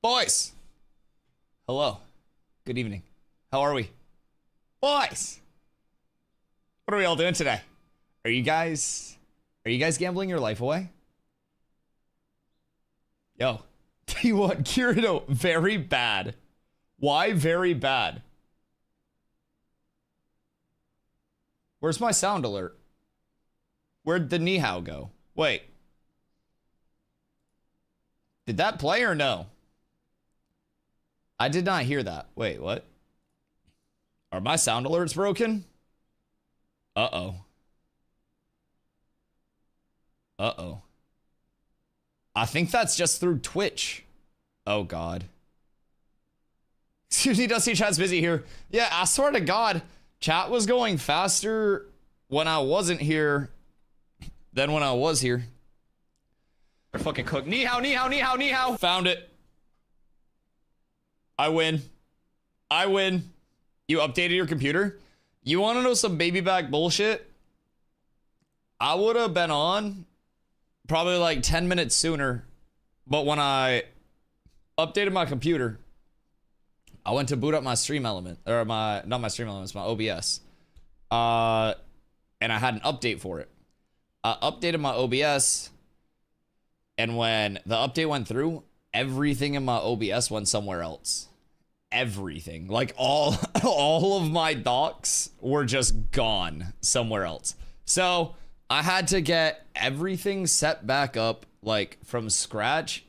Boys! Hello. Good evening. How are we? Boys! What are we all doing today? Are you guys gambling your life away? Yo. Tell you what, Kirito, very bad. Why very bad? Where's my sound alert? Where'd the Nihao go? Wait. Did that play or no? I did not hear that. Wait, what? Are my sound alerts broken? Uh-oh. Uh-oh. I think that's just through Twitch. Oh, God. Excuse me, Dusty, chat's busy here. Yeah, I swear to God, chat was going faster when I wasn't here than when I was here. They're fucking cooked. Ni hao, ni hao, ni hao, ni hao. Found it. I win. I win. You updated your computer? You want to know some baby back bullshit? I would have been on probably like 10 minutes sooner, but when I updated my computer, I went to boot up my stream element, or not my stream elements, my OBS. And I had an update for it. I updated my OBS, and when the update went through, everything in my OBS went somewhere else. Everything. Like all of my docs were just gone somewhere else. So I had to get everything set back up like from scratch.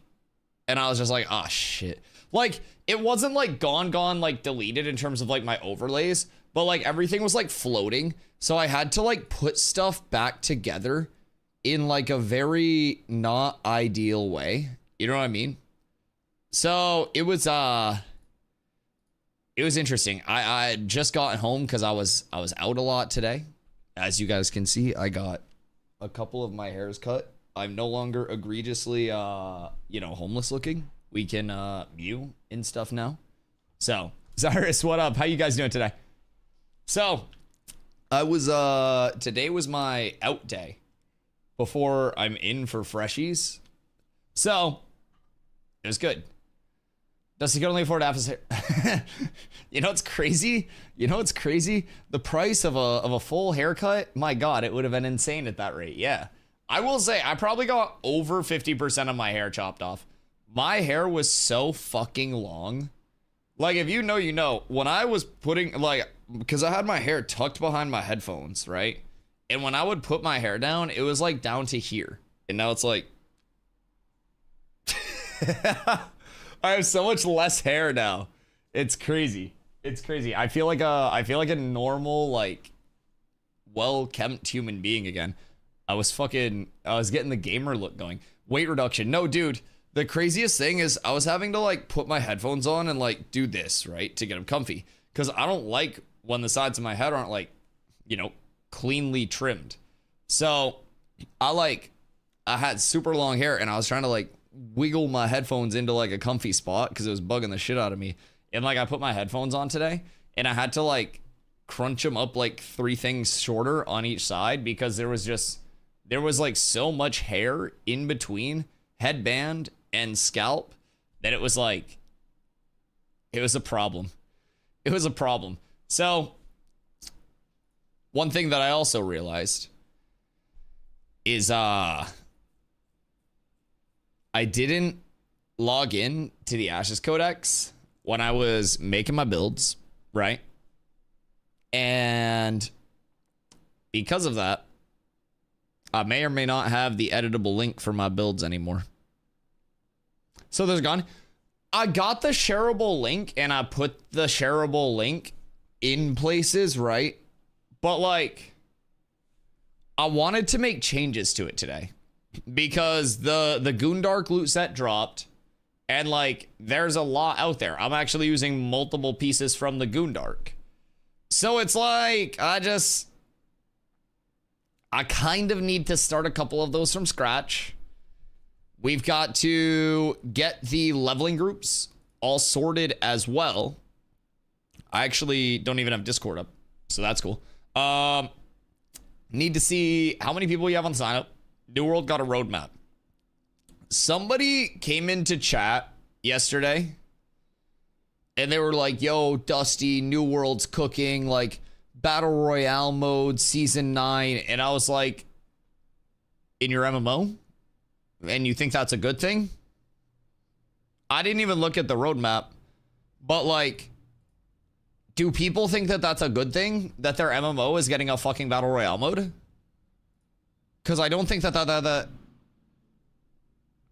And I was just like, oh shit. Like it wasn't like gone, like deleted in terms of like my overlays, but like everything was like floating. So I had to like put stuff back together in like a very not ideal way. You know what I mean? So it was interesting. I just got home because I was out a lot today. As you guys can see, I got a couple of my hairs cut. I'm no longer egregiously homeless looking. We can view and stuff now. So, Cyrus, what up? How you guys doing today? So, I was today was my out day before I'm in for freshies. So, it was good. Dusty can only afford half his hair. You know what's crazy? You know what's crazy? The price of a full haircut, my God, it would have been insane at that rate. Yeah. I will say, I probably got over 50% of my hair chopped off. My hair was so fucking long. Like, if you know, you know. When I was putting, like, because I had my hair tucked behind my headphones, right? And when I would put my hair down, it was, like, down to here. And now it's like... I have so much less hair now. It's crazy. It's crazy. I feel like a normal, like, well-kept human being again. I was getting the gamer look going. Weight reduction. No, dude. The craziest thing is I was having to like put my headphones on and like do this, right? To get them comfy. Because I don't like when the sides of my head aren't like, you know, cleanly trimmed. So I had super long hair and I was trying to like wiggle my headphones into like a comfy spot because it was bugging the shit out of me. And like I put my headphones on today and I had to like crunch them up like 3 things shorter on each side because there was like so much hair in between headband and scalp that it was like, it was a problem. It was a problem. So one thing that I also realized is I didn't log in to the Ashes Codex when I was making my builds, right? And because of that, I may or may not have the editable link for my builds anymore. So there's gone. I got the shareable link and I put the shareable link in places, right? But like, I wanted to make changes to it today because the Goondark loot set dropped and like, there's a lot out there. I'm actually using multiple pieces from the Goondark. So it's like, I kind of need to start a couple of those from scratch. We've got to get the leveling groups all sorted as well. I actually don't even have Discord up, so that's cool. Need to see how many people you have on sign up. New World got a roadmap. Somebody came into chat yesterday. And they were like, yo, Dusty, New World's cooking, like Battle Royale mode, season 9. And I was like, in your MMO? And you think that's a good thing? I didn't even look at the roadmap. But like, do people think that that's a good thing? That their MMO is getting a fucking Battle Royale mode? Because I don't think that...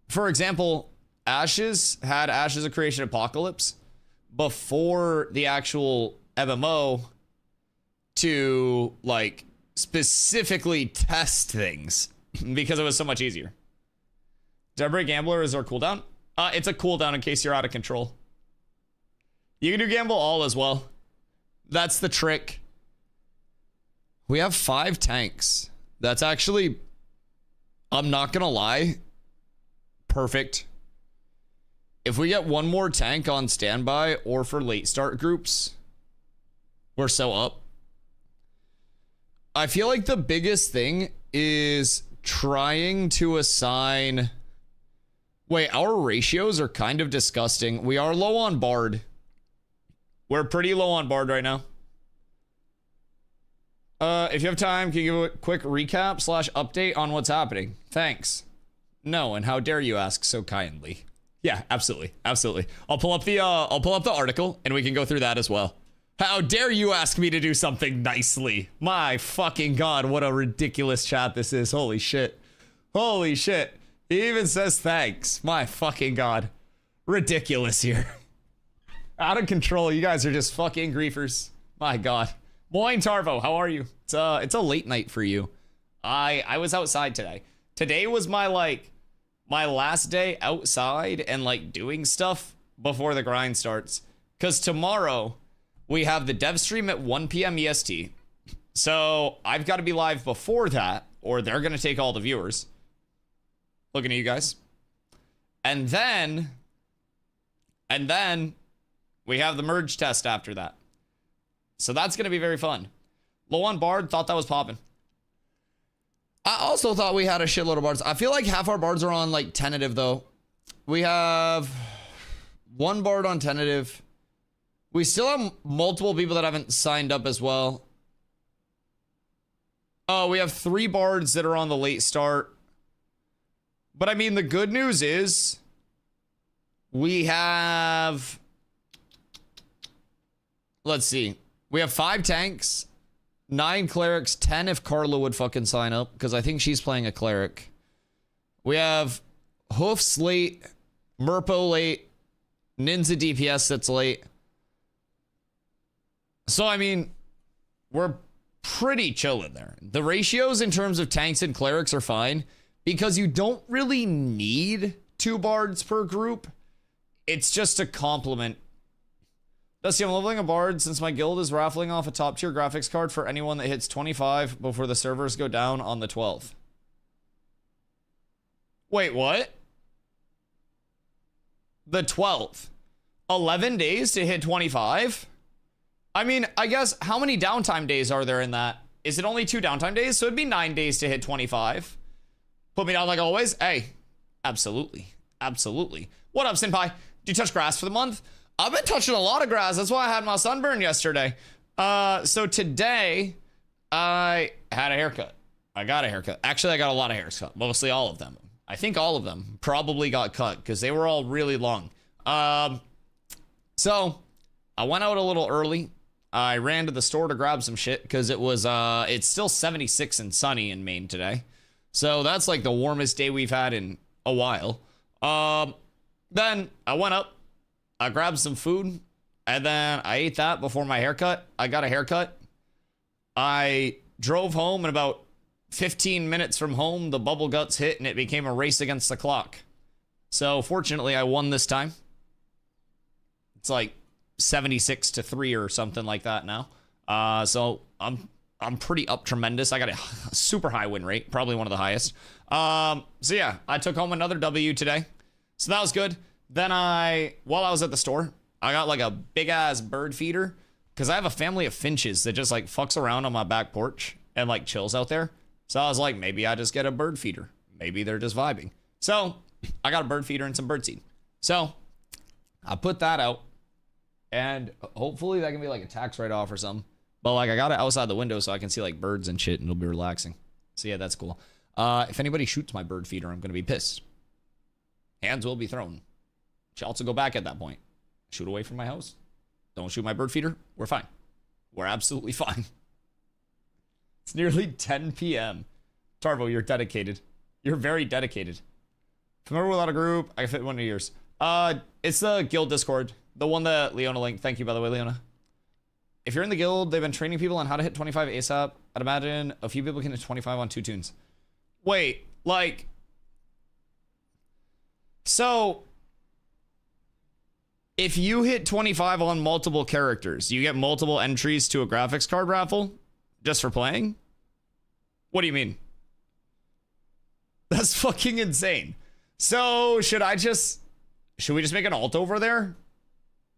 For example, Ashes had Ashes of Creation Apocalypse before the actual MMO to like specifically test things because it was so much easier. Debris Gambler is our cooldown. It's a cooldown in case you're out of control. You can do Gamble All as well. That's the trick. We have 5 tanks. That's actually, I'm not gonna lie, perfect. If we get one more tank on standby or for late start groups, we're so up. I feel like the biggest thing is trying to assign... Wait, our ratios are kind of disgusting. We are low on Bard. We're pretty low on Bard right now. If you have time, can you give a quick recap / update on what's happening? Thanks. No, and how dare you ask so kindly? Yeah, absolutely, absolutely. I'll pull up the article and we can go through that as well. How dare you ask me to do something nicely? My fucking god, what a ridiculous chat this is. Holy shit. Holy shit. He even says thanks. My fucking god. Ridiculous here. Out of control. You guys are just fucking griefers. My god. Moin Tarvo, how are you? It's a late night for you. I was outside today. Today was my last day outside and like doing stuff before the grind starts. Cause tomorrow we have the dev stream at 1 p.m. EST. So I've got to be live before that or they're going to take all the viewers. Looking at you guys. And then we have the merge test after that. So that's going to be very fun. Low on Bard, thought that was popping. I also thought we had a shitload of bards. I feel like half our bards are on like tentative though. We have 1 bard on tentative. We still have multiple people that haven't signed up as well. Oh, we have 3 bards that are on the late start. But I mean, the good news is we have, let's see. We have 5 tanks. 9 clerics, 10 if Carla would fucking sign up, because I think she's playing a cleric. We have Hoofs late, Murpo late, Ninja DPS that's late. So, I mean, we're pretty chilling there. The ratios in terms of tanks and clerics are fine, because you don't really need 2 bards per group. It's just a complement. Dusty, I'm leveling a bard since my guild is raffling off a top tier graphics card for anyone that hits 25 before the servers go down on the 12th. Wait, what? The 12th. 11 days to hit 25? I mean, I guess how many downtime days are there in that? Is it only 2 downtime days? So it'd be 9 days to hit 25. Put me down like always? Hey, absolutely. Absolutely. What up, Senpai? Do you touch grass for the month? I've been touching a lot of grass. That's why I had my sunburn yesterday. So today, I had a haircut. I got a haircut. Actually, I got a lot of hairs cut. Mostly all of them. I think all of them probably got cut because they were all really long. So I went out a little early. I ran to the store to grab some shit because it was, it's still 76 and sunny in Maine today. So that's like the warmest day we've had in a while. Then I went up. I grabbed some food, and then I ate that before my haircut. I got a haircut. I drove home, and about 15 minutes from home, the bubble guts hit, and it became a race against the clock. So, fortunately, I won this time. It's like 76-3 or something like that now. So, I'm pretty up tremendous. I got a super high win rate, probably one of the highest. So, yeah, I took home another W today. So, that was good. Then while I was at the store, I got like a big ass bird feeder because I have a family of finches that just like fucks around on my back porch and like chills out there. So I was like, maybe I just get a bird feeder. Maybe they're just vibing. So I got a bird feeder and some birdseed. So I put that out, and hopefully that can be like a tax write-off or something. But like I got it outside the window so I can see like birds and shit, and it'll be relaxing. So yeah, that's cool. If anybody shoots my bird feeder, I'm gonna be pissed. Hands will be thrown. Shots will go back at that point. Shoot away from my house. Don't shoot my bird feeder. We're fine. We're absolutely fine. It's nearly 10 p.m. Tarvo, you're dedicated. You're very dedicated. Familiar without a group? I can fit one of yours. It's the guild Discord. The one that Leona linked. Thank you, by the way, Leona. If you're in the guild, they've been training people on how to hit 25 ASAP. I'd imagine a few people can hit 25 on 2 tunes. Wait, like... So... If you hit 25 on multiple characters, you get multiple entries to a graphics card raffle just for playing? What do you mean? That's fucking insane. So should we just make an alt over there?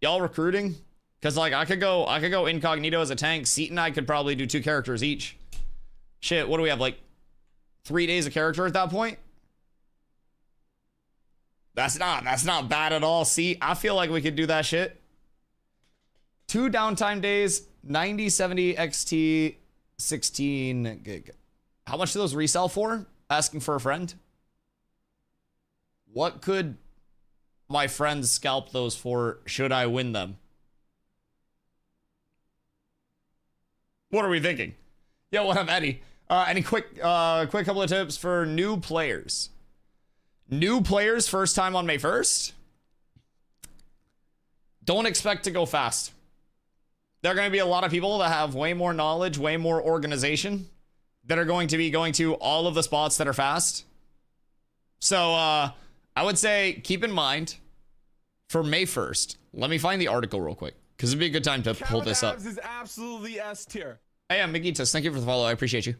Y'all recruiting? Because like I could go incognito as a tank. Seat and I could probably do 2 characters each. Shit, what do we have? Like 3 days a character at that point? That's not bad at all. See, I feel like we could do that shit. 2 downtime days, 90, 70, XT, 16 gig. How much do those resell for? Asking for a friend. What could my friends scalp those for should I win them? What are we thinking? Yo, what up, Eddie? Any quick couple of tips for new players? New players first time on May 1st? Don't expect to go fast. There are going to be a lot of people that have way more knowledge, way more organization that are going to be going to all of the spots that are fast. So I would say keep in mind for May 1st, let me find the article real quick because it'd be a good time to pull this up. Is absolutely S tier. Hey, I'm Migitas. Thank you for the follow. I appreciate you.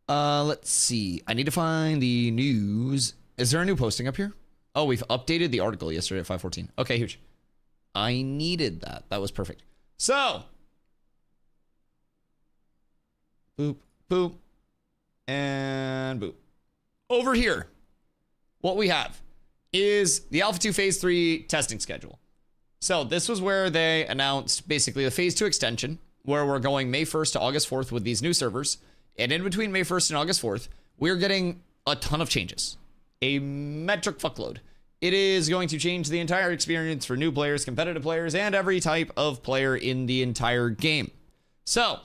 Let's see. I need to find the news. Is there a new posting up here? Oh, we've updated the article yesterday at 5:14. Okay, huge. I needed that. That was perfect. So, boop, boop, and boop. Over here, what we have is the Alpha 2 Phase 3 testing schedule. So this was where they announced basically the Phase 2 extension, where we're going May 1st to August 4th with these new servers. And in between May 1st and August 4th, we're getting a ton of changes. A metric fuckload. It is going to change the entire experience for new players, competitive players, and every type of player in the entire game. So,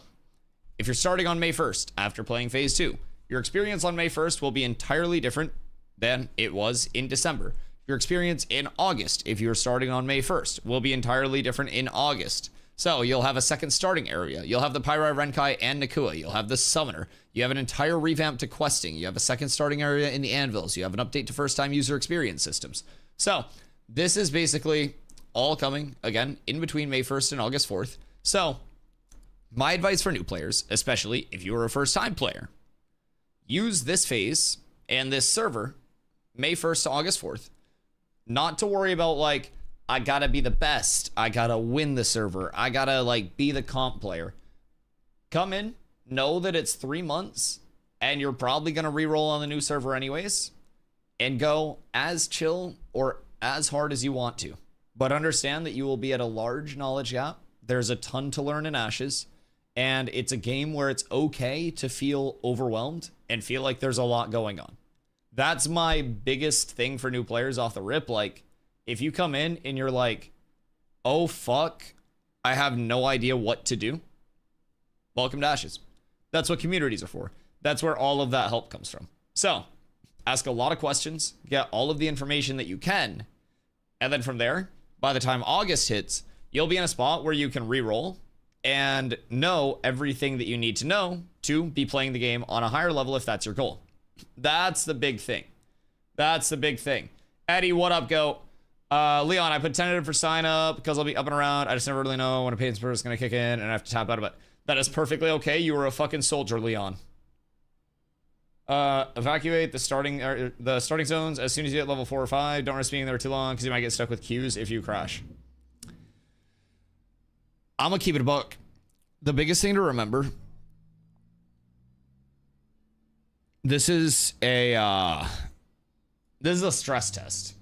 if you're starting on May 1st after playing Phase 2, your experience on May 1st will be entirely different than it was in December. Your experience in August, if you're starting on May 1st, will be entirely different in August. So you'll have a second starting area. You'll have the Pyrai, Renkai, and Nakua. You'll have the Summoner. You have an entire revamp to questing. You have a second starting area in the Anvils. You have an update to first-time user experience systems. So this is basically all coming, again, in between May 1st and August 4th. So my advice for new players, especially if you are a first-time player, use this phase and this server, May 1st to August 4th, not to worry about, like, I gotta be the best. I gotta win the server. I gotta like be the comp player. Come in, know that it's 3 months and you're probably gonna reroll on the new server anyways, and go as chill or as hard as you want to. But understand that you will be at a large knowledge gap. There's a ton to learn in Ashes, and it's a game where it's okay to feel overwhelmed and feel like there's a lot going on. That's my biggest thing for new players off the rip. Like, if you come in and you're like, oh fuck, I have no idea what to do, welcome to Ashes. That's what communities are for. That's where all of that help comes from. So, ask a lot of questions, get all of the information that you can, and then from there, by the time August hits, you'll be in a spot where you can reroll and know everything that you need to know to be playing the game on a higher level if that's your goal. That's the big thing. That's the big thing. Eddie, what up, go? Leon, I put tentative for sign up because I'll be up and around. I just never really know when a paid spur is going to kick in and I have to tap out of it. That is perfectly okay. You are a fucking soldier, Leon. Evacuate the starting zones as soon as you hit level 4 or 5. Don't risk being there too long because you might get stuck with queues if you crash. I'm going to keep it a buck. The biggest thing to remember, this is a stress test.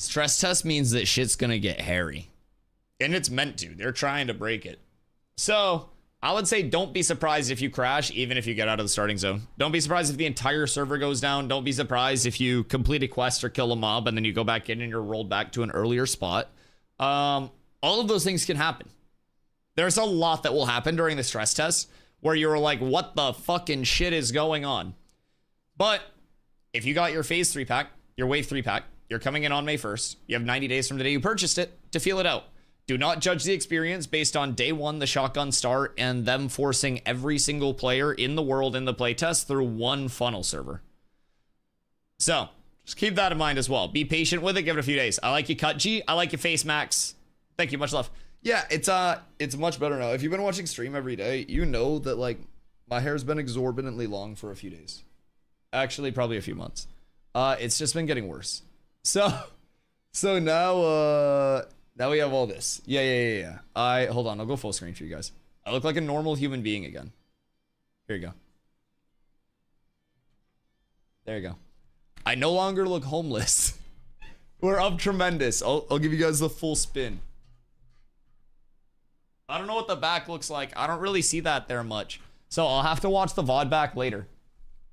Stress test means that shit's gonna get hairy. And it's meant to. They're trying to break it. So, I would say don't be surprised if you crash, even if you get out of the starting zone. Don't be surprised if the entire server goes down. Don't be surprised if you complete a quest or kill a mob and then you go back in and you're rolled back to an earlier spot. All of those things can happen. There's a lot that will happen during the stress test where you're like, what the fucking shit is going on? But if you got your phase 3 pack, your wave 3 pack, you're coming in on May 1st, you have 90 days from the day you purchased it to feel it out. Do not judge the experience based on day 1, the shotgun start, and them forcing every single player in the world in the playtest through one funnel server. So, just keep that in mind as well. Be patient with it, give it a few days. I like you, Cut G. I like you, Face Max. Thank you, much love. Yeah, it's much better now. If you've been watching stream every day, you know that, like, my hair's been exorbitantly long for a few days. Actually, probably a few months. It's just been getting worse. So now we have all this. Yeah. Hold on, I'll go full screen for you guys. I look like a normal human being again. Here you go. There you go. I no longer look homeless. We're up tremendous. I'll give you guys the full spin. I don't know what the back looks like. I don't really see that there much. So I'll have to watch the VOD back later.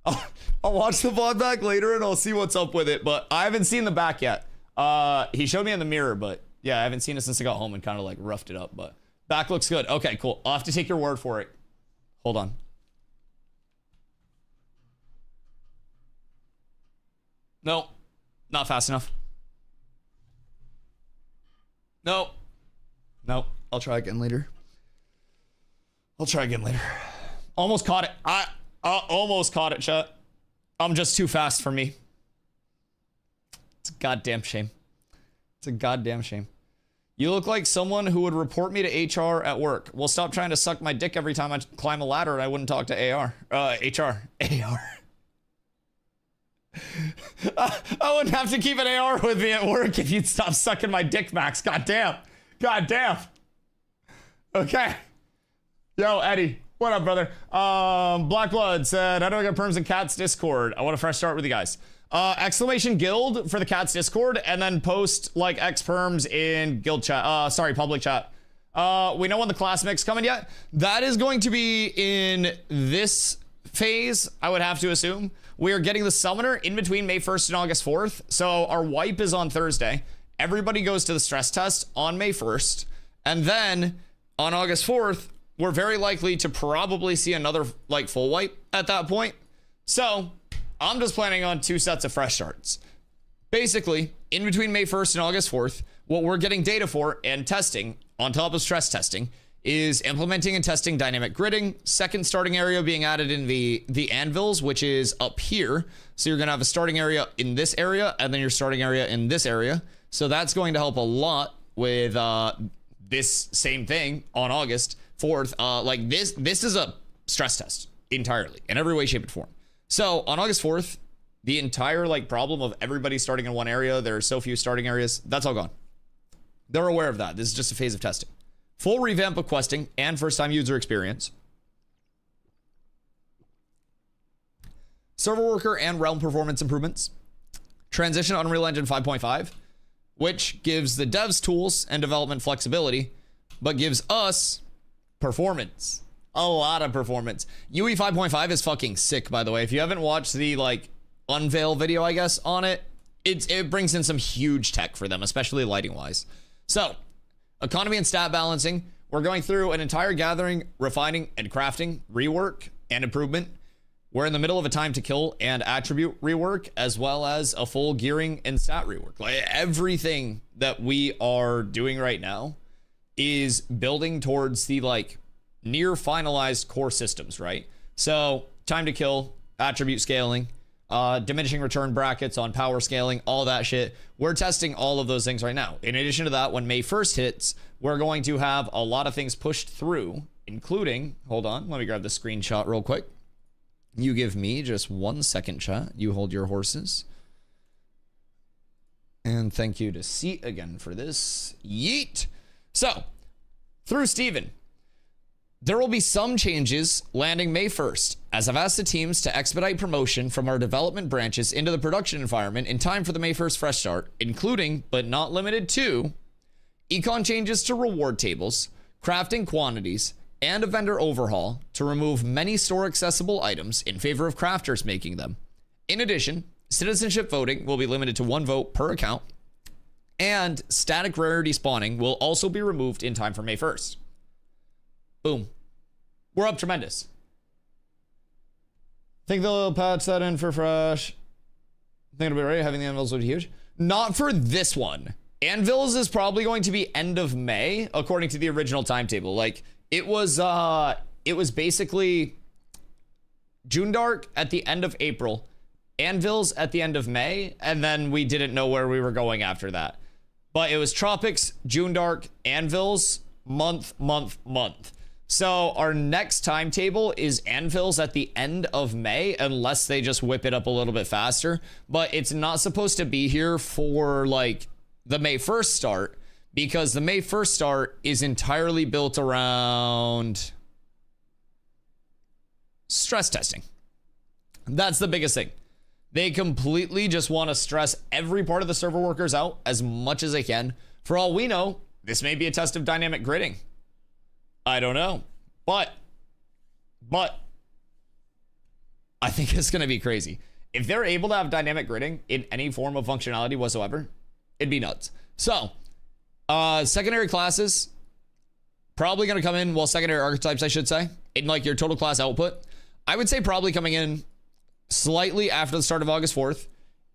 I'll watch the VOD back later and I'll see what's up with it. But I haven't seen the back yet. He showed me in the mirror, but yeah, I haven't seen it since I got home and kind of like roughed it up. But back looks good. Okay, cool. I'll have to take your word for it. Hold on. No, not fast enough. No. I'll try again later. Almost caught it. I almost caught it, chat. I'm just too fast for me. It's a goddamn shame. You look like someone who would report me to HR at work. Well, stop trying to suck my dick every time I climb a ladder and I wouldn't talk to HR. I wouldn't have to keep an AR with me at work if you'd stop sucking my dick, Max. Goddamn. Okay. Yo, Eddie. What up, brother? Black Blood said, how do I get perms in Cat's Discord? I want a fresh start with you guys. Exclamation guild for the Cat's Discord, and then post like X perms in guild chat. Public chat. We know when the class mix coming yet. That is going to be in this phase, I would have to assume. We are getting the summoner in between May 1st and August 4th. So our wipe is on Thursday. Everybody goes to the stress test on May 1st. And then on August 4th, we're very likely to probably see another like full wipe at that point. So I'm just planning on 2 sets of fresh starts. Basically, in between May 1st and August 4th, what we're getting data for and testing on top of stress testing is implementing and testing dynamic gridding, second starting area being added in the anvils, which is up here. So you're gonna have a starting area in this area and then your starting area in this area. So that's going to help a lot with this same thing on August 4th. Like this is a stress test entirely in every way, shape, and form. So on August 4th, the entire like problem of everybody starting in one area, there are so few starting areas, that's all gone. They're aware of that. This is just a phase of testing. Full revamp of questing and first-time user experience. Server worker and realm performance improvements. Transition to Unreal Engine 5.5, which gives the devs tools and development flexibility, but gives us performance. A lot of performance. UE 5.5 is fucking sick, by the way. If you haven't watched the like unveil video, I guess, on it, it brings in some huge tech for them, especially lighting wise. So economy and stat balancing. We're going through an entire gathering, refining, and crafting rework and improvement. We're in the middle of a time to kill and attribute rework, as well as a full gearing and stat rework. Like everything that we are doing right now is building towards the like near finalized core systems, right? So time to kill, attribute scaling, diminishing return brackets on power scaling, all that shit. We're testing all of those things right now. In addition to that, when May 1st hits, we're going to have a lot of things pushed through, including, hold on, let me grab the screenshot real quick. You give me just 1 second, chat. You hold your horses. And thank you to Seat again for this. Yeet. So, through Steven, There will be some changes landing May 1st, as I've asked the teams to expedite promotion from our development branches into the production environment in time for the May 1st fresh start, including, but not limited to, econ changes to reward tables, crafting quantities, and a vendor overhaul to remove many store accessible items in favor of crafters making them. In addition, citizenship voting will be limited to 1 vote per account, and static rarity spawning will also be removed in time for May 1st. Boom. We're up tremendous. Think they'll patch that in for fresh. Think it'll be right. Having the anvils would be huge. Not for this one. Anvils is probably going to be end of May, according to the original timetable. Like, it was basically June Dark at the end of April, Anvils at the end of May, and then we didn't know where we were going after that. But it was Tropics, June Dark, Anvils, month. So our next timetable is Anvils at the end of May, unless they just whip it up a little bit faster. But it's not supposed to be here for like the May 1st start, because the May 1st start is entirely built around stress testing. That's the biggest thing. They completely just want to stress every part of the server workers out as much as they can. For all we know, this may be a test of dynamic gridding. I don't know, but I think it's going to be crazy. If they're able to have dynamic gridding in any form of functionality whatsoever, it'd be nuts. So, secondary classes probably going to come in, well, secondary archetypes, I should say, in like your total class output. I would say probably coming in slightly after the start of August 4th.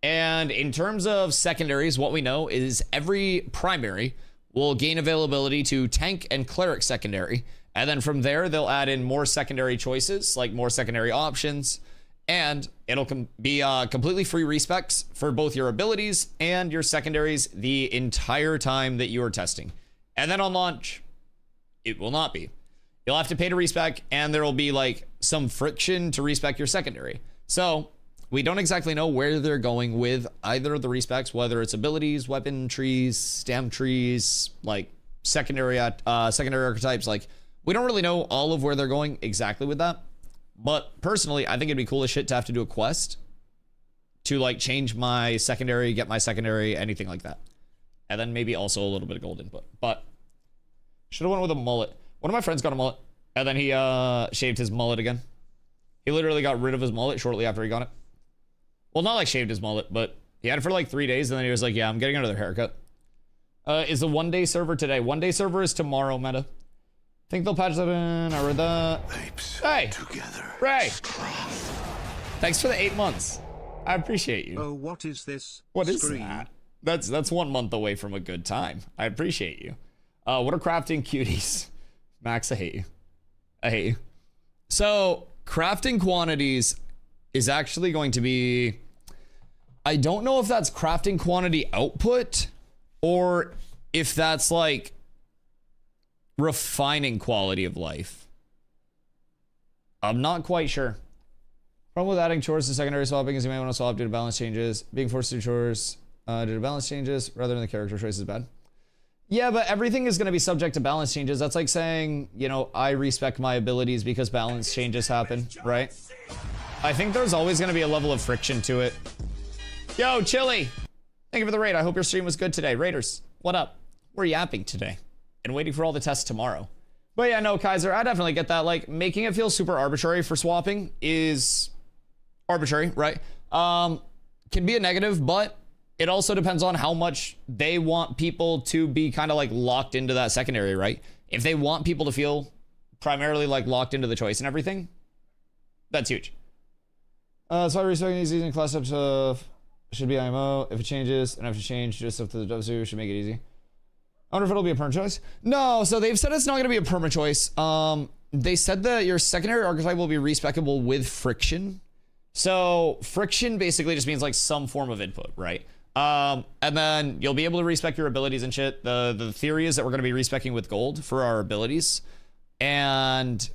And in terms of secondaries, what we know is every primary will gain availability to tank and cleric secondary. And then from there, they'll add in more secondary choices, like more secondary options. And it'll be completely free respecs for both your abilities and your secondaries the entire time that you are testing. And then on launch, it will not be. You'll have to pay to respec, and there will be like some friction to respec your secondary. So we don't exactly know where they're going with either of the respecs, whether it's abilities, weapon trees, stamp trees, like secondary archetypes. Like, we don't really know all of where they're going exactly with that. But personally, I think it'd be cool as shit to have to do a quest to like change my secondary, get my secondary, anything like that. And then maybe also a little bit of gold input. But should have went with a mullet. One of my friends got a mullet, and then he shaved his mullet again. He literally got rid of his mullet shortly after he got it. Well, not like shaved his mullet, but he had it for like 3 days, and then he was like, yeah, I'm getting another haircut. Is the 1-day server today? 1-day server is tomorrow, meta. Think they'll patch that in. I read that. Apes hey, together. Ray. Thanks for the 8 months. I appreciate you. Oh, what is this? What is screen? that? That's 1 month away from a good time. I appreciate you. What are crafting cuties? Max, I hate you. I hate you. So, crafting quantities is actually going to be... I don't know if that's crafting quantity output or if that's like refining quality of life. I'm not quite sure. Problem with adding chores to secondary swapping is you may want to swap due to balance changes. Being forced to do chores due to balance changes rather than the character choice is bad. Yeah, but everything is going to be subject to balance changes. That's like saying, you know, I respec my abilities because balance changes happen, right? I think there's always going to be a level of friction to it. Yo, Chili! Thank you for the raid. I hope your stream was good today. Raiders, what up? We're yapping today and waiting for all the tests tomorrow. But yeah, no, Kaiser, I definitely get that. Like, making it feel super arbitrary for swapping is arbitrary, right? Can be a negative, but it also depends on how much they want people to be kind of like locked into that secondary, right? If they want people to feel primarily like locked into the choice and everything, that's huge. So I respect these using class ups of should be IMO. If it changes and I have to change just up to the W, should make it easy. I wonder if it'll be a perma choice. No, so they've said it's not going to be a perma choice. They said that your secondary archetype will be respecable with friction. So friction basically just means like some form of input, right? And then you'll be able to respec your abilities and shit. The theory is that we're going to be respecing with gold for our abilities. And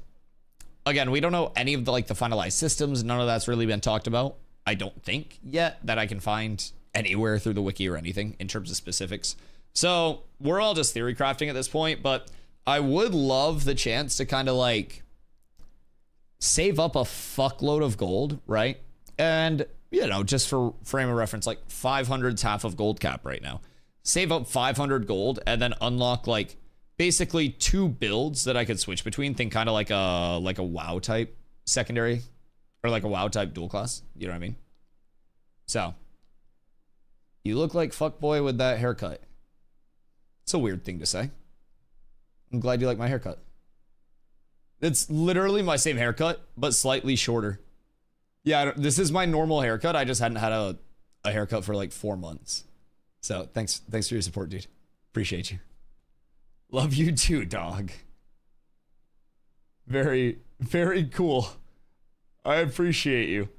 again, we don't know any of the like the finalized systems. None of that's really been talked about. I don't think yet that I can find anywhere through the wiki or anything in terms of specifics. So we're all just theory crafting at this point, but I would love the chance to kind of like save up a fuckload of gold, right? And, you know, just for frame of reference, like 500's half of gold cap right now. Save up 500 gold and then unlock like basically 2 builds that I could switch between. Think kind of like a WoW type secondary or like a WoW type dual class. You know what I mean? So, you look like fuckboy with that haircut. It's a weird thing to say. I'm glad you like my haircut. It's literally my same haircut, but slightly shorter. Yeah, this is my normal haircut. I just hadn't had a haircut for like 4 months. So thanks for your support, dude. Appreciate you. Love you too, dog. Very, very cool. I appreciate you.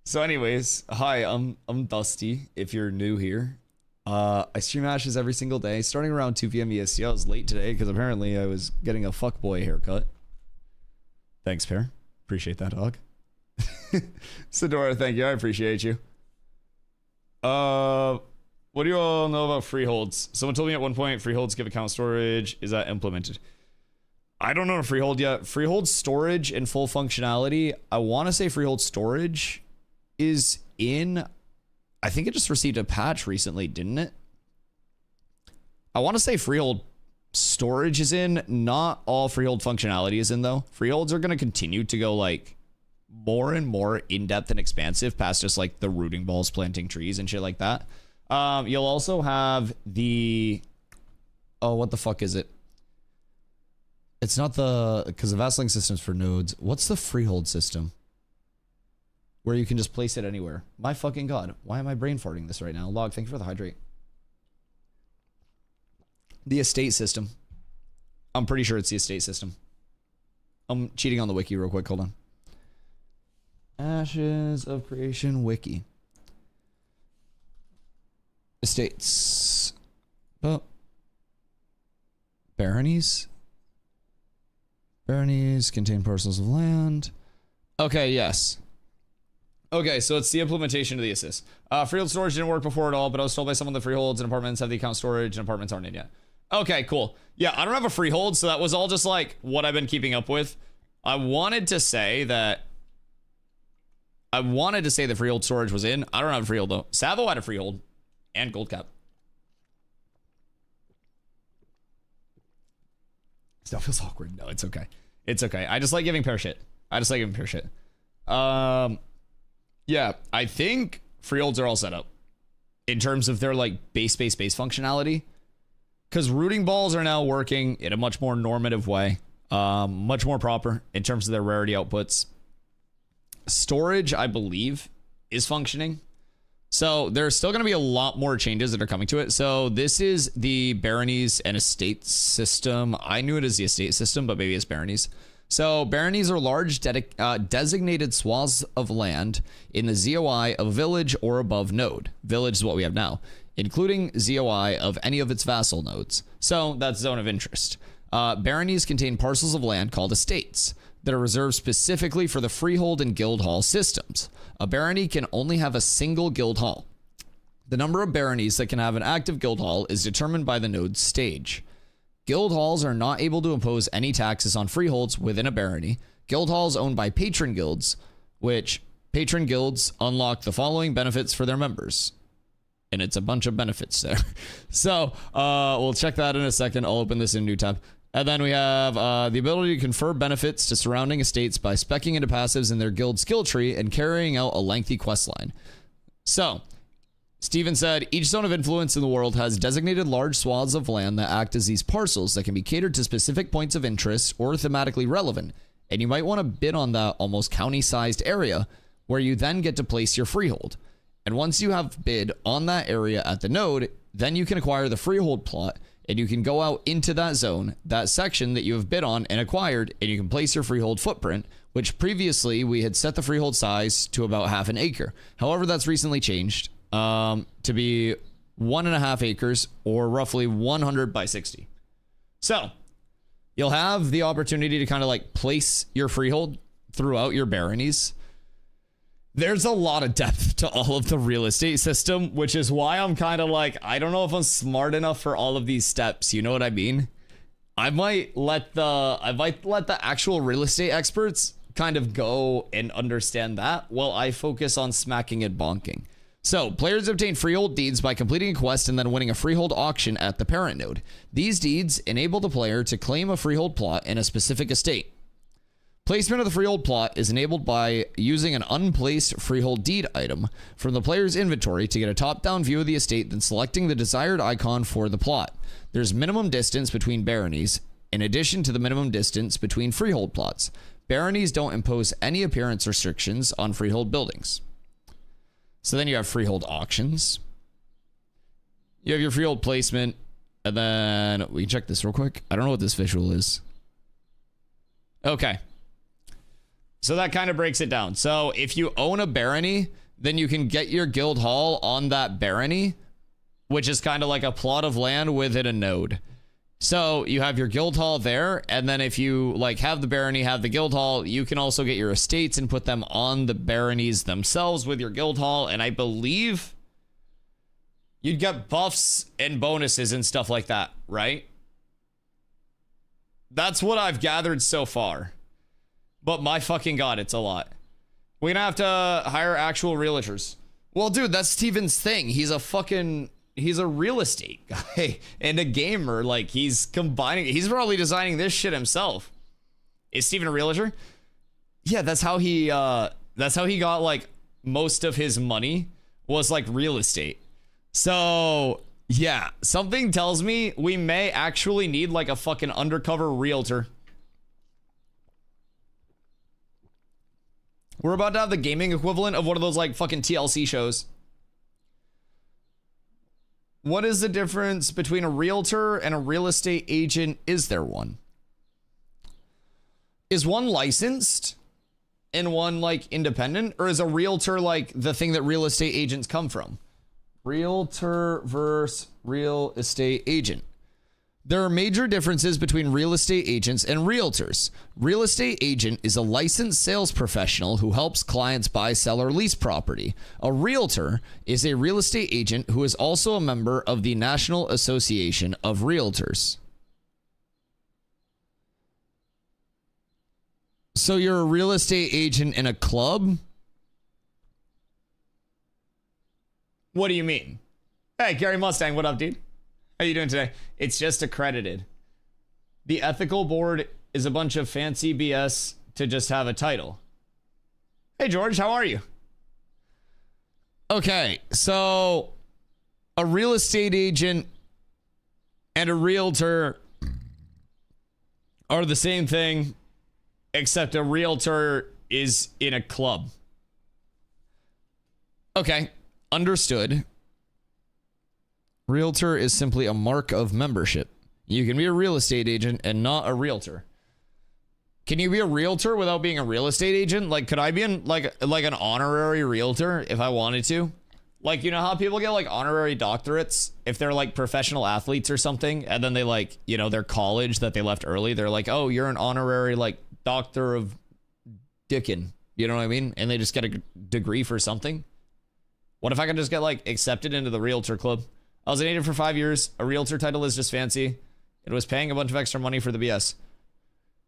So anyways, hi, I'm Dusty, if you're new here. I stream Ashes every single day, starting around 2 p.m. EST. I was late today because apparently I was getting a fuckboy haircut. Thanks, Pear. Appreciate that, dog. Sedora, thank you. I appreciate you. What do you all know about freeholds? Someone told me at one point freeholds give account storage. Is that implemented? I don't know freehold yet. Freehold storage and full functionality. I want to say freehold storage is in. I think it just received a patch recently, didn't it? I want to say freehold storage is in. Not all freehold functionality is in though. Freeholds are going to continue to go like more and more in-depth and expansive past just like the rooting balls, planting trees and shit like that. You'll also have the, oh, what the fuck is it? It's not the, because the vassling system's for nodes. What's the freehold system? Where you can just place it anywhere. My fucking god. Why am I brain farting this right now? Log, thank you for the hydrate. The estate system. I'm pretty sure it's the estate system. I'm cheating on the wiki real quick. Hold on. Ashes of Creation wiki. Estates. Oh. Baronies. Baronies contain parcels of land. Okay, yes. Okay, so it's the implementation of the assist. Freehold storage didn't work before at all, but I was told by someone that freeholds and apartments have the account storage and apartments aren't in yet. Okay, cool. Yeah, I don't have a freehold, so that was all just like what I've been keeping up with. I wanted to say that the freehold storage was in. I don't have a freehold though. Savo had a freehold and gold cap. Still feels awkward. No, it's okay. It's okay. I just like giving Pear shit. Yeah, I think freeholds are all set up in terms of their like base functionality, because rooting balls are now working in a much more normative way, much more proper in terms of their rarity outputs. Storage, I believe, is functioning. So there's still going to be a lot more changes that are coming to it. So this is the Baronies and estate system. I knew it as the estate system, but maybe it's Baronies. So baronies are large designated swaths of land in the ZOI of a village or above node. Village is what we have now, including ZOI of any of its vassal nodes. So that's zone of interest. Baronies contain parcels of land called estates that are reserved specifically for the freehold and guild hall systems. A barony can only have a single guild hall. The number of baronies that can have an active guild hall is determined by the node's stage. Guild halls are not able to impose any taxes on freeholds within a barony. Guild halls owned by patron guilds, which patron guilds unlock the following benefits for their members. And it's a bunch of benefits there. So we'll check that in a second. I'll open this in a new tab. And then we have the ability to confer benefits to surrounding estates by speccing into passives in their guild skill tree and carrying out a lengthy quest line. So Steven said, each zone of influence in the world has designated large swaths of land that act as these parcels that can be catered to specific points of interest or thematically relevant. And you might want to bid on that almost county-sized area where you then get to place your freehold. And once you have bid on that area at the node, then you can acquire the freehold plot and you can go out into that zone, that section that you have bid on and acquired, and you can place your freehold footprint, which previously we had set the freehold size to about 1/2 acre. However, that's recently changed to be 1.5 acres or roughly 100 by 60. So you'll have the opportunity to kind of like place your freehold throughout your baronies. There's a lot of depth to all of the real estate system, which is why I'm kind of like, I don't know if I'm smart enough for all of these steps. You know what I mean? I might let the actual real estate experts kind of go and understand that while I focus on smacking and bonking. So, players obtain freehold deeds by completing a quest and then winning a freehold auction at the parent node. These deeds enable the player to claim a freehold plot in a specific estate. Placement of the freehold plot is enabled by using an unplaced freehold deed item from the player's inventory to get a top-down view of the estate, then selecting the desired icon for the plot. There's minimum distance between baronies, in addition to the minimum distance between freehold plots. Baronies don't impose any appearance restrictions on freehold buildings. So then you have freehold auctions. You have your freehold placement, and then we can check this real quick. I don't know what this visual is. Okay. So that kind of breaks it down. So if you own a barony, then you can get your guild hall on that barony, which is kind of like a plot of land within a node. So you have your guild hall there, and then if you like have the barony, have the guild hall, you can also get your estates and put them on the baronies themselves with your guild hall, and I believe you'd get buffs and bonuses and stuff like that, right? That's what I've gathered so far. But my fucking god, it's a lot. We're gonna have to hire actual realtors. Well, dude, that's Steven's thing. He's a real estate guy and a gamer. Like, he's probably designing this shit himself. Is Steven a realtor? Yeah, that's how he got like most of his money, was like real estate. So yeah, something tells me we may actually need like a fucking undercover realtor. We're about to have the gaming equivalent of one of those like fucking TLC shows. What is the difference between a realtor and a real estate agent? Is there one? Is one licensed and one like independent? Or is a realtor like the thing that real estate agents come from? Realtor versus real estate agent. There are major differences between real estate agents and realtors. Real estate agent is a licensed sales professional who helps clients buy, sell, or lease property. A realtor is a real estate agent who is also a member of the National Association of Realtors. So you're a real estate agent in a club? What do you mean? Hey, Gary Mustang, what up, dude? How you doing today? It's just accredited. The ethical board is a bunch of fancy BS to just have a title. Hey, George, how are you? Okay, so a real estate agent and a realtor are the same thing, except a realtor is in a club. Okay, understood. Realtor is simply a mark of membership. You can be a real estate agent and not a realtor. Can you be a realtor without being a real estate agent? Like, could I be like an honorary realtor if I wanted to? Like, you know how people get like honorary doctorates if they're like professional athletes or something, and then they like, you know, their college that they left early, they're like, oh, you're an honorary like doctor of Dickin. You know what I mean? And they just get a degree for something. What if I could just get like accepted into the realtor club? I was an agent for 5 years. A realtor title is just fancy. It was paying a bunch of extra money for the BS.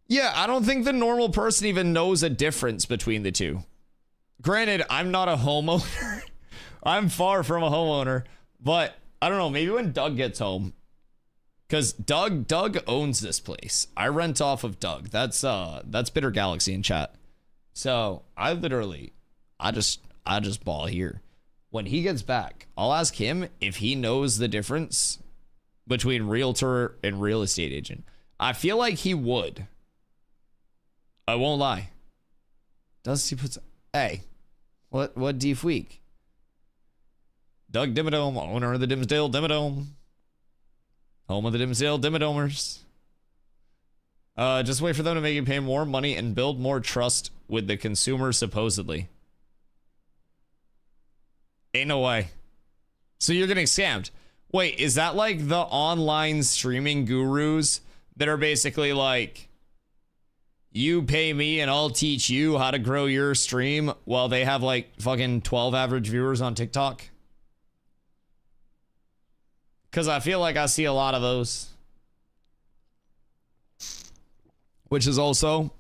Yeah, I don't think the normal person even knows a difference between the two. Granted, I'm not a homeowner. I'm far from a homeowner. But I don't know, maybe when Doug gets home. Because Doug owns this place. I rent off of Doug. That's Bitter Galaxy in chat. So I just ball here. When he gets back, I'll ask him if he knows the difference between realtor and real estate agent. I feel like he would. I won't lie. Dusty puts... Hey, what deep week? Doug Dimmadome, owner of the Dimsdale Dimmadome. Home of the Dimsdale Dimmadomers. Just wait for them to make you pay more money and build more trust with the consumer, supposedly. Ain't no way. So you're getting scammed. Wait, is that like the online streaming gurus that are basically like, you pay me and I'll teach you how to grow your stream while they have like fucking 12 average viewers on TikTok? Because I feel like I see a lot of those. Which is also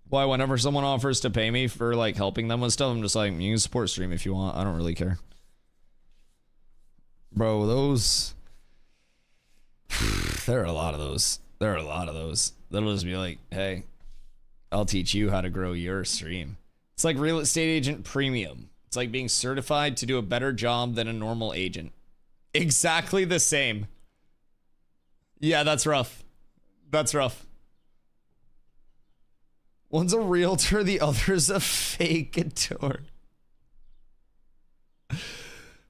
why whenever someone offers to pay me for like helping them with stuff, I'm just like, you can support stream if you want. I don't really care. Bro, those... There are a lot of those. There are a lot of those. That'll just be like, hey, I'll teach you how to grow your stream. It's like real estate agent premium. It's like being certified to do a better job than a normal agent. Exactly the same. Yeah, that's rough. That's rough. One's a realtor, the other's a fake-ator.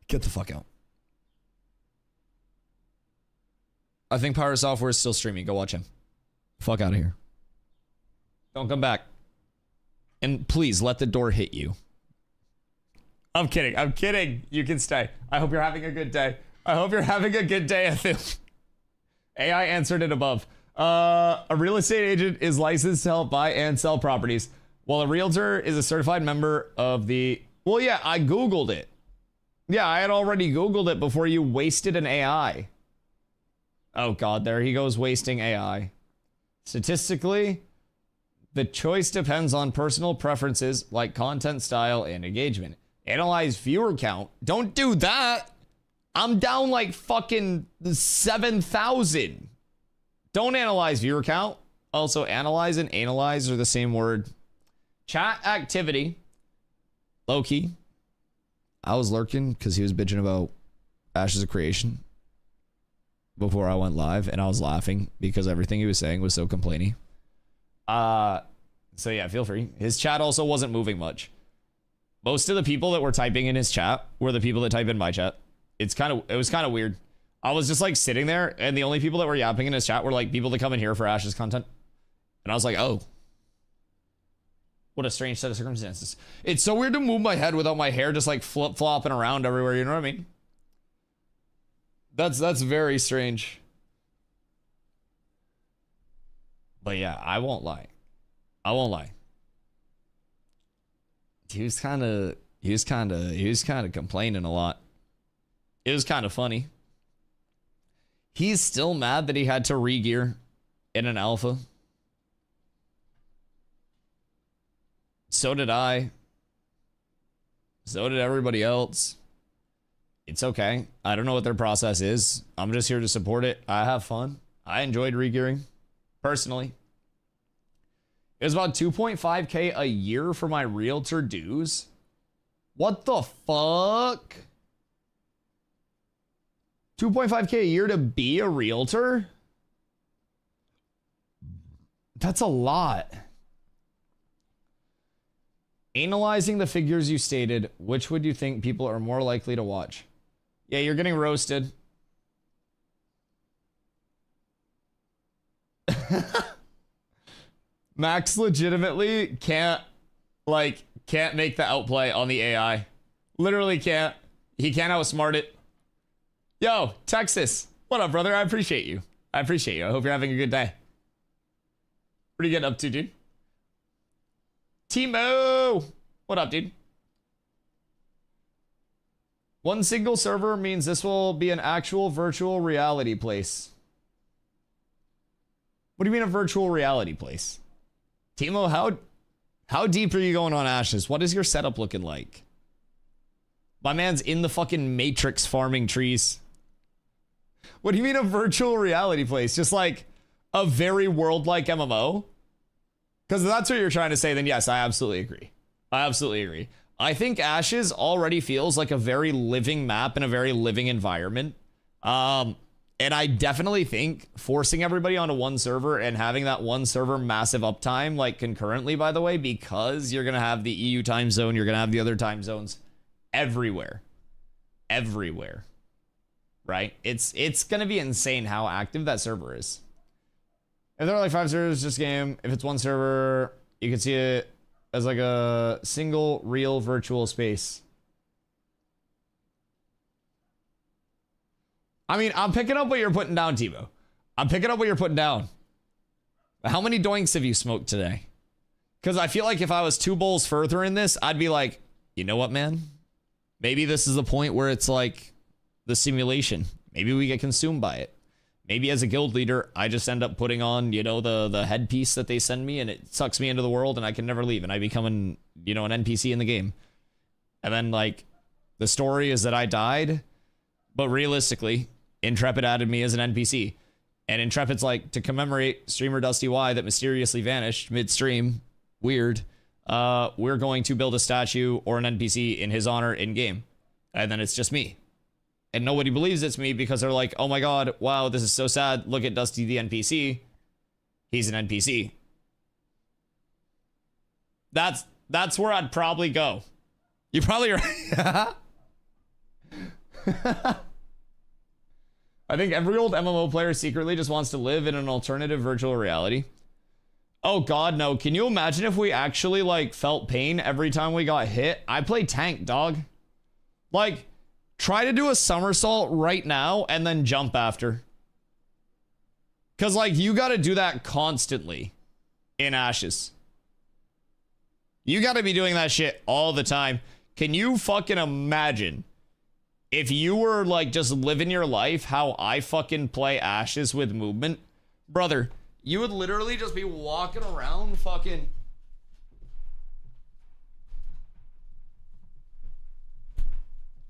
Get the fuck out. I think Power Software is still streaming. Go watch him. Fuck out of here. Don't come back. And please, let the door hit you. I'm kidding. I'm kidding. You can stay. I hope you're having a good day. I hope you're having a good day, Athil. AI answered it above. A real estate agent is licensed to help buy and sell properties, while a realtor is a certified member of the... Well, yeah, I Googled it. Yeah, I had already Googled it before you wasted an AI. Oh, God, there he goes wasting AI. Statistically, the choice depends on personal preferences like content style and engagement. Analyze viewer count. Don't do that. I'm down like fucking 7,000. Don't analyze viewer count. Also, analyze and analyze are the same word. Chat activity. Low key. I was lurking because he was bitching about Ashes of Creation before I went live, and I was laughing because everything he was saying was so complainy. So yeah, feel free. His chat also wasn't moving much. Most of the people that were typing in his chat were the people that type in my chat. It was kind of weird. I was just like sitting there, and the only people that were yapping in his chat were like people that come in here for Ash's content. And I was like, oh. What a strange set of circumstances. It's so weird to move my head without my hair just like flip-flopping around everywhere, you know what I mean? That's very strange. But yeah, I won't lie. I won't lie. He was kind of complaining a lot. It was kind of funny. He's still mad that he had to re-gear in an alpha. So did I. So did everybody else. It's okay. I don't know what their process is. I'm just here to support it. I have fun. I enjoyed re-gearing. Personally. It was about 2.5K a year for my realtor dues. What the fuck? 2.5K a year to be a realtor? That's a lot. Analyzing the figures you stated, which would you think people are more likely to watch? Yeah, you're getting roasted. Max legitimately can't make the outplay on the AI. Literally can't. He can't outsmart it. Yo, Texas. What up, brother? I appreciate you. I appreciate you. I hope you're having a good day. What are you getting up to, dude? Timo! What up, dude? One single server means this will be an actual virtual reality place. What do you mean a virtual reality place? Timo, how deep are you going on Ashes? What is your setup looking like? My man's in the fucking Matrix farming trees. What do you mean a virtual reality place? Just like a very world-like MMO? Because if that's what you're trying to say, then yes, I absolutely agree. I absolutely agree. I think Ashes already feels like a very living map and a very living environment. And I definitely think forcing everybody onto one server and having that one server massive uptime, like concurrently, by the way, because you're going to have the EU time zone, you're going to have the other time zones everywhere. Everywhere. Right? It's going to be insane how active that server is. If there are like 5 servers, just game. If it's one server, you can see it as like a single real virtual space. I mean, I'm picking up what you're putting down, Tebow. I'm picking up what you're putting down. How many doinks have you smoked today? Because I feel like if I was 2 bowls further in this, I'd be like, you know what, man? Maybe this is the point where it's like the simulation. Maybe we get consumed by it. maybe as a guild leader, I just end up putting on, you know, the headpiece that they send me, and it sucks me into the world, and I can never leave, and I become an NPC in the game. And then, like, the story is that I died, but realistically, Intrepid added me as an NPC. And Intrepid's like, to commemorate streamer DustyWhy that mysteriously vanished midstream, weird, we're going to build a statue or an NPC in his honor in-game. And then it's just me. And nobody believes it's me because they're like, oh my god, wow, this is so sad. Look at Dusty the NPC. He's an NPC. That's where I'd probably go. You're probably right. I think every old MMO player secretly just wants to live in an alternative virtual reality. Oh god, no. Can you imagine if we actually, like, felt pain every time we got hit? I play tank, dog. Like, try to do a somersault right now and then jump after. Because, like, you gotta do that constantly in Ashes. You gotta be doing that shit all the time. Can you fucking imagine if you were, like, just living your life how I fucking play Ashes with movement? Brother, you would literally just be walking around fucking...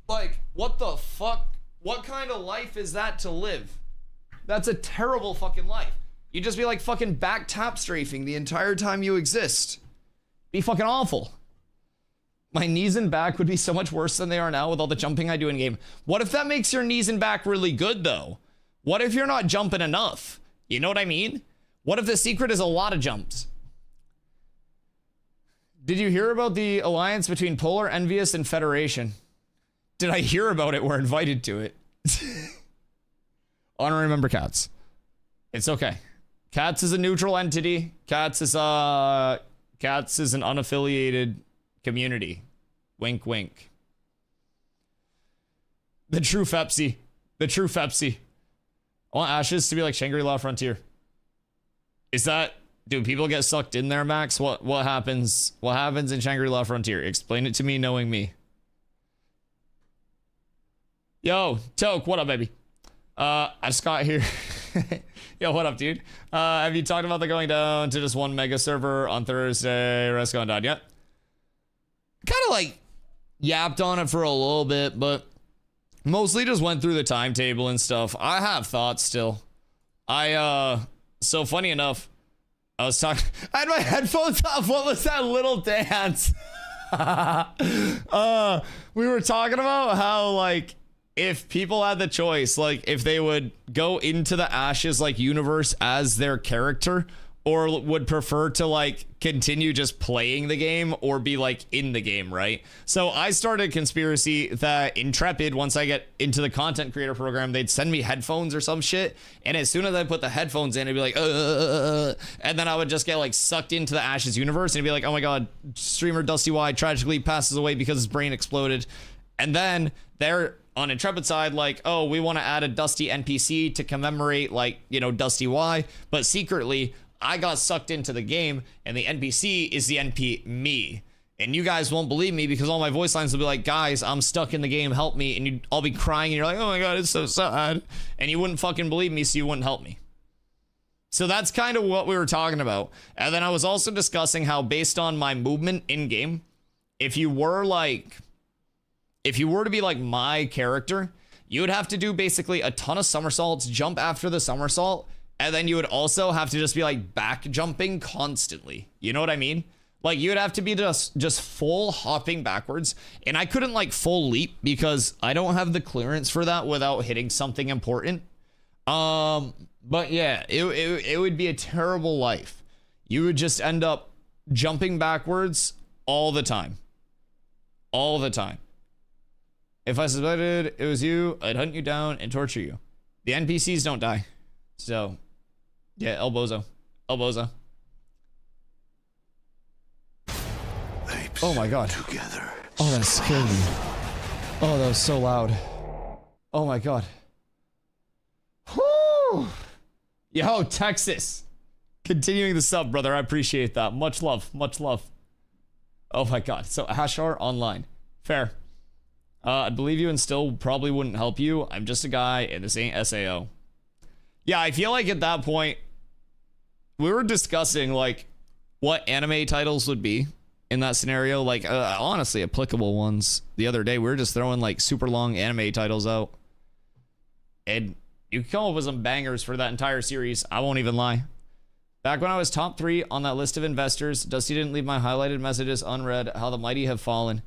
Like, what the fuck? What kind of life is that to live? That's a terrible fucking life. You'd just be, like, fucking back tap strafing the entire time you exist. Be fucking awful. My knees and back would be so much worse than they are now with all the jumping I do in game. What if that makes your knees and back really good, though? What if you're not jumping enough? You know what I mean? What if the secret is a lot of jumps? Did you hear about the alliance between Polar, Envious, and Federation? Did I hear about it? We're invited to it. Honorary member Cats. It's okay. Cats is a neutral entity. Cats is an unaffiliated community. Wink, wink. The true Fepsi. The true Fepsi. I want Ashes to be like Shangri-La Frontier. Is that... Do people get sucked in there, Max? What happens? What happens in Shangri-La Frontier? Explain it to me, knowing me. Yo, Toke, what up, baby? I just got here. Yo, what up, dude? Have you talked about the going down to just one mega server on Thursday? Rest going down yet? Kind of like yapped on it for a little bit, but mostly just went through the timetable and stuff. I have thoughts still. So funny enough, I was talking, I had my headphones off. What was that little dance? We were talking about how, like, if people had the choice, like, if they would go into the Ashes, like, universe as their character, or would prefer to, like, continue just playing the game or be, like, in the game, right? So I started a conspiracy that Intrepid, once I get into the content creator program, they'd send me headphones or some shit, and as soon as I put the headphones in, it'd be like, and then I would just get, like, sucked into the Ashes universe, and it'd be like, oh my god, streamer DustyWhy tragically passes away because his brain exploded. And then they're on Intrepid side, like, oh, we want to add a Dusty NPC to commemorate, like, you know, DustyWhy, but secretly I got sucked into the game, and the NPC is the NP me. And you guys won't believe me because all my voice lines will be like, guys, I'm stuck in the game, help me. And you'd all be crying, and you're like, oh my god, it's so sad. And you wouldn't fucking believe me, so you wouldn't help me. So that's kind of what we were talking about. And then I was also discussing how, based on my movement in-game, if you were to be like my character, you would have to do basically a ton of somersaults, jump after the somersault, and then you would also have to just be like back jumping constantly. You know what I mean? Like, you would have to be just full hopping backwards, and I couldn't like full leap because I don't have the clearance for that without hitting something important. But yeah, it would be a terrible life. You would just end up jumping backwards all the time. All the time. If I suspected it was you, I'd hunt you down and torture you. The NPCs don't die. So, yeah, El Bozo. El Bozo. Oh my god. Together. Oh, that scared me. Oh, that was so loud. Oh my god. Whoo! Yo, Texas. Continuing the sub, brother. I appreciate that. Much love. Much love. Oh my god. So, Hashar online. Fair. I believe you and still probably wouldn't help you. I'm just a guy and this ain't SAO. Yeah, I feel like at that point, we were discussing like what anime titles would be in that scenario. Like, honestly, applicable ones. The other day, we were just throwing like super long anime titles out. And you can come up with some bangers for that entire series. I won't even lie. Back when I was top 3 on that list of investors, Dusty didn't leave my highlighted messages unread. How the mighty have fallen.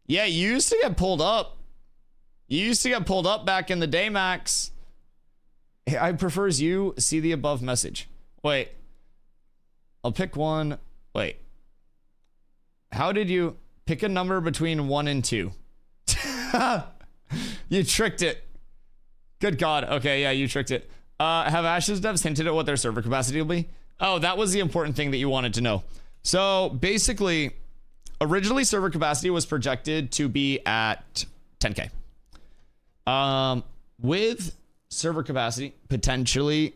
Yeah, you used to get pulled up. You used to get pulled up back in the day, Max. I prefers you see the above message. Wait. I'll pick one. Wait. How did you pick a number between 1 and 2? You tricked it. Good God. Okay, yeah, you tricked it. Have Ashes devs hinted at what their server capacity will be? Oh, that was the important thing that you wanted to know. So basically, originally server capacity was projected to be at 10K. With server capacity potentially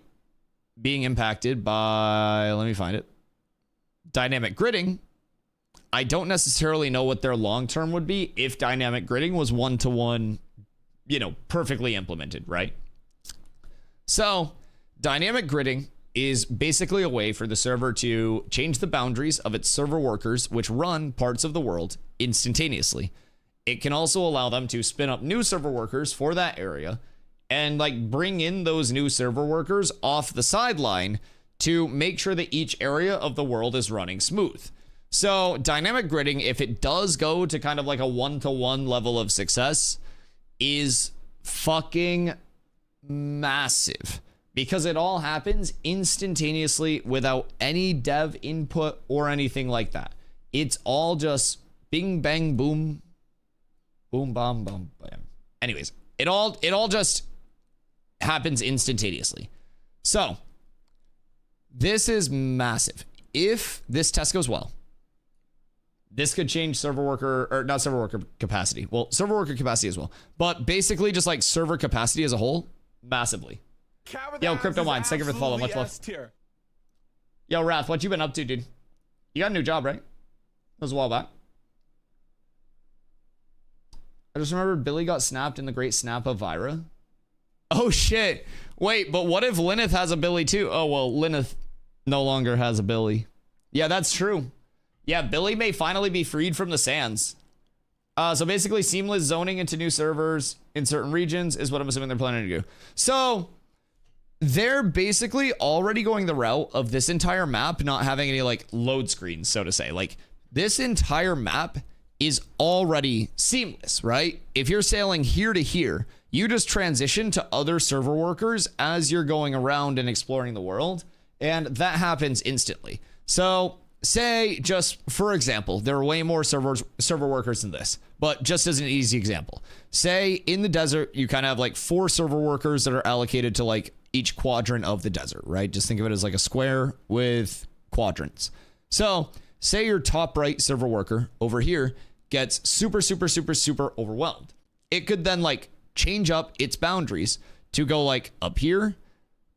being impacted by, let me find it, dynamic gridding. I don't necessarily know what their long-term would be if dynamic gridding was 1-to-1, you know, perfectly implemented, right? So dynamic gridding is basically a way for the server to change the boundaries of its server workers, which run parts of the world instantaneously. It can also allow them to spin up new server workers for that area and like bring in those new server workers off the sideline to make sure that each area of the world is running smooth. So dynamic gridding, if it does go to kind of like a 1-to-1 level of success, is fucking massive because it all happens instantaneously without any dev input or anything like that. It's all just bing, bang, boom, boom, bam, bam, bam. Anyways, it all just happens instantaneously. So this is massive. If this test goes well, this could change server worker, or not server worker capacity. Well, server worker capacity as well. But basically just like server capacity as a whole, massively. Yo, Crypto Mines, thank you for the follow. Much love. Yo, Wrath, what you been up to, dude? You got a new job, right? That was a while back. I just remember Billy got snapped in the Great Snap of Vyra. Oh, shit. Wait, but what if Lyneth has a Billy too? Oh, well, Lyneth no longer has a Billy. Yeah, that's true. Yeah, Billy may finally be freed from the sands. So basically, seamless zoning into new servers in certain regions is what I'm assuming they're planning to do. So they're basically already going the route of this entire map not having any like load screens, so to say. Like this entire map is already seamless, right? If you're sailing here to here, you just transition to other server workers as you're going around and exploring the world, and that happens instantly. So say, just for example, there are way more server workers than this, but just as an easy example, say in the desert, you kind of have like 4 server workers that are allocated to like each quadrant of the desert, right? Just think of it as like a square with quadrants. So say your top right server worker over here gets super overwhelmed. It could then like change up its boundaries to go like up here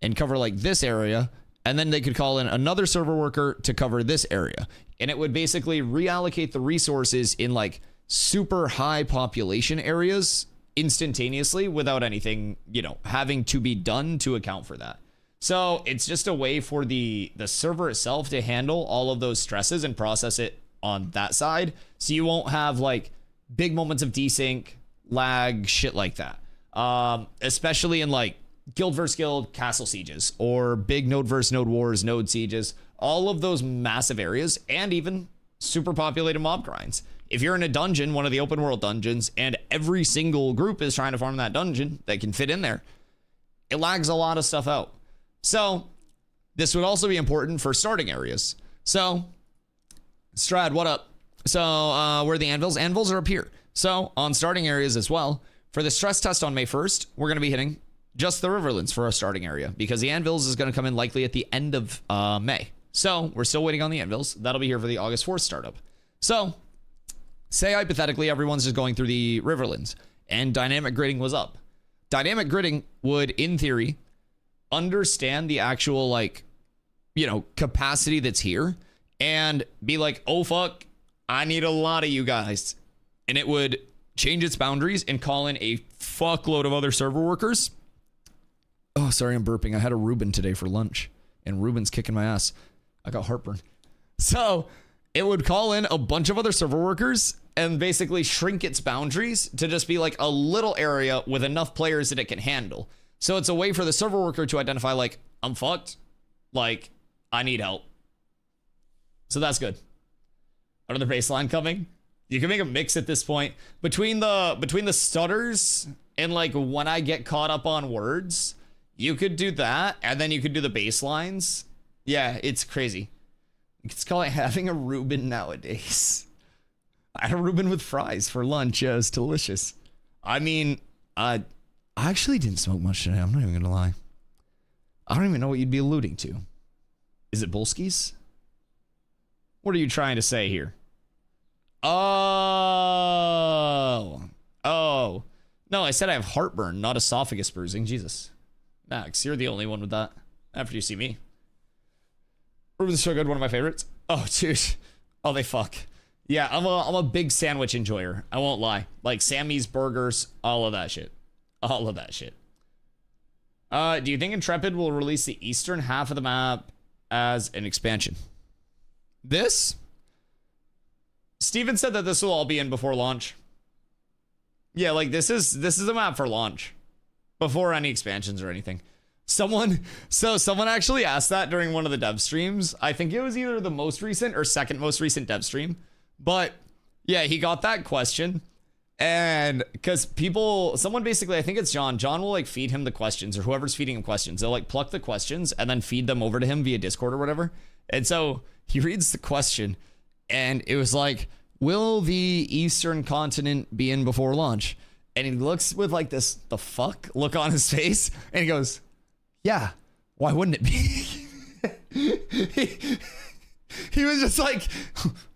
and cover like this area. And then they could call in another server worker to cover this area. And it would basically reallocate the resources in like super high population areas instantaneously without anything, you know, having to be done to account for that. So it's just a way for the server itself to handle all of those stresses and process it on that side. So you won't have like big moments of desync, lag, shit like that. Especially in like guild versus guild castle sieges or big node versus node wars, node sieges, all of those massive areas, and even super populated mob grinds. If you're in a dungeon, one of the open world dungeons, and every single group is trying to farm that dungeon that can fit in there, it lags a lot of stuff out. So this would also be important for starting areas. So Strad, what up? So where are the anvils? Anvils are up here. So on starting areas as well, for the stress test on May 1st, we're going to be hitting just the Riverlands for our starting area because the anvils is going to come in likely at the end of May. So we're still waiting on the anvils. That'll be here for the August 4th startup. So say hypothetically everyone's just going through the Riverlands and dynamic gridding was up. Dynamic gridding would, in theory, understand the actual like, you know, capacity that's here and be like, oh fuck, I need a lot of you guys. And it would change its boundaries and call in a fuckload of other server workers Oh, sorry, I'm burping. I had a Reuben today for lunch, and Reuben's kicking my ass. I got heartburn. So it would call in a bunch of other server workers and basically shrink its boundaries to just be like a little area with enough players that it can handle. So it's a way for the server worker to identify, like, I'm fucked. Like, I need help. So that's good. Another baseline coming. You can make a mix at this point between the stutters and like when I get caught up on words. You could do that, and then you could do the baselines. Yeah, it's crazy. It's called having a Reuben nowadays. I had a Reuben with fries for lunch. Yeah, it's delicious. I mean, I actually didn't smoke much today. I'm not even gonna lie. I don't even know what you'd be alluding to. Is it Bolskis? What are you trying to say here? Oh. No, I said I have heartburn, not esophagus bruising. Jesus. Max, you're the only one with that. After you see me. Reuben's so good, one of my favorites. Oh, dude. Oh, they fuck. Yeah, I'm a big sandwich enjoyer. I won't lie. Like Sammy's burgers, all of that shit. All of that shit. Do you think Intrepid will release the eastern half of the map as an expansion? This? Steven said that this will all be in before launch. Yeah, like this is a map for launch. Before any expansions or anything. Someone actually asked that during one of the dev streams. I think it was either the most recent or second most recent dev stream. But yeah, he got that question. And because someone basically, I think it's John will like feed him the questions, or whoever's feeding him questions. They'll like pluck the questions and then feed them over to him via Discord or whatever. And so he reads the question and it was like, will the Eastern continent be in before launch? And he looks with like this, the fuck look on his face. And he goes, yeah, why wouldn't it be? he was just like,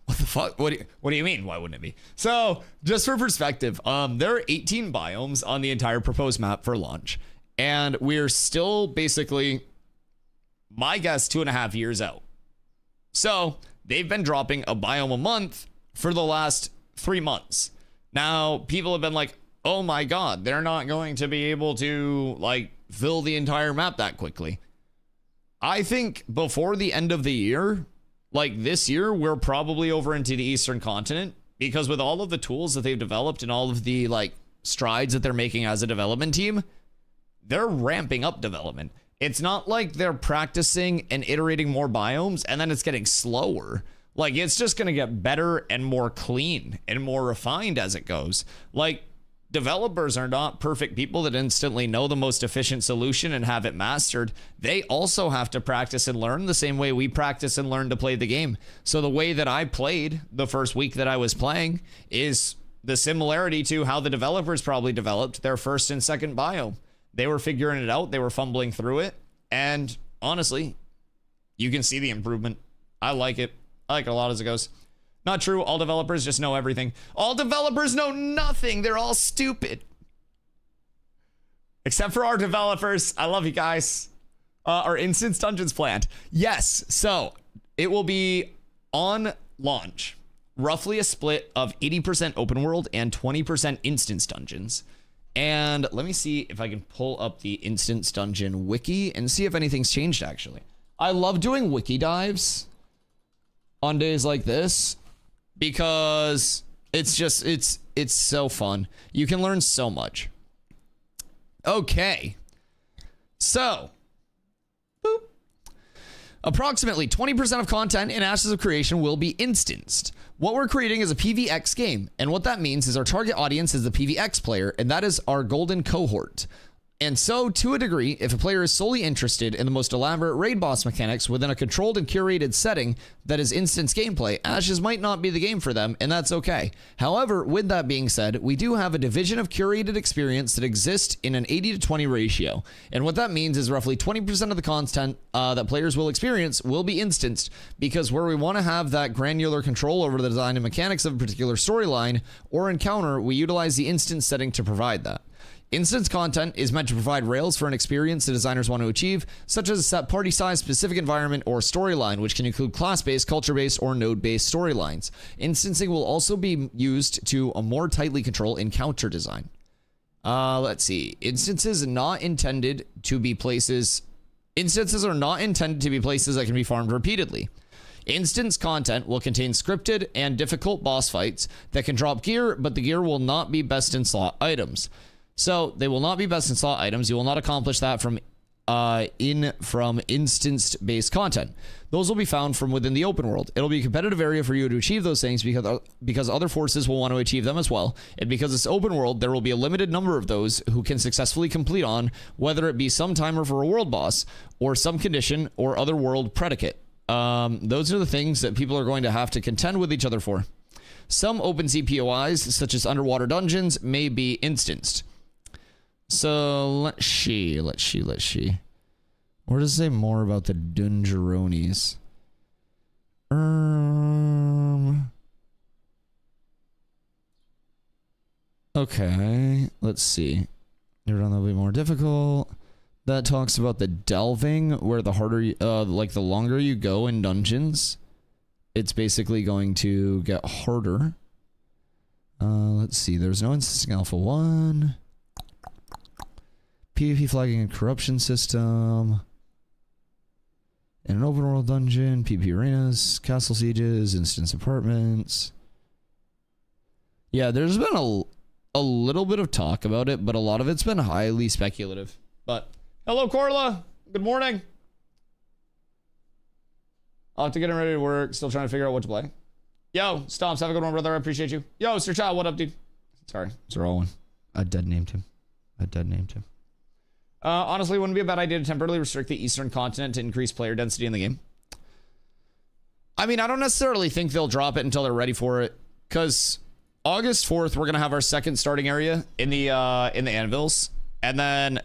what the fuck? What do you mean? Why wouldn't it be? So just for perspective, there are 18 biomes on the entire proposed map for launch. And we're still basically, my guess, 2.5 years out. So they've been dropping a biome a month for the last 3 months. Now, people have been like, oh my God, they're not going to be able to like fill the entire map that quickly. I think before the end of the year, like this year, we're probably over into the Eastern continent, because with all of the tools that they've developed and all of the like strides that they're making as a development team, they're ramping up development. It's not like they're practicing and iterating more biomes and then it's getting slower. Like it's just going to get better and more clean and more refined as it goes. Like developers are not perfect people that instantly know the most efficient solution and have it mastered. They also have to practice and learn the same way we practice and learn to play the game. So the way that I played the first week that I was playing is the similarity to how the developers probably developed their first and second biome. They were figuring it out. They were fumbling through it. And honestly, you can see the improvement. I like it. I like it a lot as it goes. Not true. All developers just know everything. All developers know nothing. They're all stupid. Except for our developers. I love you guys. Our instance dungeons planned. Yes. So it will be on launch. Roughly a split of 80% open world and 20% instance dungeons. And let me see if I can pull up the instance dungeon wiki and see if anything's changed actually. I love doing wiki dives on days like this, because it's just, it's so fun. You can learn so much. Okay. So, boop. Approximately 20% of content in Ashes of Creation will be instanced. What we're creating is a PvX game, and what that means is our target audience is the PvX player, and that is our golden cohort. And so, to a degree, if a player is solely interested in the most elaborate raid boss mechanics within a controlled and curated setting that is instance gameplay, Ashes might not be the game for them, and that's okay. However, with that being said, we do have a division of curated experience that exists in an 80-20 ratio. And what that means is roughly 20% of the content that players will experience will be instanced, because where we want to have that granular control over the design and mechanics of a particular storyline or encounter, we utilize the instance setting to provide that. Instance content is meant to provide rails for an experience the designers want to achieve, such as a set party size, specific environment, or storyline, which can include class-based, culture-based, or node-based storylines. Instancing will also be used to more tightly control encounter design. Let's see. Instances are not intended to be places that can be farmed repeatedly. Instance content will contain scripted and difficult boss fights that can drop gear, but the gear will not be best in slot items. So they will not be best in slot items. You will not accomplish that from instance-based content. Those will be found from within the open world. It'll be a competitive area for you to achieve those things because other forces will want to achieve them as well. And because it's open world, there will be a limited number of those who can successfully complete on, whether it be some timer for a world boss or some condition or other world predicate. Those are the things that people are going to have to contend with each other for. Some open CPOIs, such as underwater dungeons, may be instanced. So let's see. Where does it say more about the Dungeronies? Okay, let's see. Never done that'll be more difficult. That talks about the delving, where the harder, like the longer you go in dungeons, it's basically going to get harder. Let's see. There's no instance in Alpha 1. PvP flagging and corruption system. In an open world dungeon, PvP arenas, castle sieges, instance apartments. Yeah, there's been a little bit of talk about it, but a lot of it's been highly speculative. But hello, Corla. Good morning. I'll have to get him ready to work. Still trying to figure out what to play. Yo, Stomps, have a good one, brother. I appreciate you. Yo, Sir Child, what up, dude? Sorry, it's a raw one. I dead named him. Honestly, wouldn't be a bad idea to temporarily restrict the Eastern continent to increase player density in the game. I mean, I don't necessarily think they'll drop it until they're ready for it, because August 4th, we're going to have our second starting area in the anvils, and then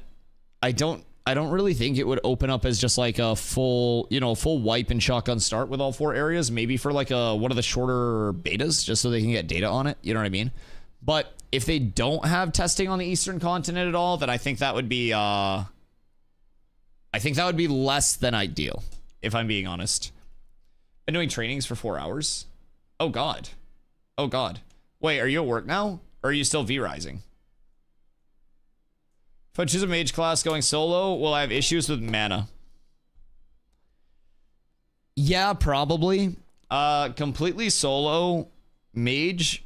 I don't really think it would open up as just like a full wipe and shotgun start with all 4 areas, maybe for like one of the shorter betas, just so they can get data on it, you know what I mean? But if they don't have testing on the Eastern continent at all, then I think that would be less than ideal, if I'm being honest. Been doing trainings for 4 hours. Oh god. Wait, are you at work now? Or are you still V-rising? If I choose a mage class going solo, will I have issues with mana? Yeah, probably. Completely solo mage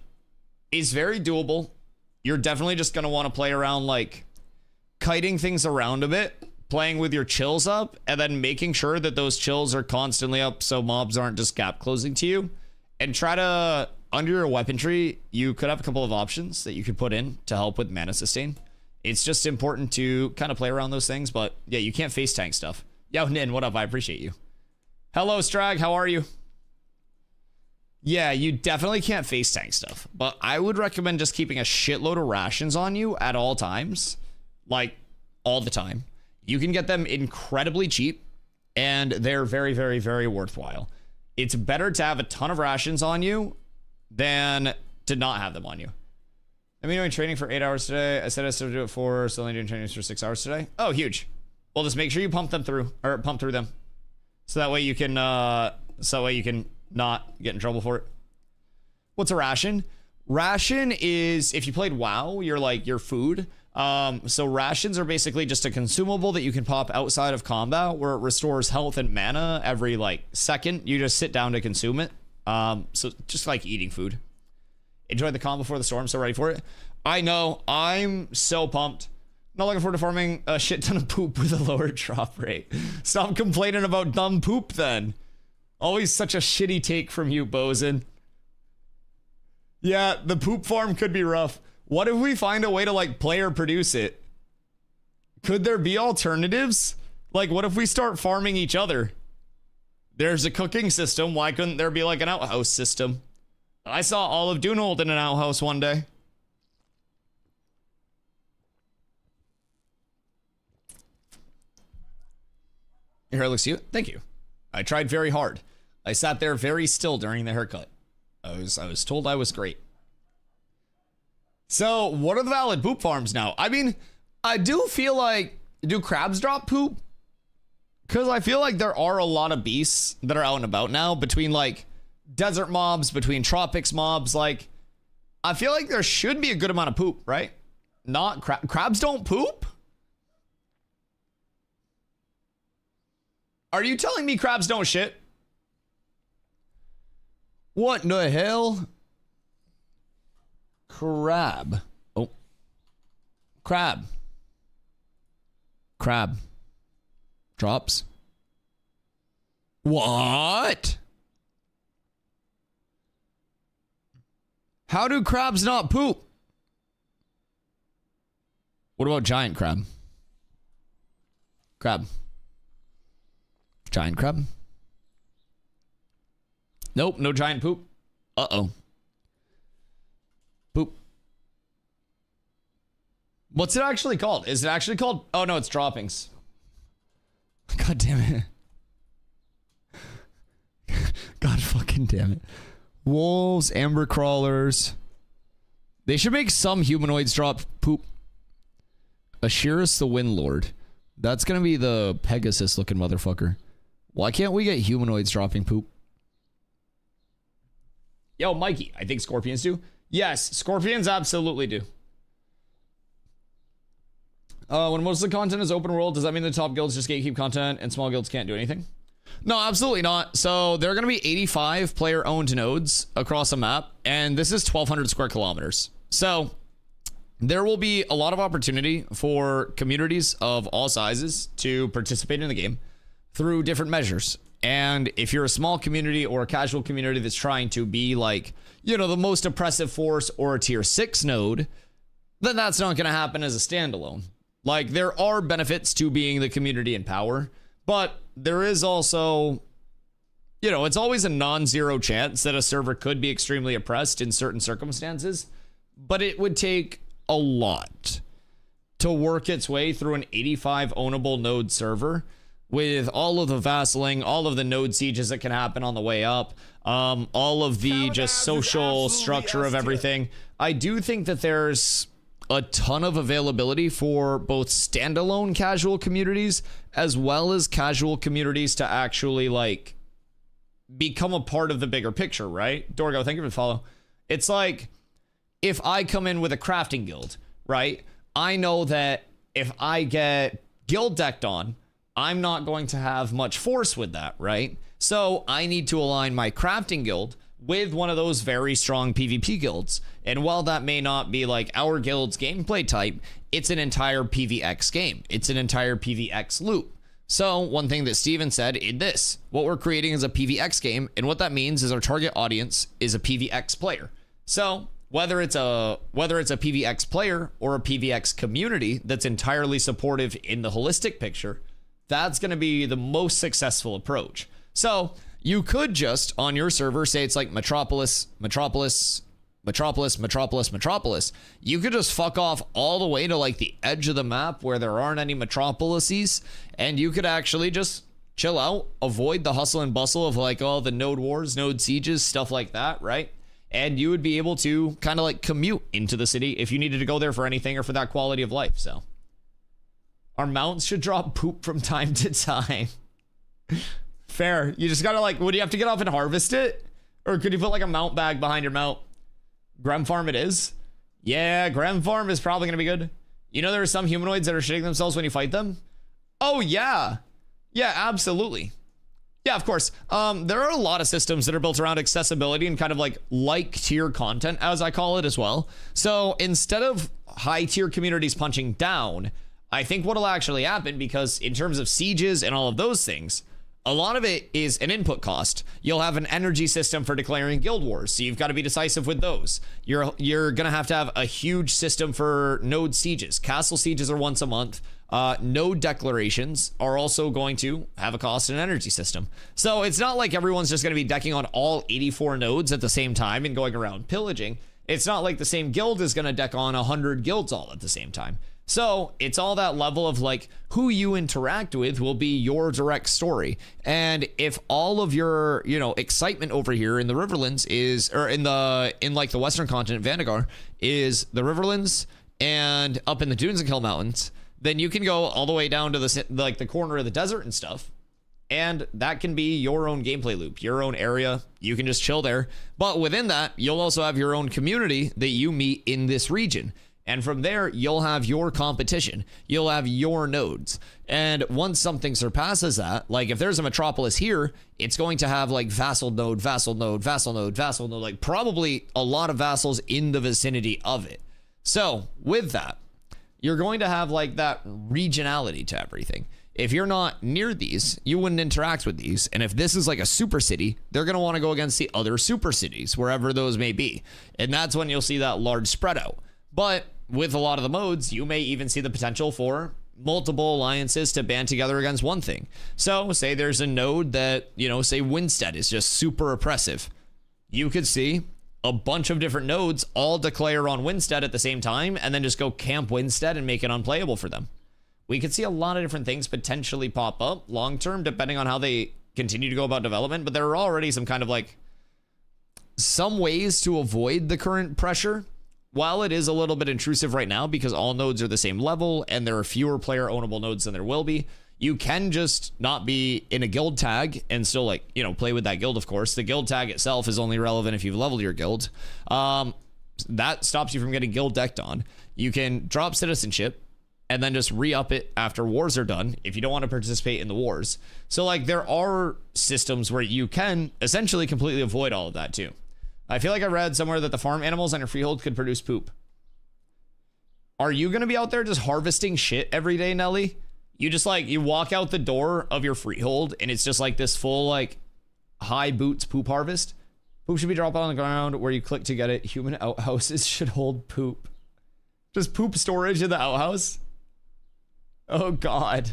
is very doable. You're definitely just going to want to play around, like, kiting things around a bit, playing with your chills up, and then making sure that those chills are constantly up so mobs aren't just gap closing to you. And try to, under your weaponry, you could have a couple of options that you could put in to help with mana sustain. It's just important to kind of play around those things, but yeah, you can't face tank stuff. Yo, Nin, what up? I appreciate you. Hello, Strag, how are you? Yeah, you definitely can't face tank stuff, but I would recommend just keeping a shitload of rations on you at all times, like all the time. You can get them incredibly cheap, and they're very, very, very worthwhile. It's better to have a ton of rations on you than to not have them on you. I'm doing training for 8 hours today. I said I started to do it for, so only doing trainings for 6 hours today. Oh, huge. Well, just make sure you pump through them, so that way you can not get in trouble for it. What's a ration? Ration is, if you played WoW, you're like your food. So rations are basically just a consumable that you can pop outside of combat, where it restores health and mana every like second. You just sit down to consume it. So just like eating food. Enjoyed the calm before the storm, so ready for it. I know, I'm so pumped. Not looking forward to farming a shit ton of poop with a lower drop rate. Stop complaining about dumb poop then. Always such a shitty take from you, Bosun. Yeah, the poop farm could be rough. What if we find a way to like player produce it? Could there be alternatives? Like, what if we start farming each other? There's a cooking system. Why couldn't there be like an outhouse system? I saw all of Dunold in an outhouse one day. Your hair looks cute. Thank you. I tried very hard. I sat there very still during the haircut. I was told I was great. So, what are the valid poop farms now? I mean, I do feel like, do crabs drop poop? Because I feel like there are a lot of beasts that are out and about now, between like desert mobs, between tropics mobs. Like, I feel like there should be a good amount of poop, right? not crabs don't poop? Are you telling me crabs don't shit? What in the hell? Crab. Oh. Crab. Crab. Drops. What? How do crabs not poop? What about giant crab? Crab. Giant crab? Nope, no giant poop. Uh-oh. Poop. What's it actually called? Is it actually called? Oh, no, it's droppings. God damn it. God fucking damn it. Wolves, amber crawlers. They should make some humanoids drop poop. Ashiris the Windlord. That's gonna be the Pegasus looking motherfucker. Why can't we get humanoids dropping poop? Yo, Mikey, I think scorpions do. Yes, scorpions absolutely do. When most of the content is open world, does that mean the top guilds just gatekeep content and small guilds can't do anything? No, absolutely not. So there are going to be 85 player-owned nodes across a map, and this is 1,200 square kilometers. So there will be a lot of opportunity for communities of all sizes to participate in the game through different measures. And if you're a small community or a casual community that's trying to be like, you know, the most oppressive force or a tier 6 node, then that's not going to happen as a standalone. Like, there are benefits to being the community in power, but there is also, you know, it's always a non-zero chance that a server could be extremely oppressed in certain circumstances, but it would take a lot to work its way through an 85 ownable node server with all of the vassling, all of the node sieges that can happen on the way up, all of the just social structure of everything. I do think that there's a ton of availability for both standalone casual communities as well as casual communities to actually like become a part of the bigger picture, right? Dorgo, thank you for the follow. It's like, if I come in with a crafting guild, right? I know that if I get guild decked on, I'm not going to have much force with that, right? So I need to align my crafting guild with one of those very strong PvP guilds. And while that may not be like our guild's gameplay type, it's an entire PvX game. It's an entire PvX loop. So one thing that Steven said in this, what we're creating is a PvX game. And what that means is our target audience is a PvX player. So whether it's a PvX player or a PvX community that's entirely supportive in the holistic picture, that's going to be the most successful approach. So you could just, on your server, say it's like Metropolis, Metropolis, Metropolis, Metropolis, Metropolis. You could just fuck off all the way to like the edge of the map where there aren't any metropolises, and you could actually just chill out, avoid the hustle and bustle of like all the node wars, node sieges, stuff like that, right? And you would be able to kind of like commute into the city if you needed to go there for anything or for that quality of life. So our mounts should drop poop from time to time. Fair. You just gotta like, would you have to get off and harvest it? Or could you put like a mount bag behind your mount? Grem farm it is. Yeah, Grem farm is probably gonna be good. You know there are some humanoids that are shitting themselves when you fight them? Oh yeah. Yeah, absolutely. Yeah, of course. There are a lot of systems that are built around accessibility and kind of like tier content, as I call it as well. So instead of high tier communities punching down, I think what'll actually happen, because in terms of sieges and all of those things, a lot of it is an input cost. You'll have an energy system for declaring guild wars, so you've got to be decisive with those. You're gonna have to have a huge system for node sieges. Castle sieges are once a month. Node declarations are also going to have a cost and energy system. So it's not like everyone's just going to be decking on all 84 nodes at the same time and going around pillaging. It's not like the same guild is going to deck on 100 guilds all at the same time. So it's all that level of like who you interact with will be your direct story. And if all of your, you know, excitement over here in the Riverlands is, or in like the Western continent, Vandagar, is the Riverlands and up in the Dunes and Kill Mountains, then you can go all the way down to the corner of the desert and stuff. And that can be your own gameplay loop, your own area. You can just chill there. But within that, you'll also have your own community that you meet in this region. And from there, you'll have your competition. You'll have your nodes. And once something surpasses that, like if there's a metropolis here, it's going to have like vassal node, vassal node, vassal node, vassal node, like probably a lot of vassals in the vicinity of it. So with that, you're going to have like that regionality to everything. If you're not near these, you wouldn't interact with these. And if this is like a super city, they're going to want to go against the other super cities, wherever those may be. And that's when you'll see that large spread out. But with a lot of the modes, you may even see the potential for multiple alliances to band together against one thing. So say there's a node that, you know, say Winstead is just super oppressive. You could see a bunch of different nodes all declare on Winstead at the same time and then just go camp Winstead and make it unplayable for them. We could see a lot of different things potentially pop up long term, depending on how they continue to go about development. But there are already some kind of like some ways to avoid the current pressure. While it is a little bit intrusive right now because all nodes are the same level and there are fewer player ownable nodes than there will be, you can just not be in a guild tag and still like, you know, play with that guild, of course. The guild tag itself is only relevant if you've leveled your guild. That stops you from getting guild decked on. You can drop citizenship and then just re-up it after wars are done if you don't want to participate in the wars. So like there are systems where you can essentially completely avoid all of that too. I feel like I read somewhere that the farm animals on your freehold could produce poop. Are you going to be out there just harvesting shit every day, Nelly? You just like, you walk out the door of your freehold and it's just like this full like high boots poop harvest. Poop should be dropped on the ground where you click to get it. Human outhouses should hold poop. Just poop storage in the outhouse. Oh God.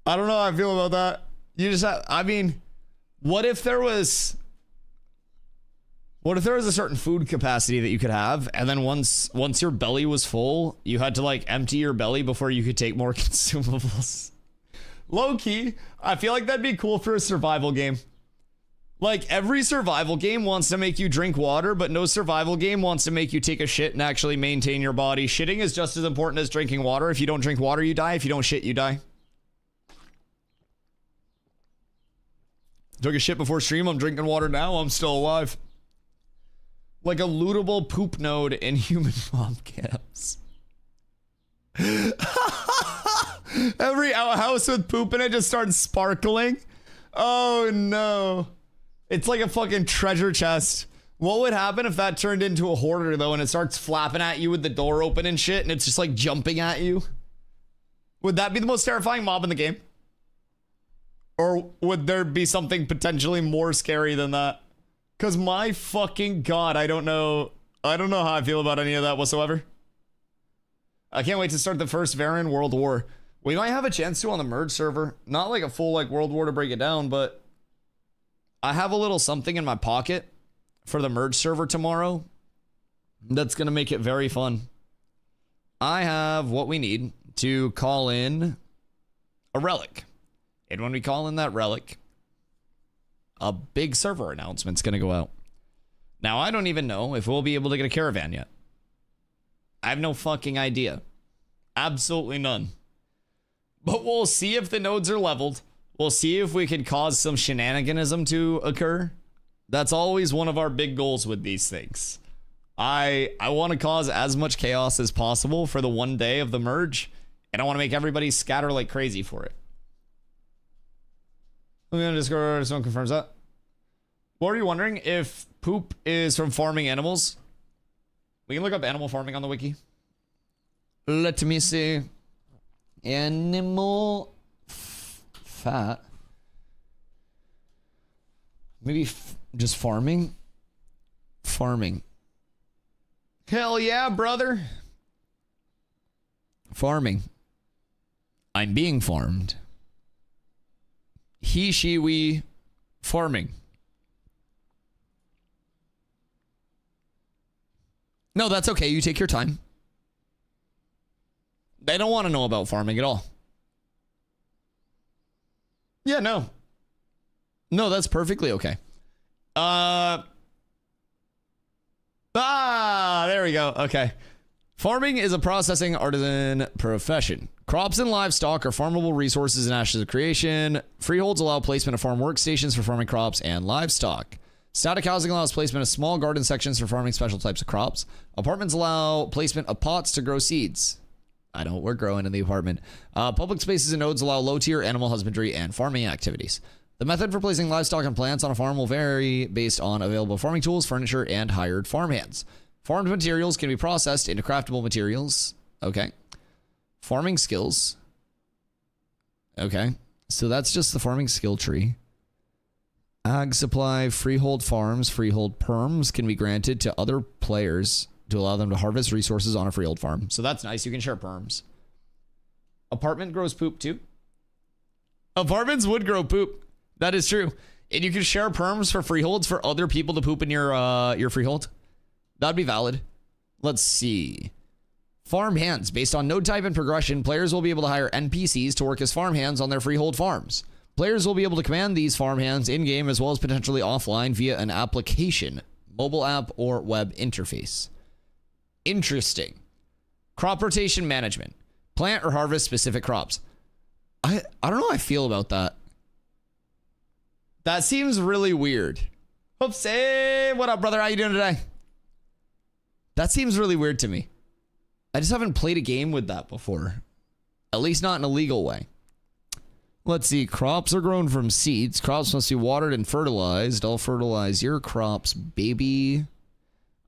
I don't know how I feel about that. You just have, I mean, what if there was a certain food capacity that you could have, and then once your belly was full, you had to like empty your belly before you could take more consumables? Low key, I feel like that'd be cool for a survival game. Like every survival game wants to make you drink water, but no survival game wants to make you take a shit and actually maintain your body. Shitting is just as important as drinking water. If you don't drink water, you die. If you don't shit, you die. Took a shit before stream. I'm drinking water now. I'm still alive. Like a lootable poop node in human mob camps. Every outhouse with poop in it just starts sparkling. Oh no. It's like a fucking treasure chest. What would happen if that turned into a hoarder though and it starts flapping at you with the door open and shit and it's just like jumping at you? Would that be the most terrifying mob in the game? Or would there be something potentially more scary than that? Because my fucking God, I don't know how I feel about any of that whatsoever. I can't wait to start the first Varan World War. We might have a chance to on the merge server. Not like a full like World War to break it down, but I have a little something in my pocket for the merge server tomorrow that's going to make it very fun. I have what we need to call in a relic. And when we call in that relic, a big server announcement's going to go out. Now, I don't even know if we'll be able to get a caravan yet. I have no fucking idea. Absolutely none. But we'll see if the nodes are leveled. We'll see if we can cause some shenaniganism to occur. That's always one of our big goals with these things. I want to cause as much chaos as possible for the one day of the merge, and I want to make everybody scatter like crazy for it. I'm gonna Discord, someone confirms that. What are you wondering if poop is from farming animals? We can look up animal farming on the wiki. Let me see. Animal fat. Maybe just farming. Farming. Hell yeah, brother. Farming. I'm being farmed. He, she, we, farming. No, that's okay. You take your time. They don't want to know about farming at all. Yeah, no. No, that's perfectly okay. There we go. Okay. Farming is a processing artisan profession. Crops and livestock are farmable resources and ashes of creation. Freeholds allow placement of farm workstations for farming crops and livestock. Static housing allows placement of small garden sections for farming special types of crops. Apartments allow placement of pots to grow seeds. I know what we're growing in the apartment. Public spaces and nodes allow low-tier animal husbandry and farming activities. The method for placing livestock and plants on a farm will vary based on available farming tools, furniture, and hired farmhands. Farmed materials can be processed into craftable materials. Okay. Farming skills. Okay. So that's just the farming skill tree. Ag supply, freehold farms, freehold perms can be granted to other players to allow them to harvest resources on a freehold farm. So that's nice. You can share perms. Apartment grows poop too. Apartments would grow poop. That is true. And you can share perms for freeholds for other people to poop in your freehold. That'd be valid. Let's see. Farm hands. Based on node type and progression, players will be able to hire NPCs to work as farm hands on their freehold farms. Players will be able to command these farm hands in-game as well as potentially offline via an application, mobile app, or web interface. Interesting. Crop rotation management. Plant or harvest specific crops. I don't know how I feel about that. That seems really weird. Oops, hey, what up, brother? How you doing today? That seems really weird to me. I just haven't played a game with that before. At least not in a legal way. Let's see. Crops are grown from seeds. Crops must be watered and fertilized. I'll fertilize your crops, baby.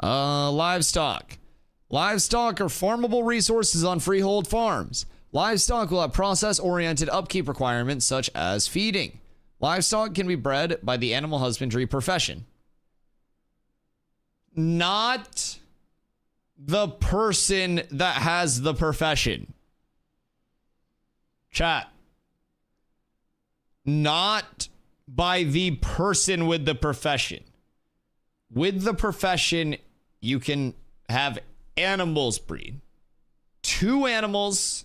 Livestock. Livestock are farmable resources on freehold farms. Livestock will have process-oriented upkeep requirements such as feeding. Livestock can be bred by the animal husbandry profession. Not the person that has the profession. Chat. Not by the person with the profession. With the profession, you can have animals breed. 2 animals,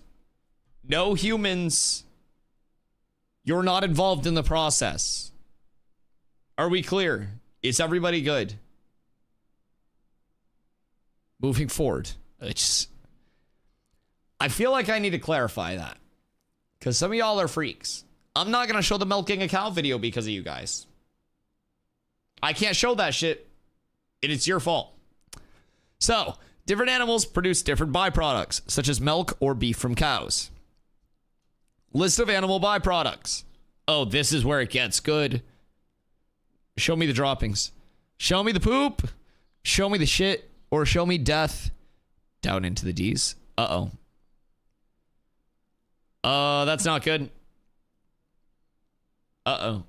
no humans. You're not involved in the process. Are we clear? Is everybody good? Moving forward. I feel like I need to clarify that. Because some of y'all are freaks. I'm not going to show the milking a cow video because of you guys. I can't show that shit. And it's your fault. So, different animals produce different byproducts, such as milk or beef from cows. List of animal byproducts. Oh, this is where it gets good. Show me the droppings. Show me the poop. Show me the shit. Or show me death. Down into the D's. Uh-oh. That's not good. Uh-oh.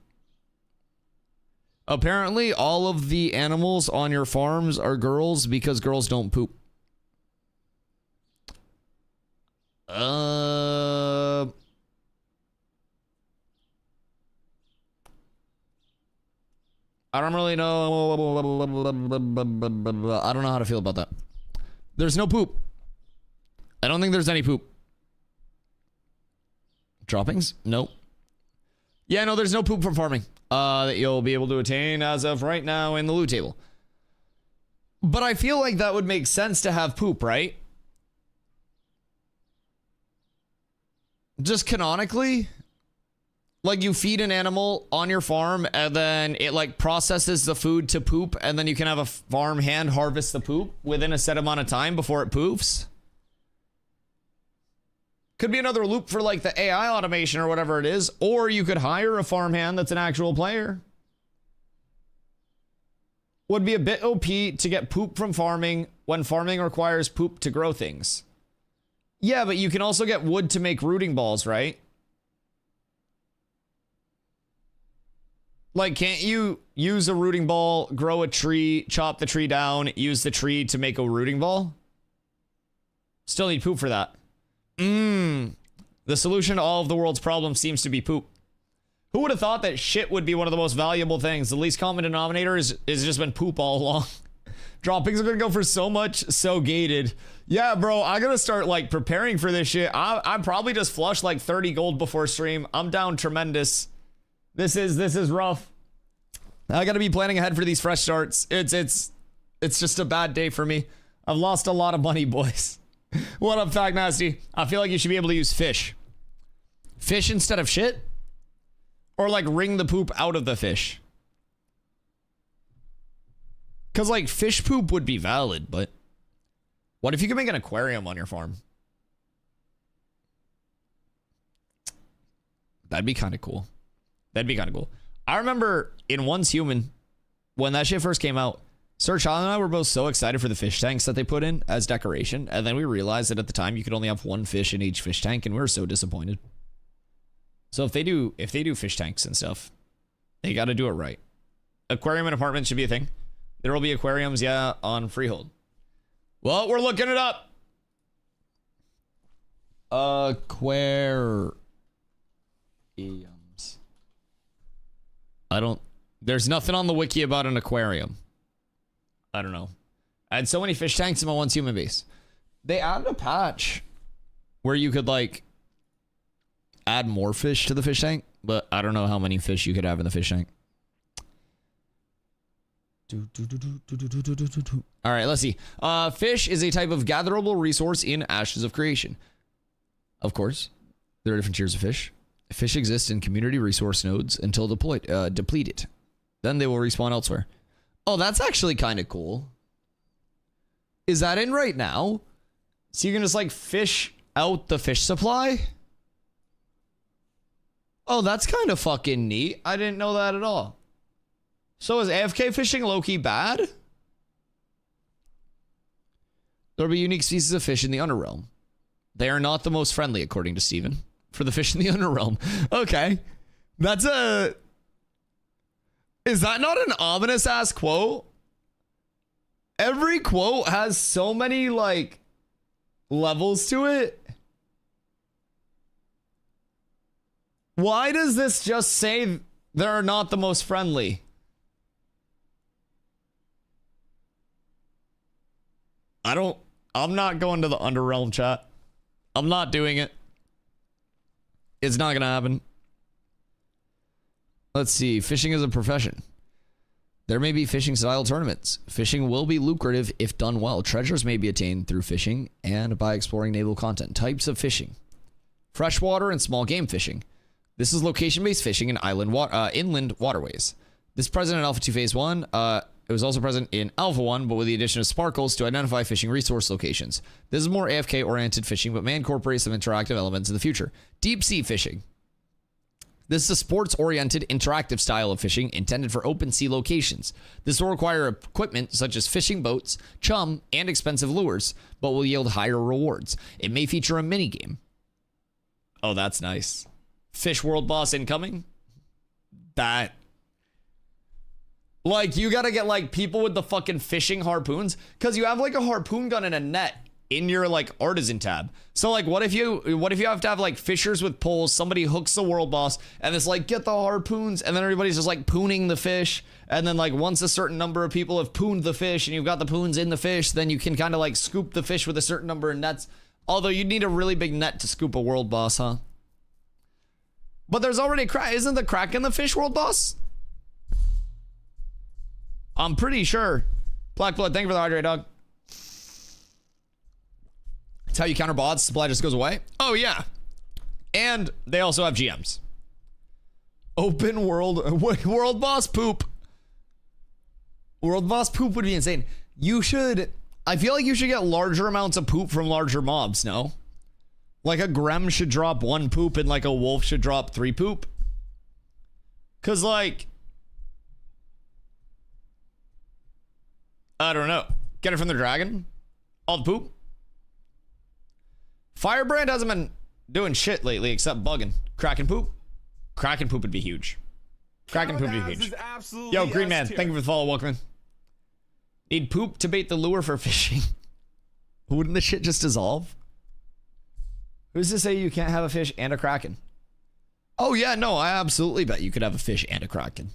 Apparently, all of the animals on your farms are girls because girls don't poop. I don't really know. I don't know how to feel about that. There's no poop. I don't think there's any poop. Droppings? Nope. Yeah, no, there's no poop from farming that you'll be able to attain as of right now in the loot table. But I feel like that would make sense to have poop, right? Just canonically, like you feed an animal on your farm and then it like processes the food to poop and then you can have a farm hand harvest the poop within a set amount of time before it poofs. Could be another loop for like the AI automation or whatever it is. Or you could hire a farmhand that's an actual player. Would be a bit OP to get poop from farming when farming requires poop to grow things. Yeah, but you can also get wood to make rooting balls, right? Like, can't you use a rooting ball, grow a tree, chop the tree down, use the tree to make a rooting ball? Still need poop for that. The solution to all of the world's problems seems to be poop. Who would have thought that shit would be one of the most valuable things? The least common denominator is just been poop all along. Droppings are gonna go for so much, so gated. Yeah, bro, I gotta start like preparing for this shit. I probably just flushed like 30 gold before stream. I'm down tremendous. This is rough. I gotta be planning ahead for these fresh starts. It's just a bad day for me. I've lost a lot of money, boys. What up, Fact Nasty? I feel like you should be able to use fish. Fish instead of shit? Or like wring the poop out of the fish. Because, like, fish poop would be valid, but what if you could make an aquarium on your farm? That'd be kind of cool. That'd be kind of cool. I remember in Once Human, when that shit first came out, Sir Child and I were both so excited for the fish tanks that they put in as decoration, and then we realized that at the time you could only have one fish in each fish tank, and we were so disappointed. So if they do fish tanks and stuff, they got to do it right. Aquarium in apartments should be a thing. There will be aquariums, yeah, on freehold. Well, we're looking it up. Aquariums. There's nothing on the wiki about an aquarium. I don't know. I had so many fish tanks in my Once Human base. They added a patch where you could, like, add more fish to the fish tank, but I don't know how many fish you could have in the fish tank. All right, let's see. Fish is a type of gatherable resource in Ashes of Creation. Of course, there are different tiers of fish. Fish exist in community resource nodes until depleted. Then they will respawn elsewhere. Oh, that's actually kind of cool. Is that in right now? So you can just, like, fish out the fish supply? Oh, that's kind of fucking neat. I didn't know that at all. So is AFK fishing low-key bad? There will be unique species of fish in the Underrealm. They are not the most friendly, according to Steven, for the fish in the Underrealm. Okay. That's a... Is that not an ominous-ass quote? Every quote has so many, like, levels to it. Why does this just say they're not the most friendly? I'm not going to the Underrealm chat. I'm not doing it. It's not gonna happen. Let's see. Fishing is a profession. There may be fishing style tournaments. Fishing will be lucrative if done well. Treasures may be attained through fishing and by exploring naval content. Types of fishing. Freshwater and small game fishing. This is location-based fishing in inland waterways. This is present in Alpha 2 Phase 1. It was also present in Alpha 1, but with the addition of sparkles to identify fishing resource locations. This is more AFK-oriented fishing, but may incorporate some interactive elements in the future. Deep sea fishing. This is a sports-oriented, interactive style of fishing intended for open sea locations. This will require equipment such as fishing boats, chum, and expensive lures, but will yield higher rewards. It may feature a minigame. Oh, that's nice. Fish world boss incoming? That... Like, you gotta get, like, people with the fucking fishing harpoons, because you have, like, a harpoon gun and a net in your, like, artisan tab. So, like, what if you have to have, like, fishers with poles, somebody hooks the world boss, and it's like, get the harpoons, and then everybody's just, like, pooning the fish, and then, like, once a certain number of people have pooned the fish, and you've got the poons in the fish, then you can kind of, like, scoop the fish with a certain number of nets. Although, you'd need a really big net to scoop a world boss, huh? But there's already a crack. Isn't the Kraken the fish world boss? I'm pretty sure. Black Blood, thank you for the hydrate, dog. It's how you counter bots. Supply just goes away. Oh, yeah. And they also have GMs. Open world. World boss poop. World boss poop would be insane. You should... I feel like you should get larger amounts of poop from larger mobs, no? Like a Grem should drop 1 poop and like a wolf should drop 3 poop. Because like... I don't know. Get it from the dragon? All the poop? Firebrand hasn't been doing shit lately except bugging. Kraken poop? Kraken poop would be huge. Kraken poop would be huge. Yo, Green Man, thank you for the follow. Welcome in. Need poop to bait the lure for fishing. Wouldn't the shit just dissolve? Who's to say you can't have a fish and a kraken? Oh yeah, no, I absolutely bet you could have a fish and a kraken.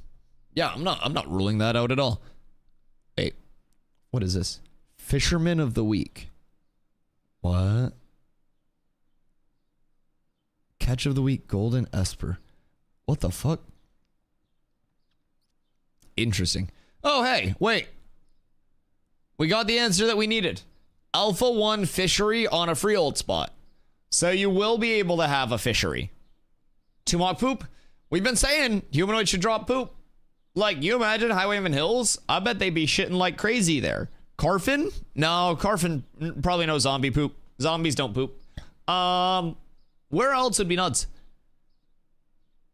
Yeah, I'm not ruling that out at all. Wait. What is this? Fisherman of the Week. What? Catch of the Week, Golden Esper. What the fuck? Interesting. Oh, hey, wait. We got the answer that we needed. Alpha 1 fishery on a freehold spot. So you will be able to have a fishery. Tumok poop? We've been saying humanoids should drop poop. Like, you imagine Highwayman Hills? I bet they'd be shitting like crazy there. Carfin? No, Carfin probably no zombie poop. Zombies don't poop. Where else would be nuts?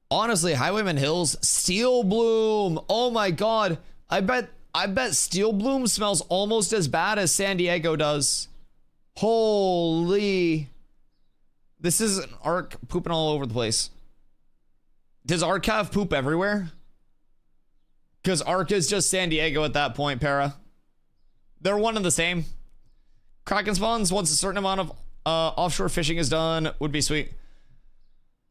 Honestly, Highwayman Hills, Steel Bloom. Oh my god. I bet Steel Bloom smells almost as bad as San Diego does. Holy. This is an Ark pooping all over the place. Does Ark have poop everywhere? Because Ark is just San Diego at that point, Para. They're one and the same. Kraken spawns once a certain amount of offshore fishing is done would be sweet.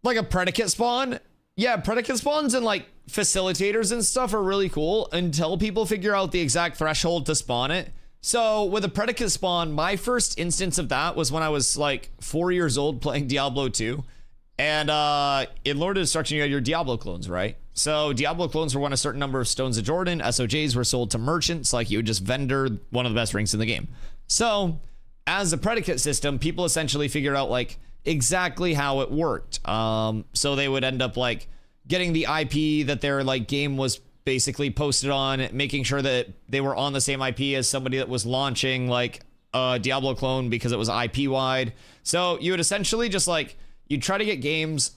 Like a predicate spawn? Yeah, predicate spawns and like facilitators and stuff are really cool until people figure out the exact threshold to spawn it. So with a predicate spawn, my first instance of that was when I was like 4 years old playing Diablo 2. And in Lord of Destruction, you had your Diablo clones, right? So Diablo clones were won a certain number of Stones of Jordan. SOJs were sold to merchants, like you would just vendor, one of the best rings in the game. So as a predicate system, people essentially figured out like exactly how it worked. So they would end up like getting the IP that their like game was basically posted on, making sure that they were on the same IP as somebody that was launching like a Diablo clone because it was IP wide. So you would essentially just like, you'd try to get games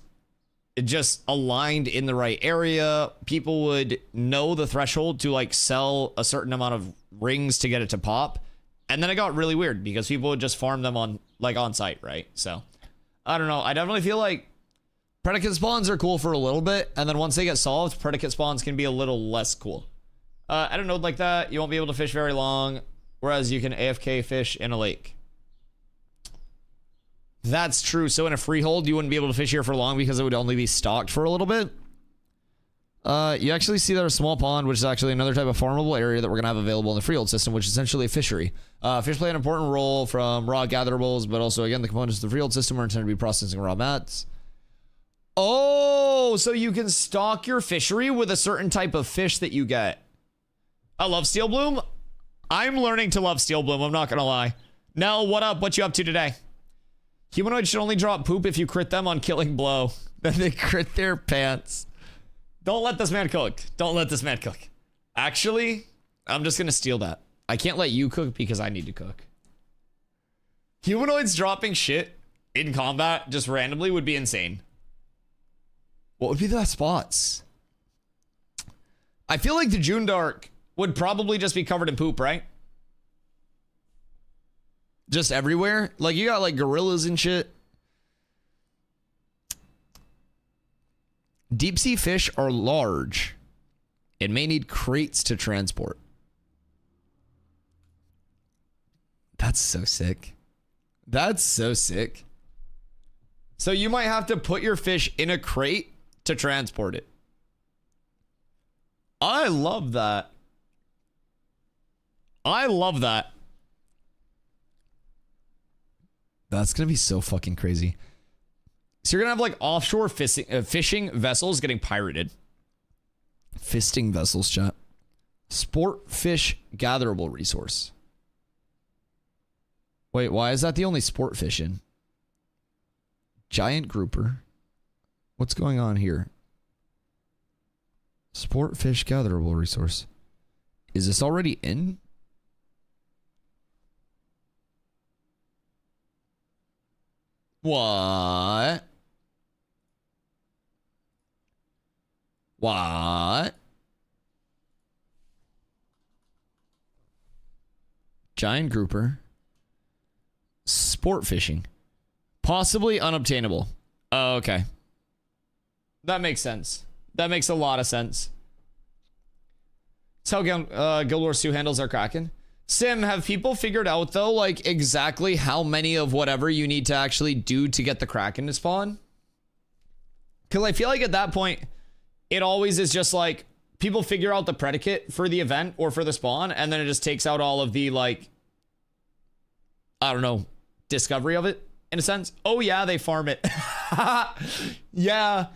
just aligned in the right area. People would know the threshold to like sell a certain amount of rings to get it to pop. And then it got really weird because people would just farm them on like on site, right? So I don't know. I definitely feel like predicate spawns are cool for a little bit. And then once they get solved, predicate spawns can be a little less cool. At a node like that, you won't be able to fish very long. Whereas you can AFK fish in a lake. That's true. So in a freehold, you wouldn't be able to fish here for long because it would only be stocked for a little bit. You actually see there a small pond, which is actually another type of farmable area that we're going to have available in the freehold system, which is essentially a fishery. Fish play an important role from raw gatherables, but also, again, the components of the freehold system are intended to be processing raw mats. Oh, so you can stock your fishery with a certain type of fish that you get. I love Steel Bloom. I'm learning to love Steel Bloom, I'm not going to lie. Nell, what up? What you up to today? Humanoids should only drop poop if you crit them on killing blow. Then they crit their pants. Don't let this man cook. Don't let this man cook. Actually, I'm just going to steal that. I can't let you cook because I need to cook. Humanoids dropping shit in combat just randomly would be insane. What would be the spots? I feel like the June Dark would probably just be covered in poop, right? Just everywhere. Like you got like gorillas and shit. Deep sea fish are large and may need crates to transport. That's so sick. That's so sick. So you might have to put your fish in a crate to transport it. I love that. I love that. That's going to be so fucking crazy. So you're going to have like offshore fishing vessels getting pirated. Fisting vessels, chat. Sport fish gatherable resource. Wait, why is that the only sport fishing? Giant grouper. What's going on here? Sport fish gatherable resource. Is this already in? What? What? Giant grouper. Sport fishing. Possibly unobtainable. Oh, okay. That makes sense. That makes a lot of sense. That's how Guild Wars 2 handles our Kraken. Sim, have people figured out, though, like, exactly how many of whatever you need to actually do to get the Kraken to spawn? Because I feel like at that point, it always is just, like, people figure out the predicate for the event or for the spawn, and then it just takes out all of the, like, I don't know, discovery of it, in a sense. Oh, yeah, they farm it. Yeah.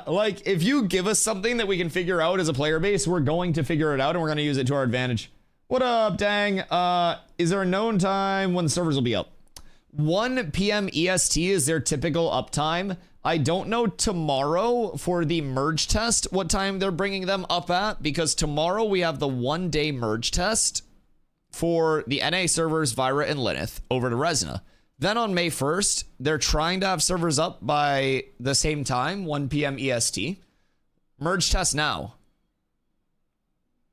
Like, if you give us something that we can figure out as a player base, we're going to figure it out, and we're going to use it to our advantage. What up, dang? Is there a known time when the servers will be up? 1 p.m. EST is their typical uptime. I don't know tomorrow for the merge test what time they're bringing them up at, because tomorrow we have the 1-day merge test for the NA servers, Vira and Lineth, over to Resna. Then on May 1st, they're trying to have servers up by the same time, 1 p.m. EST. Merge test now.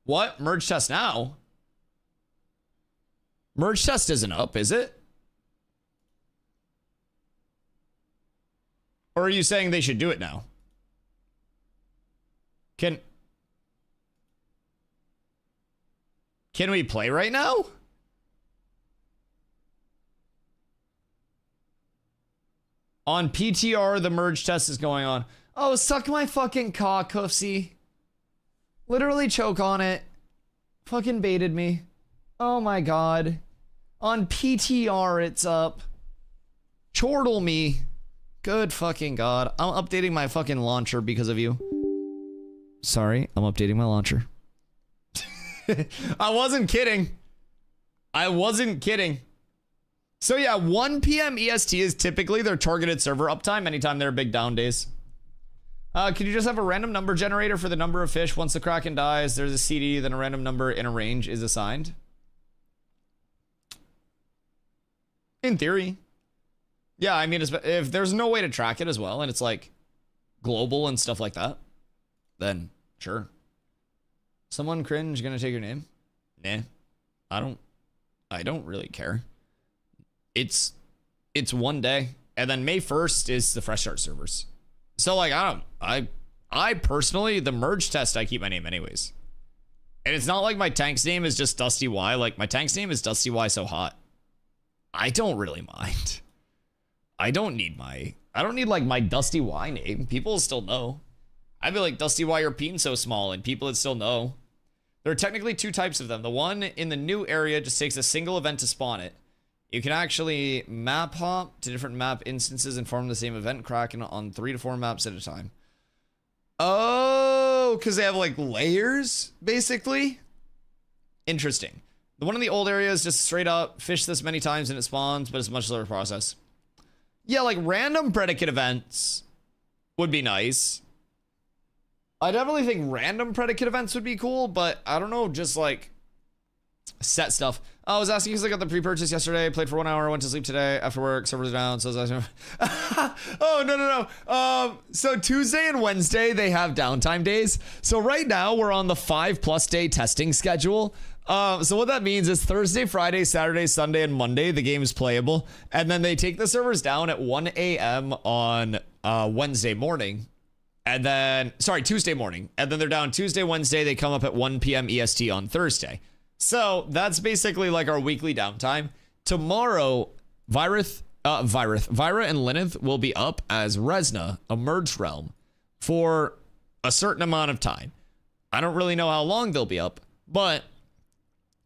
What? Merge test now? Merge test isn't up, is it? Or are you saying they should do it now? Can we play right now? On PTR, the merge test is going on. Oh, suck my fucking cock, Hoofsy. Literally choke on it. Fucking baited me. Oh my god. On PTR, it's up. Chortle me. Good fucking god. I'm updating my fucking launcher because of you. Sorry, I'm updating my launcher. I wasn't kidding. I wasn't kidding. So yeah, 1 p.m. EST is typically their targeted server uptime anytime there are big down days. Can you just have a random number generator for the number of fish? Once the Kraken dies, there's a CD, then a random number in a range is assigned. In theory. Yeah, I mean, if there's no way to track it as well, and it's like global and stuff like that, then sure. Someone cringe gonna take your name? Nah, I don't really care. It's 1 day, and then May 1st is the fresh start servers. So like, I personally, the merge test, I keep my name anyways. And it's not like my tank's name is just DustyWhy. Like, my tank's name is DustyWhy so hot. I don't really mind. I don't need like my DustyWhy name. People still know. I'd be like, DustyWhy, your peen so small, and people would still know. There are technically 2 types of them. The one in the new area just takes a single event to spawn it. You can actually map hop to different map instances and form the same event Kraken on 3 to 4 maps at a time. Oh, because they have like layers, basically. Interesting. The one in the old area is just straight up fish this many times and it spawns, but it's a much slower process. Yeah, like random predicate events would be nice. I definitely think random predicate events would be cool, but I don't know, just like set stuff. I was asking because I got the pre-purchase yesterday, played for 1 hour, went to sleep today after work, servers are down, so I was asking. Oh, no. So Tuesday and Wednesday, they have downtime days. So right now, we're on the 5+ day testing schedule. So what that means is Thursday, Friday, Saturday, Sunday, and Monday, the game is playable. And then they take the servers down at 1 a.m. on Wednesday morning. And then, sorry, Tuesday morning. And then they're down Tuesday, Wednesday, they come up at 1 p.m. EST on Thursday. So that's basically like our weekly downtime. Tomorrow, Vira and Lineth will be up as Resna, a merged realm, for a certain amount of time. I don't really know how long they'll be up, but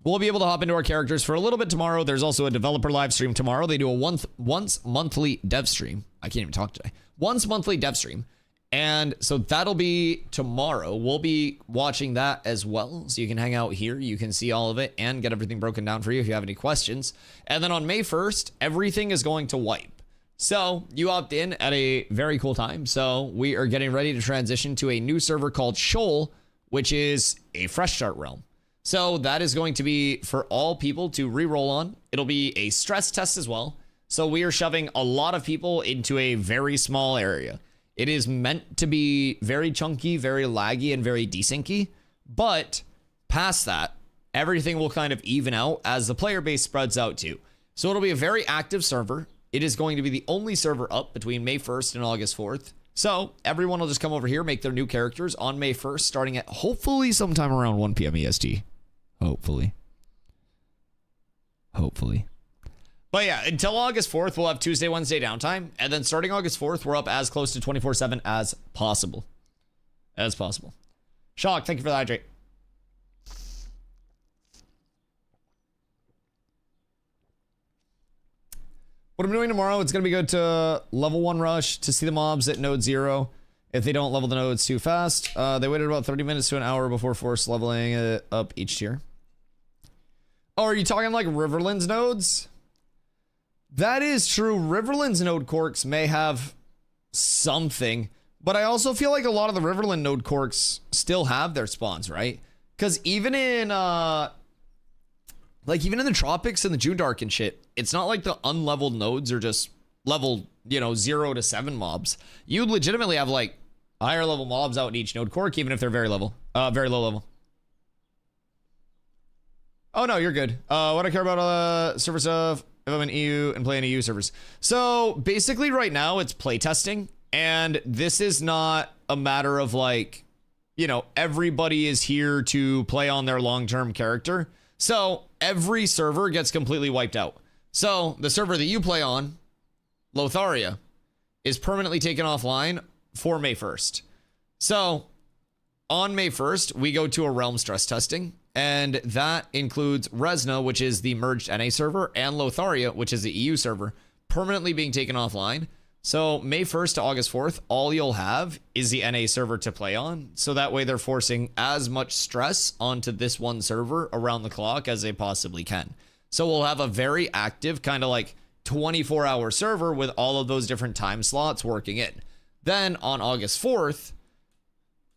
we'll be able to hop into our characters for a little bit tomorrow. There's also a developer live stream tomorrow. They do a once monthly dev stream. I can't even talk today. Once monthly dev stream. And so that'll be tomorrow. We'll be watching that as well. So you can hang out here. You can see all of it and get everything broken down for you if you have any questions. And then on May 1st, everything is going to wipe. So you opt in at a very cool time. So we are getting ready to transition to a new server called Shoal, which is a fresh start realm. So that is going to be for all people to re-roll on. It'll be a stress test as well. So we are shoving a lot of people into a very small area. It is meant to be very chunky, very laggy, and very desyncy. But past that, everything will kind of even out as the player base spreads out too. So it'll be a very active server. It is going to be the only server up between May 1st and August 4th. So everyone will just come over here, make their new characters on May 1st, starting at hopefully sometime around 1 p.m. EST. Hopefully. But yeah, until August 4th, we'll have Tuesday, Wednesday downtime. And then starting August 4th, we're up as close to 24/7 as possible. Shock, thank you for the hydrate. What I'm doing tomorrow, it's going to be good to level 1 rush to see the mobs at node 0. If they don't level the nodes too fast. They waited about 30 minutes to an hour before force leveling it up each tier. Oh, are you talking like Riverland's nodes? That is true. Riverland's node corks may have something. But I also feel like a lot of the Riverland node corks still have their spawns, right? Because even in even in the tropics and the June Dark and shit, it's not like the unleveled nodes are just level, 0 to 7 mobs. You legitimately have like higher level mobs out in each node cork, even if they're very low level. Oh no, you're good. What I care about server stuff, if I'm in EU and playing EU servers. So basically right now it's playtesting, and this is not a matter of like, everybody is here to play on their long-term character. So every server gets completely wiped out. So the server that you play on, Lotharia, is permanently taken offline for May 1st. So on May 1st, we go to a realm stress testing, and that includes Resna, which is the merged NA server, and Lotharia, which is the EU server, permanently being taken offline. So May 1st to August 4th, all you'll have is the NA server to play on. So that way they're forcing as much stress onto this one server around the clock as they possibly can. So we'll have a very active kind of like 24-hour server with all of those different time slots working in. Then on August 4th,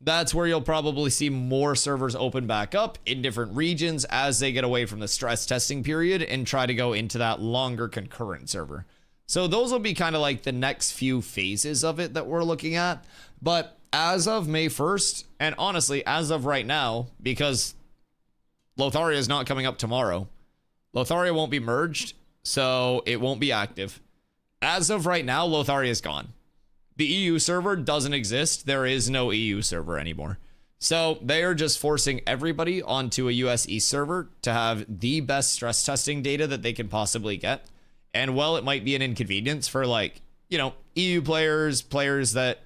that's where you'll probably see more servers open back up in different regions as they get away from the stress testing period and try to go into that longer concurrent server. So those will be kind of like the next few phases of it that we're looking at. But as of May 1st, and honestly, as of right now, because Lotharia is not coming up tomorrow, Lotharia won't be merged, so it won't be active. As of right now, Lotharia is gone. The EU server doesn't exist. There is no EU server anymore. So they are just forcing everybody onto a US East server to have the best stress testing data that they can possibly get. And while it might be an inconvenience for like, EU players that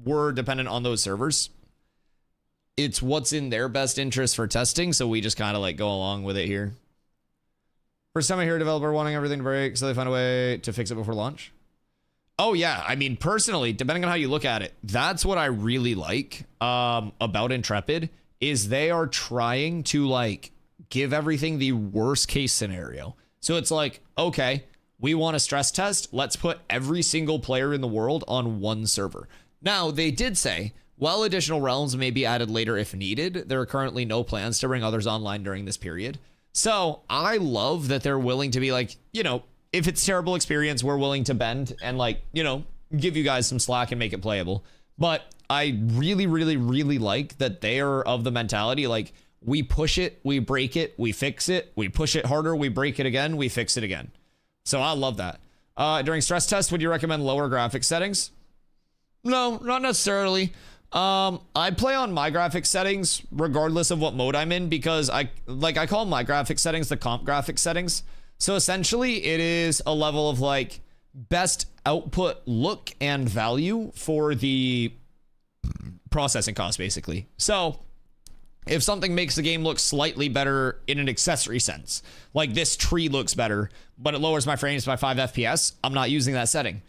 were dependent on those servers, it's what's in their best interest for testing. So we just kind of like go along with it here. First time I hear a developer wanting everything to break, so they find a way to fix it before launch. Oh yeah, I mean, personally, depending on how you look at it, that's what I really like about Intrepid, is they are trying to like give everything the worst case scenario. So it's like, okay, we want a stress test. Let's put every single player in the world on one server. Now, they did say, while additional realms may be added later if needed, there are currently no plans to bring others online during this period. So I love that they're willing to be like, if it's a terrible experience, we're willing to bend and like, give you guys some slack and make it playable. But I really, really, really like that they are of the mentality, like, we push it, we break it, we fix it, we push it harder, we break it again, we fix it again. So I love that. During stress tests, would you recommend lower graphics settings? No, not necessarily. I play on my graphics settings regardless of what mode I'm in, because I call my graphics settings the comp graphics settings. So essentially it is a level of like best output look and value for the processing cost, basically. So if something makes the game look slightly better in an accessory sense, like this tree looks better, but it lowers my frames by 5 FPS, I'm not using that setting.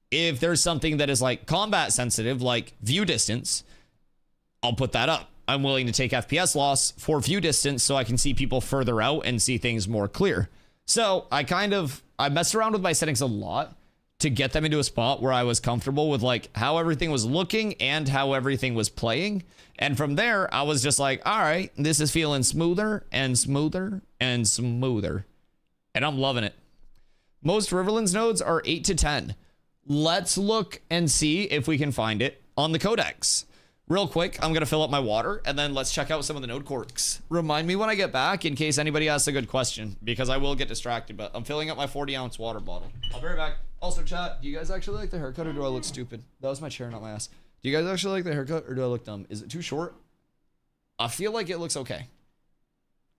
If there's something that is like combat sensitive, like view distance, I'll put that up. I'm willing to take FPS loss for view distance so I can see people further out and see things more clear. So I messed around with my settings a lot to get them into a spot where I was comfortable with like how everything was looking and how everything was playing. And from there, I was just like, all right, this is feeling smoother and smoother and smoother. And I'm loving it. Most Riverlands nodes are 8 to 10. Let's look and see if we can find it on the codex. Real quick, I'm going to fill up my water, and then let's check out some of the node corks. Remind me when I get back in case anybody asks a good question, because I will get distracted, but I'm filling up my 40-ounce water bottle. I'll be right back. Also, chat, do you guys actually like the haircut, or do I look stupid? That was my chair, not my ass. Do you guys actually like the haircut, or do I look dumb? Is it too short? I feel like it looks okay.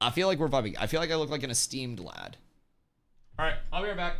I feel like we're vibing. I feel like I look like an esteemed lad. All right, I'll be right back.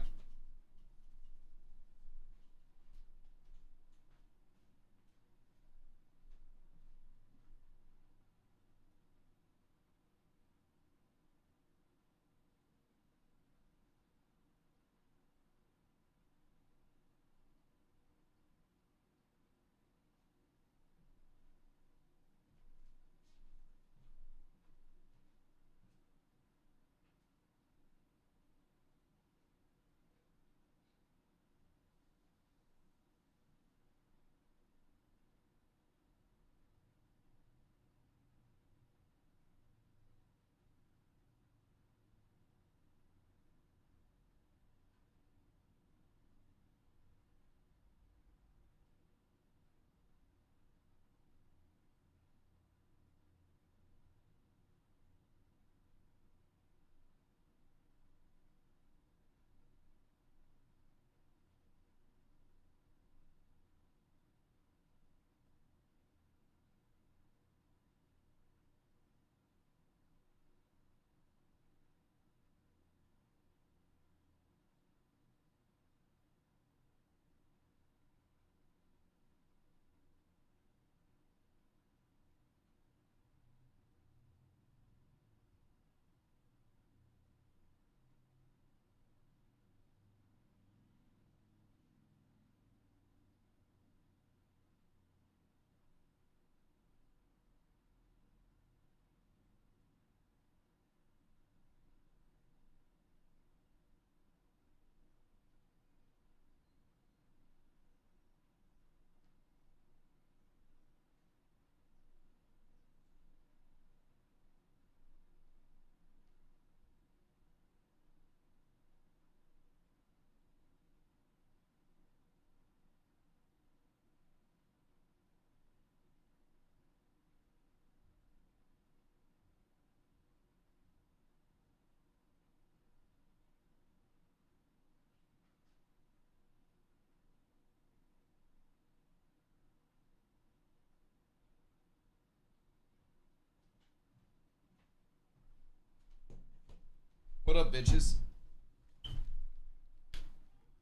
What up, bitches?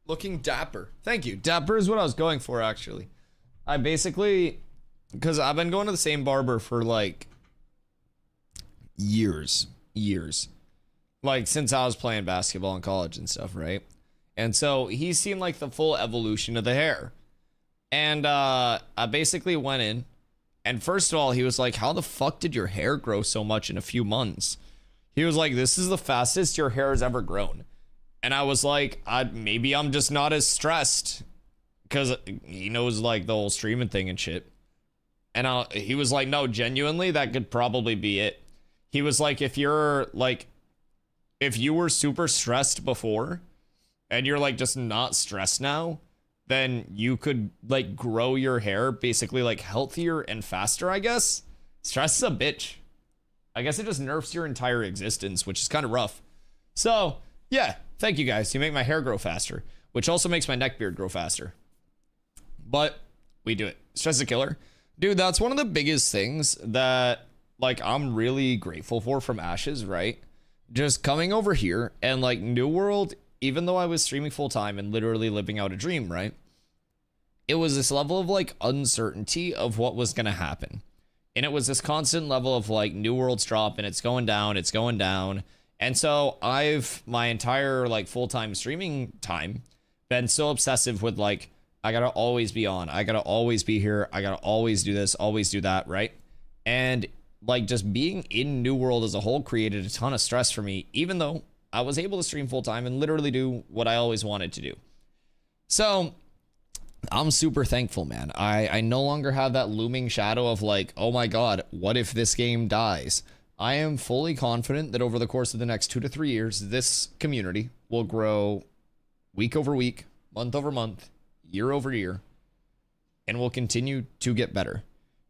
Looking dapper. Thank you. Dapper is what I was going for, actually. I basically, because I've been going to the same barber for like years. Like since I was playing basketball in college and stuff, right? And so he seemed like the full evolution of the hair. And I basically went in, and first of all, he was like, how the fuck did your hair grow so much in a few months? He was like, this is the fastest your hair has ever grown. And I was like, maybe I'm just not as stressed, because he knows like the whole streaming thing and shit. And he was like, no, genuinely, that could probably be it. He was like, if you were super stressed before and you're like just not stressed now, then you could like grow your hair basically like healthier and faster, I guess. Stress is a bitch. I guess it just nerfs your entire existence, which is kind of rough. So yeah, thank you guys. You make my hair grow faster, which also makes my neck beard grow faster. But we do it. Stress is a killer. Dude, that's one of the biggest things that like I'm really grateful for from Ashes, right? Just coming over here and like New World, even though I was streaming full time and literally living out a dream, right? It was this level of like uncertainty of what was going to happen. And it was this constant level of like New World's drop and it's going down, it's going down. And so I've my entire like full-time streaming time been so obsessive with like, I gotta always be on, I gotta always be here, I gotta always do this, always do that, right? And like just being in New World as a whole created a ton of stress for me, even though I was able to stream full time and literally do what I always wanted to do. So I'm super thankful, man. I no longer have that looming shadow of like, oh my God, what if this game dies? I am fully confident that over the course of the next 2 to 3 years, this community will grow week over week, month over month, year over year, and will continue to get better.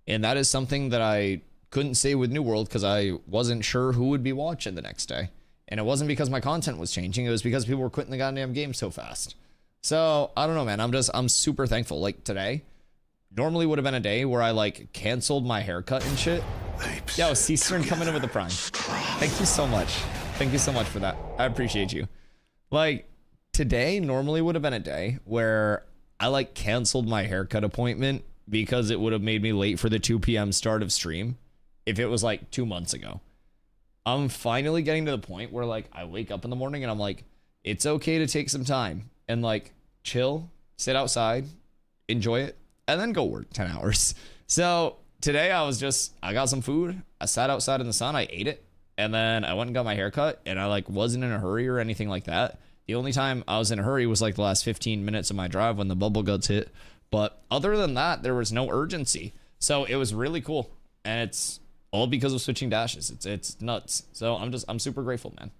And that is something that I couldn't say with New World because I wasn't sure who would be watching the next day. And it wasn't because my content was changing. It was because people were quitting the goddamn game so fast. So I don't know, man. I'm super thankful. Like today normally would have been a day where I like canceled my haircut and shit. Yo, Ceastern coming in with the prime. Thank you so much. Thank you so much for that. I appreciate you. Like today normally would have been a day where I like canceled my haircut appointment because it would have made me late for the 2 p.m. start of stream if it was like 2 months ago. I'm finally getting to the point where like I wake up in the morning and I'm like, it's okay to take some time and like chill, sit outside, enjoy it, and then go work 10 hours. So today I got some food. I sat outside in the sun. I ate it. And then I went and got my hair cut and I like wasn't in a hurry or anything like that. The only time I was in a hurry was like the last 15 minutes of my drive when the bubble guts hit. But other than that, there was no urgency. So it was really cool. And it's all because of switching dashes. It's nuts. So I'm super grateful, man.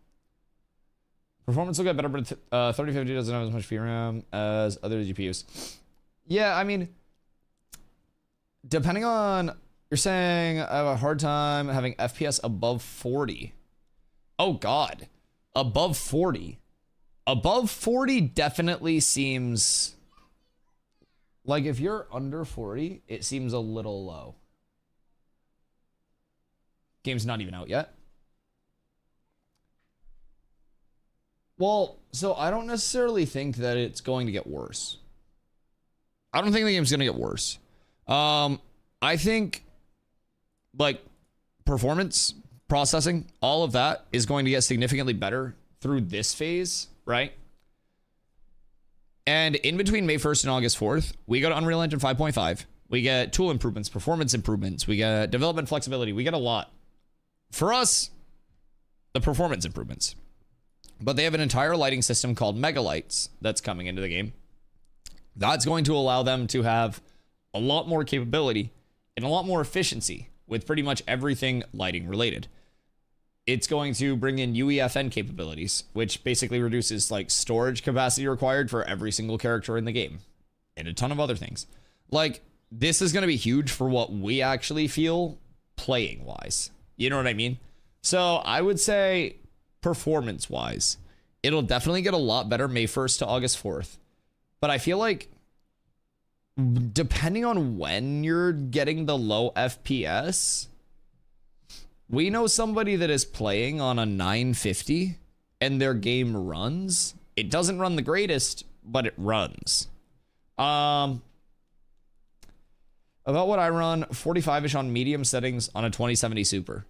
Performance will get better, but 3050 doesn't have as much VRAM as other GPUs. Yeah, I mean, depending on, you're saying I have a hard time having FPS above 40. Oh God, above 40. Above 40 definitely seems like if you're under 40, it seems a little low. Game's not even out yet. Well, so I don't necessarily think that it's going to get worse. I don't think the game's going to get worse. I think like performance, processing, all of that is going to get significantly better through this phase, right? And in between May 1st and August 4th, we go to Unreal Engine 5.5. We get tool improvements, performance improvements. We get development flexibility. We get a lot. For us, the performance improvements. But they have an entire lighting system called Megalights that's coming into the game. That's going to allow them to have a lot more capability and a lot more efficiency with pretty much everything lighting related. It's going to bring in UEFN capabilities, which basically reduces like storage capacity required for every single character in the game and a ton of other things. Like this is going to be huge for what we actually feel playing wise. You know what I mean? So I would say performance wise, it'll definitely get a lot better May 1st to August 4th. But I feel like depending on when you're getting the low FPS, we know somebody that is playing on a 950 and their game runs. It doesn't run the greatest, but it runs. About what I run, 45-ish on medium settings on a 2070 Super.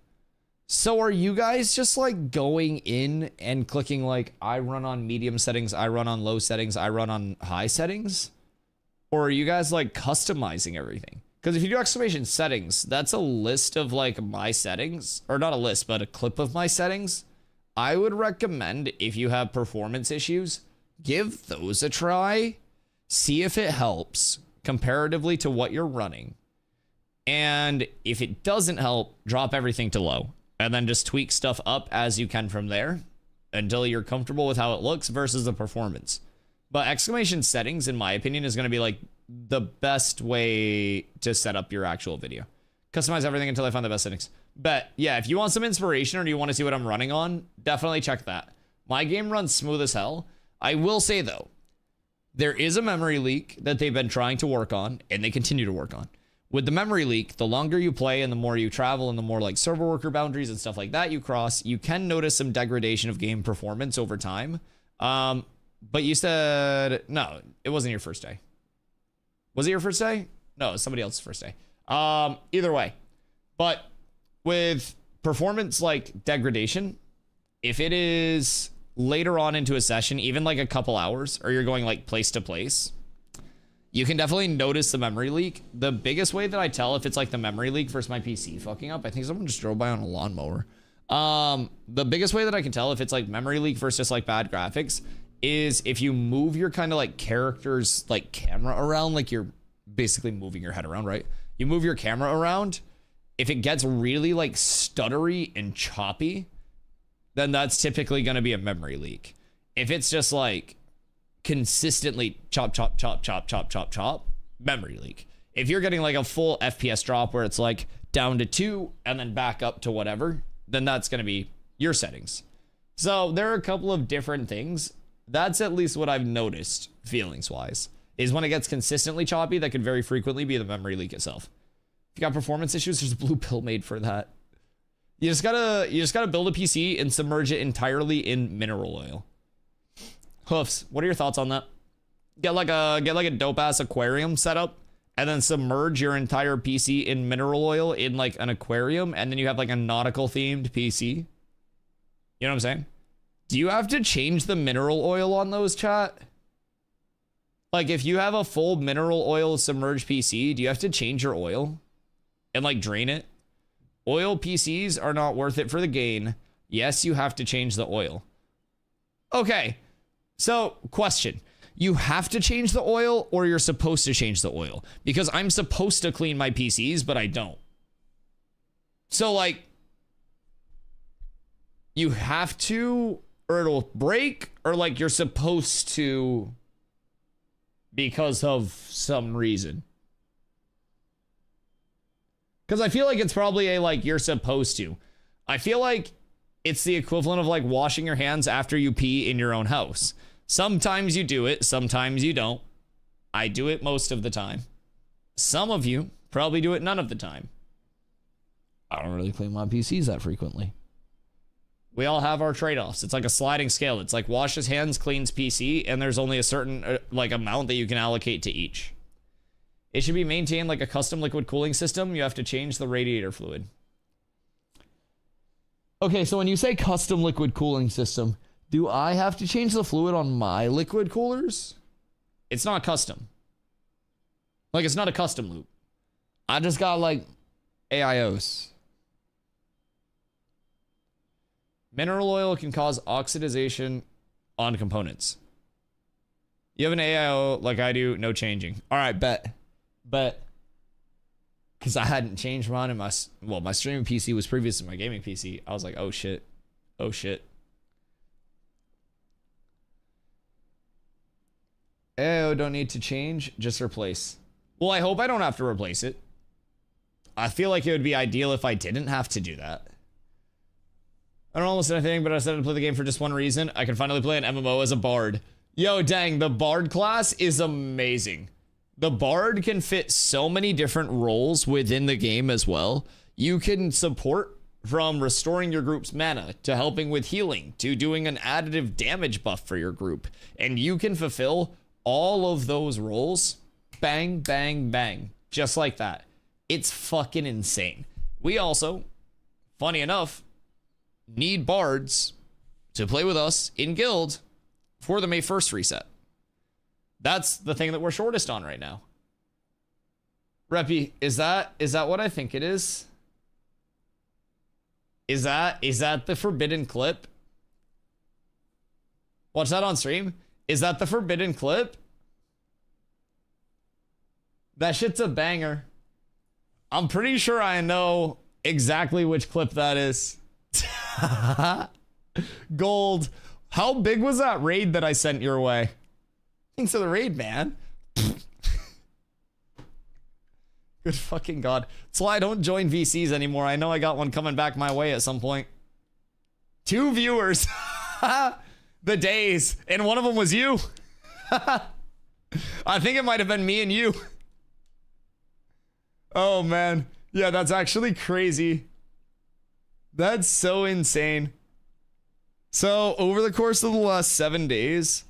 So are you guys just like going in and clicking like, I run on medium settings, I run on low settings, I run on high settings? Or are you guys like customizing everything? Because if you do exclamation settings, that's a list of like my settings, or not a list, but a clip of my settings. I would recommend, if you have performance issues, give those a try. See if it helps comparatively to what you're running. And if it doesn't help, drop everything to low. And then just tweak stuff up as you can from there until you're comfortable with how it looks versus the performance. But exclamation settings, in my opinion, is going to be like the best way to set up your actual video. Customize everything until I find the best settings. But yeah, if you want some inspiration or you want to see what I'm running on, definitely check that. My game runs smooth as hell. I will say though, there is a memory leak that they've been trying to work on, and they continue to work on. With the memory leak, the longer you play and the more you travel and the more like server worker boundaries and stuff like that you cross, you can notice some degradation of game performance over time. But you said, no, it wasn't your first day. Was it your first day? No, it was somebody else's first day. Either way. But with performance like degradation, if it is later on into a session, even like a couple hours, or you're going like place to place, you can definitely notice the memory leak. The biggest way that I tell if it's like the memory leak versus my PC fucking up, I think someone just drove by on a lawnmower. The biggest way that I can tell if it's like memory leak versus like bad graphics is if you move your kind of like character's like camera around, like you're basically moving your head around, right? You move your camera around. If it gets really like stuttery and choppy, then that's typically going to be a memory leak. If it's just like consistently chop, chop, chop, chop, chop, chop, chop, memory leak. If you're getting like a full FPS drop where it's like down to 2 and then back up to whatever, then that's going to be your settings. So there are a couple of different things. That's at least what I've noticed feelings wise, is when it gets consistently choppy, that could very frequently be the memory leak itself. If you got performance issues, there's a blue pill made for that. You just gotta build a PC and submerge it entirely in mineral oil. Hoofs, what are your thoughts on that? Get like a dope ass aquarium setup and then submerge your entire PC in mineral oil in like an aquarium, and then you have like a nautical themed PC. You know what I'm saying? Do you have to change the mineral oil on those, chat? Like if you have a full mineral oil submerged PC, do you have to change your oil and like drain it? Oil PCs are not worth it for the gain. Yes, you have to change the oil. Okay. So, question. You have to change the oil, or you're supposed to change the oil? Because I'm supposed to clean my PCs, but I don't. So, like, you have to, or it'll break, or like you're supposed to because of some reason. Because I feel like it's probably a, like, you're supposed to. I feel like it's the equivalent of, like, washing your hands after you pee in your own house. Sometimes you do it, sometimes you don't. I do it most of the time. Some of you probably do it none of the time. I don't really clean my PCs that frequently. We all have our trade-offs. It's like a sliding scale. It's like washes hands, cleans PC, and there's only a certain, like, amount that you can allocate to each. It should be maintained like a custom liquid cooling system. You have to change the radiator fluid. Okay, so when you say custom liquid cooling system, do I have to change the fluid on my liquid coolers? It's not custom. Like, it's not a custom loop. I just got, like, AIOs. Mineral oil can cause oxidization on components. You have an AIO like I do, no changing. All right, bet. But because I hadn't changed mine in my streaming PC was previous to my gaming PC, I was like, oh shit. Oh shit. AIO don't need to change, just replace. Well, I hope I don't have to replace it. I feel like it would be ideal if I didn't have to do that. I don't almost anything, but I decided to play the game for just one reason. I can finally play an MMO as a bard. Yo, dang, the bard class is amazing. The bard can fit so many different roles within the game as well. You can support from restoring your group's mana to helping with healing to doing an additive damage buff for your group. And you can fulfill all of those roles, bang, bang, bang, just like that. It's fucking insane. We also, funny enough, need bards to play with us in guild for the May 1st reset. That's the thing that we're shortest on right now. Reppy, is that what I think it is? Is that the forbidden clip? Watch that on stream. Is that the forbidden clip? That shit's a banger. I'm pretty sure I know exactly which clip that is. Gold. How big was that raid that I sent your way? Thanks for the raid, man. Good fucking god. That's why I don't join VCs anymore. I know I got one coming back my way at some point. 2 viewers. The days. And one of them was you. I think it might have been me and you. Oh, man. Yeah, that's actually crazy. That's so insane. So, over the course of the last 7 days,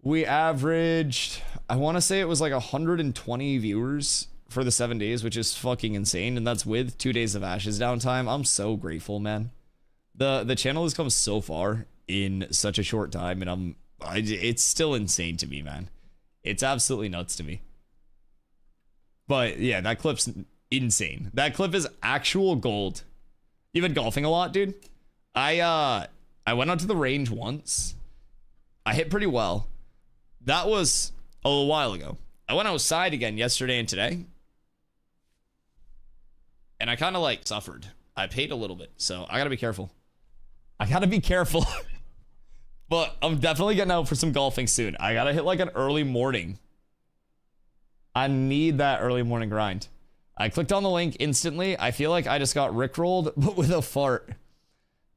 we averaged, I want to say it was like 120 viewers for the 7 days, which is fucking insane. And that's with 2 days of Ashes downtime. I'm so grateful, man. The channel has come so far in such a short time, and it's still insane to me, man. It's absolutely nuts to me. But yeah, that clip's insane. That clip is actual gold. You've been golfing a lot, dude? I went out to the range once. I hit pretty well. That was a little while ago. I went outside again yesterday and today. And I kind of like suffered. I paid a little bit, so I gotta be careful. I gotta be careful. But I'm definitely getting out for some golfing soon. I gotta hit like an early morning. I need that early morning grind. I clicked on the link instantly. I feel like I just got rickrolled, but with a fart.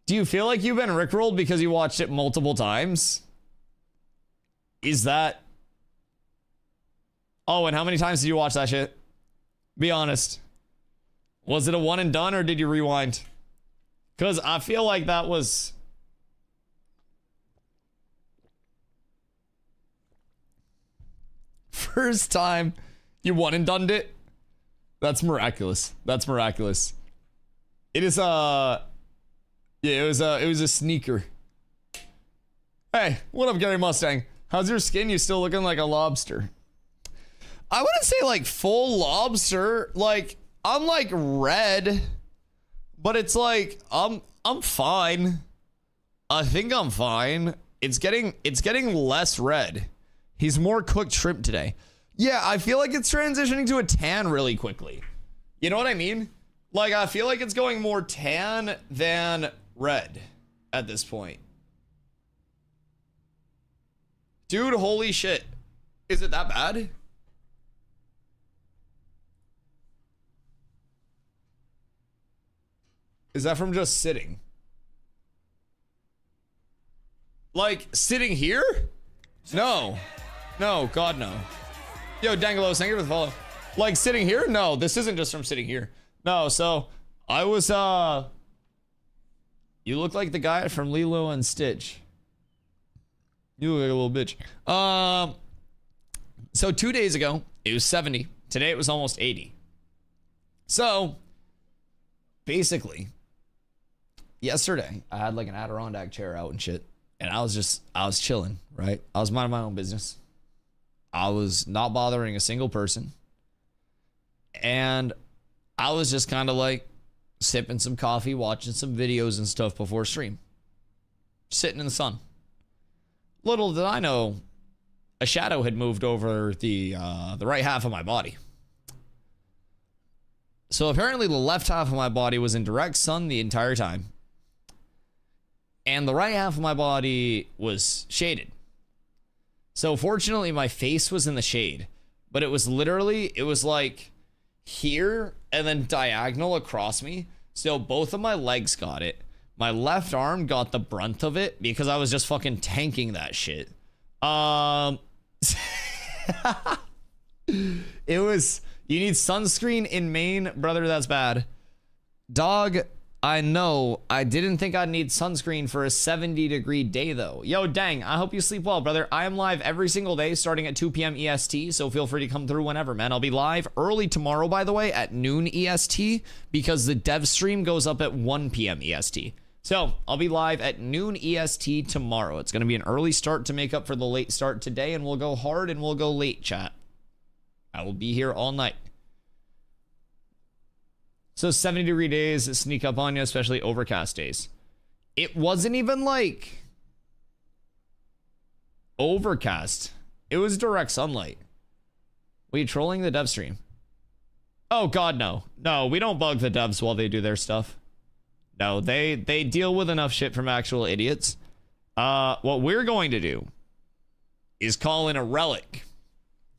Do you feel like you've been rickrolled because you watched it multiple times? Is that... Oh, and how many times did you watch that shit? Be honest. Was it a one and done, or did you rewind? Because I feel like that was... First time you one and done it? That's miraculous. That's miraculous. It is yeah, it was a sneaker. Hey, what up, Gary Mustang? How's your skin? You still looking like a lobster? I wouldn't say like full lobster. Like I'm like red, but it's like I'm fine. I think I'm fine. It's getting less red. He's more cooked shrimp today. Yeah, I feel like it's transitioning to a tan really quickly. You know what I mean? Like, I feel like it's going more tan than red at this point. Dude, holy shit. Is it that bad? Is that from just sitting? Like, sitting here? No. No, God, no. Yo, Dangalos, thank you for the follow. Like, sitting here? No, this isn't just from sitting here. No, so, I was, you look like the guy from Lilo and Stitch. You look like a little bitch. So 2 days ago, it was 70. Today, it was almost 80. So, basically, yesterday, I had like an Adirondack chair out and shit. And I was chilling, right? I was minding my own business. I was not bothering a single person. And I was just kind of like sipping some coffee, watching some videos and stuff before stream. Sitting in the sun. Little did I know, a shadow had moved over the right half of my body. So apparently the left half of my body was in direct sun the entire time. And the right half of my body was shaded. So fortunately, my face was in the shade. But it was literally, it was like here and then diagonal across me. So both of my legs got it. My left arm got the brunt of it because I was just fucking tanking that shit. It was, you need sunscreen in Maine, brother, that's bad. Dog, I know. I didn't think I'd need sunscreen for a 70-degree day, though. Yo, dang. I hope you sleep well, brother. I am live every single day starting at 2 p.m. EST, so feel free to come through whenever, man. I'll be live early tomorrow, by the way, at noon EST, because the dev stream goes up at 1 p.m. EST. So, I'll be live at noon EST tomorrow. It's going to be an early start to make up for the late start today, and we'll go hard and we'll go late, chat. I will be here all night. So 70-degree days sneak up on you, especially overcast days. It wasn't even like overcast. It was direct sunlight. Were you trolling the dev stream? Oh god, no. No, we don't bug the devs while they do their stuff. No, they deal with enough shit from actual idiots. What we're going to do is call in a relic.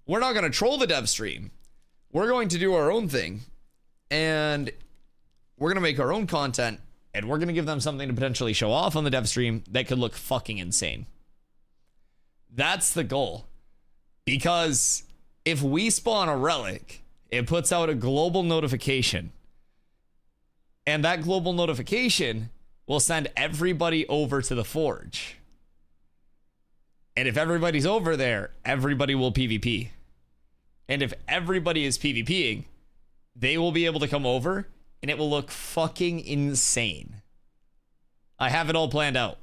We're not going to troll the dev stream. We're going to do our own thing. And we're going to make our own content, and we're going to give them something to potentially show off on the dev stream that could look fucking insane. That's the goal. Because if we spawn a relic, it puts out a global notification. And that global notification will send everybody over to the forge. And if everybody's over there, everybody will PvP. And if everybody is PvPing, they will be able to come over, and it will look fucking insane. I have it all planned out.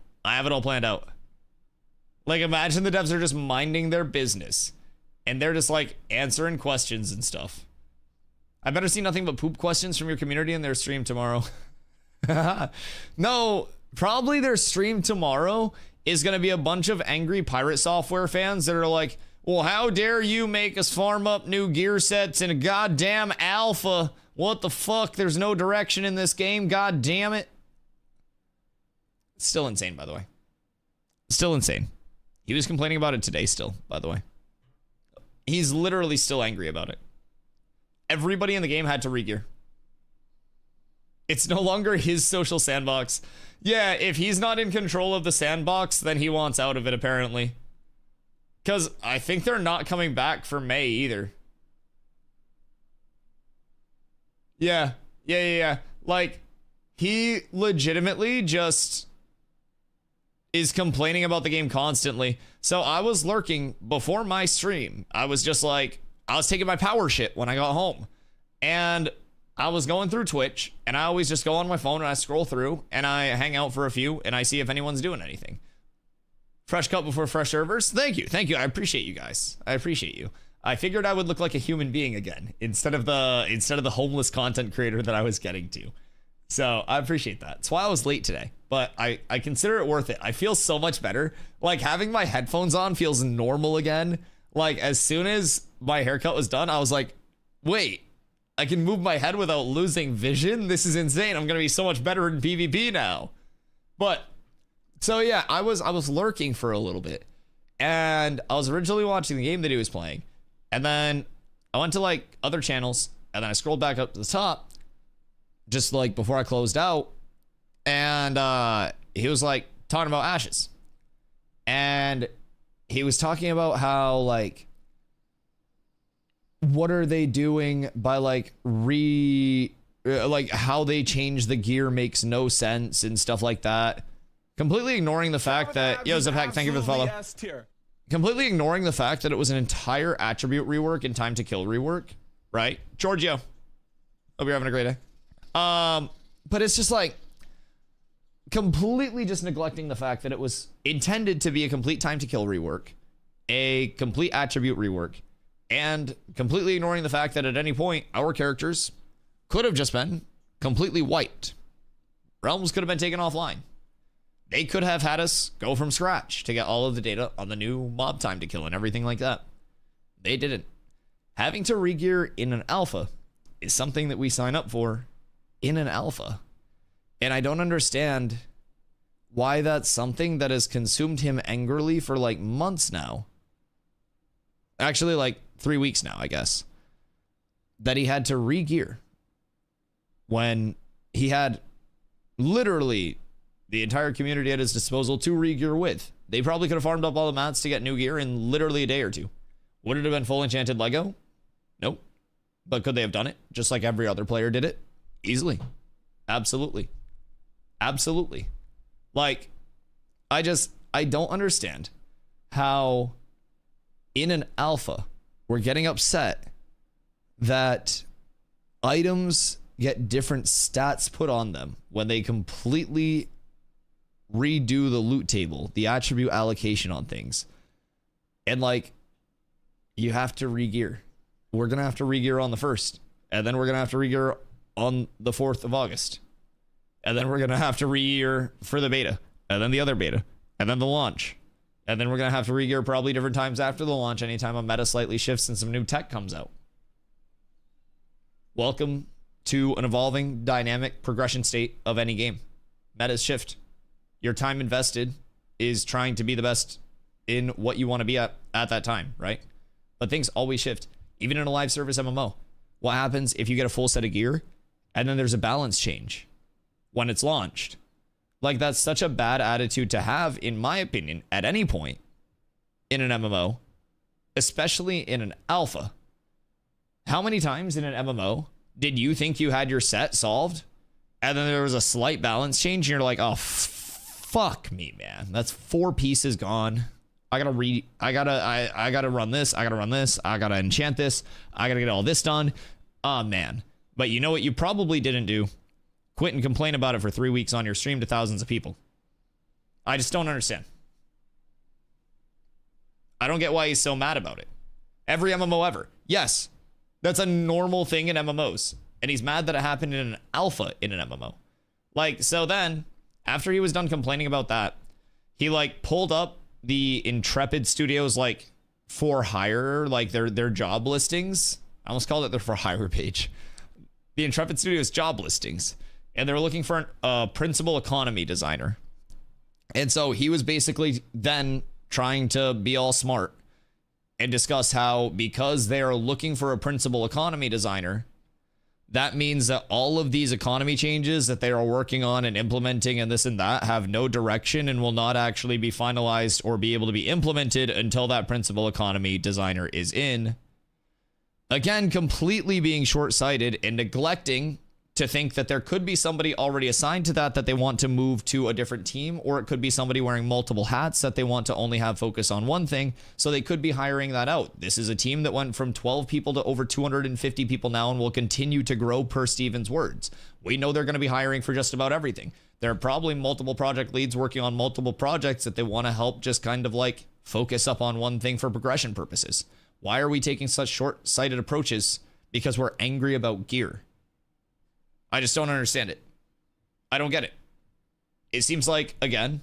Like, imagine the devs are just minding their business, and they're just, like, answering questions and stuff. I better see nothing but poop questions from your community in their stream tomorrow. No, probably their stream tomorrow is going to be a bunch of angry pirate software fans that are like, well, how dare you make us farm up new gear sets in a goddamn alpha? What the fuck? There's no direction in this game. God damn it. Still insane, by the way. Still insane. He was complaining about it today still, by the way. He's literally still angry about it. Everybody in the game had to regear. It's no longer his social sandbox. Yeah, if he's not in control of the sandbox, then he wants out of it, apparently. Because I think they're not coming back for May either. Yeah. Like, he legitimately just is complaining about the game constantly. So I was lurking before my stream. I was just like, I was taking my power shit when I got home. And I was going through Twitch, and I always just go on my phone and I scroll through and I hang out for a few and I see if anyone's doing anything. Fresh cut before fresh servers. Thank you. I appreciate you guys. I appreciate you. I figured I would look like a human being again instead of the homeless content creator that I was getting to. So I appreciate that. That's why I was late today, but I consider it worth it. I feel so much better. Like, having my headphones on feels normal again. Like, as soon as my haircut was done, I was like, wait, I can move my head without losing vision? This is insane. I'm gonna be so much better in PvP now. But so yeah, I was lurking for a little bit, and I was originally watching the game that he was playing, and then I went to like other channels, and then I scrolled back up to the top, just like before I closed out, and he was like talking about Ashes, and he was talking about how, like, what are they doing by like like how they change the gear makes no sense and stuff like that. Completely ignoring the fact that, yo, Zephac, thank you for the follow. Completely ignoring the fact that it was an entire attribute rework and time to kill rework, right? Giorgio, hope you're having a great day. But it's just like completely just neglecting the fact that it was intended to be a complete time to kill rework, a complete attribute rework, and completely ignoring the fact that at any point our characters could have just been completely wiped. Realms could have been taken offline. They could have had us go from scratch to get all of the data on the new mob time to kill and everything like that. They didn't. Having to regear in an alpha is something that we sign up for in an alpha. And I don't understand why that's something that has consumed him angrily for like months now. Actually, like 3 weeks now, I guess. That he had to regear when he had literally the entire community at his disposal to regear with. They probably could have farmed up all the mats to get new gear in literally a day or two. Would it have been full enchanted Lego? Nope. But could they have done it just like every other player did it? Easily. Absolutely. Absolutely. Like, I don't understand how in an alpha we're getting upset that items get different stats put on them when they completely redo the loot table, the attribute allocation on things. And like, you have to regear. We're going to have to regear on the 1st. And then we're going to have to regear on the 4th of August. And then we're going to have to regear for the beta. And then the other beta. And then the launch. And then we're going to have to regear probably different times after the launch, anytime a meta slightly shifts and some new tech comes out. Welcome to an evolving, dynamic progression state of any game. Metas shift. Your time invested is trying to be the best in what you want to be at that time, right? But things always shift. Even in a live service MMO. What happens if you get a full set of gear and then there's a balance change when it's launched? Like, that's such a bad attitude to have, in my opinion, at any point in an MMO, especially in an alpha. How many times in an MMO did you think you had your set solved and then there was a slight balance change and you're like, oh, fuck me, man. That's 4 pieces gone. I gotta run this. I gotta enchant this. I gotta get all this done. Oh, man. But you know what you probably didn't do? Quit and complain about it for 3 weeks on your stream to thousands of people. I just don't understand. I don't get why he's so mad about it. Every MMO ever. Yes, that's a normal thing in MMOs. And he's mad that it happened in an alpha in an MMO. Like, so then, after he was done complaining about that, he like pulled up the Intrepid Studios like for hire, like their job listings. I almost called it their for hire page. The Intrepid Studios job listings. And they're looking for a principal economy designer. And so he was basically then trying to be all smart and discuss how, because they are looking for a principal economy designer, that means that all of these economy changes that they are working on and implementing and this and that have no direction and will not actually be finalized or be able to be implemented until that principal economy designer is in. Again, completely being short-sighted and neglecting to think that there could be somebody already assigned to that they want to move to a different team, or it could be somebody wearing multiple hats that they want to only have focus on one thing, so they could be hiring that out. This is a team that went from 12 people to over 250 people now and will continue to grow per Steven's words. We know they're going to be hiring for just about everything. There are probably multiple project leads working on multiple projects that they want to help just kind of like focus up on one thing for progression purposes. Why are we taking such short-sighted approaches? Because we're angry about gear. I just don't understand it. I don't get it. It seems like, again,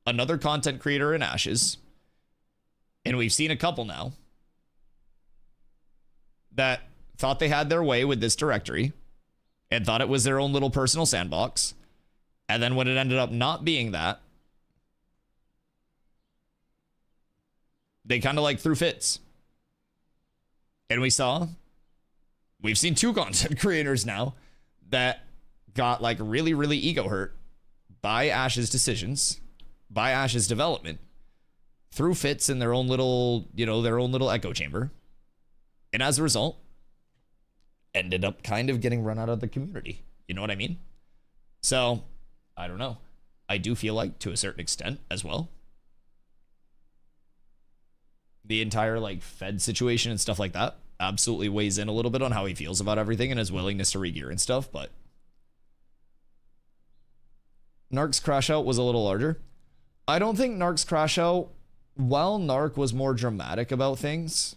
another content creator in Ashes, and we've seen a couple now, that thought they had their way with this directory and thought it was their own little personal sandbox. And then when it ended up not being that, they kind of like threw fits. And we've seen 2 content creators now that got like really, really ego hurt by Ash's decisions, by Ash's development, threw fits in their own little, their own little echo chamber. And as a result, ended up kind of getting run out of the community. You know what I mean? So, I don't know. I do feel like, to a certain extent as well, the entire like Fed situation and stuff like that absolutely weighs in a little bit on how he feels about everything and his willingness to regear and stuff. But Narc's crash out was a little larger. I don't think Narc's crash out, while Narc was more dramatic about things,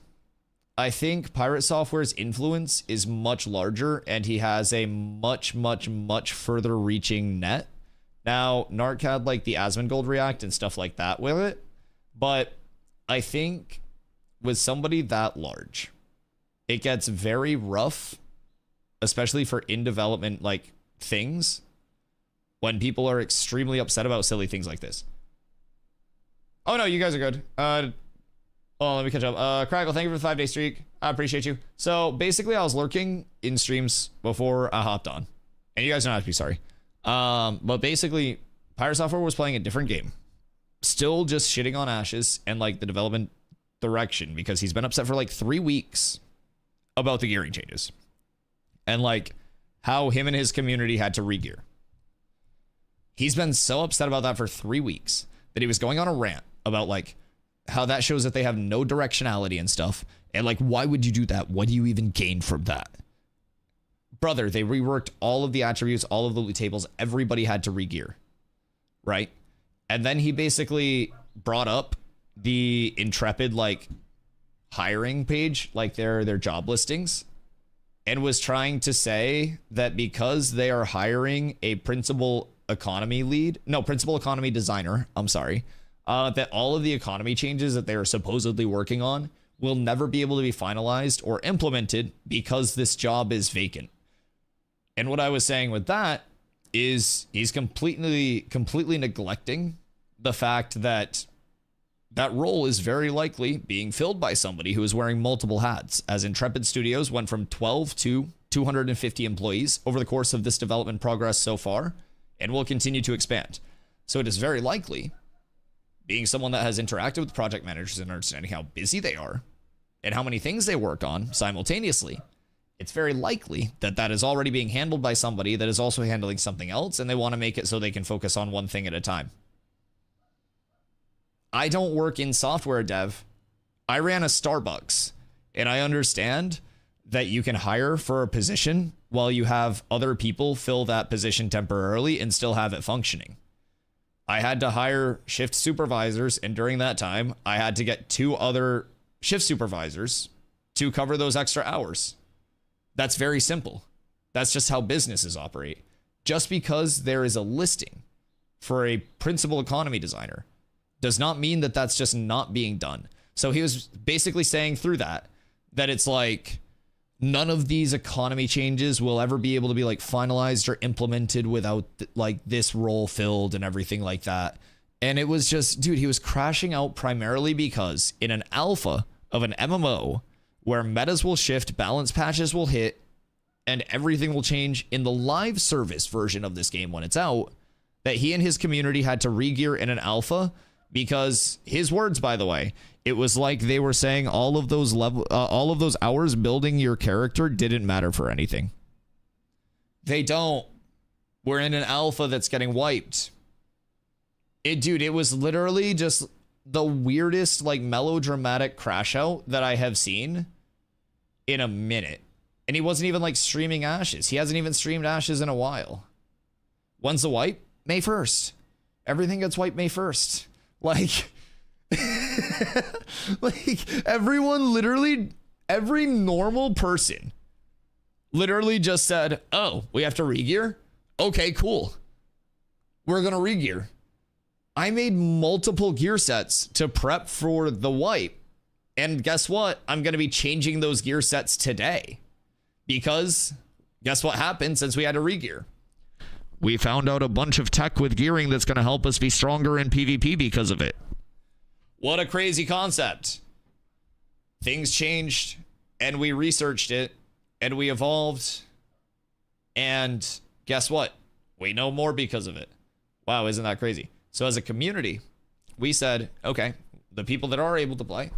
I think Pirate Software's influence is much larger and he has a much, much, much further reaching net. Now, Narc had like the Asmongold react and stuff like that with it, but I think with somebody that large, it gets very rough, especially for in development like things, when people are extremely upset about silly things like this. Oh no, you guys are good. Let me catch up. Crackle, thank you for the 5-day streak. I appreciate you. So basically I was lurking in streams before I hopped on, and you guys don't have to be sorry. But basically Pirate Software was playing a different game, still just shitting on Ashes and like the development direction, because he's been upset for like 3 weeks about the gearing changes and like how him and his community had to regear. He's been so upset about that for 3 weeks that he was going on a rant about like how that shows that they have no directionality and stuff. And like, why would you do that? What do you even gain from that? Brother, they reworked all of the attributes, all of the loot tables. Everybody had to regear, right? And then he basically brought up the Intrepid like hiring page, like their job listings, and was trying to say that because they are hiring a principal economy designer, that all of the economy changes that they are supposedly working on will never be able to be finalized or implemented because this job is vacant. And what I was saying with that is he's completely neglecting the fact that that role is very likely being filled by somebody who is wearing multiple hats, as Intrepid Studios went from 12 to 250 employees over the course of this development progress so far, and will continue to expand. So it is very likely, being someone that has interacted with project managers and understanding how busy they are and how many things they work on simultaneously, it's very likely that that is already being handled by somebody that is also handling something else, and they want to make it so they can focus on one thing at a time. I don't work in software dev. I ran a Starbucks, and I understand that you can hire for a position while you have other people fill that position temporarily and still have it functioning. I had to hire shift supervisors, and during that time, I had to get 2 other shift supervisors to cover those extra hours. That's very simple. That's just how businesses operate. Just because there is a listing for a principal economy designer does not mean that that's just not being done. So he was basically saying through that it's like none of these economy changes will ever be able to be like finalized or implemented without like this role filled and everything like that. And it was just, dude, he was crashing out primarily because in an alpha of an MMO where metas will shift, balance patches will hit, and everything will change in the live service version of this game when it's out, that he and his community had to regear in an alpha. Because his words, by the way, it was like they were saying all of those hours building your character didn't matter for anything. They don't. We're in an alpha that's getting wiped. It was literally just the weirdest, like, melodramatic crash out that I have seen in a minute. And he wasn't even like streaming Ashes. He hasn't even streamed Ashes in a while. When's the wipe? May 1st. Everything gets wiped May 1st. Like, like everyone literally, every normal person literally just said, oh, we have to regear? Okay, cool. We're going to regear. I made multiple gear sets to prep for the wipe. And guess what? I'm going to be changing those gear sets today. Because guess what happened since we had to regear? We found out a bunch of tech with gearing that's going to help us be stronger in PvP because of it. What a crazy concept. Things changed, and we researched it, and we evolved, and guess what? We know more because of it. Wow, isn't that crazy? So as a community, we said, okay, the people that are able to play,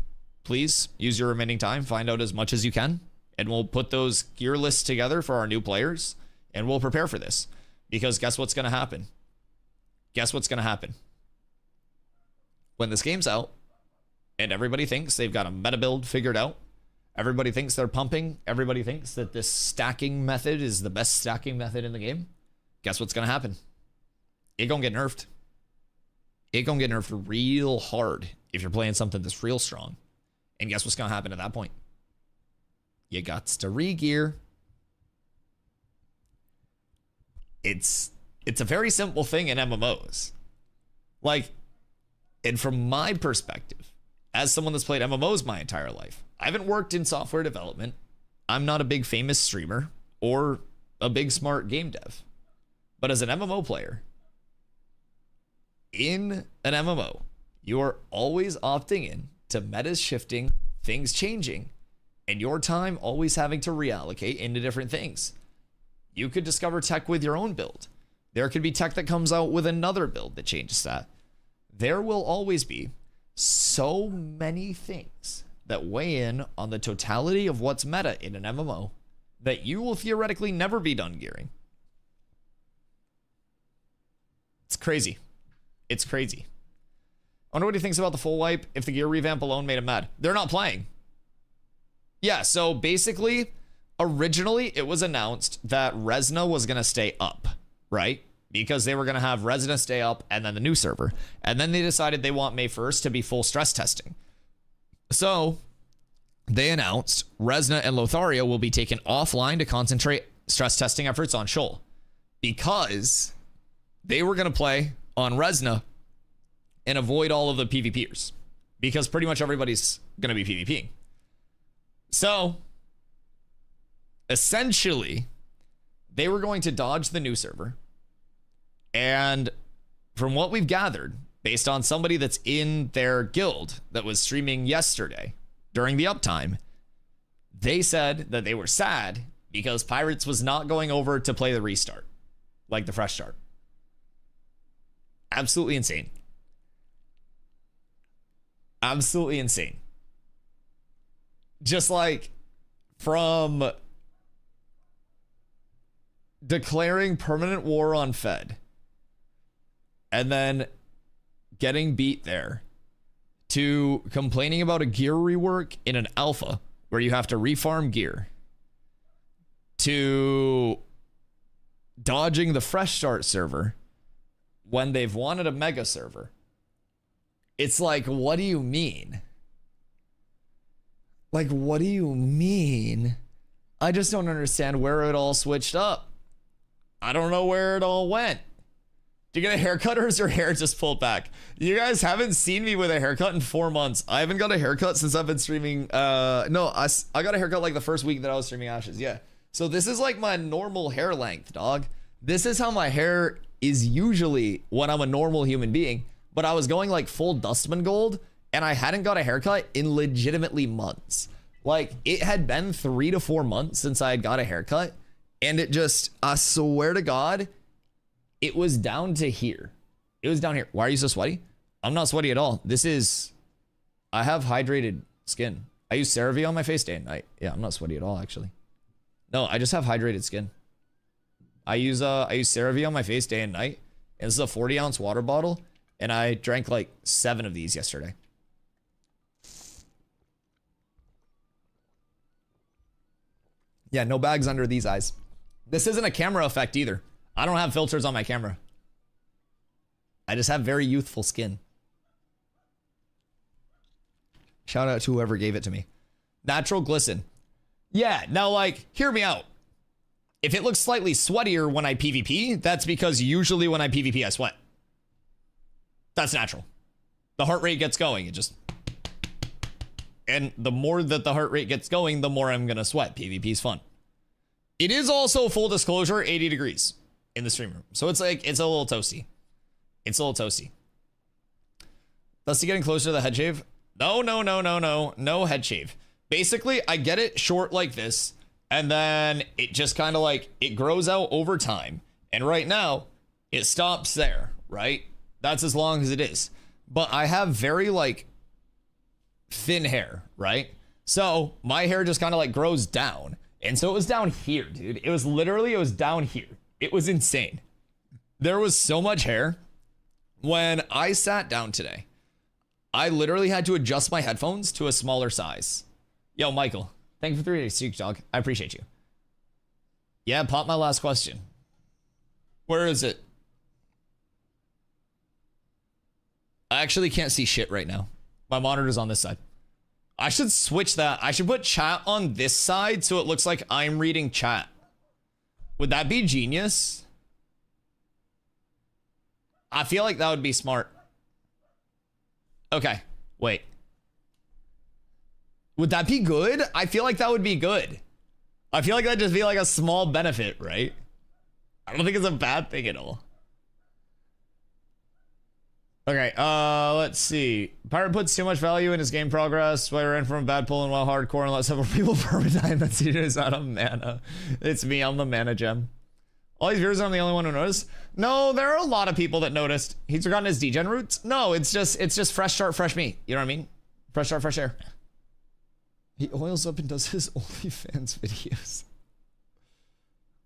please use your remaining time, find out as much as you can, and we'll put those gear lists together for our new players, and we'll prepare for this. Because guess what's going to happen? Guess what's going to happen? When this game's out and everybody thinks they've got a meta build figured out, everybody thinks they're pumping, everybody thinks that this stacking method is the best stacking method in the game, guess what's going to happen? It gonna get nerfed. It gonna get nerfed real hard if you're playing something that's real strong. And guess what's going to happen at that point? You got to regear. It's a very simple thing in MMOs. Like, and from my perspective, as someone that's played MMOs my entire life, I haven't worked in software development. I'm not a big famous streamer or a big smart game dev. But as an MMO player, in an MMO, you are always opting in to metas shifting, things changing, and your time always having to reallocate into different things. You could discover tech with your own build. There could be tech that comes out with another build that changes that. There will always be so many things that weigh in on the totality of what's meta in an MMO that you will theoretically never be done gearing. crazy. It's crazy. I wonder what he thinks about the full wipe if the gear revamp alone made him mad. They're not playing. Yeah, so basically, originally it was announced that Resna was going to stay up, right? Because they were going to have Resna stay up and then the new server. And then they decided they want May 1st to be full stress testing. So they announced Resna and Lothario will be taken offline to concentrate stress testing efforts on Shoal. Because they were going to play on Resna and avoid all of the PvPers. Because pretty much everybody's going to be PvPing. So, essentially, they were going to dodge the new server. And from what we've gathered, based on somebody that's in their guild that was streaming yesterday during the uptime, they said that they were sad because Pirates was not going over to play the restart, like the fresh start. Absolutely insane. Absolutely insane. Just like from declaring permanent war on Fed and then getting beat there to complaining about a gear rework in an alpha where you have to refarm gear to dodging the fresh start server when they've wanted a mega server. It's like, what do you mean? Like, what do you mean? I just don't understand where it all switched up. I don't know where it all went. Do you get a haircut or is your hair just pulled back? You guys haven't seen me with a haircut in 4 months. I haven't got a haircut since I've been streaming. No, I got a haircut like the first week that I was streaming Ashes. Yeah. So this is like my normal hair length, dog. This is how my hair is usually when I'm a normal human being. But I was going like full Dustman gold and I hadn't got a haircut in legitimately months. Like, it had been 3 to 4 months since I had got a haircut. And it just, I swear to God, it was down to here. It was down here. Why are you so sweaty? I'm not sweaty at all. I have hydrated skin. I use CeraVe on my face day and night. Yeah, I'm not sweaty at all, actually. No, I just have hydrated skin. I use CeraVe on my face day and night. And this is a 40-ounce water bottle. And I drank like 7 of these yesterday. Yeah, no bags under these eyes. This isn't a camera effect either. I don't have filters on my camera. I just have very youthful skin. Shout out to whoever gave it to me. Natural glisten. Yeah, now like, hear me out. If it looks slightly sweatier when I PvP, that's because usually when I PvP, I sweat. That's natural. The heart rate gets going. It just... And the more that the heart rate gets going, the more I'm going to sweat. PvP is fun. It is also, full disclosure, 80 degrees in the stream room. So it's like, it's a little toasty. It's a little toasty. Dusty getting closer to the head shave? No. No head shave. Basically, I get it short like this. And then it just kind of like, it grows out over time. And right now, it stops there, right? That's as long as it is. But I have very like thin hair, right? So my hair just kind of like grows down. And so it was down here, dude. It was down here. It was insane. There was so much hair. When I sat down today, I literally had to adjust my headphones to a smaller size. Yo, Michael, thank you for 3 days, Seek Dog. I appreciate you. Yeah, pop my last question. Where is it? I actually can't see shit right now. My monitor's on this side. I should switch that. I should put chat on this side so it looks like I'm reading chat. Would that be genius? I feel like that would be smart. Okay, wait. Would that be good? I feel like that would be good. I feel like that'd just be like a small benefit, right? I don't think it's a bad thing at all. Okay, let's see. Pirate puts too much value in his game progress. Why ran from a bad pull and while hardcore and let several people permadyne. That's is out of mana. It's me, I'm the mana gem. All these viewers, I'm the only one who noticed. No, there are a lot of people that noticed. He's forgotten his degen roots. No, it's just fresh start, fresh me. You know what I mean? Fresh start, fresh air. He oils up and does his OnlyFans videos.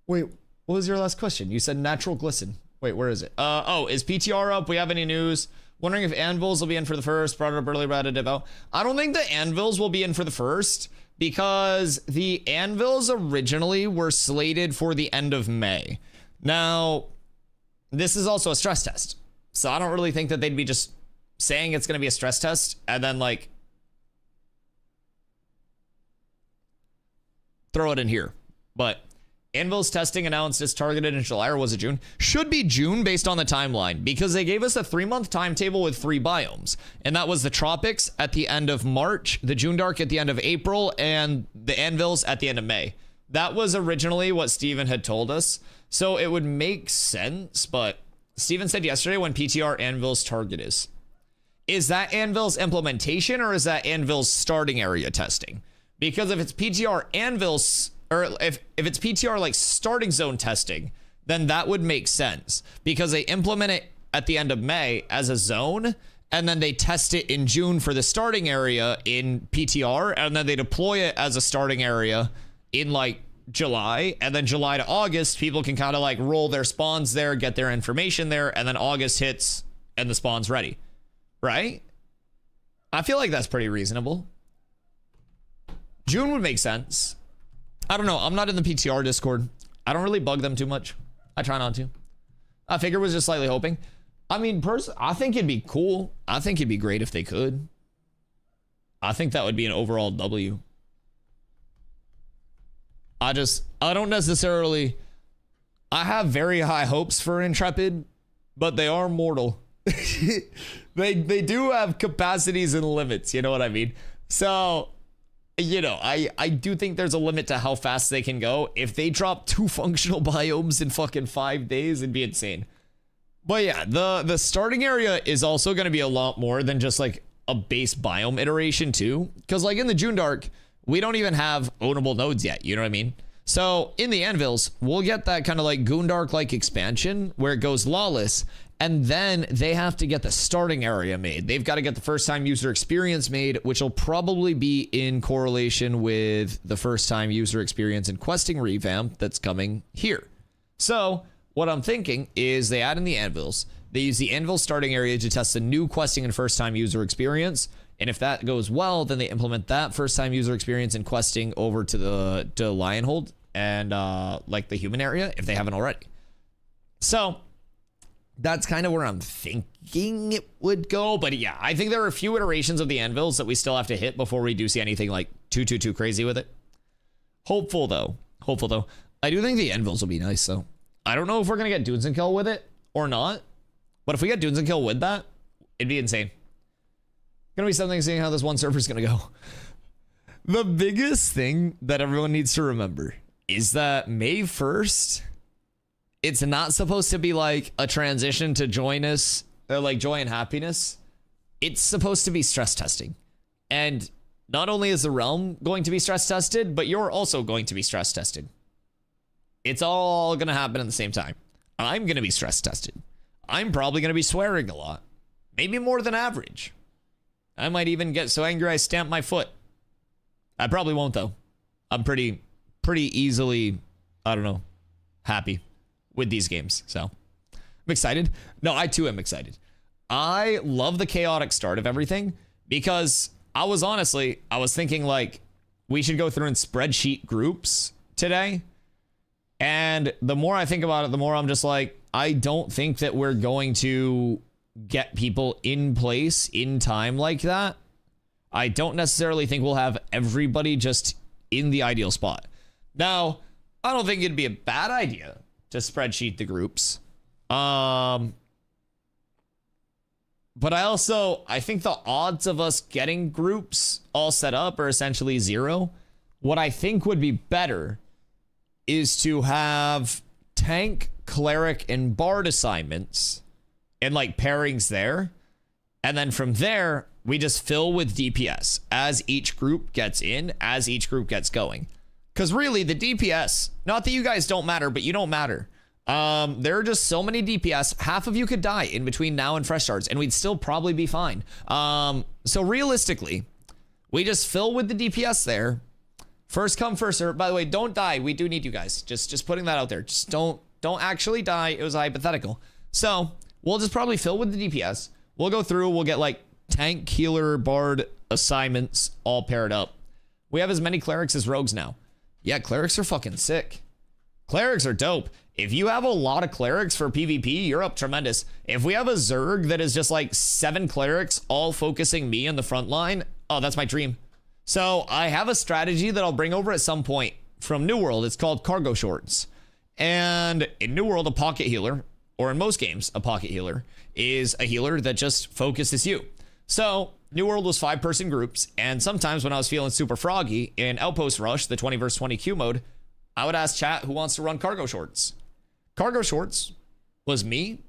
Wait, what was your last question? You said natural glisten. Wait, where is it? Oh, is PTR up? We have any news? Wondering if anvils will be in for the first. Brought it up earlier about a devo. I don't think the anvils will be in for the first because the anvils originally were slated for the end of May. Now, this is also a stress test. So I don't really think that they'd be just saying it's going to be a stress test and then like throw it in here. But Anvil's testing announced is targeted in July, or was it June? Should be June based on the timeline because they gave us a 3-month timetable with 3 biomes. And that was the tropics at the end of March, the June Dark at the end of April, and the Anvils at the end of May. That was originally what Steven had told us. So it would make sense, but Steven said yesterday when PTR Anvil's target is. Is that Anvil's implementation or is that Anvil's starting area testing? Because if it's PTR Anvil's, or if it's PTR like starting zone testing, then that would make sense because they implement it at the end of May as a zone and then they test it in June for the starting area in PTR and then they deploy it as a starting area in like July, and then July to August people can kind of like roll their spawns there, get their information there, and then August hits and the spawn's ready, right? I feel like that's pretty reasonable. June would make sense. I don't know. I'm not in the PTR Discord. I don't really bug them too much. I try not to. I figure was just slightly hoping. I mean, I think it'd be cool. I think it'd be great if they could. I think that would be an overall W. I don't necessarily, I have very high hopes for Intrepid, but they are mortal. They do have capacities and limits, you know what I mean? So, you know, I do think there's a limit to how fast they can go. If they drop 2 functional biomes in fucking 5 days, it'd be insane. But yeah, the starting area is also going to be a lot more than just like a base biome iteration too. Because like in the June Dark, we don't even have ownable nodes yet, you know what I mean? So in the Anvils, we'll get that kind of like Goondark-like expansion where it goes lawless, and then they have to get the starting area made. They've got to get the first-time user experience made, which will probably be in correlation with the first-time user experience and questing revamp that's coming here. So what I'm thinking is they add in the Anvils, they use the Anvil starting area to test the new questing and first-time user experience, and if that goes well, then they implement that first-time user experience and questing over to the Lionhold and like the human area if they haven't already. So that's kind of where I'm thinking it would go. But yeah, I think there are a few iterations of the Anvils that we still have to hit before we do see anything like too crazy with it. Hopeful though. I do think the Anvils will be nice though. I don't know if we're gonna get Dunes and Kill with it or not, but if we get Dunes and Kill with that, it'd be insane. Gonna be something seeing how this one server's gonna go. The biggest thing that everyone needs to remember is that May 1st, it's not supposed to be like a transition to joyness or like joy and happiness. It's supposed to be stress testing. And not only is the realm going to be stress tested, but you're also going to be stress tested. It's all gonna happen at the same time. I'm gonna be stress tested. I'm probably gonna be swearing a lot, maybe more than average. I might even get so angry I stamp my foot. I probably won't though. I'm pretty easily, I don't know, happy with these games. So I'm excited. No, I too am excited. I love the chaotic start of everything because I was thinking like we should go through and spreadsheet groups today. And the more I think about it, the more I'm just like, I don't think that we're going to get people in place in time like that. I don't necessarily think we'll have everybody just in the ideal spot. Now, I don't think it'd be a bad idea to spreadsheet the groups. But I think the odds of us getting groups all set up are essentially 0. What I think would be better is to have tank, cleric, and bard assignments and like pairings there. And then from there, we just fill with DPS as each group gets in, as each group gets going. Because really, the DPS, not that you guys don't matter, but you don't matter. There are just so many DPS. Half of you could die in between now and fresh starts, and we'd still probably be fine. So realistically, we just fill with the DPS there. First come, first serve. By the way, don't die. We do need you guys. Just putting that out there. Just don't Don't actually die. It was hypothetical. So we'll just probably fill with the DPS. We'll go through. We'll get like tank, healer, bard assignments all paired up. We have as many clerics as rogues now. Yeah, clerics are fucking sick. Clerics are dope. If you have a lot of clerics for PvP, you're up tremendous. If we have a Zerg that is just like 7 clerics all focusing me in the front line, oh, that's my dream. So I have a strategy that I'll bring over at some point from New World. It's called cargo shorts. And in New World, a pocket healer, or in most games, a pocket healer, is a healer that just focuses you. So New World was 5-person groups, and sometimes when I was feeling super froggy in Outpost Rush, the 20 versus 20 queue mode, I would ask chat who wants to run cargo shorts. Cargo shorts was me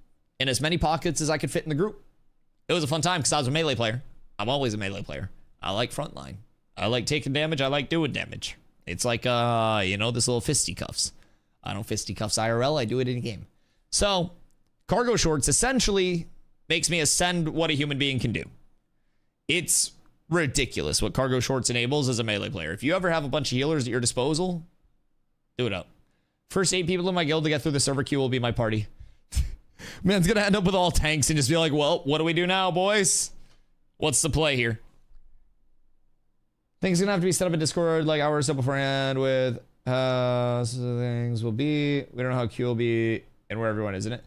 in as many pockets as I could fit in the group. It was a fun time because I was a melee player. I'm always a melee player. I like frontline. I like taking damage. I like doing damage. It's like, you know, this little fisticuffs. I don't fisticuffs IRL. I do it in game. So cargo shorts essentially makes me ascend what a human being can do. It's ridiculous what cargo shorts enables as a melee player. If you ever have a bunch of healers at your disposal, do it up. First 8 people in my guild to get through the server queue will be my party. Man's gonna end up with all tanks and just be like, well, what do we do now, boys? What's the play here? Things gonna have to be set up in Discord like hours or so beforehand with so things will be. We don't know how Q will be and where everyone is in it.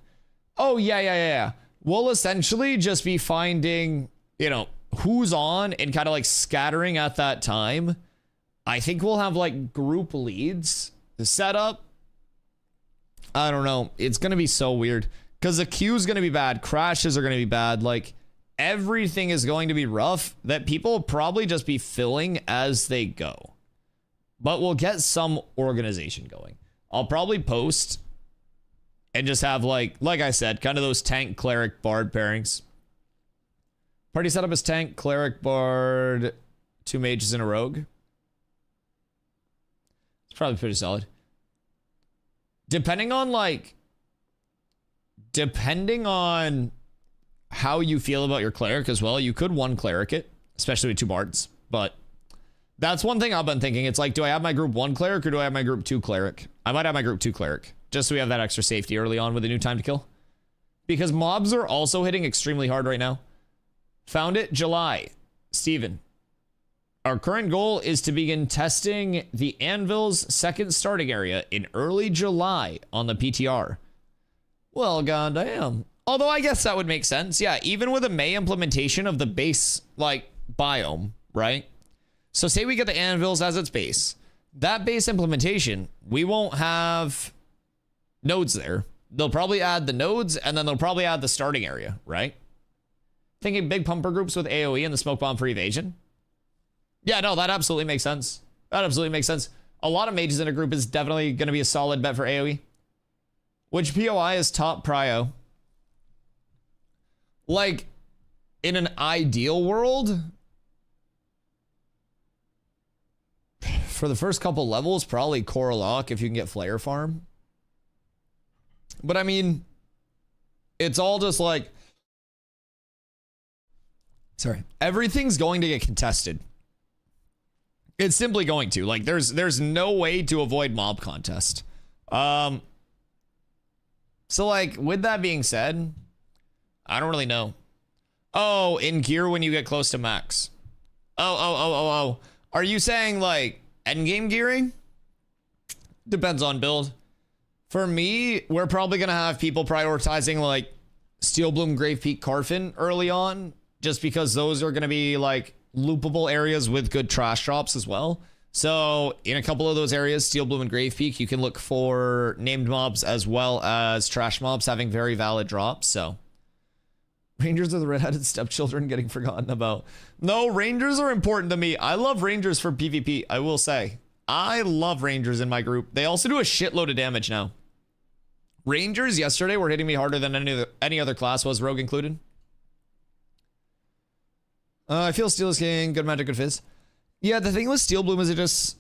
Oh, yeah. We'll essentially just be finding, you know, who's on and kind of like scattering at that time. I think we'll have like group leads to set up. I don't know. It's going to be so weird because the queue is going to be bad. Crashes are going to be bad. Like everything is going to be rough that people will probably just be filling as they go. But we'll get some organization going. I'll probably post and just have like I said, kind of those tank, cleric, bard pairings. Party setup is tank, cleric, bard, 2 mages and a rogue. It's probably pretty solid. Depending on how you feel about your cleric as well, you could 1 cleric it, especially with 2 bards. But that's one thing I've been thinking. It's like, do I have my group 1 cleric or do I have my group 2 cleric? I might have my group 2 cleric, just so we have that extra safety early on with a new time to kill. Because mobs are also hitting extremely hard right now. Found it July. Steven. Our current goal is to begin testing the Anvil's 2nd starting area in early July on the PTR. Well, goddamn. Although I guess that would make sense. Yeah, even with a May implementation of the base, like, biome, right? So say we get the Anvils as its base. That base implementation, we won't have nodes there. They'll probably add the nodes, and then they'll probably add the starting area, right? Thinking big pumper groups with AoE and the smoke bomb for evasion. Yeah, no, that absolutely makes sense. That absolutely makes sense. A lot of mages in a group is definitely going to be a solid bet for AoE. Which POI is top prio? Like, in an ideal world, for the first couple levels, probably Coralock if you can get Flare Farm. But I mean, it's all just like, sorry, everything's going to get contested. It's simply going to. Like, there's no way to avoid mob contest. So, like, with that being said, I don't really know. Oh, in gear when you get close to max. Oh. Are you saying, like, endgame gearing? Depends on build. For me, we're probably going to have people prioritizing, like, Steel Bloom, Grave Peak, Carfin early on, just because those are going to be, like, loopable areas with good trash drops as well. So in a couple of those areas, Steel Bloom and Grave Peak, you can look for named mobs as well as trash mobs having very valid drops. So Rangers are the redheaded stepchildren getting forgotten about. No, Rangers are important to me. I love Rangers for PvP. I will say I love Rangers in my group. They also do a shitload of damage now. Rangers yesterday were hitting me harder than any other class was, Rogue included. I feel Steel is getting good magic, good fizz. Yeah, the thing with Steel Bloom is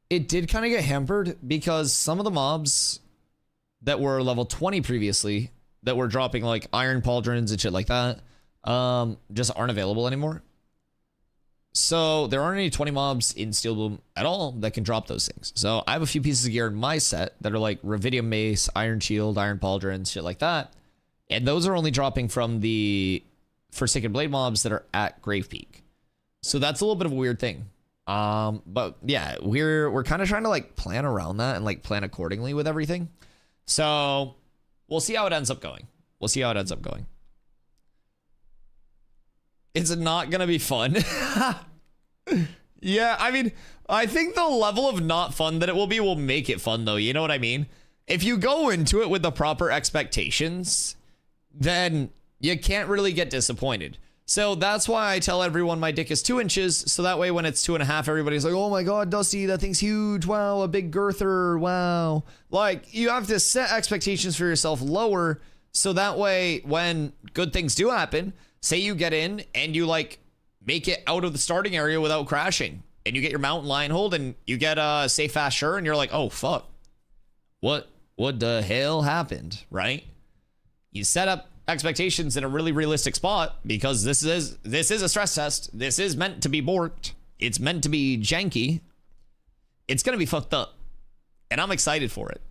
it did kind of get hampered because some of the mobs that were level 20 previously that were dropping like iron pauldrons and shit like that just aren't available anymore. So there aren't any 20 mobs in Steel Bloom at all that can drop those things. So I have a few pieces of gear in my set that are like Ruvidium Mace, Iron Shield, Iron Pauldron, shit like that. And those are only dropping from the Forsaken Blade mobs that are at Grave Peak. So that's a little bit of a weird thing. But yeah, we're kind of trying to like plan around that and like plan accordingly with everything. So we'll see how it ends up going. We'll see how it ends up going. It's not gonna be fun. Yeah, I mean, I think the level of not fun that it will make it fun though. You know what I mean? If you go into it with the proper expectations, then you can't really get disappointed. So that's why I tell everyone my dick is 2 inches. So that way when it's 2.5, everybody's like, oh my God, Dusty, that thing's huge. Wow, a big girther. Wow. Like, you have to set expectations for yourself lower. So that way when good things do happen, say you get in and you like make it out of the starting area without crashing and you get your mountain lion hold and you get a safe fast sure and you're like, oh fuck, what the hell happened, right? You set up expectations in a really realistic spot because this is a stress test. This is meant to be borked. It's meant to be janky. It's gonna be fucked up and I'm excited for it.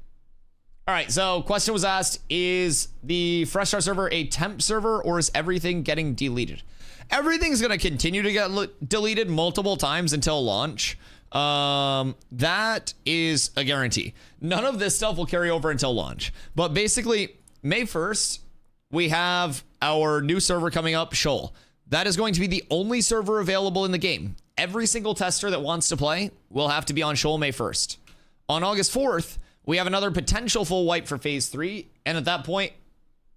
All right, so question was asked, is the Fresh Start server a temp server or is everything getting deleted? Everything's going to continue to get deleted multiple times until launch. That is a guarantee. None of this stuff will carry over until launch. But basically, May 1st, we have our new server coming up, Shoal. That is going to be the only server available in the game. Every single tester that wants to play will have to be on Shoal May 1st. On August 4th, we have another potential full wipe for phase 3. And at that point,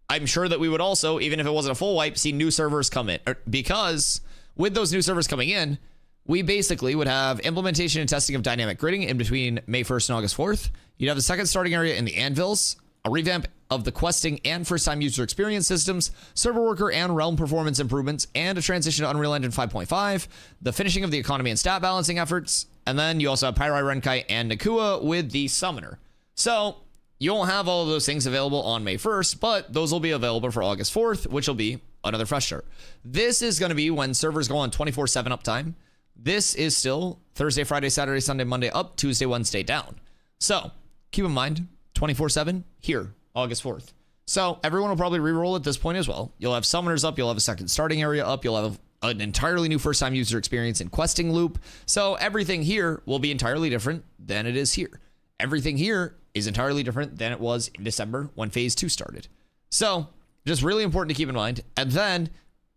I'm sure that we would also, even if it wasn't a full wipe, see new servers come in. Because with those new servers coming in, we basically would have implementation and testing of dynamic gridding in between May 1st and August 4th. You'd have the second starting area in the anvils, a revamp of the questing and first-time user experience systems, server worker and realm performance improvements, and a transition to Unreal Engine 5.5, the finishing of the economy and stat balancing efforts, and then you also have Pyrai Renkai and Nakua with the summoner. So you won't have all of those things available on May 1st, but those will be available for August 4th, which will be another fresh start. This is going to be when servers go on 24/7 uptime. This is still Thursday, Friday, Saturday, Sunday, Monday up, Tuesday, Wednesday down. So keep in mind, 24/7 here, August 4th. So everyone will probably reroll at this point as well. You'll have summoners up. You'll have a second starting area up. You'll have an entirely new first-time user experience and questing loop. So everything here will be entirely different than it is here. Everything here is entirely different than it was in December when phase 2 started. So just really important to keep in mind. And then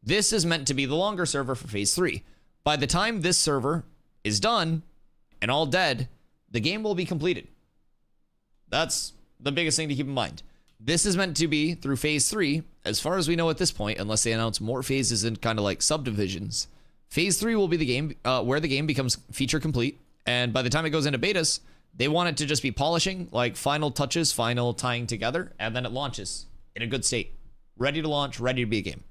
this is meant to be the longer server for phase 3. By the time this server is done and all dead, the game will be completed. That's the biggest thing to keep in mind. This is meant to be through phase 3, as far as we know at this point, unless they announce more phases and kind of like subdivisions. Phase 3 will be the game where the game becomes feature complete. And by the time it goes into betas, they want it to just be polishing, like final touches, final tying together, and then it launches in a good state. Ready to launch, ready to be a game.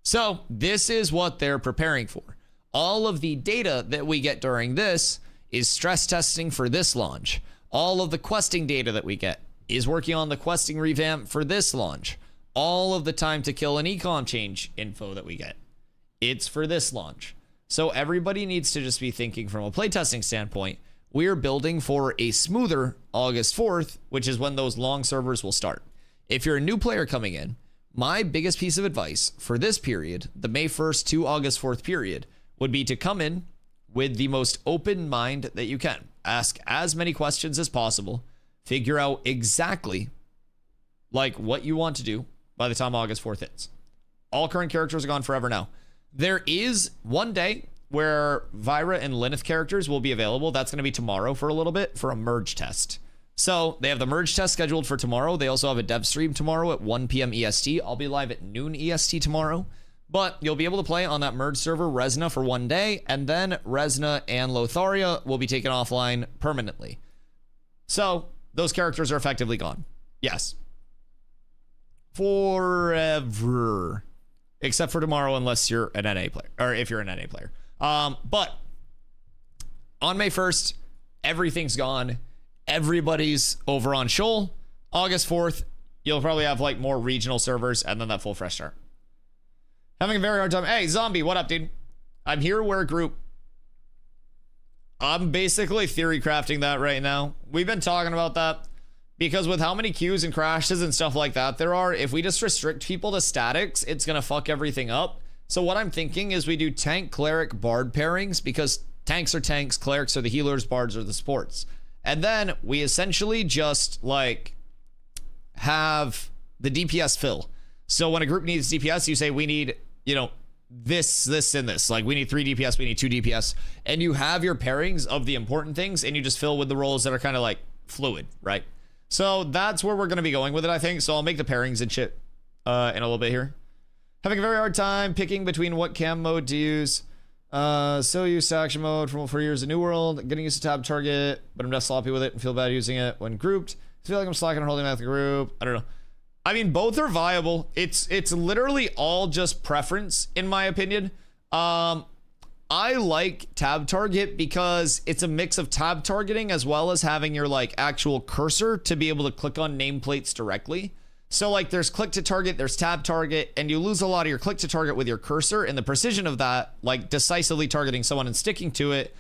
So this is what they're preparing for. All of the data that we get during this is stress testing for this launch. All of the questing data that we get is working on the questing revamp for this launch. All of the time to kill an econ change info that we get, it's for this launch. So everybody needs to just be thinking from a playtesting standpoint, we're building for a smoother August 4th, which is when those long servers will start. If you're a new player coming in, my biggest piece of advice for this period, the May 1st to August 4th period, would be to come in with the most open mind that you can. Ask as many questions as possible. Figure out exactly like what you want to do by the time August 4th hits. All current characters are gone forever now. There is one day where Vira and Lyneth characters will be available. That's going to be tomorrow for a little bit for a merge test. So they have the merge test scheduled for tomorrow. They also have a dev stream tomorrow at 1 p.m. EST. I'll be live at noon EST tomorrow. But you'll be able to play on that merge server Resna for one day, and then Resna and Lotharia will be taken offline permanently. So those characters are effectively gone. Yes. Forever. Except for tomorrow, unless you're an NA player, or if you're an NA player. But on May 1st, everything's gone. Everybody's over on Shoal. August 4th, you'll probably have like more regional servers and then that full fresh start. Having a very hard time. Hey, Zombie, what up, dude? I'm here where group. I'm basically theory crafting that right now. We've been talking about that because with how many queues and crashes and stuff like that there are, if we just restrict people to statics, it's gonna fuck everything up. So what I'm thinking is we do tank, cleric, bard pairings because tanks are tanks, clerics are the healers, bards are the supports. And then we essentially just like have the DPS fill. So when a group needs DPS, you say we need, you know, this, and this. Like we need 3 DPS, we need 2 DPS. And you have your pairings of the important things and you just fill with the roles that are kind of like fluid, right? So that's where we're going to be going with it, I think. So I'll make the pairings and shit in a little bit here. Having a very hard time picking between what cam mode to use. So used to action mode from 4 years of New World. Getting used to tab target, but I'm just sloppy with it and feel bad using it when grouped. I feel like I'm slacking on holding out the group. I don't know. I mean, both are viable. It's literally all just preference, in my opinion. I like tab target because it's a mix of tab targeting as well as having your like actual cursor to be able to click on nameplates directly. So like there's click to target, there's tab target, and you lose a lot of your click to target with your cursor and the precision of that, like decisively targeting someone and sticking to it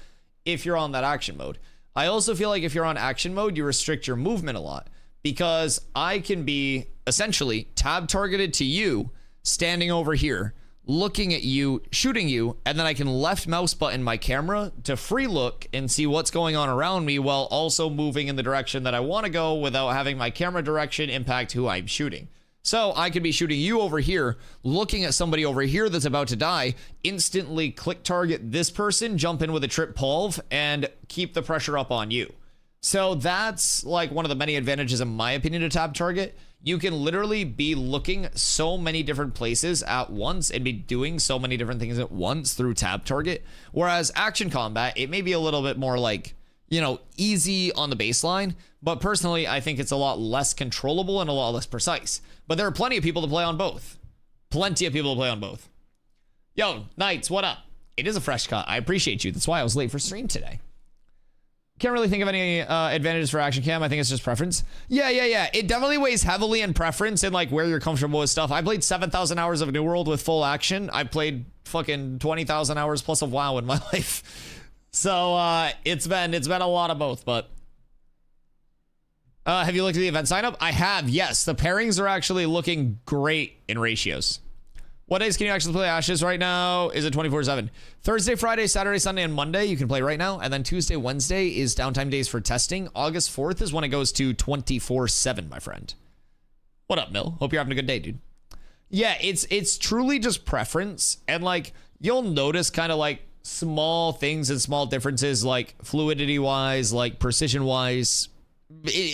if you're on that action mode. I also feel like if you're on action mode, you restrict your movement a lot because I can be essentially tab targeted to you, standing over here, looking at you, shooting you, and then I can left mouse button my camera to free look and see what's going on around me while also moving in the direction that I want to go without having my camera direction impact who I'm shooting. So I could be shooting you over here, looking at somebody over here that's about to die, instantly click target this person, jump in with a trip pulve, and keep the pressure up on you. So that's like one of the many advantages, in my opinion, to tab target. You can literally be looking so many different places at once and be doing so many different things at once through tab target. Whereas action combat, it may be a little bit more like, you know, easy on the baseline. But personally, I think it's a lot less controllable and a lot less precise. But there are plenty of people to play on both. Plenty of people to play on both. Yo, Knights, what up? It is a fresh cut. I appreciate you. That's why I was late for stream today. Can't really think of any advantages for action cam. I think it's just preference. Yeah. It definitely weighs heavily in preference and like where you're comfortable with stuff. I played 7,000 hours of New World with full action. I played fucking 20,000 hours plus of WoW in my life. So it's been a lot of both, but have you looked at the event sign up? I have, yes. The pairings are actually looking great in ratios. What days can you actually play Ashes right now? Is it 24/7? Thursday, Friday, Saturday, Sunday, and Monday you can play right now. And then Tuesday, Wednesday is downtime days for testing. August 4th is when it goes to 24/7, my friend. What up, Mill? Hope you're having a good day, dude. Yeah, it's truly just preference. And like, you'll notice kind of like small things and small differences like fluidity-wise, like precision-wise,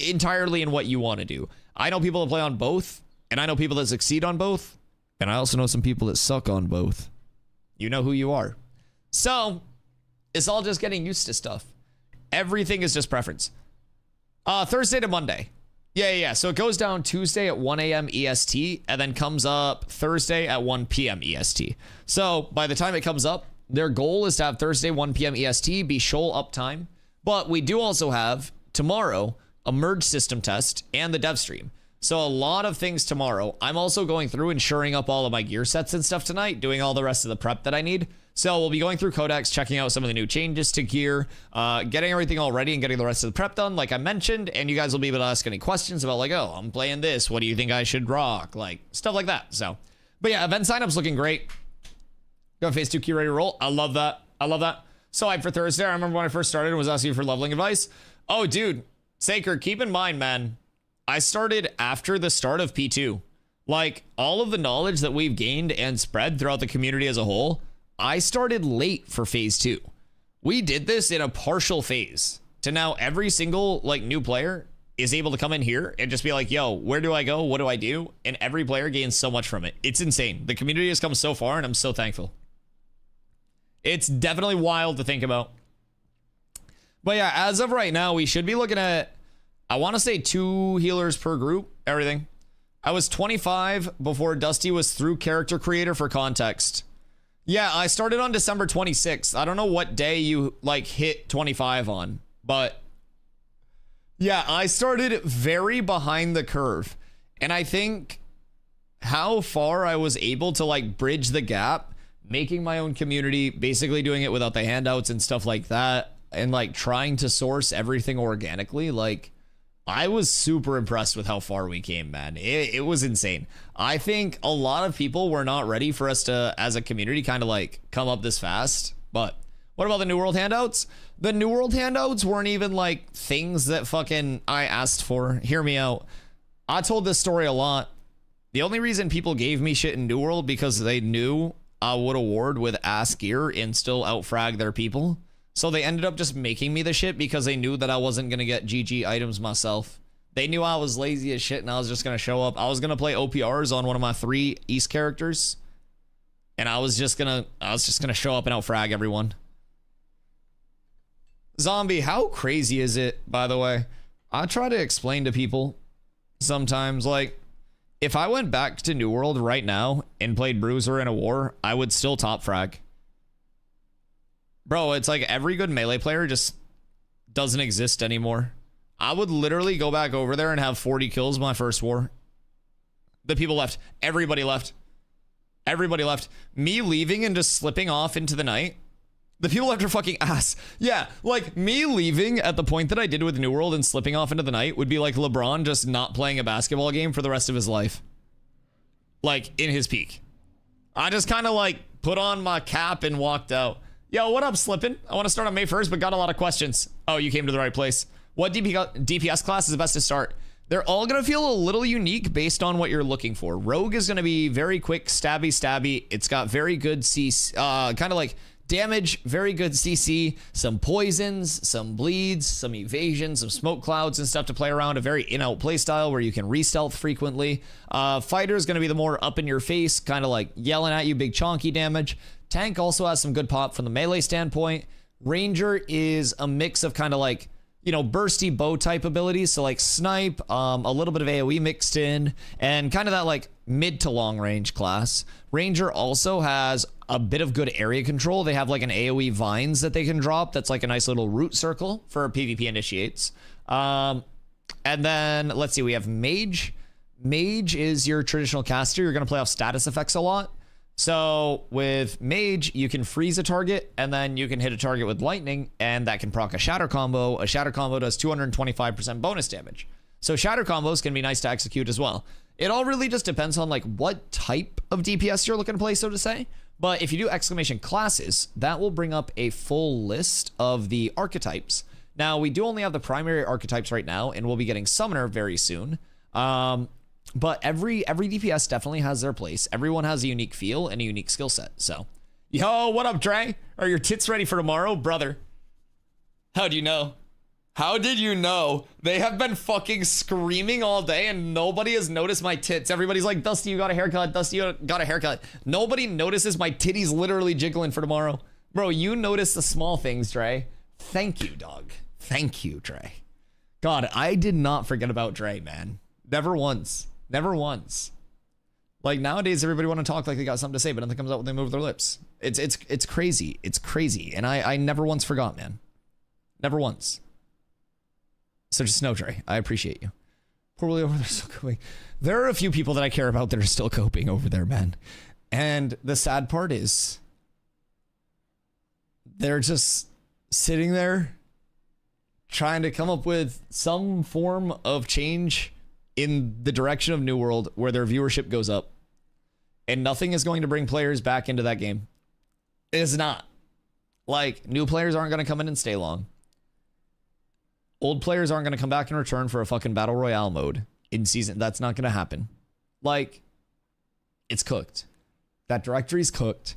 entirely in what you want to do. I know people that play on both, and I know people that succeed on both. And I also know some people that suck on both. You know who you are. So, it's all just getting used to stuff. Everything is just preference. Thursday to Monday. Yeah. So it goes down Tuesday at 1 a.m. EST and then comes up Thursday at 1 p.m. EST. So, by the time it comes up, their goal is to have Thursday 1 p.m. EST be shoal uptime. But we do also have tomorrow a merge system test and the dev stream. So a lot of things tomorrow. I'm also going through and shoring up all of my gear sets and stuff tonight, doing all the rest of the prep that I need. So we'll be going through Codex, checking out some of the new changes to gear, getting everything all ready and getting the rest of the prep done, like I mentioned. And you guys will be able to ask any questions about like, oh, I'm playing this. What do you think I should rock? Like stuff like that. So, but yeah, event signups looking great. Got phase 2 key ready to roll. I love that. So hyped for Thursday. I remember when I first started and was asking you for leveling advice. Oh, dude, Saker, keep in mind, man. I started after the start of P2. Like, all of the knowledge that we've gained and spread throughout the community as a whole, I started late for phase 2. We did this in a partial phase to now every single, like, new player is able to come in here and just be like, yo, where do I go? What do I do? And every player gains so much from it. It's insane. The community has come so far, and I'm so thankful. It's definitely wild to think about. But yeah, as of right now, we should be looking at, I want to say 2 healers per group, everything. I was 25 before Dusty was through character creator for context. Yeah, I started on December 26th. I don't know what day you like hit 25 on, but yeah, I started very behind the curve. And I think how far I was able to like bridge the gap making my own community, basically doing it without the handouts and stuff like that, and like trying to source everything organically, like I was super impressed with how far we came, man. It was insane. I think a lot of people were not ready for us to, as a community, kind of like come up this fast. But what about the New World handouts? The New World handouts weren't even like things that fucking I asked for. Hear me out. I told this story a lot. The only reason people gave me shit in New World because they knew I would award with ass gear and still outfrag their people. So they ended up just making me the shit because they knew that I wasn't going to get GG items myself. They knew I was lazy as shit and I was just going to show up. I was going to play OPRs on one of my 3 East characters. And I was just going to show up and outfrag everyone. Zombie, how crazy is it, by the way? I try to explain to people sometimes, like, if I went back to New World right now and played Bruiser in a war, I would still top frag. Bro, it's like every good melee player just doesn't exist anymore. I would literally go back over there and have 40 kills my first war. The people left. Everybody left. Everybody left. Me leaving and just slipping off into the night. The people left are fucking ass. Yeah, like me leaving at the point that I did with New World and slipping off into the night would be like LeBron just not playing a basketball game for the rest of his life. Like in his peak. I just kind of like put on my cap and walked out. Yo, what up, Slippin'? I want to start on May 1st, but got a lot of questions. Oh, you came to the right place. What DPS class is the best to start? They're all going to feel a little unique based on what you're looking for. Rogue is going to be very quick, stabby. It's got very good CC, kind of like damage, very good CC, some poisons, some bleeds, some evasion, some smoke clouds and stuff to play around. A very in-out play style where you can re-stealth frequently. Fighter is going to be the more up in your face, kind of like yelling at you, big chonky damage. Tank also has some good pop from the melee standpoint. Ranger is a mix of kind of like, you know, bursty bow type abilities. So like snipe, a little bit of AoE mixed in, and kind of that like mid to long range class. Ranger also has a bit of good area control. They have like an AoE vines that they can drop. That's like a nice little root circle for PvP initiates. And then let's see, we have Mage. Mage is your traditional caster. You're going to play off status effects a lot. So with Mage, you can freeze a target and then you can hit a target with lightning and that can proc a shatter combo. A shatter combo does 225% bonus damage. So shatter combos can be nice to execute as well. It all really just depends on like what type of DPS you're looking to play, so to say. But if you do exclamation classes, that will bring up a full list of the archetypes. Now, we do only have the primary archetypes right now and we'll be getting Summoner very soon. But every DPS definitely has their place. Everyone has a unique feel and a unique skill set. So, yo, what up, Dre? Are your tits ready for tomorrow, brother? How do you know? How did you know? They have been fucking screaming all day and nobody has noticed my tits. Everybody's like, Dusty, you got a haircut. Dusty, you got a haircut. Nobody notices my titties literally jiggling for tomorrow. Bro, you notice the small things, Dre. Thank you, dog. Thank you, Dre. God, I did not forget about Dre, man. Never once. Never once. Like nowadays, everybody want to talk like they got something to say, but nothing comes out when they move their lips. It's crazy. It's crazy. And I never once forgot, man. Never once. So just know, Dre, I appreciate you. Poor Willie over there still coping. There are a few people that I care about that are still coping over there, man. And the sad part is they're just sitting there trying to come up with some form of change in the direction of New World where their viewership goes up. And nothing is going to bring players back into that game. It is not. Like, new players aren't going to come in and stay long. Old players aren't going to come back and return for a fucking Battle Royale mode in season. That's not going to happen. Like, it's cooked. That directory's cooked.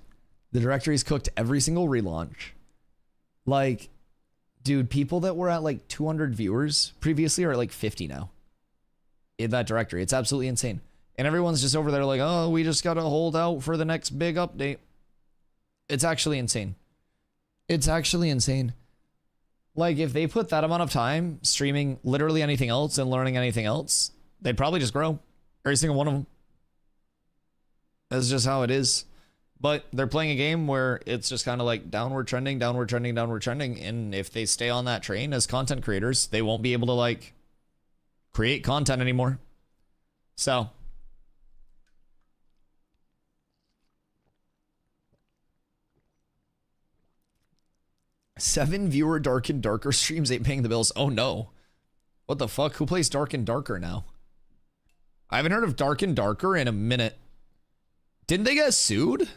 The directory's cooked every single relaunch. Like, dude, people that were at like 200 viewers previously are at like 50 now. In that directory. It's absolutely insane. And everyone's just over there like, oh, we just gotta hold out for the next big update. It's actually insane. It's actually insane. Like, if they put that amount of time streaming literally anything else and learning anything else, they'd probably just grow. Every single one of them. That's just how it is. But they're playing a game where it's just kind of like downward trending, downward trending, downward trending. And if they stay on that train as content creators, they won't be able to like create content anymore. So 7 viewer Dark and Darker streams ain't paying the bills. Oh no. What the fuck? Who plays Dark and Darker now? I haven't heard of Dark and Darker in a minute. Didn't they get sued?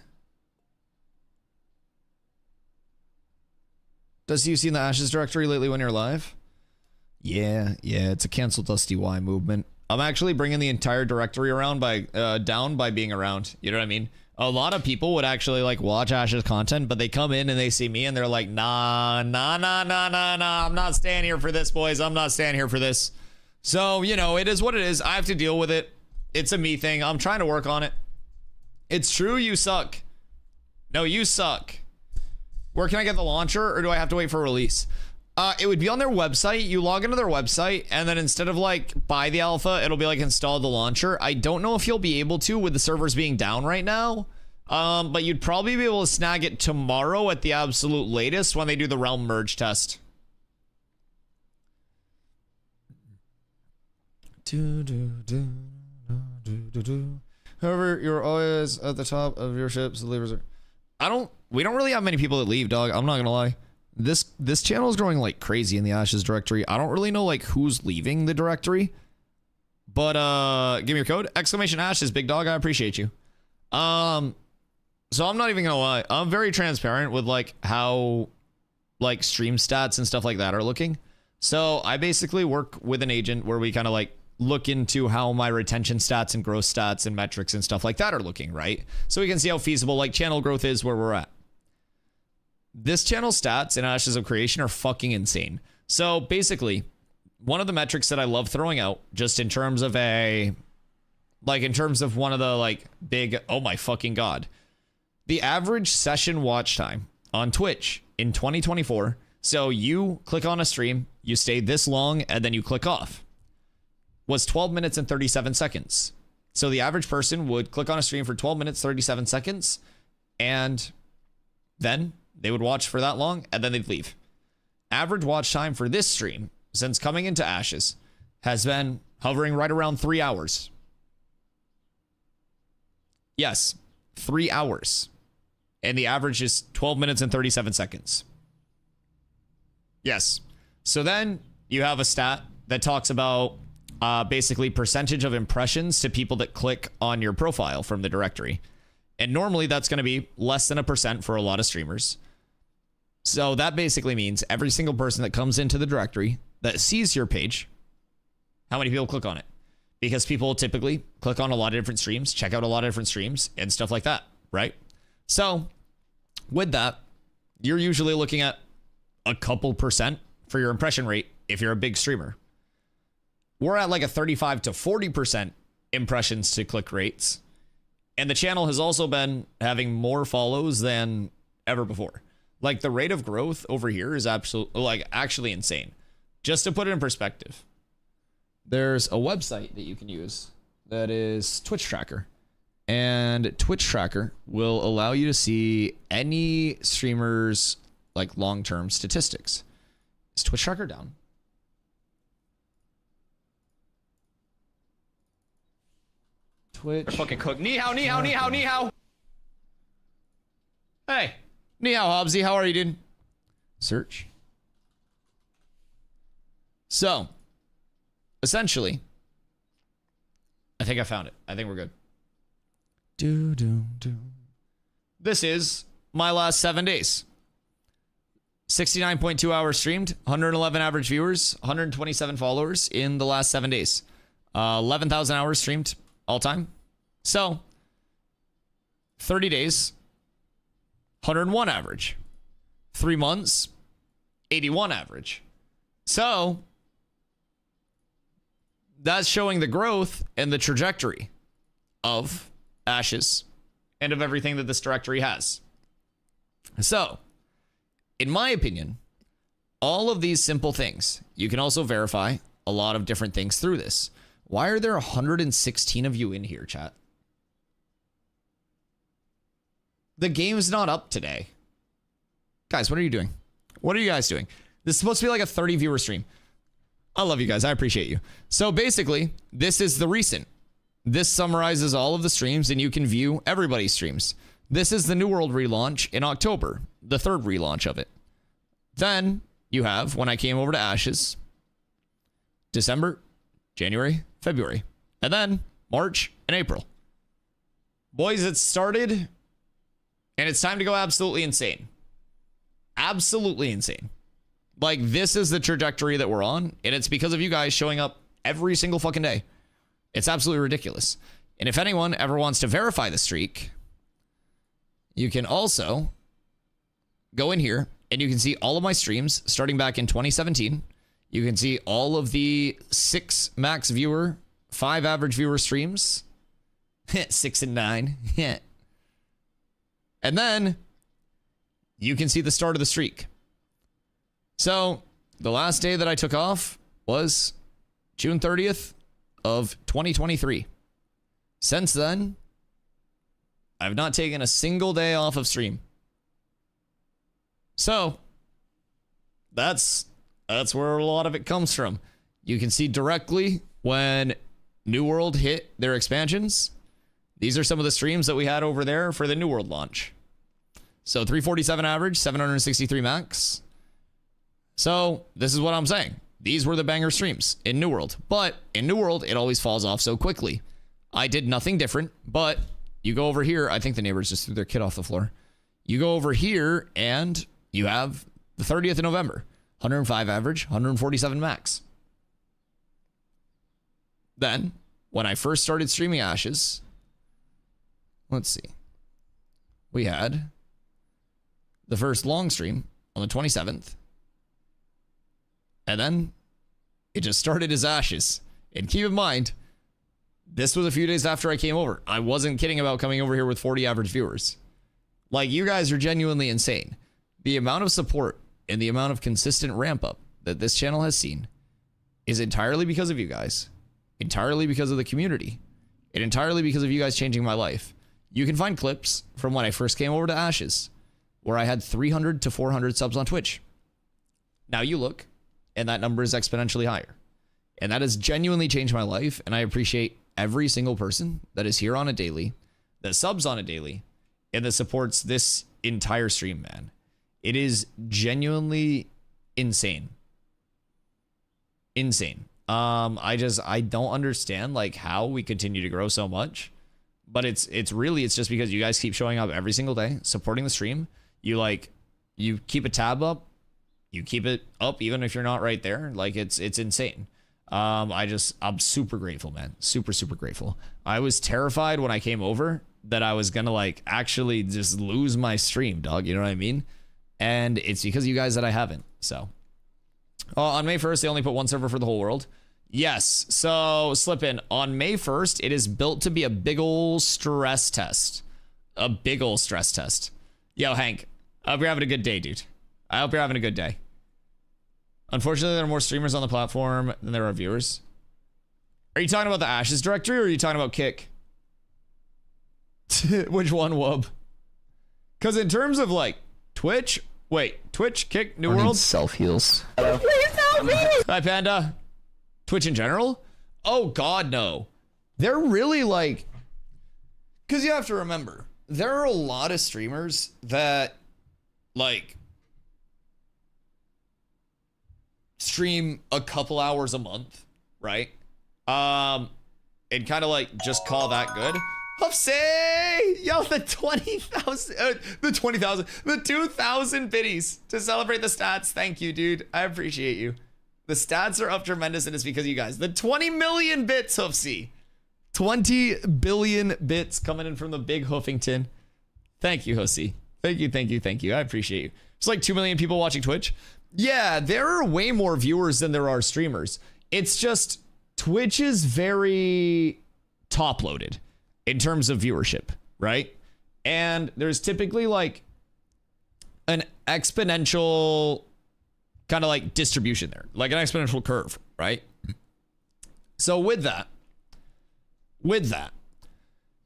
Does you seen the Ashes directory lately when you're live? Yeah, it's a cancel DustyWhy movement. I'm actually bringing the entire directory around by down by being around. You know what I mean? A lot of people would actually like watch Ash's content, but they come in and they see me and they're like, nah. I'm not staying here for this, boys. I'm not staying here for this. So, you know, it is what it is. I have to deal with it. It's a me thing. I'm trying to work on it. It's true, you suck. No, you suck. Where can I get the launcher, or do I have to wait for release? It would be on their website. You log into their website, and then instead of like buy the alpha, it'll be like install the launcher. I don't know if you'll be able to with the servers being down right now. But you'd probably be able to snag it tomorrow at the absolute latest when they do the realm merge test. However, you're always at the top of your ships. Leavers are. We don't really have many people that leave, dog. I'm not gonna lie. This channel is growing like crazy in the Ashes directory. I don't really know like who's leaving the directory, but give me your code !Ashes, big dog. I appreciate you. So I'm not even gonna lie. I'm very transparent with like how like stream stats and stuff like that are looking. So I basically work with an agent where we kind of like look into how my retention stats and growth stats and metrics and stuff like that are looking, right? So we can see how feasible like channel growth is where we're at. This channel stats in Ashes of Creation are fucking insane. So basically, one of the metrics that I love throwing out, just in terms of one of the like big, oh my fucking god, the average session watch time on Twitch in 2024. So you click on a stream, you stay this long, and then you click off, was 12 minutes and 37 seconds. So the average person would click on a stream for 12 minutes, 37 seconds, and then they would watch for that long, and then they'd leave. Average watch time for this stream, since coming into Ashes, has been hovering right around 3 hours. Yes, 3 hours. And the average is 12 minutes and 37 seconds. Yes. So then you have a stat that talks about basically percentage of impressions to people that click on your profile from the directory. And normally that's going to be less than 1% for a lot of streamers. So that basically means every single person that comes into the directory that sees your page, how many people click on it? Because people typically click on a lot of different streams, check out a lot of different streams and stuff like that, right? So with that, you're usually looking at a couple percent for your impression rate if you're a big streamer. We're at like a 35 to 40% impressions to click rates. And the channel has also been having more follows than ever before. Like the rate of growth over here is actually insane. Just to put it in perspective, there's a website that you can use that is Twitch Tracker. And Twitch Tracker will allow you to see any streamer's like long-term statistics. Is Twitch Tracker down? Twitch. They're fucking cooked. Ni hao, ni hao, ni hao, ni hao. Hey. Ni hao, Hobbsy. How are you, dude? Search. So, essentially, I think I found it. I think we're good. This is my last 7 days. 69.2 hours streamed, 111 average viewers, 127 followers in the last 7 days. 11,000 hours streamed all time. So, 30 days, 101 average. 3 months, 81 average. So, that's showing the growth and the trajectory of Ashes and of everything that this directory has. So, in my opinion, all of these simple things, you can also verify a lot of different things through this. Why are there 116 of you in here, chat? The game's not up today. Guys, what are you doing? What are you guys doing? This is supposed to be like a 30 viewer stream. I love you guys. I appreciate you. So basically, this is the recent. This summarizes all of the streams and you can view everybody's streams. This is the New World relaunch in October, the third relaunch of it. Then you have when I came over to Ashes, December, January, February, and then March and April. Boys, it started, and it's time to go absolutely insane. Absolutely insane. Like, this is the trajectory that we're on, and it's because of you guys showing up every single fucking day. It's absolutely ridiculous. And if anyone ever wants to verify the streak, you can also go in here, and you can see all of my streams starting back in 2017. You can see all of the 6 max viewer, 5 average viewer streams. 6 and 9. And then you can see the start of the streak. So the last day that I took off was June 30th of 2023. Since then, I've not taken a single day off of stream. So that's where a lot of it comes from. You can see directly when New World hit their expansions. These are some of the streams that we had over there for the New World launch. So 347 average, 763 max. So this is what I'm saying. These were the banger streams in New World. But in New World, it always falls off so quickly. I did nothing different, but you go over here. I think the neighbors just threw their kid off the floor. You go over here and you have the 30th of November, 105 average, 147 max. Then when I first started streaming Ashes, let's see. We had the first long stream on the 27th. And then it just started as Ashes. And keep in mind, this was a few days after I came over. I wasn't kidding about coming over here with 40 average viewers. Like, you guys are genuinely insane. The amount of support and the amount of consistent ramp up that this channel has seen is entirely because of you guys. Entirely because of the community. And entirely because of you guys changing my life. You can find clips from when I first came over to Ashes, where I had 300 to 400 subs on Twitch. Now you look, and that number is exponentially higher. And that has genuinely changed my life, and I appreciate every single person that is here on a daily, that subs on a daily, and that supports this entire stream, man. It is genuinely insane. Insane. I don't understand, like, how we continue to grow so much. But it's just because you guys keep showing up every single day, supporting the stream. You keep a tab up, you keep it up even if you're not right there. Like, it's insane. I'm super grateful, man. Super, super grateful. I was terrified when I came over that I was gonna, like, actually just lose my stream, dog. You know what I mean? And it's because of you guys that I haven't. So on May 1st, they only put 1 server for the whole world. Yes, so slip in. On May 1st, it is built to be a big ol' stress test. A big ol' stress test. Yo, Hank, I hope you're having a good day, dude. I hope you're having a good day. Unfortunately, there are more streamers on the platform than there are viewers. Are you talking about the Ashes directory, or are you talking about Kick? Which one, Wub? Because in terms of, like, Twitch, Kick, New World? Self-heals. Please help me! Hi, Panda. Twitch in general? Oh, God, no. They're really, like... Because you have to remember, there are a lot of streamers that, like, stream a couple hours a month, right? And kind of, like, just call that good. Hoopsie! Yo, the 20,000, the 2,000 biddies to celebrate the stats. Thank you, dude. I appreciate you. The stats are up tremendous, and it's because of you guys. The 20 million bits, Hoofsy. 20 billion bits coming in from the big Hoofington. Thank you, Hoofsy. Thank you. I appreciate you. It's like 2 million people watching Twitch. Yeah, there are way more viewers than there are streamers. It's just Twitch is very top-loaded in terms of viewership, right? And there's typically like an exponential kind of like distribution there, like an exponential curve, right? So with that,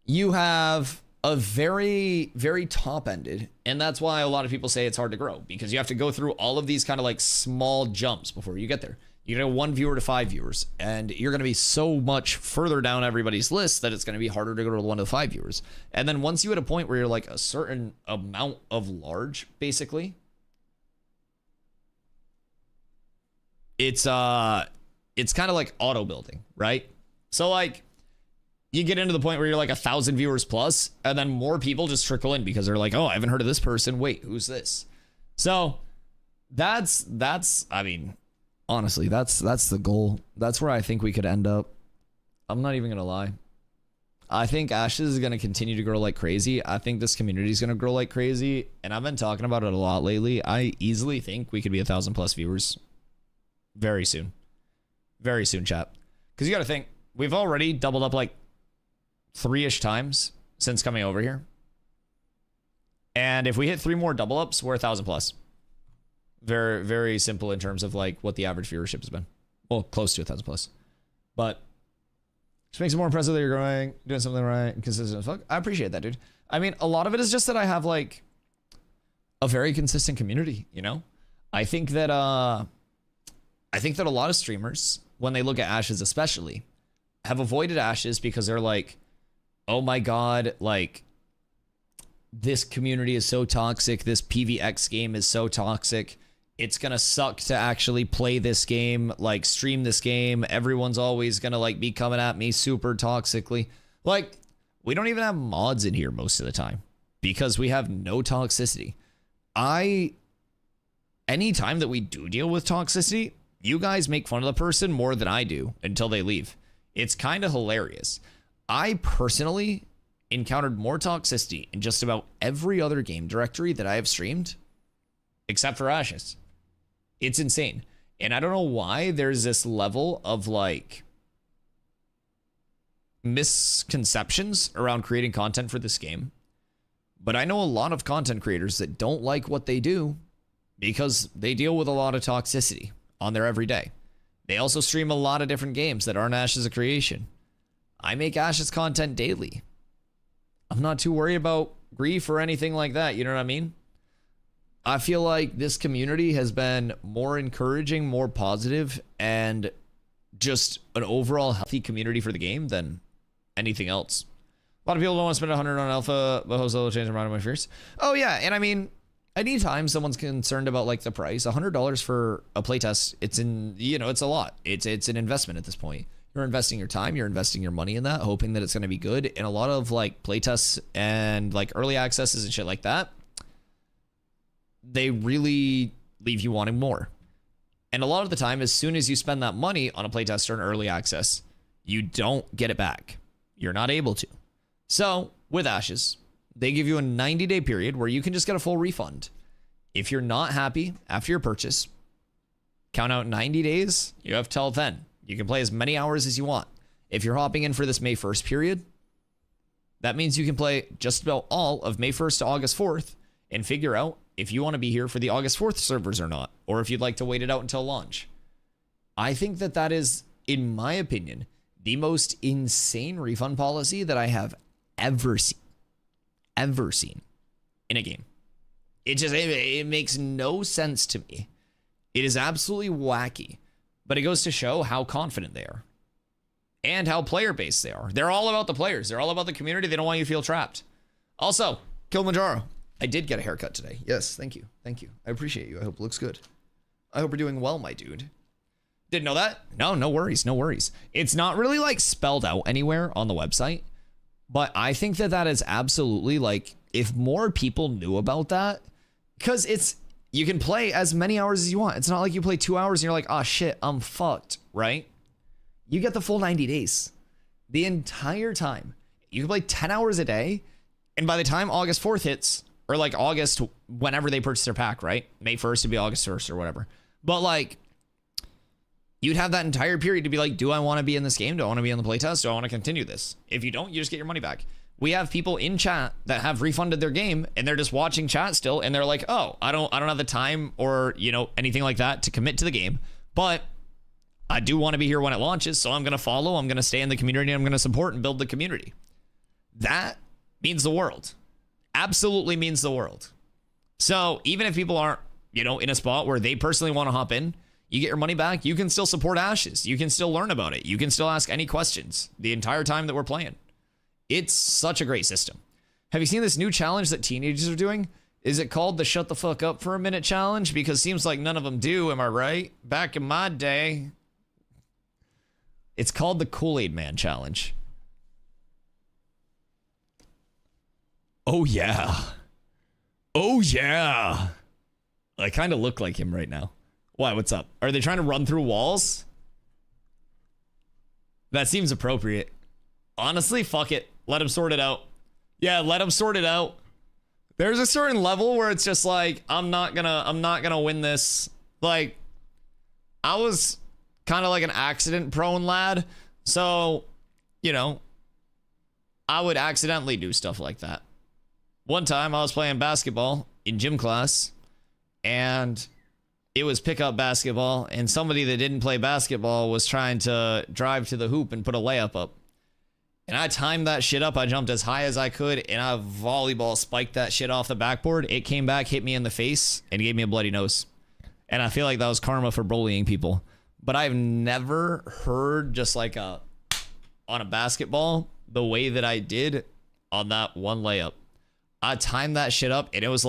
you have a very, very top-ended, and that's why a lot of people say it's hard to grow, because you have to go through all of these kind of like small jumps before you get there. You know, 1 viewer to 5 viewers, and you're going to be so much further down everybody's list that it's going to be harder to go to 1 to 5 viewers. And then once you hit a point where you're like a certain amount of large, basically, it's kind of like auto building, right? So like you get into the point where you're like 1,000 viewers plus, and then more people just trickle in because they're like, oh, I haven't heard of this person. Wait, who's this? So that's I mean, honestly, that's the goal. That's where I think we could end up. I'm not even gonna lie. I think Ashes is gonna continue to grow like crazy. I think this community is gonna grow like crazy, and I've been talking about it a lot lately. I easily think we could be 1,000 plus viewers very soon. Very soon, chat. Because you got to think, we've already doubled up like 3-ish times since coming over here. And if we hit 3 more double ups, we're 1,000 plus. Very, very simple in terms of like what the average viewership has been. Well, close to 1,000 plus. But just makes it more impressive that you're growing, doing something right, and consistent as fuck. I appreciate that, dude. I mean, a lot of it is just that I have like a very consistent community, you know? I think that a lot of streamers, when they look at Ashes especially, have avoided Ashes because they're like, oh my god, like, this community is so toxic, this PvX game is so toxic, it's gonna suck to actually play this game, like, stream this game, everyone's always gonna, like, be coming at me super toxically. Like, we don't even have mods in here most of the time, because we have no toxicity. Any time that we do deal with toxicity, you guys make fun of the person more than I do until they leave. It's kind of hilarious. I personally encountered more toxicity in just about every other game directory that I have streamed, except for Ashes. It's insane. And I don't know why there's this level of like misconceptions around creating content for this game. But I know a lot of content creators that don't like what they do because they deal with a lot of toxicity on their everyday. They also stream a lot of different games that aren't Ashes of Creation. I make Ashes content daily. I'm not too worried about grief or anything like that, you know what I mean? I feel like this community has been more encouraging, more positive, and just an overall healthy community for the game than anything else. A lot of people don't want to spend 100 on alpha, but host will change their mind on my fears. Oh yeah, and I mean, anytime someone's concerned about like the price, $100 for a playtest, it's a lot. It's an investment at this point. You're investing your time, you're investing your money in that, hoping that it's going to be good. And a lot of like playtests and like early accesses and shit like that, they really leave you wanting more. And a lot of the time, as soon as you spend that money on a playtest or an early access, you don't get it back. You're not able to. So with Ashes, they give you a 90-day period where you can just get a full refund. If you're not happy after your purchase, count out 90 days, you have till then. You can play as many hours as you want. If you're hopping in for this May 1st period, that means you can play just about all of May 1st to August 4th and figure out if you want to be here for the August 4th servers or not, or if you'd like to wait it out until launch. I think that is, in my opinion, the most insane refund policy that I have ever seen in a game. It makes no sense to me. It is absolutely wacky, but it goes to show how confident they are and how player-based they are. They're all about the players. They're all about the community. They don't want you to feel trapped. Also, Kilimanjaro, I did get a haircut today. Yes, thank you. Thank you. I appreciate you. I hope it looks good. I hope you're doing well, my dude. Didn't know that? No worries. No worries. It's not really like spelled out anywhere on the website, but I think that is absolutely like, if more people knew about that, because you can play as many hours as you want. It's not like you play 2 hours and you're like, oh shit, I'm fucked, right? You get the full 90 days. The entire time. You can play 10 hours a day, and by the time August 4th hits, or like August, whenever they purchase their pack, right? May 1st would be August 1st or whatever. But like, you'd have that entire period to be like, do I want to be in this game? Do I want to be on the playtest? Do I want to continue this? If you don't, you just get your money back. We have people in chat that have refunded their game and they're just watching chat still, and they're like, oh, I don't have the time or, anything like that to commit to the game, but I do want to be here when it launches, so I'm going to follow, I'm going to stay in the community, I'm going to support and build the community. That means the world. Absolutely means the world. So even if people aren't, in a spot where they personally want to hop in, you get your money back. You can still support Ashes. You can still learn about it. You can still ask any questions the entire time that we're playing. It's such a great system. Have you seen this new challenge that teenagers are doing? Is it called the shut the fuck up for a minute challenge? Because seems like none of them do, am I right? Back in my day. It's called the Kool-Aid Man challenge. Oh yeah. Oh yeah. I kind of look like him right now. Why, what's up? Are they trying to run through walls? That seems appropriate. Honestly, fuck it. Let him sort it out. Yeah, let him sort it out. There's a certain level where it's just like, I'm not gonna win this. Like, I was kind of like an accident prone lad. So, you know, I would accidentally do stuff like that. One time I was playing basketball in gym class and it was pickup basketball and somebody that didn't play basketball was trying to drive to the hoop and put a layup up. And I timed that shit up. I jumped as high as I could, and I volleyball spiked that shit off the backboard. It came back, hit me in the face, and gave me a bloody nose. And I feel like that was karma for bullying people. But I've never heard just like on a basketball the way that I did on that one layup. I timed that shit up, and it was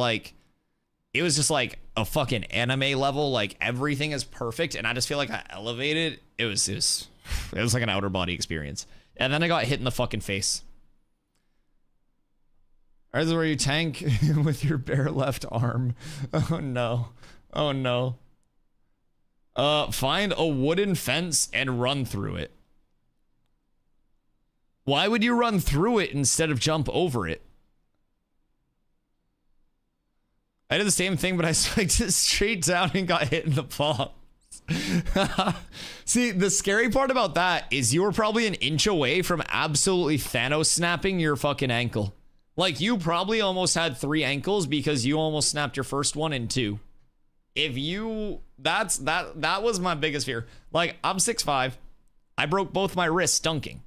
just like a fucking anime level. Like everything is perfect, and I just feel like I elevated. It was like an outer body experience. And then I got hit in the fucking face. Or is it where you tank with your bare left arm? Oh no. Oh no. Find a wooden fence and run through it. Why would you run through it instead of jump over it? I did the same thing, but I spiked it straight down and got hit in the palm. See, the scary part about that is you were probably an inch away from absolutely Thanos snapping your fucking ankle. Like, you probably almost had 3 ankles because you almost snapped your first one in 2. If you, that was my biggest fear. Like, I'm 6'5". I broke both my wrists dunking.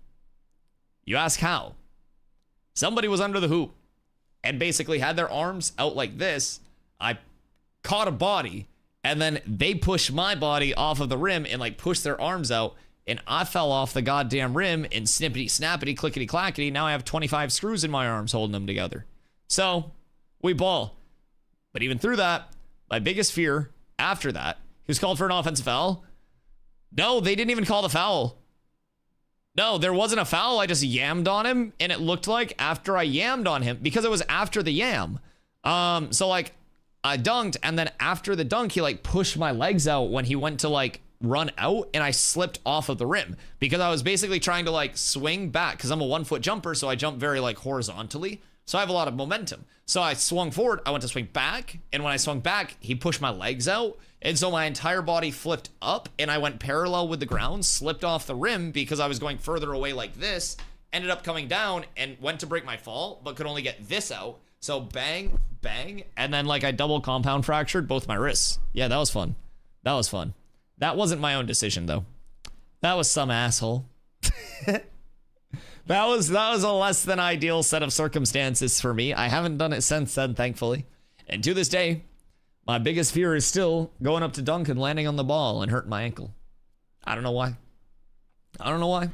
You ask how? Somebody was under the hoop and basically had their arms out like this. I caught a body. And then they pushed my body off of the rim and like pushed their arms out. And I fell off the goddamn rim and snippity snappity clickety clackety. Now I have 25 screws in my arms holding them together. So we ball. But even through that, my biggest fear after that, he was called for an offensive foul. No, they didn't even call the foul. No, there wasn't a foul. I just yammed on him. And it looked like after I yammed on him, because it was after the yam. So like, I dunked, and then after the dunk, he like pushed my legs out when he went to like run out, and I slipped off of the rim because I was basically trying to like swing back because I'm a 1-foot jumper, so I jump very like horizontally, so I have a lot of momentum. So I swung forward, I went to swing back, and when I swung back, he pushed my legs out, and so my entire body flipped up, and I went parallel with the ground, slipped off the rim because I was going further away like this, ended up coming down and went to break my fall, but could only get this out. So bang, bang, and then like I double compound fractured both my wrists. Yeah, that was fun. That was fun. That wasn't my own decision though. That was some asshole. That was a less than ideal set of circumstances for me. I haven't done it since then, thankfully. And to this day, my biggest fear is still going up to dunk and landing on the ball and hurting my ankle. I don't know why. I don't know why.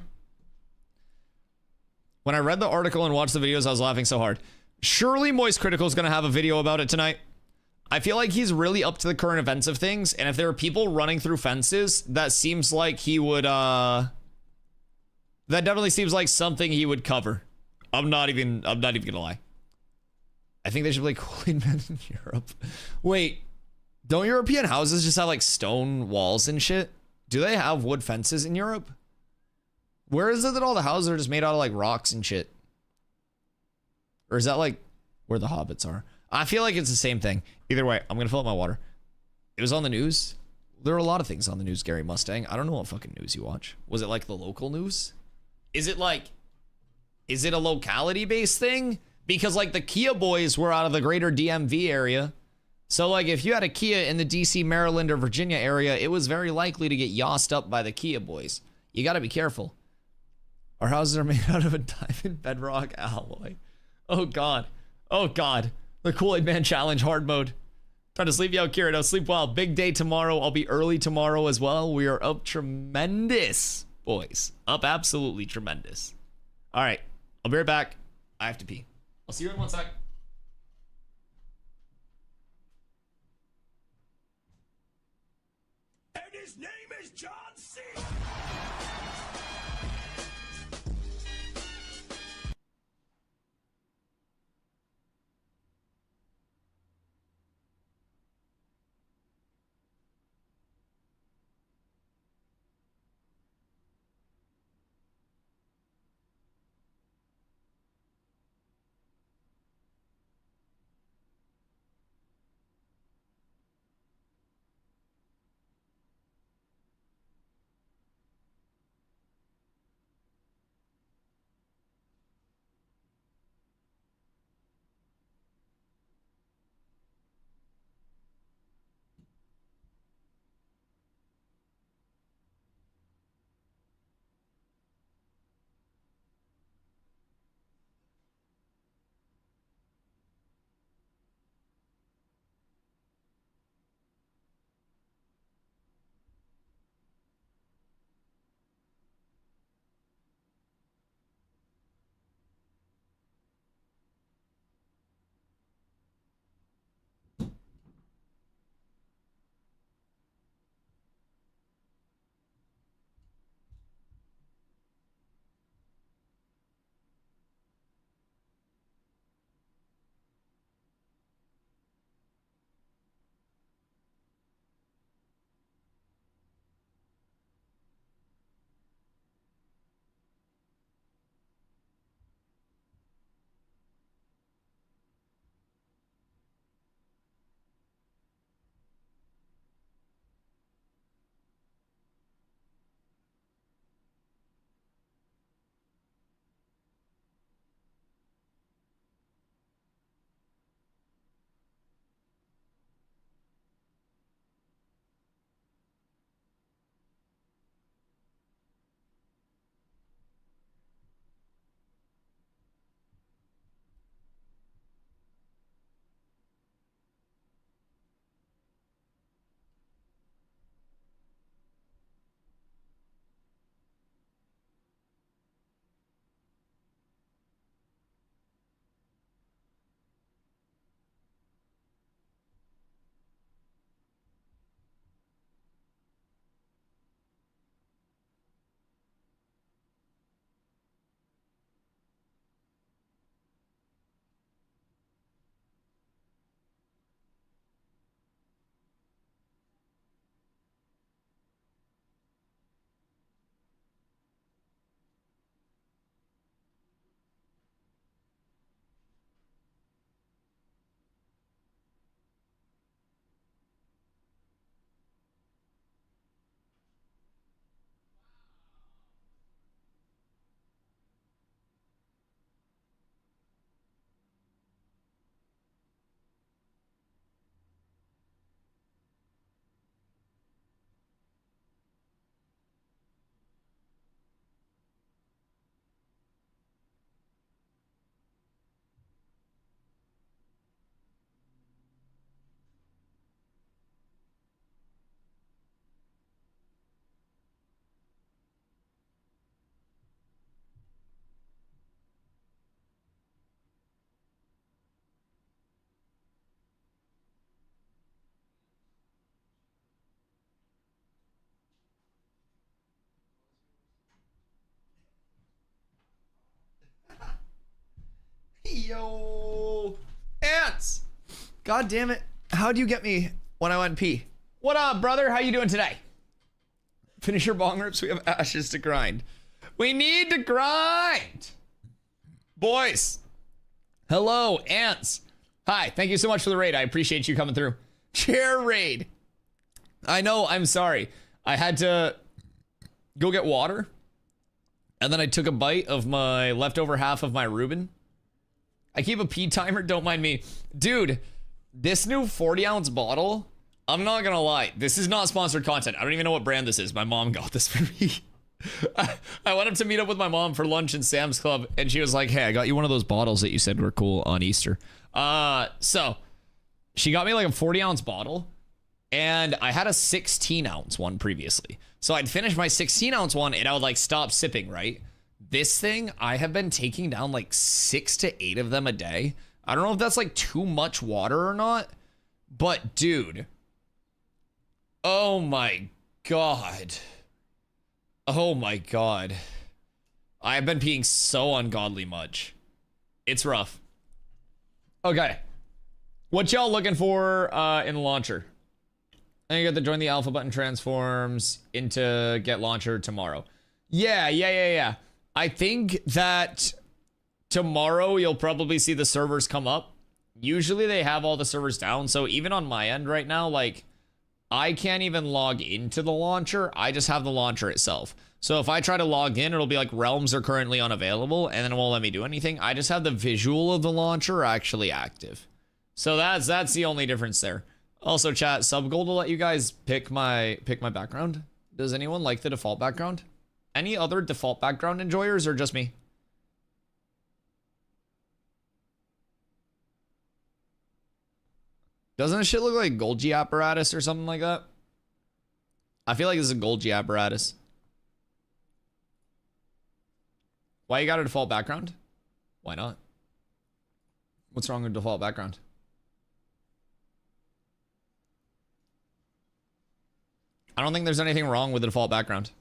When I read the article and watched the videos, I was laughing so hard. Surely Moist Critical is going to have a video about it tonight. I feel like he's really up to the current events of things, and if there are people running through fences, that seems like he would, that definitely seems like something he would cover. I'm not even gonna lie. I think they should play Kool-Aid Men in Europe. Wait, don't European houses just have like stone walls and shit? Do they have wood fences in Europe? Where is it that all the houses are just made out of like rocks and shit? Or is that like where the hobbits are? I feel like it's the same thing. Either way, I'm gonna fill up my water. It was on the news. There are a lot of things on the news, Gary Mustang. I don't know what fucking news you watch. Was it like the local news? Is it a locality based thing? Because like the Kia boys were out of the greater DMV area. So like if you had a Kia in the DC, Maryland, or Virginia area, it was very likely to get yossed up by the Kia boys. You gotta be careful. Our houses are made out of a diamond bedrock alloy. Oh God. Oh God. The Kool-Aid Man challenge hard mode. Trying to sleep you out, Kirito. Sleep well. Big day tomorrow. I'll be early tomorrow as well. We are up tremendous, boys. Up absolutely tremendous. All right. I'll be right back. I have to pee. I'll see you in 1 sec. John C. Yo, Ants! God damn it! How'd you get me when I went pee? What up, brother? How you doing today? Finish your bong rips. We have ashes to grind. We need to grind, boys. Hello, Ants. Hi. Thank you so much for the raid. I appreciate you coming through. Chair raid. I know. I'm sorry. I had to go get water, and then I took a bite of my leftover half of my Reuben. I keep a pee timer, don't mind me. Dude, this new 40-ounce bottle, I'm not gonna lie, this is not sponsored content. I don't even know what brand this is. My mom got this for me. I went up to meet up with my mom for lunch in Sam's Club, and she was like, hey, I got you one of those bottles that you said were cool on Easter. So she got me like a 40-ounce bottle, and I had a 16-ounce one previously. So I'd finish my 16-ounce one, and I would like stop sipping, right? This thing, I have been taking down like 6 to 8 of them a day. I don't know if that's like too much water or not, but dude, oh my god. Oh my god. I have been peeing so ungodly much. It's rough. Okay. What y'all looking for in the launcher? And you got to join the alpha button transforms into get launcher tomorrow. Yeah. I think that tomorrow you'll probably see the servers come up. Usually they have all the servers down, so even on my end right now, like, I can't even log into the launcher. I just have the launcher itself. So if I try to log in, it'll be like realms are currently unavailable, and then it won't let me do anything. I just have the visual of the launcher actually active. So that's the only difference there. Also, chat, sub goal to let you guys pick my background. Does anyone like the default background? Any other default background enjoyers, or just me? Doesn't this shit look like Golgi apparatus or something like that? I feel like this is a Golgi apparatus. Why you got a default background? Why not? What's wrong with default background? I don't think there's anything wrong with the default background.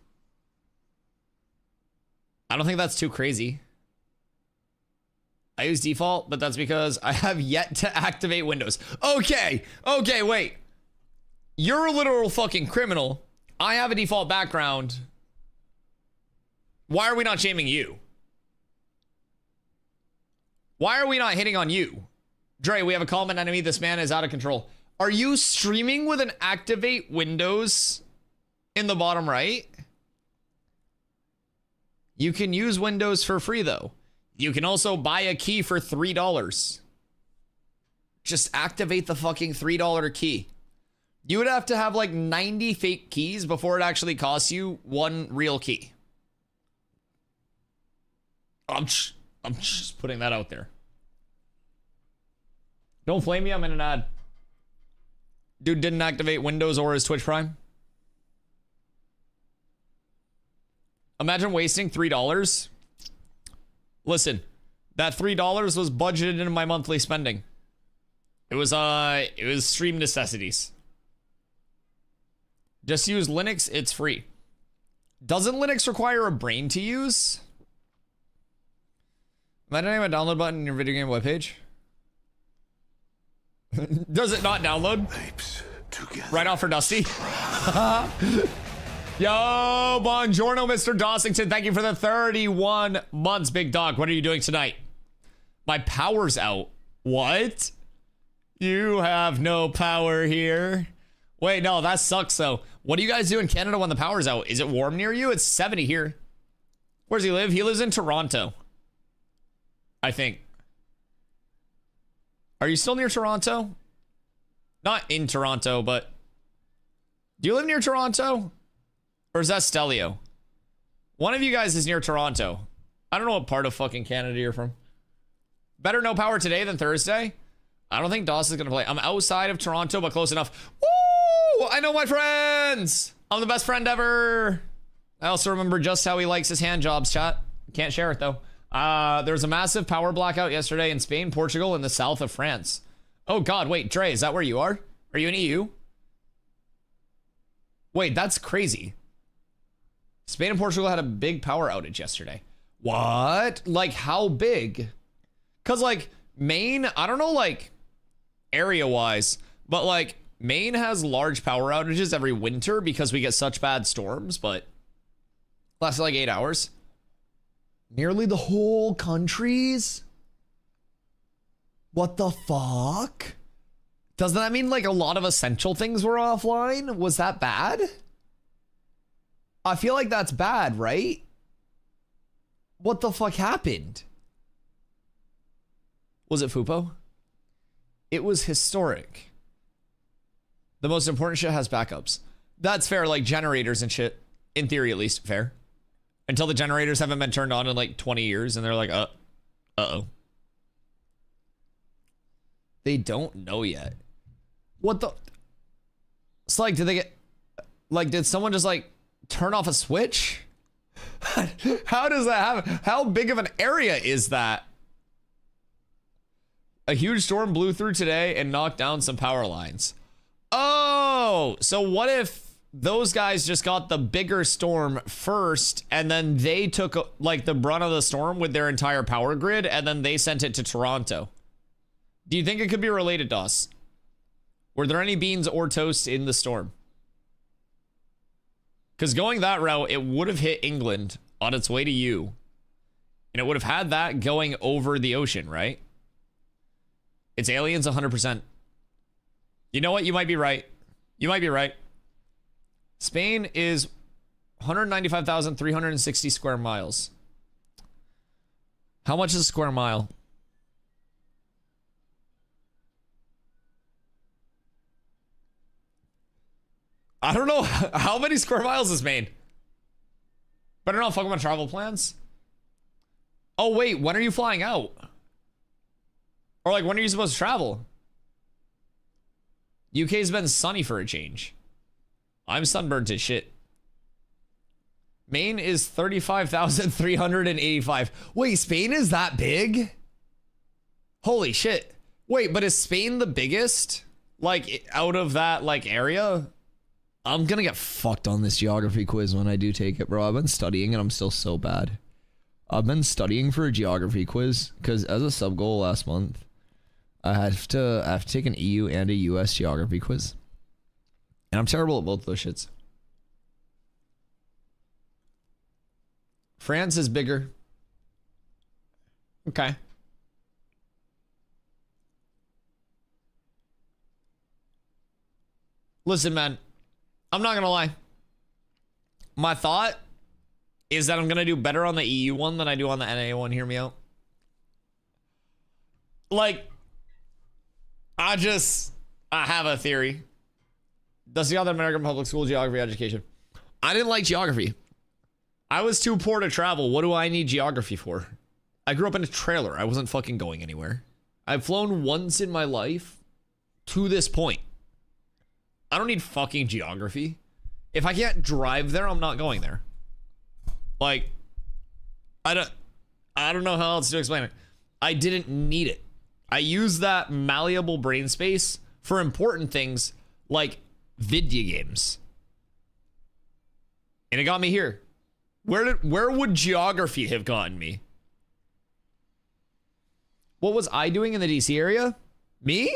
I don't think that's too crazy. I use default, but that's because I have yet to activate Windows. Okay, wait. You're a literal fucking criminal. I have a default background. Why are we not shaming you? Why are we not hitting on you? Dre, we have a common enemy. This man is out of control. Are you streaming with an activate Windows in the bottom right? You can use Windows for free, though. You can also buy a key for $3. Just activate the fucking $3 key. You would have to have like 90 fake keys before it actually costs you one real key. I'm just putting that out there. Don't flame me, I'm in an ad. Dude didn't activate Windows or his Twitch Prime. Imagine wasting $3. Listen, that $3 was budgeted into my monthly spending. It was stream necessities. Just use Linux, it's free. Doesn't Linux require a brain to use? Imagine having a download button in your video game webpage. Does it not download? Right off for Dusty. Yo, buongiorno, Mr. Dossington. Thank you for the 31 months, big dog. What are you doing tonight? My power's out. What? You have no power here. Wait, no, that sucks, though. What do you guys do in Canada when the power's out? Is it warm near you? It's 70 here. Where does he live? He lives in Toronto, I think. Are you still near Toronto? Not in Toronto, but... Do you live near Toronto? Or is that Stelio? One of you guys is near Toronto. I don't know what part of fucking Canada you're from. Better no power today than Thursday. I don't think Doss is going to play. I'm outside of Toronto, but close enough. Woo! I know my friends! I'm the best friend ever! I also remember just how he likes his hand jobs, chat. Can't share it, though. There was a massive power blackout yesterday in Spain, Portugal, and the south of France. Oh, God, wait, Dre, is that where you are? Are you in EU? Wait, that's crazy. Spain and Portugal had a big power outage yesterday. What? Like, how big? Because, like, Maine, I don't know, like, area-wise, but, like, Maine has large power outages every winter because we get such bad storms, but lasts like 8 hours. Nearly the whole countries? What the fuck? Doesn't that mean, like, a lot of essential things were offline? Was that bad? I feel like that's bad, right? What the fuck happened? Was it Fupo? It was historic. The most important shit has backups. That's fair, like generators and shit. In theory, at least, fair. Until the generators haven't been turned on in like 20 years and they're like, uh-oh. They don't know yet. What the? It's like, did they get, like, did someone just like turn off a switch? How does that happen? How big of an area is that? A huge storm blew through today and knocked down some power lines. Oh, so what if those guys just got the bigger storm first, and then they took like the brunt of the storm with their entire power grid, and then they sent it to Toronto. Do you think it could be related to us? Were there any beans or toast in the storm? Because going that route, it would have hit England on its way to you. And it would have had that going over the ocean, right? It's aliens 100%. You know what? You might be right. You might be right. Spain is 195,360 square miles. How much is a square mile? I don't know. How many square miles is Maine? Better not fuck with my travel plans. Oh, wait. When are you flying out? Or, like, when are you supposed to travel? UK's been sunny for a change. I'm sunburned as shit. Maine is 35,385. Wait, Spain is that big? Holy shit. Wait, but is Spain the biggest? Like, out of that, like, area? I'm gonna get fucked on this geography quiz when I do take it, bro. I've been studying and I'm still so bad. I've been studying for a geography quiz because as a sub goal last month, I have to take an EU and a US geography quiz. And I'm terrible at both those shits. France is bigger. Okay. Listen, man. I'm not gonna lie. My thought is that I'm gonna do better on the EU one than I do on the NA one. Hear me out. Like, I have a theory. Does the other American public school geography education? I didn't like geography. I was too poor to travel. What do I need geography for? I grew up in a trailer. I wasn't fucking going anywhere. I've flown once in my life to this point. I don't need fucking geography. If I can't drive there, I'm not going there. Like, I don't know how else to explain it. I didn't need it. I use that malleable brain space for important things like video games. And it got me here. Where would geography have gotten me? What was I doing in the DC area? Me?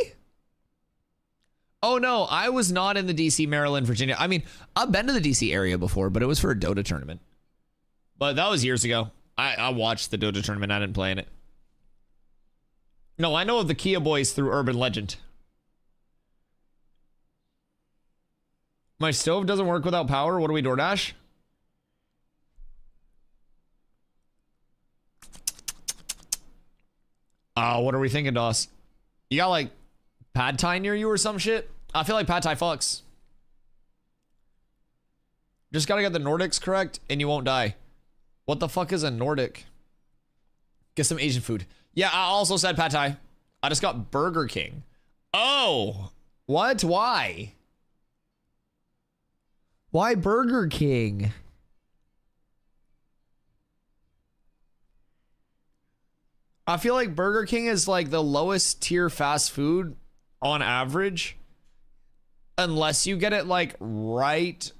Oh no, I was not in the DC, Maryland, Virginia. I mean, I've been to the DC area before, but it was for a Dota tournament. But that was years ago. I watched the Dota tournament. I didn't play in it. No, I know of the Kia Boys through urban legend. My stove doesn't work without power. What do we DoorDash? What are we thinking, Doss? You got like pad thai near you or some shit? I feel like pad thai fucks. Just gotta get the Nordics correct and you won't die. What the fuck is a Nordic? Get some Asian food. Yeah, I also said pad thai. I just got Burger King. Oh, what? Why? Why Burger King? I feel like Burger King is like the lowest tier fast food on average. Unless you get it like right,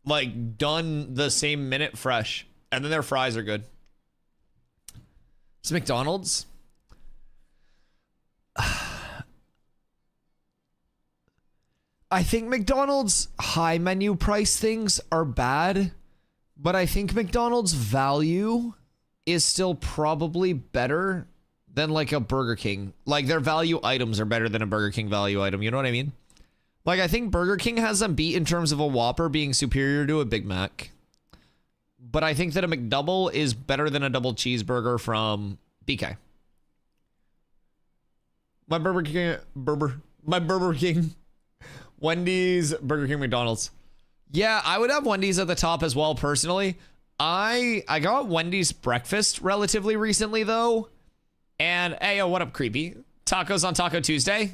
like done the same minute fresh. And then their fries are good. It's McDonald's. I think McDonald's high menu price things are bad, but I think McDonald's value is still probably better than like a Burger King. Like their value items are better than a Burger King value item. You know what I mean? Like I think Burger King has them beat in terms of a Whopper being superior to a Big Mac. But I think that a McDouble is better than a double cheeseburger from BK. My Burger King, Wendy's, Burger King, McDonald's. Yeah, I would have Wendy's at the top as well, personally. I got Wendy's breakfast relatively recently, though. And, hey, yo, what up, creepy? Tacos on Taco Tuesday?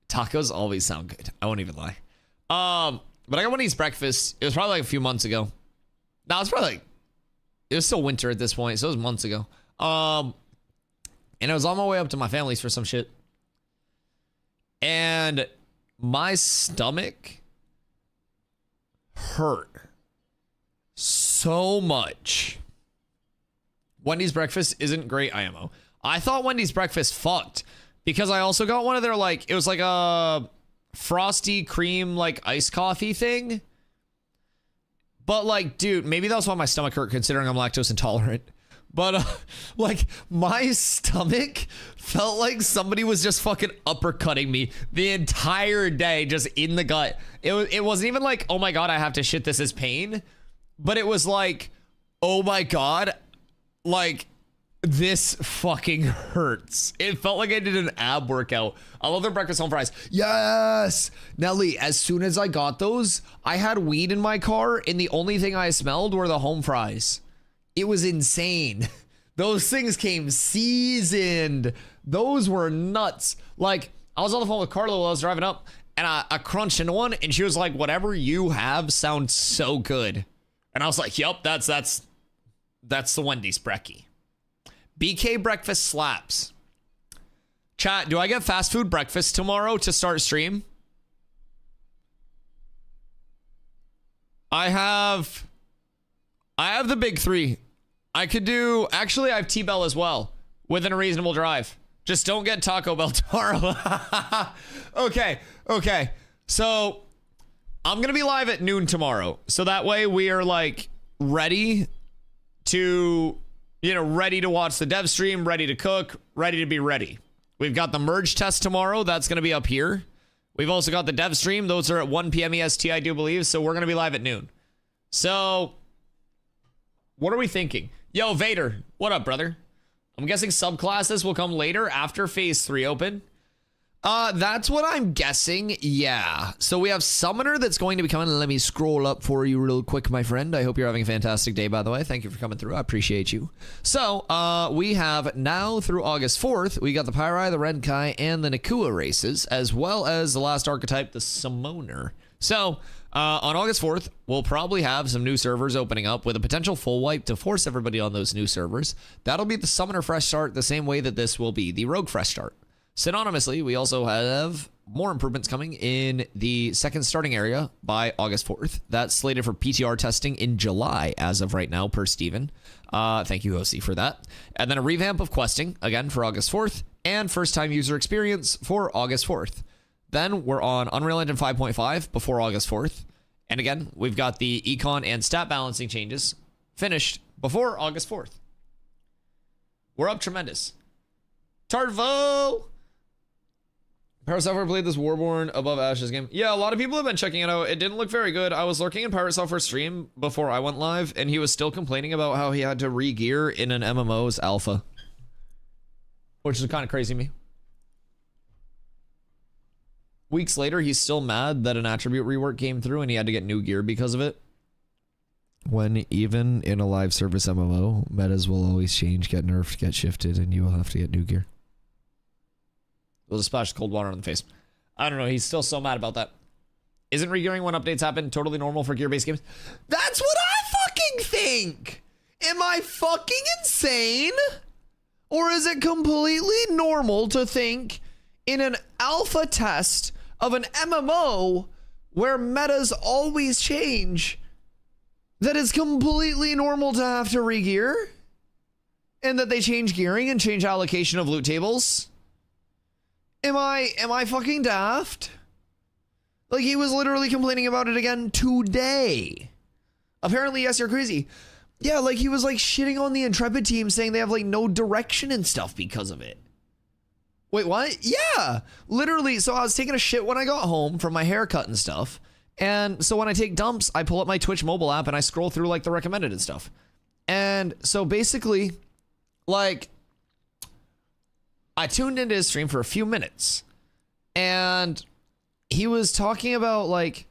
Tacos always sound good. I won't even lie. But I got Wendy's breakfast. It was probably like a few months ago. No, it's probably like, it was still winter at this point, so it was months ago. And I was on my way up to my family's for some shit. And my stomach hurt so much. Wendy's breakfast isn't great, IMO. I thought Wendy's breakfast fucked because I also got one of their, like, it was like a frosty cream, like, iced coffee thing. But, like, dude, maybe that was why my stomach hurt considering I'm lactose intolerant. But, like, my stomach felt like somebody was just fucking uppercutting me the entire day, just in the gut. It wasn't even like, oh my God, I have to shit, this is pain. But it was like, oh my God, like, this fucking hurts. It felt like I did an ab workout. I love their breakfast home fries. Yes! Nelly, as soon as I got those, I had weed in my car, and the only thing I smelled were the home fries. It was insane. Those things came seasoned. Those were nuts. Like, I was on the phone with Carla while I was driving up, and I crunched into one, and she was like, whatever you have sounds so good. And I was like, yep, that's the Wendy's brekkie. BK breakfast slaps. Chat, do I get fast food breakfast tomorrow to start stream? I have the big three. I could do, actually I have T-Bell as well, within a reasonable drive. Just don't get Taco Bell tomorrow. Okay. So I'm going to be live at noon tomorrow. So that way we are like ready to, ready to watch the dev stream, ready to cook, ready to be ready. We've got the merge test tomorrow. That's going to be up here. We've also got the dev stream. Those are at 1 p.m. EST, I do believe. So we're going to be live at noon. So what are we thinking? Yo, Vader, what up, brother? I'm guessing subclasses will come later after phase 3 open. That's what I'm guessing. Yeah. So we have Summoner that's going to be coming. Let me scroll up for you real quick, my friend. I hope you're having a fantastic day, by the way. Thank you for coming through. I appreciate you. So, we have now through August 4th, we got the Pyrai, the Renkai, and the Nakua races, as well as the last archetype, the Summoner. So, on August 4th, we'll probably have some new servers opening up with a potential full wipe to force everybody on those new servers. That'll be the Summoner Fresh Start, the same way that this will be the Rogue Fresh Start. Synonymously, we also have more improvements coming in the second starting area by August 4th. That's slated for PTR testing in July as of right now, per Steven. Thank you, OC, for that. And then a revamp of questing, again, for August 4th, and first-time user experience for August 4th. Then we're on Unreal Engine 5.5 before August 4th. And again, we've got the econ and stat balancing changes finished before August 4th. We're up tremendous. Tarvo! Pirate Software played this Warborn above Ashes game. Yeah, a lot of people have been checking it out. It didn't look very good. I was lurking in Pirate Software stream before I went live, and he was still complaining about how he had to re-gear in an MMO's alpha. Which is kind of crazy to me. Weeks later, he's still mad that an attribute rework came through and he had to get new gear because of it. When even in a live service MMO, metas will always change, get nerfed, get shifted, and you will have to get new gear. It was a splash of cold water on the face. I don't know, he's still so mad about that. Isn't regearing when updates happen totally normal for gear-based games? That's what I fucking think! Am I fucking insane? Or is it completely normal to think in an alpha test of an MMO where metas always change that it's completely normal to have to regear? And that they change gearing and change allocation of loot tables? Am I fucking daft? Like, he was literally complaining about it again today. Apparently, yes, you're crazy. Yeah, like, he was, like, shitting on the Intrepid team, saying they have, like, no direction and stuff because of it. Wait, what? Yeah, literally. So I was taking a shit when I got home from my haircut and stuff. And so when I take dumps, I pull up my Twitch mobile app and I scroll through, like, the recommended and stuff. And so basically, like, I tuned into his stream for a few minutes, and he was talking about, like,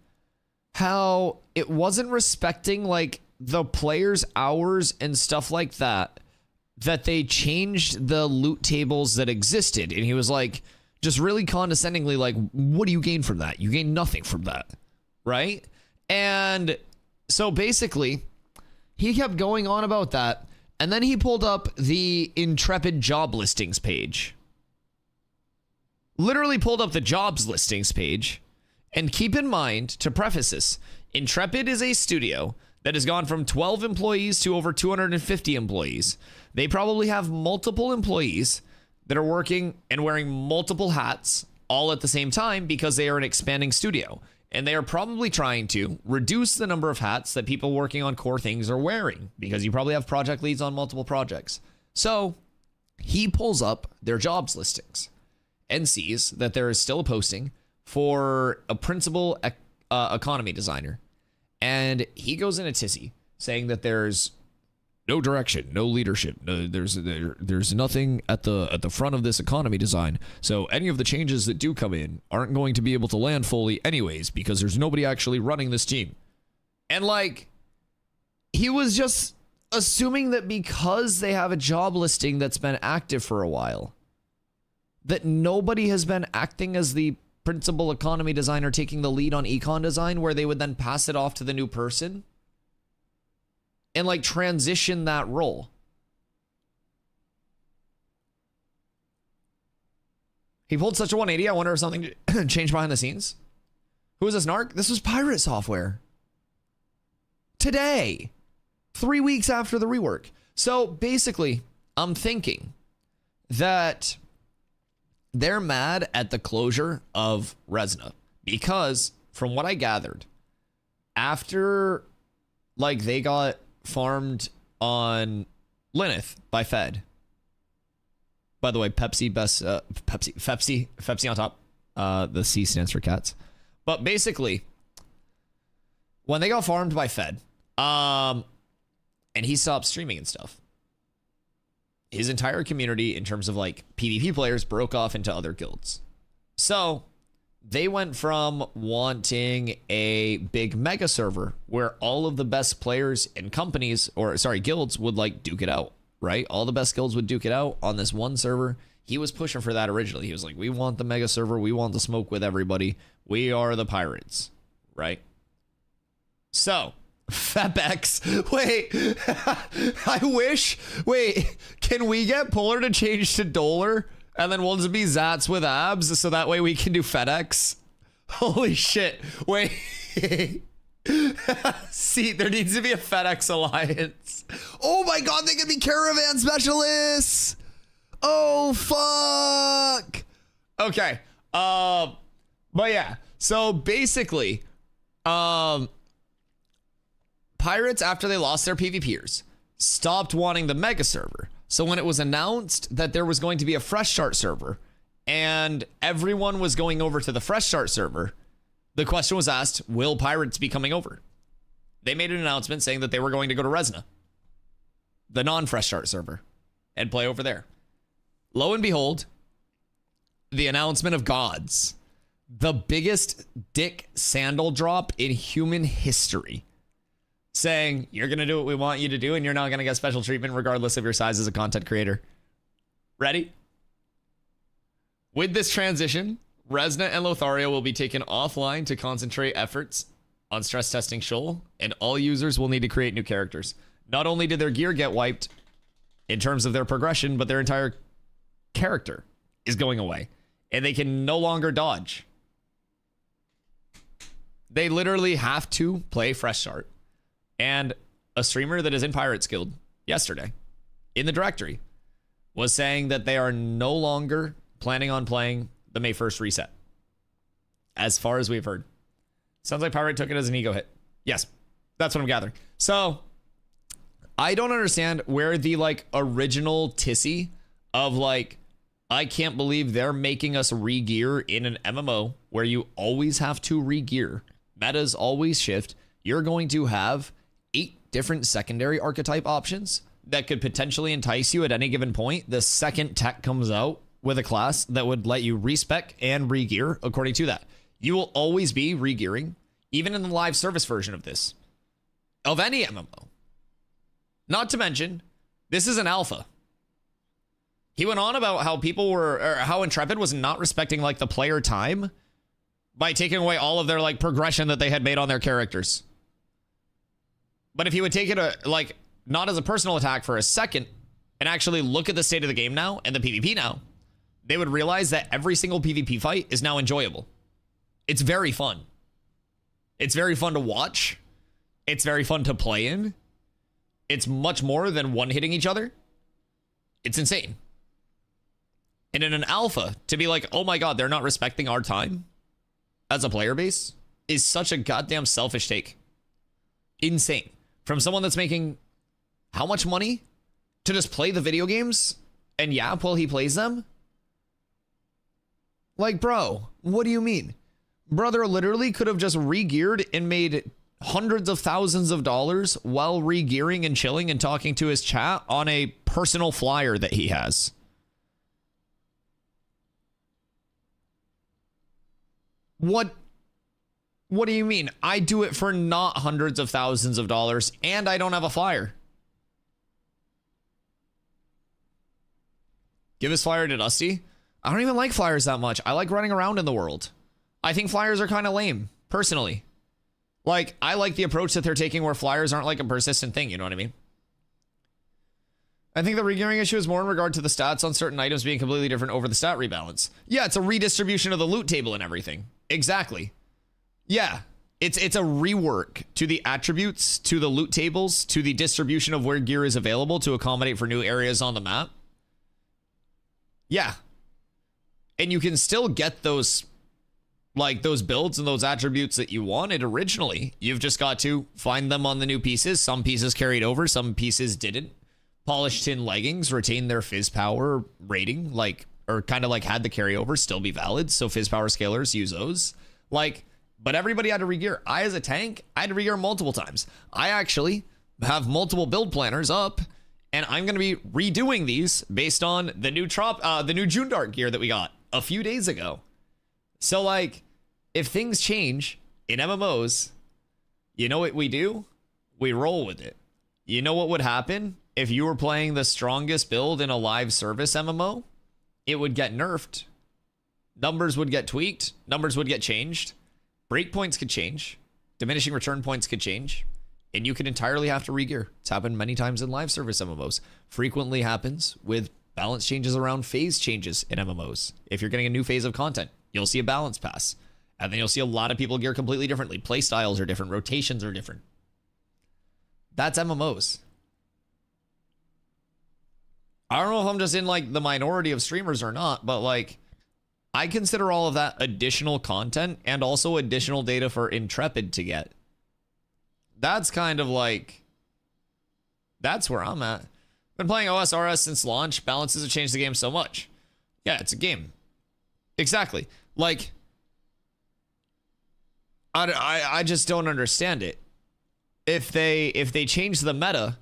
how it wasn't respecting, like, the players' hours and stuff like that, that they changed the loot tables that existed. And he was like, just really condescendingly, like, what do you gain from that? You gain nothing from that, right? And so basically, he kept going on about that, and then he pulled up the Intrepid job listings page. Literally pulled up the jobs listings page. And keep in mind, to preface this, Intrepid is a studio that has gone from 12 employees to over 250 employees. They probably have multiple employees that are working and wearing multiple hats all at the same time because they are an expanding studio. And they are probably trying to reduce the number of hats that people working on core things are wearing because you probably have project leads on multiple projects. So he pulls up their jobs listings and sees that there is still a posting for a principal economy designer. And he goes in a tizzy saying that there's no direction, no leadership. No, there's nothing at the front of this economy design. So any of the changes that do come in aren't going to be able to land fully anyways because there's nobody actually running this team. And like, he was just assuming that because they have a job listing that's been active for a while, that nobody has been acting as the principal economy designer taking the lead on econ design, where they would then pass it off to the new person and like transition that role. He pulled such a 180. I wonder if something changed behind the scenes. Who is this narc? This was Pirate Software. Today. 3 weeks after the rework. So basically, I'm thinking that they're mad at the closure of Resna because, from what I gathered, after like they got farmed on Lineth by Fed. By the way, Pepsi best Pepsi on top. The C stands for cats. But basically, when they got farmed by Fed, and he stopped streaming and stuff, his entire community in terms of like PvP players broke off into other guilds. So they went from wanting a big mega server where all of the best players and companies, or sorry, guilds would like duke it out, right? All the best guilds would duke it out on this one server. He was pushing for that originally. He was like, we want the mega server. We want the smoke with everybody. We are the pirates, right? So Febex, wait, I wish, wait, can we get Puller to change to Dolar? And then we'll just be Zats with abs, so that way we can do FedEx. Holy shit, wait. See, there needs to be a FedEx alliance. Oh my god, they could be caravan specialists. Oh, fuck. Okay, but yeah, so basically, Pirates, after they lost their PvPers, stopped wanting the mega server. So when it was announced that there was going to be a fresh start server and everyone was going over to the fresh start server, the question was asked, will Pirates be coming over? They made an announcement saying that they were going to go to Resna, the non-fresh start server, and play over there. Lo and behold, the announcement of gods, the biggest dick sandal drop in human history, saying you're going to do what we want you to do and you're not going to get special treatment regardless of your size as a content creator. Ready? With this transition, Resna and Lothario will be taken offline to concentrate efforts on stress testing Shoal, and all users will need to create new characters. Not only did their gear get wiped in terms of their progression, but their entire character is going away, and they can no longer dodge. They literally have to play fresh start. And a streamer that is in Pirates Guild yesterday in the directory was saying that they are no longer planning on playing the May 1st reset. As far as we've heard. Sounds like Pirate took it as an ego hit. Yes, that's what I'm gathering. So I don't understand where the like original tissy of like, I can't believe they're making us re-gear in an MMO where you always have to re-gear. Metas always shift. You're going to have 8 different secondary archetype options that could potentially entice you at any given point. The second tech comes out with a class that would let you respec and re-gear according to that. You will always be re-gearing, even in the live service version of this, of any MMO. Not to mention, this is an alpha. He went on about how people were, or how Intrepid was not respecting like the player time by taking away all of their like progression that they had made on their characters. But if he would take it like not as a personal attack for a second and actually look at the state of the game now and the PvP now, they would realize that every single PvP fight is now enjoyable. It's very fun. It's very fun to watch. It's very fun to play in. It's much more than one hitting each other. It's insane. And in an alpha, to be like, oh my god, they're not respecting our time as a player base is such a goddamn selfish take. Insane. From someone that's making how much money to just play the video games and yap while he plays them? Like, bro, what do you mean? Brother literally could have just re-geared and made hundreds of thousands of dollars while re-gearing and chilling and talking to his chat on a personal flyer that he has. What do you mean? I do it for not hundreds of thousands of dollars and I don't have a flyer. Give his flyer to Dusty. I don't even like flyers that much. I like running around in the world. I think flyers are kind of lame, personally. Like, I like the approach that they're taking where flyers aren't like a persistent thing, you know what I mean? I think the regearing issue is more in regard to the stats on certain items being completely different over the stat rebalance. Yeah, it's a redistribution of the loot table and everything. Exactly. Yeah, it's a rework to the attributes, to the loot tables, to the distribution of where gear is available to accommodate for new areas on the map. Yeah. And you can still get those, like, those builds and those attributes that you wanted originally. You've just got to find them on the new pieces. Some pieces carried over, some pieces didn't. Polished tin leggings retain their fizz power rating, like, or kind of like had the carryover still be valid. So fizz power scalers use those. Like, but everybody had to regear. I, as a tank, I had to regear multiple times. I actually have multiple build planners up, and I'm going to be redoing these based on the new June Dark gear that we got a few days ago. So, like, if things change in MMOs, you know what we do? We roll with it. You know what would happen if you were playing the strongest build in a live service MMO? It would get nerfed. Numbers would get tweaked. Numbers would get changed. Breakpoints could change. Diminishing return points could change. And you could entirely have to regear. It's happened many times in live service MMOs. Frequently happens with balance changes around phase changes in MMOs. If you're getting a new phase of content, you'll see a balance pass. And then you'll see a lot of people gear completely differently. Play styles are different. Rotations are different. That's MMOs. I don't know if I'm just in, like, the minority of streamers or not, but, like, I consider all of that additional content and also additional data for Intrepid to get. That's kind of like, that's where I'm at. Been playing OSRS since launch. Balances have changed the game so much. Yeah, it's a game. Exactly. Like, I just don't understand it. If they change the meta,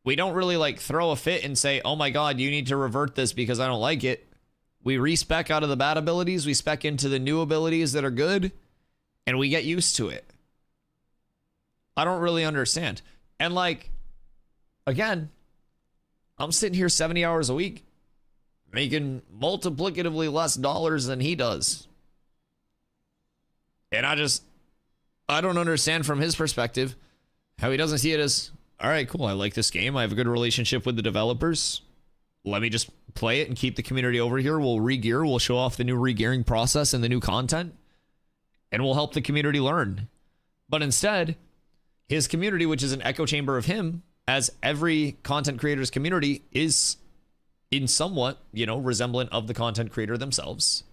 we don't really, like, throw a fit and say, oh my god, you need to revert this because I don't like it. We respec out of the bad abilities, we spec into the new abilities that are good, and we get used to it. I don't really understand. And, like, again, I'm sitting here 70 hours a week making multiplicatively less dollars than he does. And I don't understand from his perspective how he doesn't see it as, all right, cool, I like this game. I have a good relationship with the developers. Let me just play it and keep the community over here. We'll re-gear. We'll show off the new re-gearing process and the new content. And we'll help the community learn. But instead, his community, which is an echo chamber of him, as every content creator's community is in somewhat, you know, resemblant of the content creator themselves.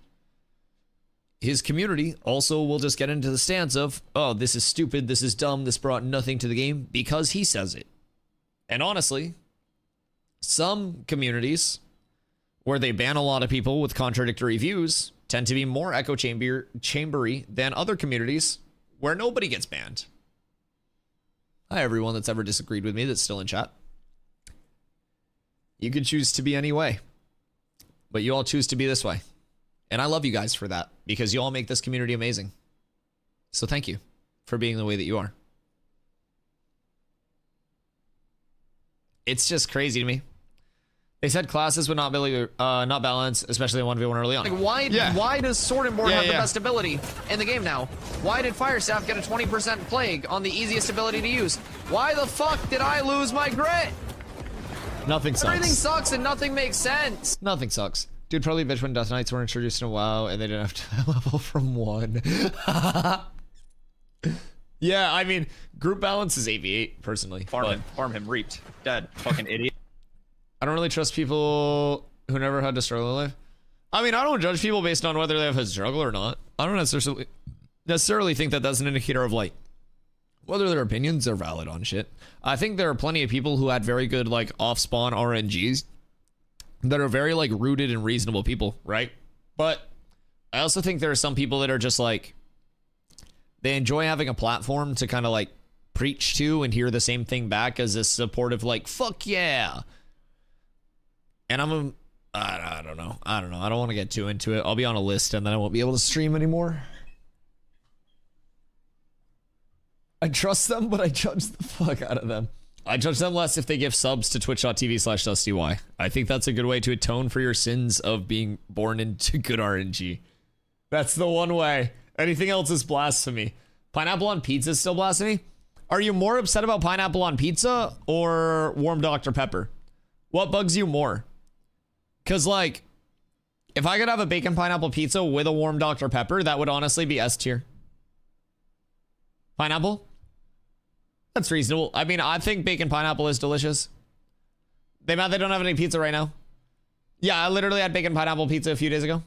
His community also will just get into the stance of, oh, this is stupid, this is dumb, this brought nothing to the game, because he says it. And honestly, some communities where they ban a lot of people with contradictory views tend to be more echo chambery than other communities where nobody gets banned. Hi, everyone that's ever disagreed with me that's still in chat. You could choose to be any way, but you all choose to be this way. And I love you guys for that, because you all make this community amazing. So thank you for being the way that you are. It's just crazy to me. They said classes would not balance, especially in 1v1 early on. Like, why does Sword and Board have the best ability in the game now? Why did Firestaff get a 20% plague on the easiest ability to use? Why the fuck did I lose my grit? Nothing sucks. Everything sucks and nothing makes sense. Nothing sucks. Dude, probably bitch when Death Knights were introduced in WoW and they didn't have to level from 1. Yeah, I mean, group balance is 8v8 personally. Farm him, reaped. Dead. Fucking idiot. I don't really trust people who never had to struggle in life. I mean, I don't judge people based on whether they have a struggle or not. I don't necessarily think that that's an indicator of like whether their opinions are valid on shit. I think there are plenty of people who had very good like off-spawn RNGs that are very like rooted and reasonable people, right? But I also think there are some people that are just like they enjoy having a platform to kind of like preach to and hear the same thing back as a supportive like fuck yeah. And I don't know. I don't want to get too into it. I'll be on a list and then I won't be able to stream anymore. I trust them, but I judge the fuck out of them. I judge them less if they give subs to twitch.tv/DustyWhy. I think that's a good way to atone for your sins of being born into good RNG. That's the one way. Anything else is blasphemy. Pineapple on pizza is still blasphemy? Are you more upset about pineapple on pizza or warm Dr. Pepper? What bugs you more? Because, like, if I could have a bacon pineapple pizza with a warm Dr. Pepper, that would honestly be S tier. Pineapple? That's reasonable. I mean, I think bacon pineapple is delicious. They don't have any pizza right now. Yeah, I literally had bacon pineapple pizza a few days ago.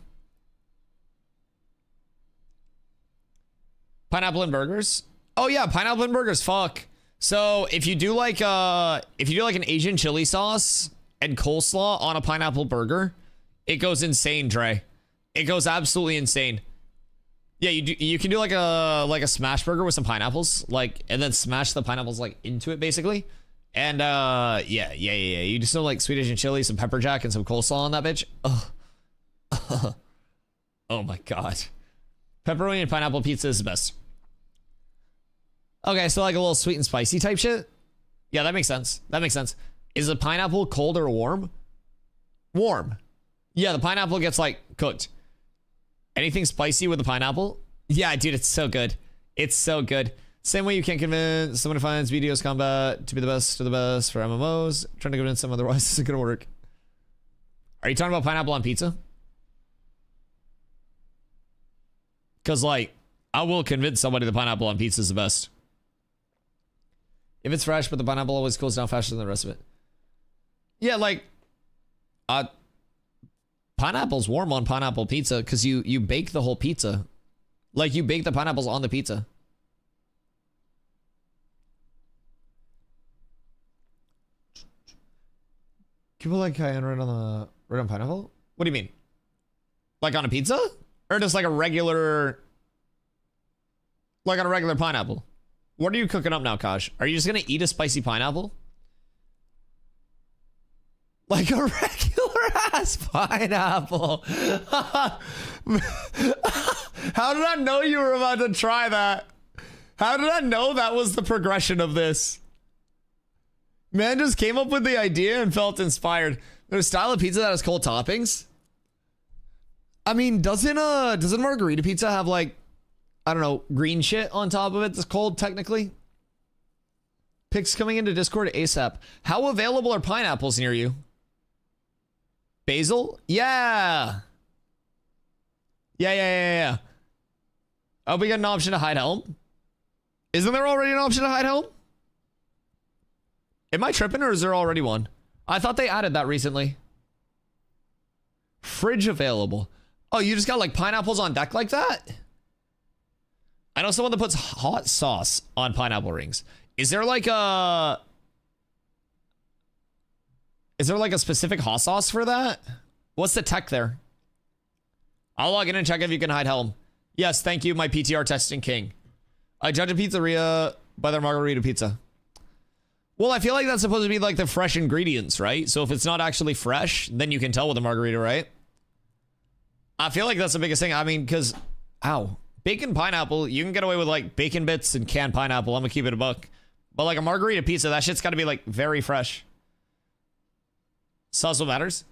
Pineapple and burgers? Oh yeah, pineapple and burgers, fuck. So if you do like an Asian chili sauce and coleslaw on a pineapple burger, it goes insane, Dre. It goes absolutely insane. Yeah, you can do like a smash burger with some pineapples, like, and then smash the pineapples like into it basically. And yeah. You just know like sweet Asian chili, some pepper jack, and some coleslaw on that bitch. Oh, oh my god. Pepperoni and pineapple pizza is the best. Okay, so like a little sweet and spicy type shit. Yeah, that makes sense. That makes sense. Is the pineapple cold or warm? Warm. Yeah, the pineapple gets like cooked. Anything spicy with the pineapple? Yeah, dude, it's so good. It's so good. Same way you can't convince someone who finds videos combat to be the best of the best for MMOs. Trying to convince them otherwise isn't gonna work. Are you talking about pineapple on pizza? Because, like, I will convince somebody the pineapple on pizza is the best. If it's fresh, but the pineapple always cools down faster than the rest of it. Yeah, like, pineapple's warm on pineapple pizza because you bake the whole pizza. Like, you bake the pineapples on the pizza. People like cayenne right on pineapple? What do you mean? Like on a pizza? Or just like a regular... Like on a regular pineapple? What are you cooking up now, Kaj? Are you just gonna eat a spicy pineapple? Like a regular ass pineapple. How did I know you were about to try that? How did I know that was the progression of this? Man just came up with the idea and felt inspired. There's a style of pizza that has cold toppings. I mean, doesn't margarita pizza have like, I don't know, green shit on top of it that's cold technically? Pics coming into Discord ASAP. How available are pineapples near you? Basil? Yeah. Yeah. Oh, we got an option to hide home? Isn't there already an option to hide home? Am I tripping or is there already one? I thought they added that recently. Fridge available. Oh, you just got like pineapples on deck like that? I know someone that puts hot sauce on pineapple rings. Is there like a specific hot sauce for that? What's the tech there? I'll log in and check if you can hide helm. Yes, thank you, my PTR testing king. I judge a pizzeria by their margarita pizza. Well, I feel like that's supposed to be like the fresh ingredients, right? So if it's not actually fresh, then you can tell with a margarita, right? I feel like that's the biggest thing. I mean, because, ow. Bacon pineapple, you can get away with like bacon bits and canned pineapple. I'm gonna keep it a buck. But like a margarita pizza, that shit's gotta be like very fresh. Sauce what matters?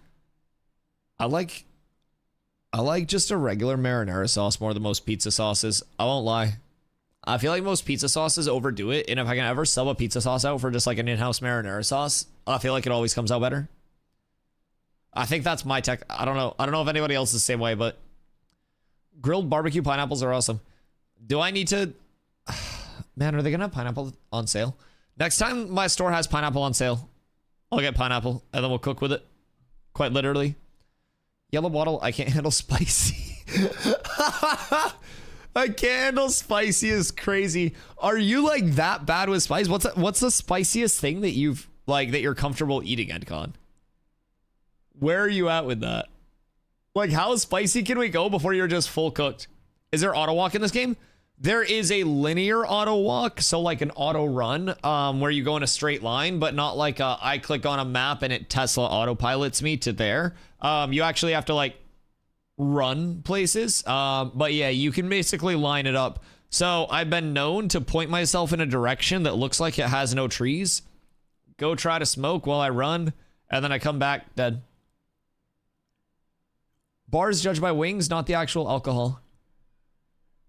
I like just a regular marinara sauce more than most pizza sauces. I won't lie. I feel like most pizza sauces overdo it, and if I can ever sub a pizza sauce out for just like an in-house marinara sauce, I feel like it always comes out better. I think that's my tech. I don't know if anybody else is the same way, but grilled barbecue pineapples are awesome. Do I need to... Man, are they gonna have pineapple on sale? Next time my store has pineapple on sale, I'll get pineapple and then we'll cook with it. Quite literally. Yellow bottle, I can't handle spicy. I can't handle spicy is crazy. Are you like that bad with spice? What's the spiciest thing that you've like that you're comfortable eating, Edcon? Where are you at with that? Like, how spicy can we go before you're just full cooked? Is there auto walk in this game? There is a linear auto walk, so like an auto run, where you go in a straight line, but not like I click on a map and it Tesla autopilots me to there. You actually have to like run places. But yeah, you can basically line it up. So I've been known to point myself in a direction that looks like it has no trees, go try to smoke while I run, and then I come back dead. Bars judged by wings, not the actual alcohol.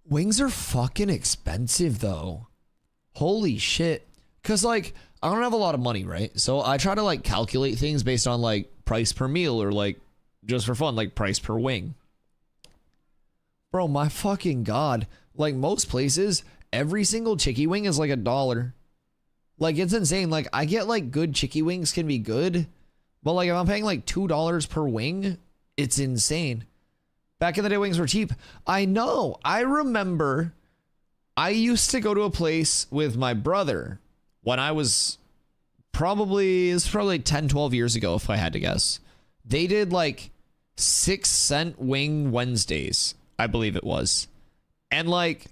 Wings are fucking expensive though. Holy shit. Cause like, I don't have a lot of money, right? So I try to like calculate things based on like price per meal or like just for fun, like price per wing. Bro, my fucking God. Like most places, every single chickie wing is like $1. Like it's insane. Like I get like good chickie wings can be good, but like if I'm paying like $2 per wing, it's insane. Back in the day, wings were cheap. I know. I remember I used to go to a place with my brother when I was it's probably like 10, 12 years ago, if I had to guess. They did like 6-cent wing Wednesdays, I believe it was. And like,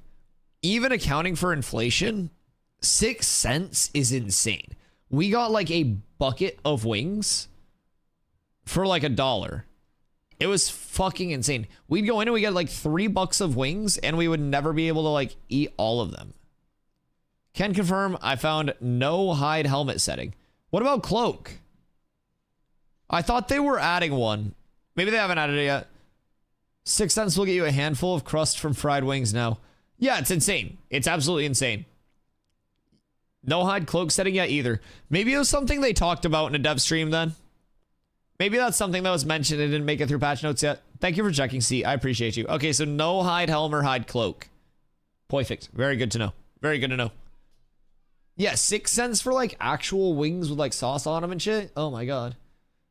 even accounting for inflation, 6 cents is insane. We got like a bucket of wings for like $1. It was fucking insane. We'd go in and we get like $3 of wings and we would never be able to like eat all of them. Can confirm I found no hide helmet setting. What about cloak? I thought they were adding one. Maybe they haven't added it yet. 6 cents will get you a handful of crust from fried wings now. Yeah, it's insane. It's absolutely insane. No hide cloak setting yet either. Maybe it was something they talked about in a dev stream then. Maybe that's something that was mentioned and didn't make it through patch notes yet. Thank you for checking, C. I appreciate you. Okay, so no hide helm or hide cloak. Perfect. Very good to know. Very good to know. Yeah, 6 cents for like actual wings with like sauce on them and shit. Oh my God.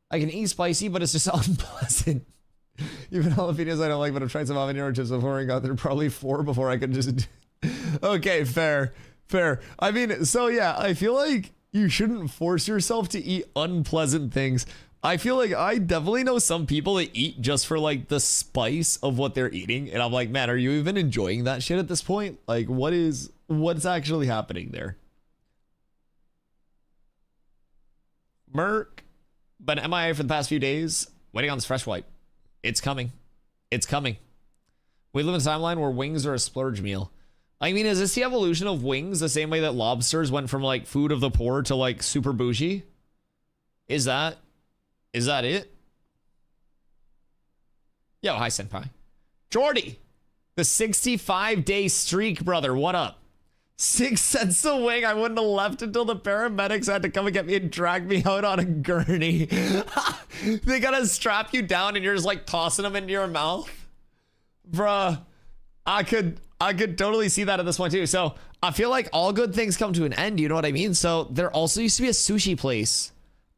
I can eat spicy, but it's just unpleasant. Even jalapenos I don't like, but I've tried some habanero chips before and got there probably 4 before I could just... Okay, fair. Fair. I mean, so yeah, I feel like you shouldn't force yourself to eat unpleasant things. I feel like I definitely know some people that eat just for like the spice of what they're eating. And I'm like, man, are you even enjoying that shit at this point? Like, what's actually happening there? Merc, been MIA for the past few days, waiting on this fresh wipe. It's coming. It's coming. We live in a timeline where wings are a splurge meal. I mean, is this the evolution of wings the same way that lobsters went from like food of the poor to like super bougie? Is that it? Yo, hi, Senpai. Jordy, the 65-day streak, brother. What up? 6 cents a wing. I wouldn't have left until the paramedics had to come and get me and drag me out on a gurney. They gotta strap you down and you're just like tossing them into your mouth. Bruh, I could totally see that at this point too. So I feel like all good things come to an end. You know what I mean? So there also used to be a sushi place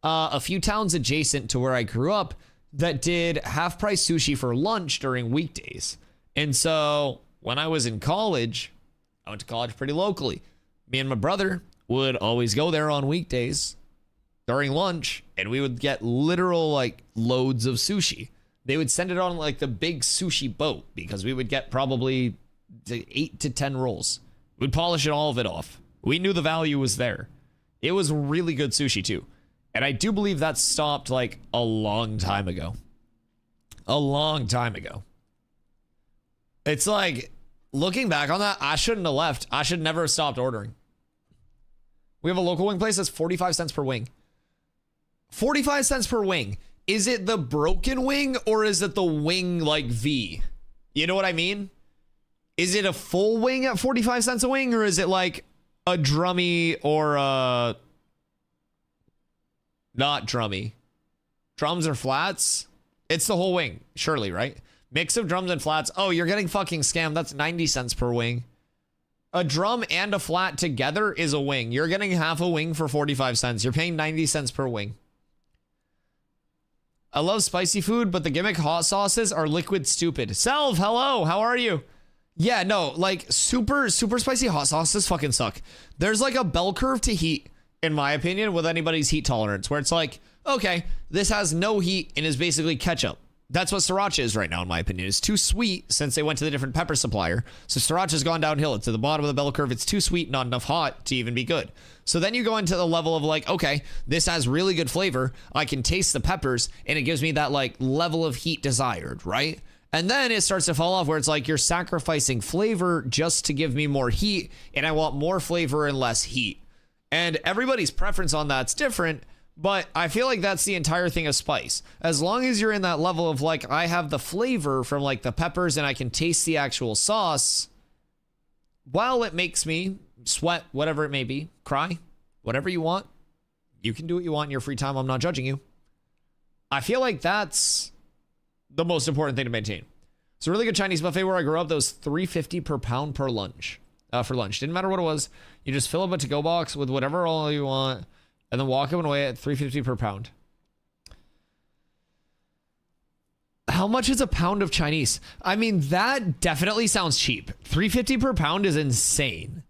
a few towns adjacent to where I grew up that did half price sushi for lunch during weekdays. And so when I was in college, I went to college pretty locally. Me and my brother would always go there on weekdays during lunch and we would get literal like loads of sushi. They would send it on like the big sushi boat because we would get probably 8 to 10 rolls. We'd polish all of it off. We knew the value was there. It was really good sushi too. And I do believe that stopped like a long time ago. A long time ago. It's like, looking back on that, I shouldn't have left. I should never have stopped ordering. We have a local wing place that's 45 cents per wing. 45 cents per wing. Is it the broken wing or is it the wing like V? You know what I mean? Is it a full wing at 45 cents a wing or is it like a drummy or a... Not drummy. Drums or flats? It's the whole wing, surely, right? Mix of drums and flats. Oh, you're getting fucking scammed. That's 90 cents per wing. A drum and a flat together is a wing. You're getting half a wing for 45 cents. You're paying 90 cents per wing. I love spicy food, but the gimmick hot sauces are liquid stupid. Self, hello, how are you? Yeah, no, like super spicy hot sauces fucking suck. There's like a bell curve to heat, in my opinion, with anybody's heat tolerance, where it's like, okay, this has no heat and is basically ketchup. That's what sriracha is right now, in my opinion. It's too sweet since they went to the different pepper supplier. So sriracha's gone downhill. It's at the bottom of the bell curve. It's too sweet, not enough hot to even be good. So then you go into the level of like, okay, this has really good flavor. I can taste the peppers and it gives me that like level of heat desired, right? And then it starts to fall off where it's like you're sacrificing flavor just to give me more heat, and I want more flavor and less heat. And everybody's preference on that's different. But I feel like that's the entire thing of spice. As long as you're in that level of like, I have the flavor from like the peppers and I can taste the actual sauce, while it makes me sweat, whatever it may be, cry, whatever you want, you can do what you want in your free time. I'm not judging you. I feel like that's the most important thing to maintain. It's a really good Chinese buffet where I grew up. That was $3.50 per pound per lunch, for lunch. Didn't matter what it was. You just fill up a to-go box with whatever all you want, and then walk away at $3.50 per pound. How much is a pound of Chinese? I mean, that definitely sounds cheap. $3.50 per pound is insane.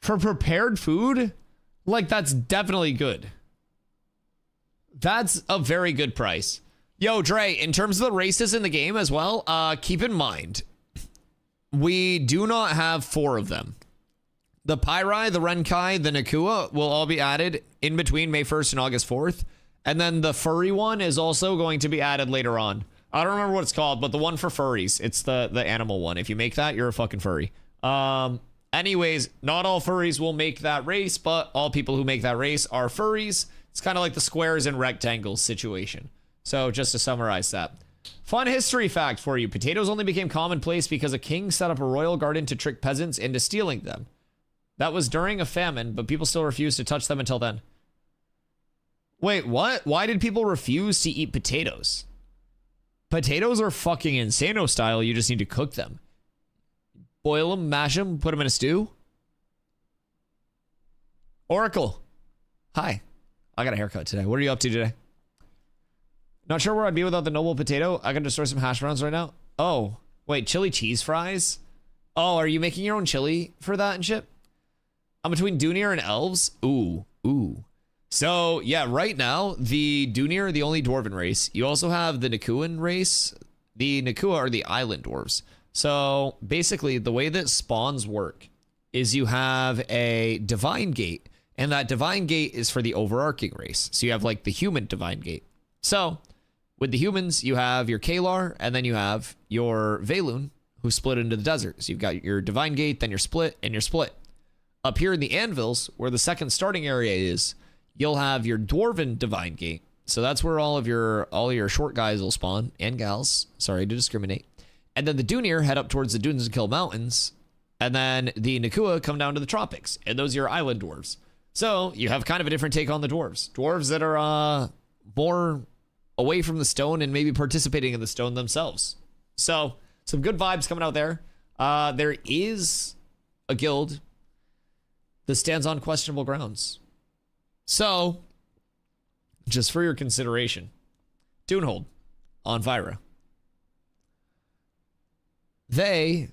For prepared food, like, that's definitely good. That's a very good price. Yo, Dre, in terms of the races in the game as well, keep in mind, we do not have 4 of them. The Pyrai, the Renkai, the Nakua will all be added in between May 1st and August 4th. And then the furry one is also going to be added later on. I don't remember what it's called, but the one for furries. It's the animal one. If you make that, you're a fucking furry. Anyways, not all furries will make that race, but all people who make that race are furries. It's kind of like the squares and rectangles situation. So just to summarize that. Fun history fact for you. Potatoes only became commonplace because a king set up a royal garden to trick peasants into stealing them. That was during a famine, but people still refused to touch them until then. Wait, what? Why did people refuse to eat potatoes? Potatoes are fucking insano style. You just need to cook them. Boil them, mash them, put them in a stew. Oracle. Hi. I got a haircut today. What are you up to today? Not sure where I'd be without the noble potato. I can destroy some hash browns right now. Oh, wait, chili cheese fries? Oh, are you making your own chili for that and shit? I'm between Dunir and elves. Ooh. So, yeah, right now, the Dunir are the only dwarven race. You also have the Nakuan race. The Nakua are the island dwarves. So, basically, the way that spawns work is you have a divine gate, and that divine gate is for the overarching race. So, you have, like, the human divine gate. So, with the humans, you have your Kalar, and then you have your Velun, who split into the desert. So, you've got your divine gate, then your split, and your split. Up here in the anvils, where the second starting area is, you'll have your dwarven divine gate. So that's where all your short guys will spawn, and gals. Sorry to discriminate. And then the Dunir head up towards the Dunes and Kill Mountains. And then the Nakua come down to the tropics. And those are your island dwarves. So you have kind of a different take on the dwarves. Dwarves that are more away from the stone and maybe participating in the stone themselves. So some good vibes coming out there. There is a guild that stands on questionable grounds. So, just for your consideration, Dunehold on Vyra. They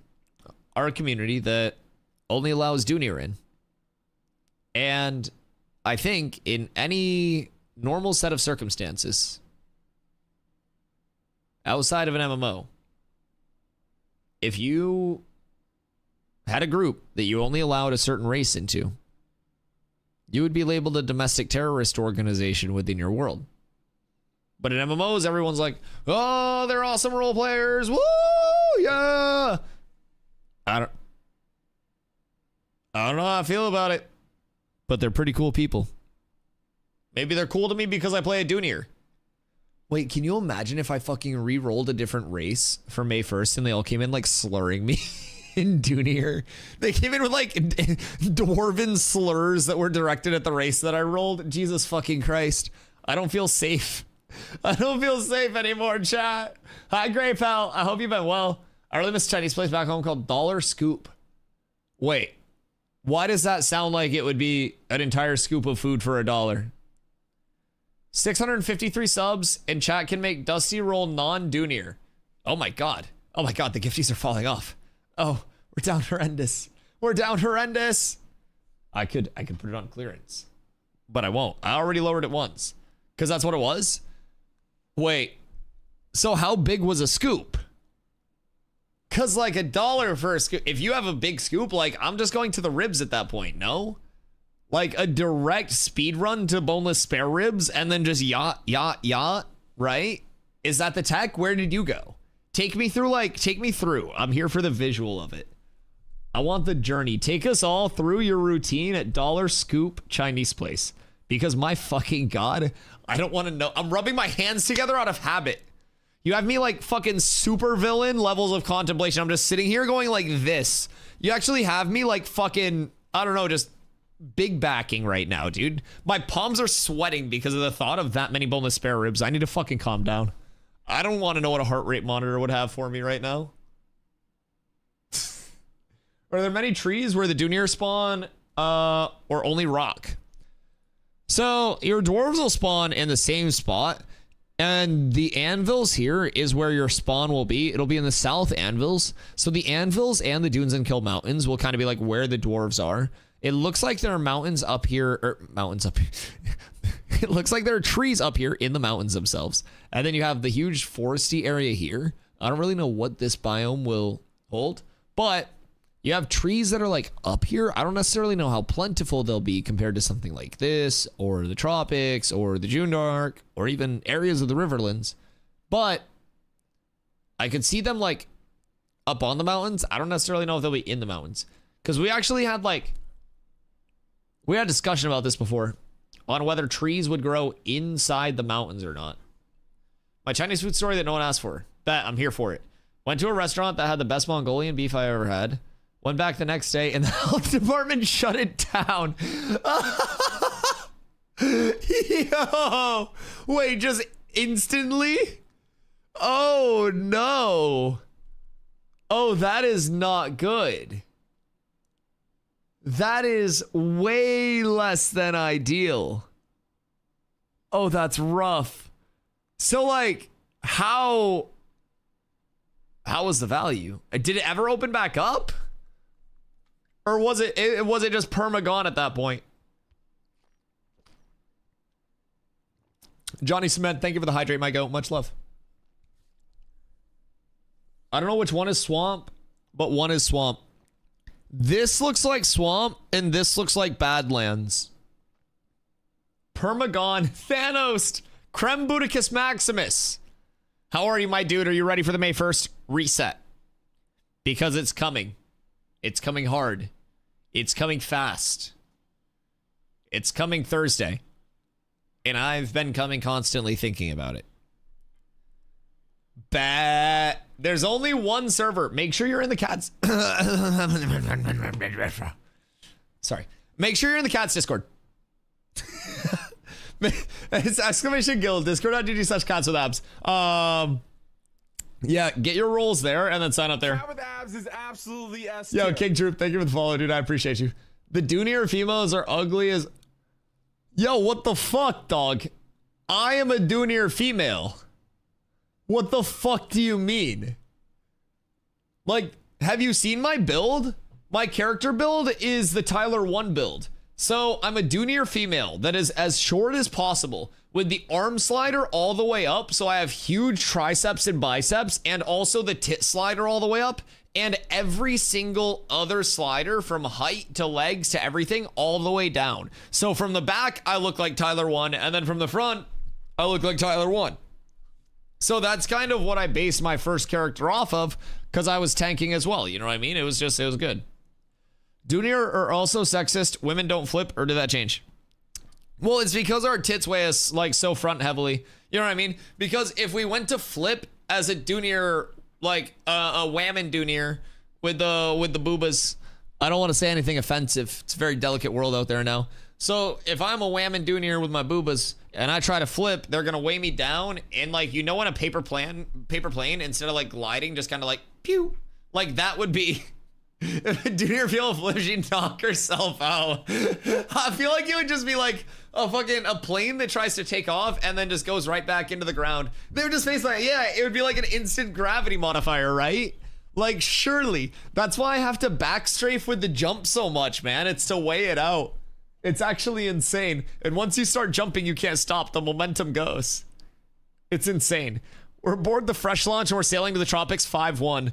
are a community that only allows Dunir in. And I think in any normal set of circumstances, outside of an MMO, if you had a group that you only allowed a certain race into, you would be labeled a domestic terrorist organization within your world. But in MMOs, everyone's like, oh, they're awesome role players. Woo, yeah. I don't know how I feel about it, but they're pretty cool people. Maybe they're cool to me because I play a Dunir. Wait, can you imagine if I fucking re-rolled a different race for May 1st and they all came in like slurring me? In Dunir, they came in with like dwarven slurs that were directed at the race that I rolled. Jesus fucking Christ. I don't feel safe. I don't feel safe anymore, chat. Hi, Grey Pal. I hope you've been well. I really miss a Chinese place back home called Dollar Scoop. Wait, Why does that sound like it would be an entire scoop of food for $1? 653 subs, and chat can make Dusty roll non-Dunier. Oh my god. Oh my god, the gifties are falling off. Oh, we're down horrendous. We're down horrendous. I could put it on clearance, but I won't. I already lowered it once because that's what it was. Wait, so how big was a scoop? Because like $1 for a scoop, if you have a big scoop, like I'm just going to the ribs at that point, no? Like a direct speed run to boneless spare ribs and then just yacht, right? Is that the tech? Where did you go? Take me through, I'm here for the visual of it. I want the journey. Take us all through your routine at Dollar Scoop Chinese place. Because my fucking god, I don't want to know. I'm rubbing my hands together out of habit. You have me like fucking super villain levels of contemplation. I'm just sitting here going like this. You actually have me like fucking, I don't know, just big backing right now, dude. My palms are sweating because of the thought of that many boneless spare ribs. I need to fucking calm down. I don't want to know what a heart rate monitor would have for me right now. Are there many trees where the Dunier spawn or only rock? So your dwarves will spawn in the same spot, and the anvils here is where your spawn will be. It'll be in the south anvils. So the anvils and the Dunes and Kill Mountains will kind of be like where the dwarves are. It looks like there are mountains up here, or mountains up here. It looks like there are trees up here in the mountains themselves. And then you have the huge foresty area here. I don't really know what this biome will hold, but you have trees that are like up here. I don't necessarily know how plentiful they'll be compared to something like this, or the tropics, or the June Dark, or even areas of the Riverlands. But I could see them like up on the mountains. I don't necessarily know if they'll be in the mountains. Because we actually had we had a discussion about this before on whether trees would grow inside the mountains or not. My Chinese food story that no one asked for. Bet, I'm here for it. Went to a restaurant that had the best Mongolian beef I ever had. Went back the next day and the health department shut it down. Yo, wait, just instantly? Oh no. Oh, that is not good. That is way less than ideal. Oh, that's rough. So like, how was the value? Did it ever open back up? Or was it just perma gone at that point? Johnny Cement, thank you for the hydrate, my goat. Much love. I don't know which one is swamp, but one is swamp. This looks like swamp, and this looks like Badlands. Permagon, Thanos, Creme Budicus Maximus. How are you, my dude? Are you ready for the May 1st reset? Because it's coming. It's coming hard. It's coming fast. It's coming Thursday. And I've been coming constantly thinking about it. There's only one server. Make sure you're in the cats. Sorry. Make sure you're in the cats Discord. It's exclamation guild discord.gg/cats with abs. Yeah, get your roles there and then sign up there. Cat with abs is absolutely S Yo, tier. King Troop, thank you for the follow, dude. I appreciate you. The Dunier females are ugly as. Yo, what the fuck, dog? I am a Dunier female. What the fuck do you mean? Like, have you seen my build? My character build is the Tyler 1 build. So I'm a Dunier female that is as short as possible with the arm slider all the way up. So I have huge triceps and biceps, and also the tit slider all the way up, and every single other slider from height to legs to everything all the way down. So from the back, I look like Tyler 1, and then from the front, I look like Tyler 1. So that's kind of what I based my first character off of, because I was tanking as well. You know what I mean? It was good. Dunier are also sexist. Women don't flip, or did that change? Well, it's because our tits weigh us like so front heavily. You know what I mean? Because if we went to flip as a Dunier, like a whammon Dunier with the boobas, I don't want to say anything offensive. It's a very delicate world out there now. So if I'm a whammon Dunier with my boobas and I try to flip, they're gonna weigh me down, and like, you know, on a paper plane, instead of like gliding, just kind of like pew, like that would be Do you feel a flip? She knock herself out. I feel like it would just be like a plane that tries to take off and then just goes right back into the ground. They would just face like, yeah, it would be like an instant gravity modifier, right? Like, surely. That's why I have to backstrafe with the jump so much, man. It's to weigh it out. It's actually insane. And once you start jumping, you can't stop. The momentum goes. It's insane. We're aboard the fresh launch and we're sailing to the tropics 5-1.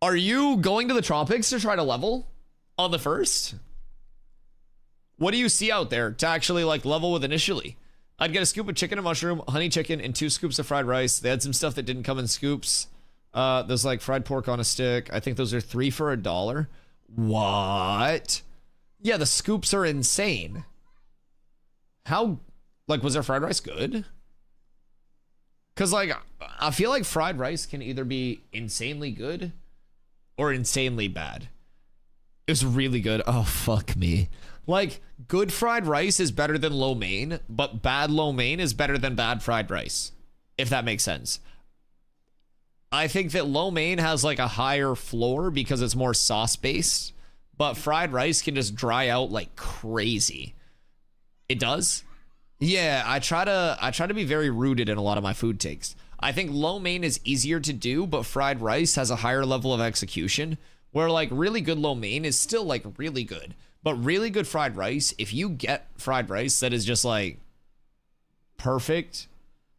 Are you going to the tropics to try to level on the first? What do you see out there to actually like level with initially? I'd get a scoop of chicken and mushroom, honey chicken, and 2 scoops of fried rice. They had some stuff that didn't come in scoops. There's like fried pork on a stick. I think those are 3 for $1. What? Yeah, the scoops are insane. How, like, was their fried rice good? Because, like, I feel like fried rice can either be insanely good or insanely bad. It was really good. Oh, fuck me. Like, good fried rice is better than lo mein, but bad lo mein is better than bad fried rice, if that makes sense. I think that lo mein has, like, a higher floor because it's more sauce-based, but fried rice can just dry out like crazy. It does? Yeah, I try to be very rooted in a lot of my food takes. I think lo mein is easier to do, but fried rice has a higher level of execution, where like really good lo mein is still like really good. But really good fried rice, if you get fried rice that is just like perfect,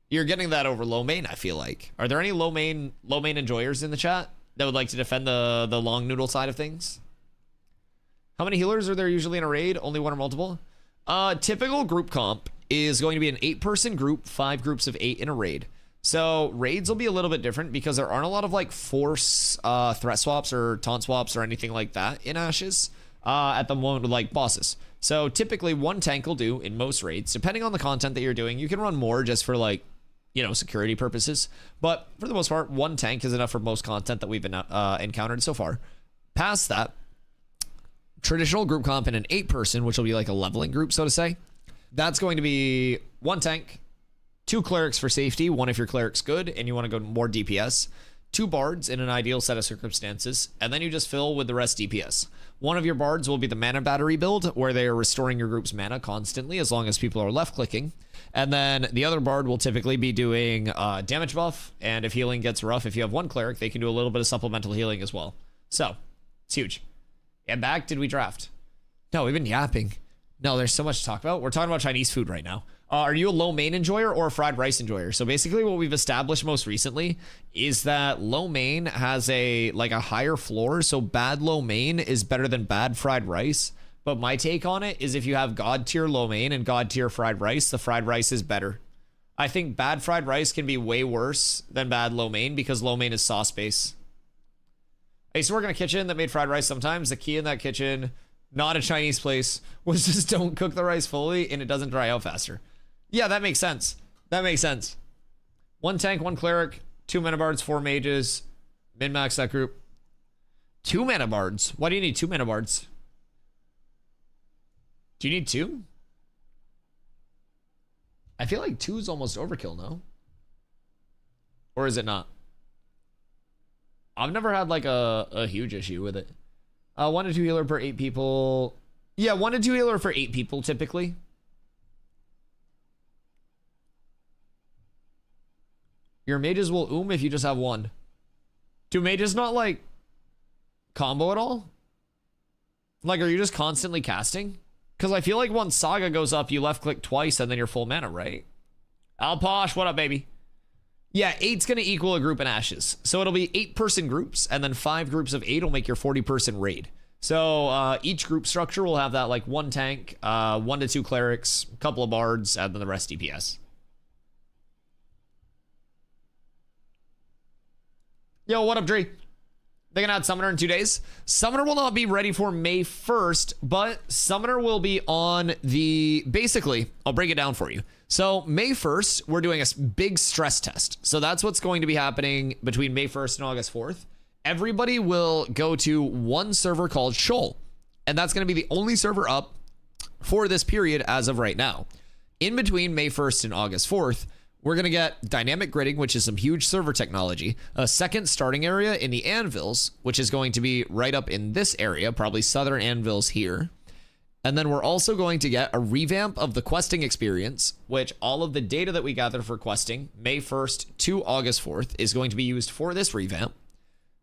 you're getting that over lo mein, I feel like. Are there any lo mein enjoyers in the chat that would like to defend the long noodle side of things? How many healers are there usually in a raid? Only one or multiple? Typical group comp is going to be an 8-person group, 5 groups of 8 in a raid. So raids will be a little bit different because there aren't a lot of like force threat swaps or taunt swaps or anything like that in Ashes at the moment with like bosses. So typically 1 tank will do in most raids. Depending on the content that you're doing, you can run more just for like, you know, security purposes. But for the most part, 1 tank is enough for most content that we've been encountered so far. Past that, traditional group comp in an 8-person, which will be like a leveling group, so to say. That's going to be 1 tank, 2 clerics for safety, 1 if your cleric's good and you want to go more DPS, 2 bards in an ideal set of circumstances, and then you just fill with the rest DPS. One of your bards will be the mana battery build, where they are restoring your group's mana constantly as long as people are left clicking. And then the other bard will typically be doing damage buff, and if healing gets rough, if you have 1 cleric, they can do a little bit of supplemental healing as well. So, it's huge. And back, did we draft? No, we've been yapping. No, there's so much to talk about. We're talking about Chinese food right now. Are you a lo mein enjoyer or a fried rice enjoyer? So basically what we've established most recently is that lo mein has a higher floor. So bad lo mein is better than bad fried rice. But my take on it is if you have god tier lo mein and god tier fried rice, the fried rice is better. I think bad fried rice can be way worse than bad lo mein because lo mein is sauce based. I used to work in a kitchen that made fried rice sometimes. The key in that kitchen, not a Chinese place, was just don't cook the rice fully and it doesn't dry out faster. Yeah, that makes sense. That makes sense. 1 tank, 1 cleric, 2 mana bards, 4 mages. Min-max that group. 2 mana bards? Why do you need 2 mana bards? Do you need 2? I feel like 2 is almost overkill, no? Or is it not? I've never had like a huge issue with it. 1 to 2 healer per 8 people. Yeah, 1 to 2 healer for 8 people typically. Your mages will if you just have 1. Do mages not like combo at all? Like, are you just constantly casting? Because I feel like once Saga goes up, you left click twice and then you're full mana, right? Alposh, what up, baby? Yeah, 8's going to equal a group in Ashes. So it'll be 8-person groups, and then 5 groups of 8 will make your 40-person raid. So each group structure will have that, like 1 tank, 1 to 2 clerics, a couple of bards, and then the rest DPS. Yo, what up, Dre? They're gonna add Summoner in 2 days. Summoner will not be ready for May 1st, but Summoner will be on the... Basically, I'll break it down for you. So May 1st, we're doing a big stress test. So that's what's going to be happening between May 1st and August 4th. Everybody will go to one server called Shoal, and that's going to be the only server up for this period as of right now. In between May 1st and August 4th, we're going to get dynamic gridding, which is some huge server technology, a second starting area in the anvils, which is going to be right up in this area, probably southern anvils here. And then we're also going to get a revamp of the questing experience, which all of the data that we gather for questing May 1st to August 4th is going to be used for this revamp.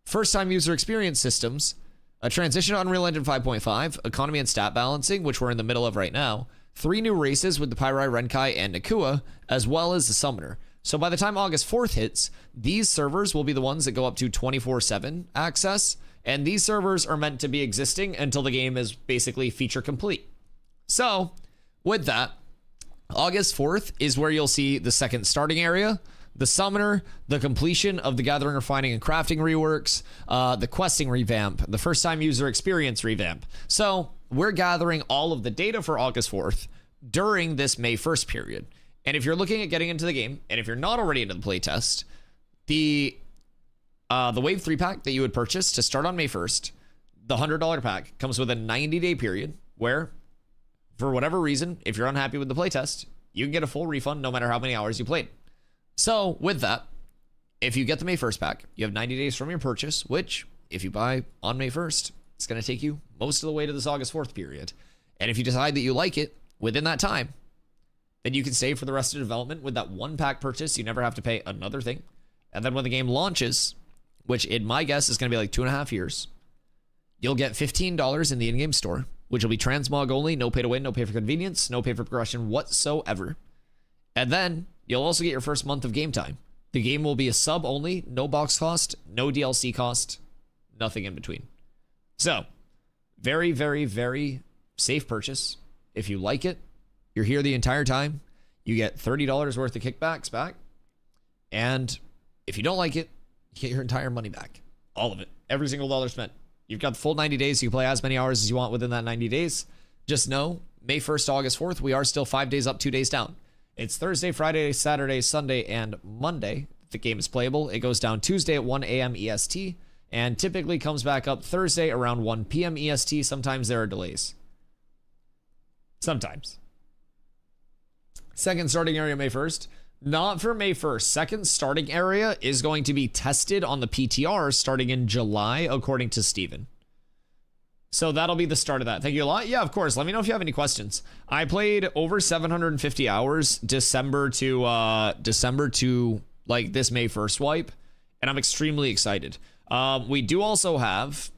First time user experience systems, a transition to Unreal Engine 5.5, economy and stat balancing, which we're in the middle of right now, 3 new races with the Pyrai, Renkai, and Nakua, as well as the Summoner. So by the time August 4th hits, these servers will be the ones that go up to 24/7 access, and these servers are meant to be existing until the game is basically feature complete. So with that, August 4th is where you'll see the second starting area, the Summoner, the completion of the Gathering, Refining, and Crafting reworks, the questing revamp, the first time user experience revamp. So we're gathering all of the data for August 4th during this May 1st period. And if you're looking at getting into the game, and if you're not already into the playtest, the Wave 3 pack that you would purchase to start on May 1st, the $100 pack, comes with a 90-day period where, for whatever reason, if you're unhappy with the playtest, you can get a full refund no matter how many hours you played. So with that, if you get the May 1st pack, you have 90 days from your purchase, which if you buy on May 1st, it's going to take you most of the way to this August 4th period. And if you decide that you like it within that time, then you can stay for the rest of development with that one pack purchase. You never have to pay another thing. And then when the game launches, which in my guess is going to be like 2.5 years, you'll get $15 in the in-game store, which will be transmog only, no pay to win, no pay for convenience, no pay for progression whatsoever. And then you'll also get your first month of game time. The game will be a sub only, no box cost, no DLC cost, nothing in between. So, very, very, very safe purchase. If you like it, you're here the entire time. You get $30 worth of kickbacks back. And if you don't like it, you get your entire money back. All of it. Every single dollar spent. You've got the full 90 days. So you play as many hours as you want within that 90 days. Just know, May 1st, August 4th, we are still 5 days up, 2 days down. It's Thursday, Friday, Saturday, Sunday, and Monday. The game is playable. It goes down Tuesday at 1 a.m. EST. And typically comes back up Thursday around 1 p.m. EST. Sometimes there are delays. Sometimes. Second starting area May 1st. Not for May 1st. Second starting area is going to be tested on the PTR starting in July, according to Steven. So that'll be the start of that. Thank you a lot. Yeah, of course. Let me know if you have any questions. I played over 750 hours December to like this May 1st wipe, and I'm extremely excited. We do also have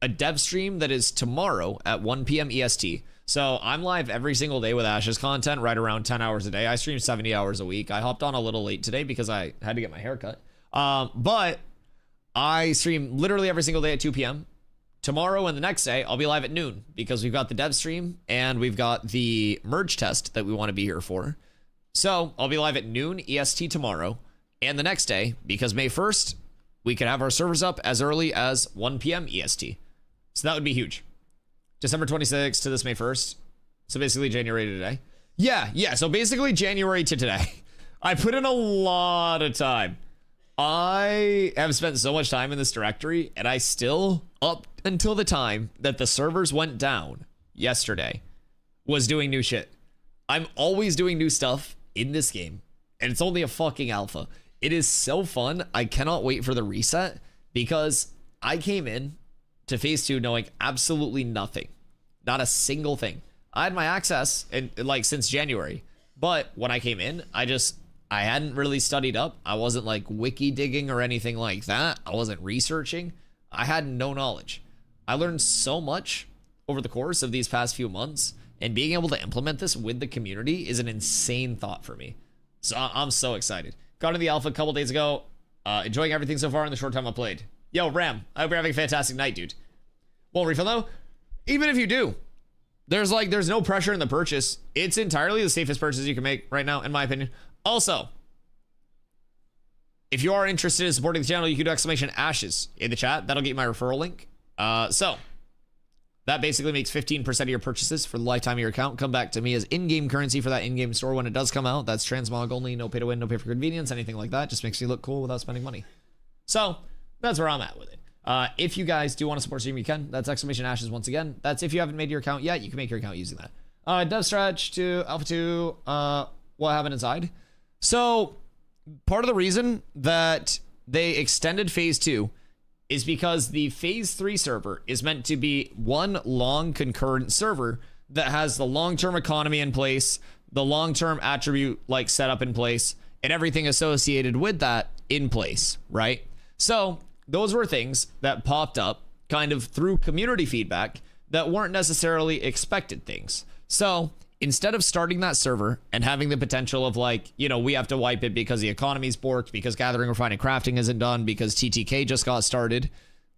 a dev stream that is tomorrow at 1 p.m. EST. So I'm live every single day with Ash's content, right around 10 hours a day. I stream 70 hours a week. I hopped on a little late today because I had to get my hair cut. But I stream literally every single day at 2 p.m. Tomorrow and the next day, I'll be live at noon because we've got the dev stream and we've got the merge test that we want to be here for. So I'll be live at noon EST tomorrow and the next day because May 1st, we could have our servers up as early as 1 p.m. EST. So that would be huge. December 26th to this May 1st. So basically January to today. Yeah. So basically January to today. I put in a lot of time. I have spent so much time in this directory, and I still, up until the time that the servers went down yesterday, was doing new shit. I'm always doing new stuff in this game, and it's only a fucking alpha. It is so fun. I cannot wait for the reset, because I came in to phase 2 knowing absolutely nothing. Not a single thing. I had my access in, like, since January, but when I came in, I hadn't really studied up. I wasn't like wiki digging or anything like that. I wasn't researching. I had no knowledge. I learned so much over the course of these past few months, and being able to implement this with the community is an insane thought for me. So I'm so excited. Got into the alpha a couple days ago. Enjoying everything so far in the short time I played. Yo, Ram, I hope you're having a fantastic night, dude. Well, refund though, even if you do, there's no pressure in the purchase. It's entirely the safest purchase you can make right now, in my opinion. Also, if you are interested in supporting the channel, you can do !ashes in the chat. That'll get you my referral link. So that basically makes 15% of your purchases for the lifetime of your account come back to me as in-game currency for that in-game store when it does come out. That's transmog only, no pay to win, no pay for convenience, anything like that. Just makes me look cool without spending money. So that's where I'm at with it. If you guys do want to support stream, you can. That's !ashes once again. That's if you haven't made your account yet, you can make your account using that. Dev stretch to Alpha 2, what happened inside? So part of the reason that they extended phase 2 is because the phase 3 server is meant to be one long concurrent server that has the long-term economy in place, the long-term attribute like setup in place, and everything associated with that in place, right? So those were things that popped up kind of through community feedback that weren't necessarily expected things. So instead of starting that server and having the potential of like, you know, we have to wipe it because the economy's borked, because gathering, refining, crafting isn't done, because TTK just got started,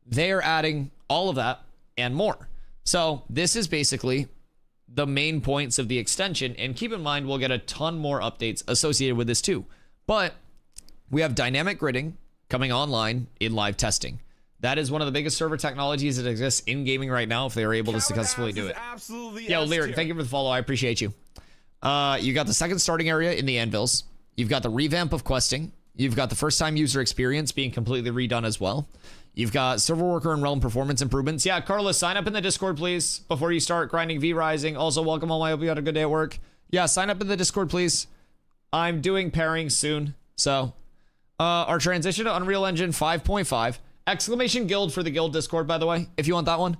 they're adding all of that and more. So this is basically the main points of the extension. And keep in mind, we'll get a ton more updates associated with this too. But we have dynamic gridding coming online in live testing. That is one of the biggest server technologies that exists in gaming right now if they are able to successfully do it. Yo, Lyric, thank you for the follow. I appreciate you. You got the second starting area in the anvils. You've got the revamp of questing. You've got the first time user experience being completely redone as well. You've got server worker and realm performance improvements. Yeah, Carlos, sign up in the Discord, please, before you start grinding V-Rising. Also, welcome all. I hope you had a good day at work. Yeah, sign up in the Discord, please. I'm doing pairings soon. So, our transition to Unreal Engine 5.5. Exclamation Guild for the Guild Discord, by the way, if you want that one.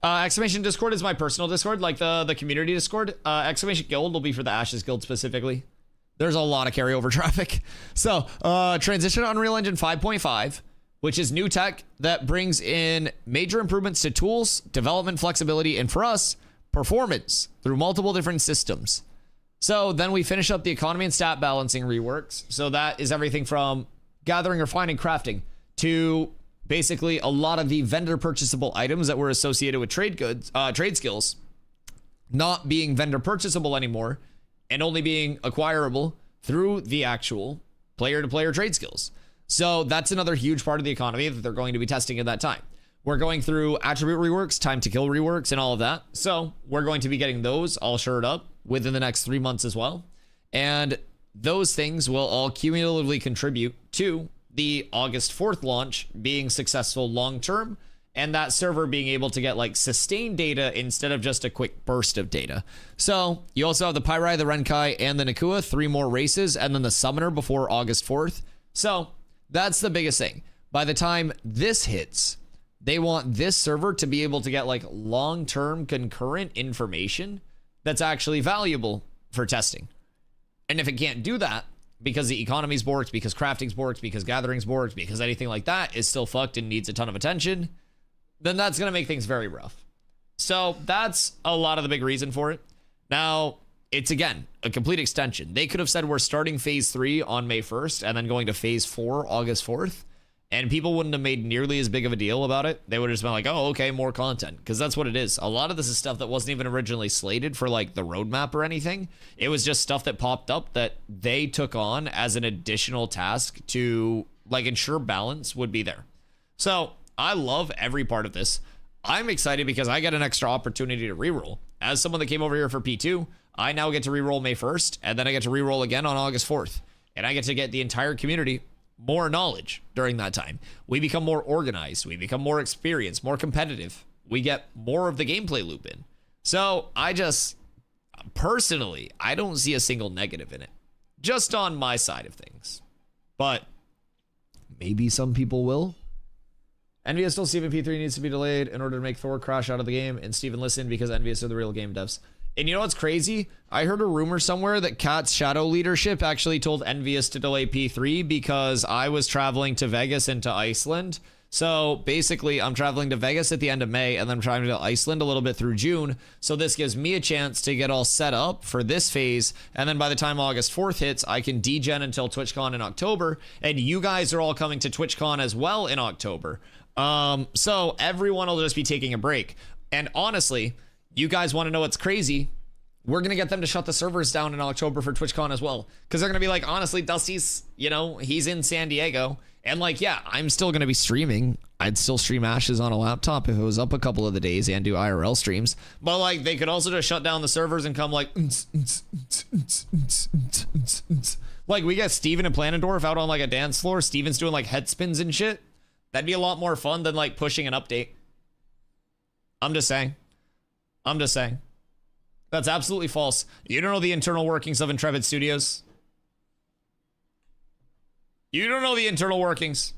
Exclamation Discord is my personal Discord, like the community Discord. Exclamation Guild will be for the Ashes Guild specifically. There's a lot of carryover traffic. So, transition to Unreal Engine 5.5, which is new tech that brings in major improvements to tools, development flexibility, and for us, performance through multiple different systems. So then we finish up the economy and stat balancing reworks. So that is everything from gathering, refining, crafting to basically a lot of the vendor purchasable items that were associated with trade goods, trade skills, not being vendor purchasable anymore and only being acquirable through the actual player-to-player trade skills. So that's another huge part of the economy that they're going to be testing at that time. We're going through attribute reworks, time to kill reworks, and all of that. So we're going to be getting those all shored up within the next 3 months as well. And those things will all cumulatively contribute to the August 4th launch being successful long-term, and that server being able to get like sustained data instead of just a quick burst of data. So you also have the Pyrai, the Renkai, and the Nakua, 3 more races, and then the Summoner before August 4th. So that's the biggest thing. By the time this hits, they want this server to be able to get like long-term concurrent information that's actually valuable for testing. And if it can't do that, because the economy's borked, because crafting's borked, because gathering's borked, because anything like that is still fucked and needs a ton of attention, then that's going to make things very rough. So that's a lot of the big reason for it. Now, it's again, a complete extension. They could have said we're starting phase 3 on May 1st and then going to phase 4 August 4th. And people wouldn't have made nearly as big of a deal about it. They would have just been like, oh, okay, more content. Because that's what it is. A lot of this is stuff that wasn't even originally slated for like the roadmap or anything. It was just stuff that popped up that they took on as an additional task to like ensure balance would be there. So I love every part of this. I'm excited because I get an extra opportunity to reroll. As someone that came over here for P2, I now get to reroll May 1st, and then I get to reroll again on August 4th. And I get to get the entire community more knowledge during that time. We become more organized. We become more experienced, more competitive. We get more of the gameplay loop in. So I just, personally, I don't see a single negative in it. Just on my side of things. But maybe some people will. Envious still Steven P3 needs to be delayed in order to make Thor crash out of the game, and Steven listen because Envious are the real game devs. And you know what's crazy? I heard a rumor somewhere that Cat's Shadow leadership actually told Envious to delay P3 because I was traveling to Vegas and to Iceland. So basically, I'm traveling to Vegas at the end of May, and then I'm traveling to Iceland a little bit through June. So this gives me a chance to get all set up for this phase. And then by the time August 4th hits, I can degen until TwitchCon in October. And you guys are all coming to TwitchCon as well in October. So everyone will just be taking a break. And honestly, you guys want to know what's crazy? We're going to get them to shut the servers down in October for TwitchCon as well. Because they're going to be like, honestly, Dusty's, you know, he's in San Diego. And like, yeah, I'm still going to be streaming. I'd still stream Ashes on a laptop if it was up a couple of the days and do IRL streams. But like, they could also just shut down the servers and come like, like we got Steven and Planendorf out on like a dance floor. Steven's doing like head spins and shit. That'd be a lot more fun than like pushing an update. I'm just saying. I'm just saying. That's absolutely false. You don't know the internal workings of Intrepid Studios. You don't know the internal workings.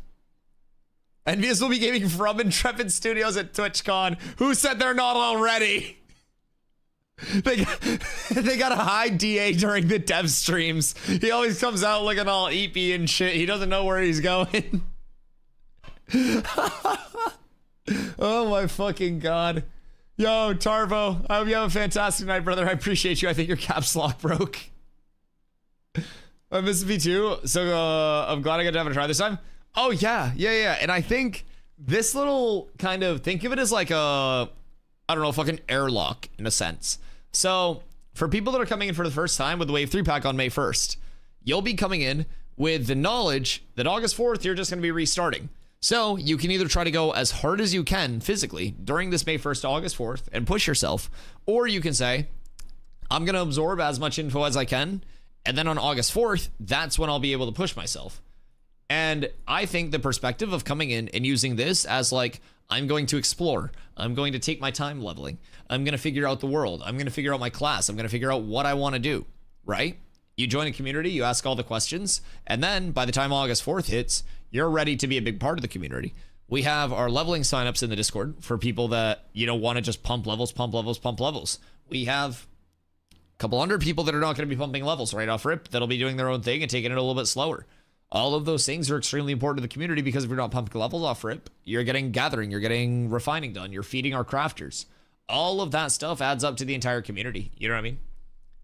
Envious will be gaming from Intrepid Studios at TwitchCon. Who said they're not already? They got a high DA during the dev streams. He always comes out looking all eepy and shit. He doesn't know where he's going. Oh my fucking god. Yo, Tarvo, I hope you have a fantastic night, brother. I appreciate you. I think your caps lock broke. I miss me too. So I'm glad I got to have a try this time. Oh yeah. And I think this little kind of, think of it as like a, I don't know, fucking airlock in a sense. So for people that are coming in for the first time with the Wave 3 pack on May 1st, you'll be coming in with the knowledge that August 4th, you're just going to be restarting. So you can either try to go as hard as you can physically during this May 1st to August 4th and push yourself, or you can say, I'm going to absorb as much info as I can, and then on August 4th, that's when I'll be able to push myself. And I think the perspective of coming in and using this as like, I'm going to explore, I'm going to take my time leveling, I'm going to figure out the world, I'm going to figure out my class, I'm going to figure out what I want to do, right? You join a community, you ask all the questions, and then by the time August 4th hits, you're ready to be a big part of the community. We have our leveling signups in the Discord for people that, you know, want to just pump levels. We have a couple hundred people that are not going to be pumping levels right off rip, that'll be doing their own thing and taking it a little bit slower. All of those things are extremely important to the community because if you're not pumping levels off rip, you're getting gathering, you're getting refining done, you're feeding our crafters. All of that stuff adds up to the entire community. You know what I mean?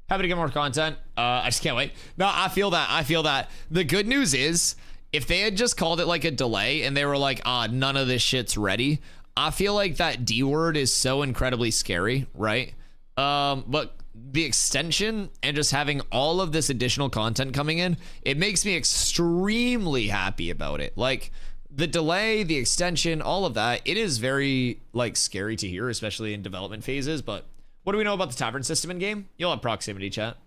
Happy to get more content. I just can't wait. No, I feel that. The good news is, if they had just called it like a delay and they were like, none of this shit's ready, I feel like that D word is so incredibly scary, right? But the extension and just having all of this additional content coming in, it makes me extremely happy about it. Like the delay, the extension, all of that, it is very like scary to hear, especially in development phases. But what do we know about the tavern system in game? You'll have proximity chat.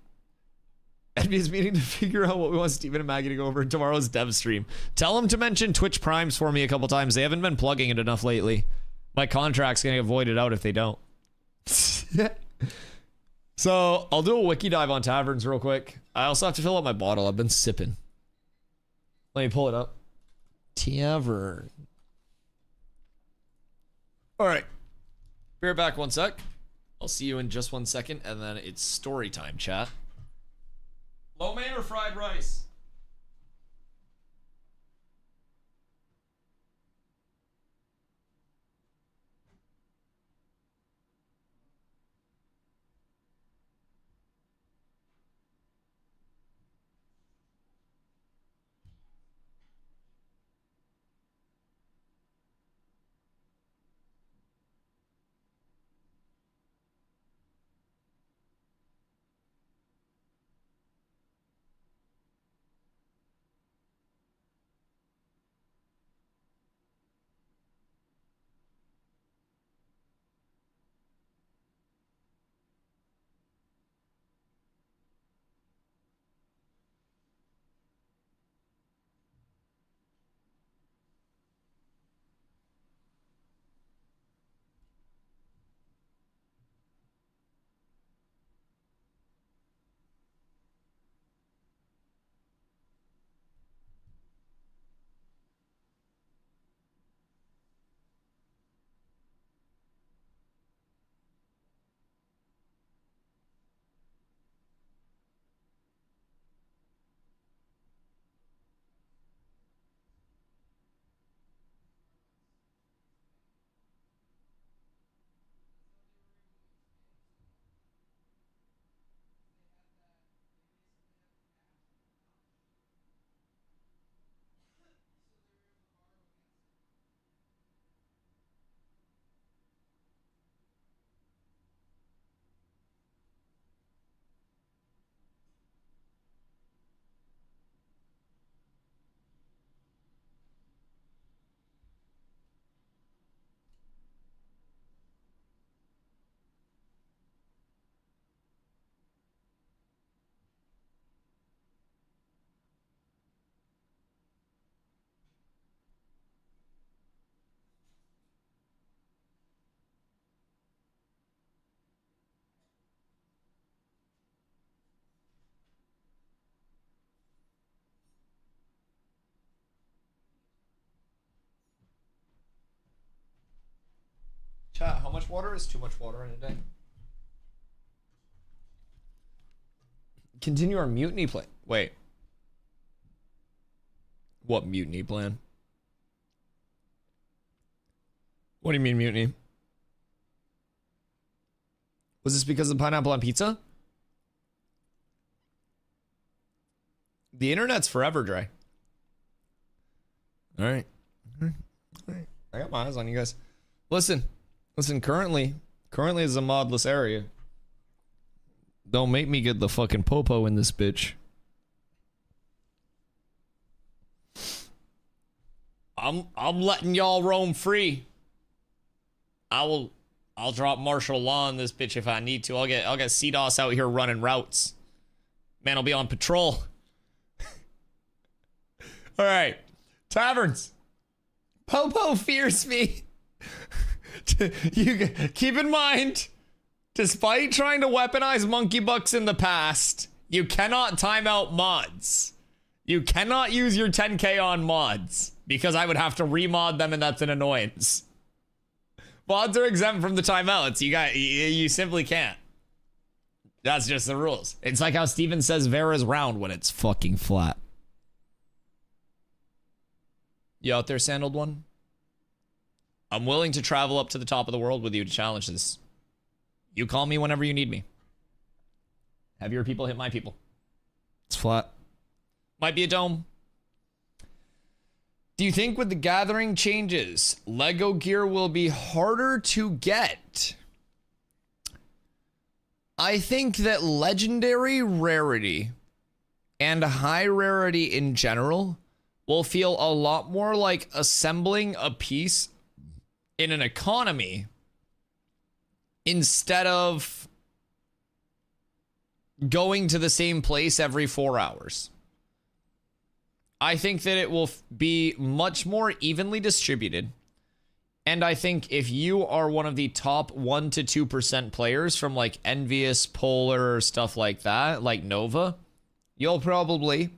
Envy's meeting to figure out what we want Steven and Maggie to go over in tomorrow's dev stream. Tell them to mention Twitch Primes for me a couple times. They haven't been plugging it enough lately. My contract's gonna get voided out if they don't. So I'll do a wiki dive on taverns real quick. I also have to fill up my bottle. I've been sipping. Let me pull it up. Tavern. All right. Be right back 1 sec. I'll see you in just 1 second, and then it's story time, chat. Lo mein or fried rice? Chat, how much water is too much water in a day? Continue our mutiny plan. Wait. What mutiny plan? What do you mean mutiny? Was this because of pineapple on pizza? The internet's forever dry. All right. I got my eyes on you guys. Listen, currently is a modless area. Don't make me get the fucking popo in this bitch. I'm letting y'all roam free. I'll drop martial law on this bitch if I need to. I'll get CDOS out here running routes. Man, I'll be on patrol. All right. Taverns. Popo fears me. You keep in mind, despite trying to weaponize monkey bucks in the past, you cannot time out mods. You cannot use your 10k on mods because I would have to remod them and that's an annoyance. Mods are exempt from the timeouts. You simply can't. That's just the rules. It's like how Steven says Vera's round when it's fucking flat. You out there, sandaled one? I'm willing to travel up to the top of the world with you to challenge this. You call me whenever you need me. Have your people hit my people. It's flat. Might be a dome. Do you think with the gathering changes, Lego gear will be harder to get? I think that legendary rarity and high rarity in general will feel a lot more like assembling a piece in an economy instead of going to the same place every 4 hours. I think that it will be much more evenly distributed. And I think if you are one of the top 1 to 2% players from like Envious, Polar, stuff like that, like Nova, you'll probably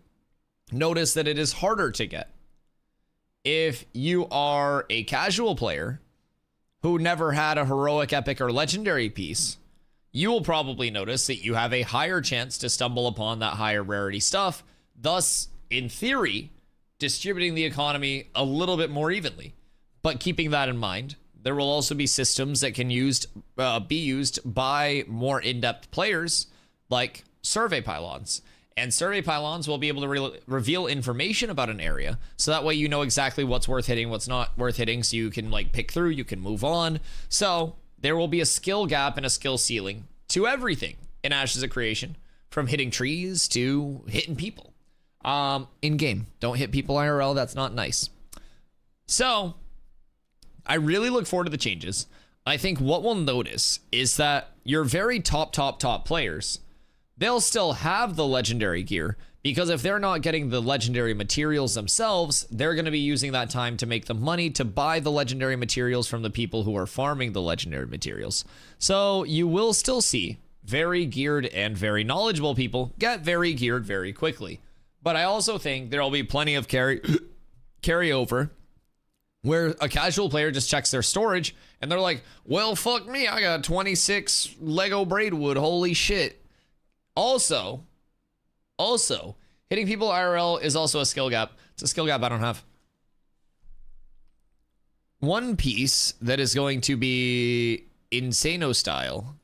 notice that it is harder to get. If you are a casual player who never had a heroic, epic, or legendary piece, you will probably notice that you have a higher chance to stumble upon that higher rarity stuff, thus, in theory, distributing the economy a little bit more evenly. But keeping that in mind, there will also be systems that can be used by more in-depth players, like survey pylons. And survey pylons will be able to reveal information about an area, so that way you know exactly what's worth hitting, what's not worth hitting, so you can like pick through, you can move on. So there will be a skill gap and a skill ceiling to everything in Ashes of Creation, from hitting trees to hitting people. In game, don't hit people IRL. That's not nice. So I really look forward to the changes. I think what we'll notice is that your very top players, they'll still have the legendary gear, because if they're not getting the legendary materials themselves, they're going to be using that time to make the money to buy the legendary materials from the people who are farming the legendary materials. So you will still see very geared and very knowledgeable people get very geared very quickly. But I also think there'll be plenty of carryover where a casual player just checks their storage and they're like, well, fuck me, I got 26 Lego braidwood, holy shit. Also, hitting people IRL is also a skill gap. It's a skill gap I don't have. One piece that is going to be Insano style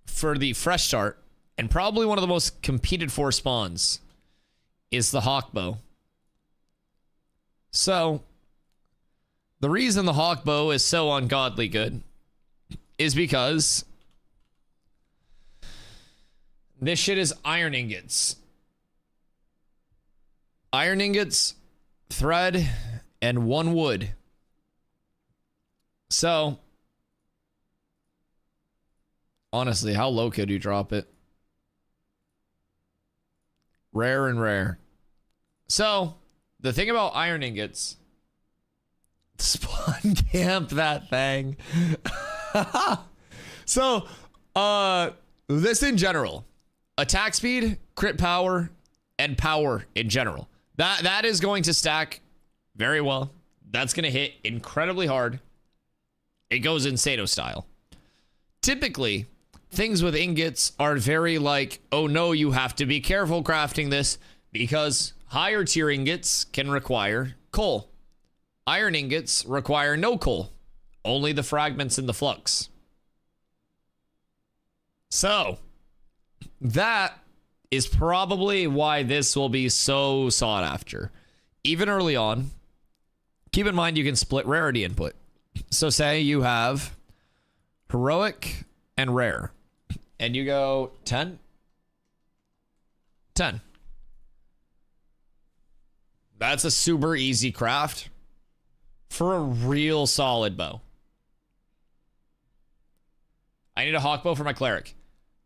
for the fresh start, and probably one of the most competed for spawns, is the Hawkbow. So, the reason the Hawkbow is so ungodly good is because this shit is iron ingots. Iron ingots, thread, and 1 wood. So, honestly, how low could you drop it? Rare and rare. So, the thing about iron ingots, spawn camp that thing. So, this in general, attack speed, crit power, and power in general. That is going to stack very well. that's going to hit incredibly hard. It goes Insano style. Typically, things with ingots are very like, oh no, you have to be careful crafting this because higher tier ingots can require coal. Iron ingots require no coal, only the fragments in the flux. So, that is probably why this will be so sought after. Even early on, keep in mind you can split rarity input. So say you have heroic and rare, and you go 10, 10. That's a super easy craft for a real solid bow. I need a hawk bow for my cleric.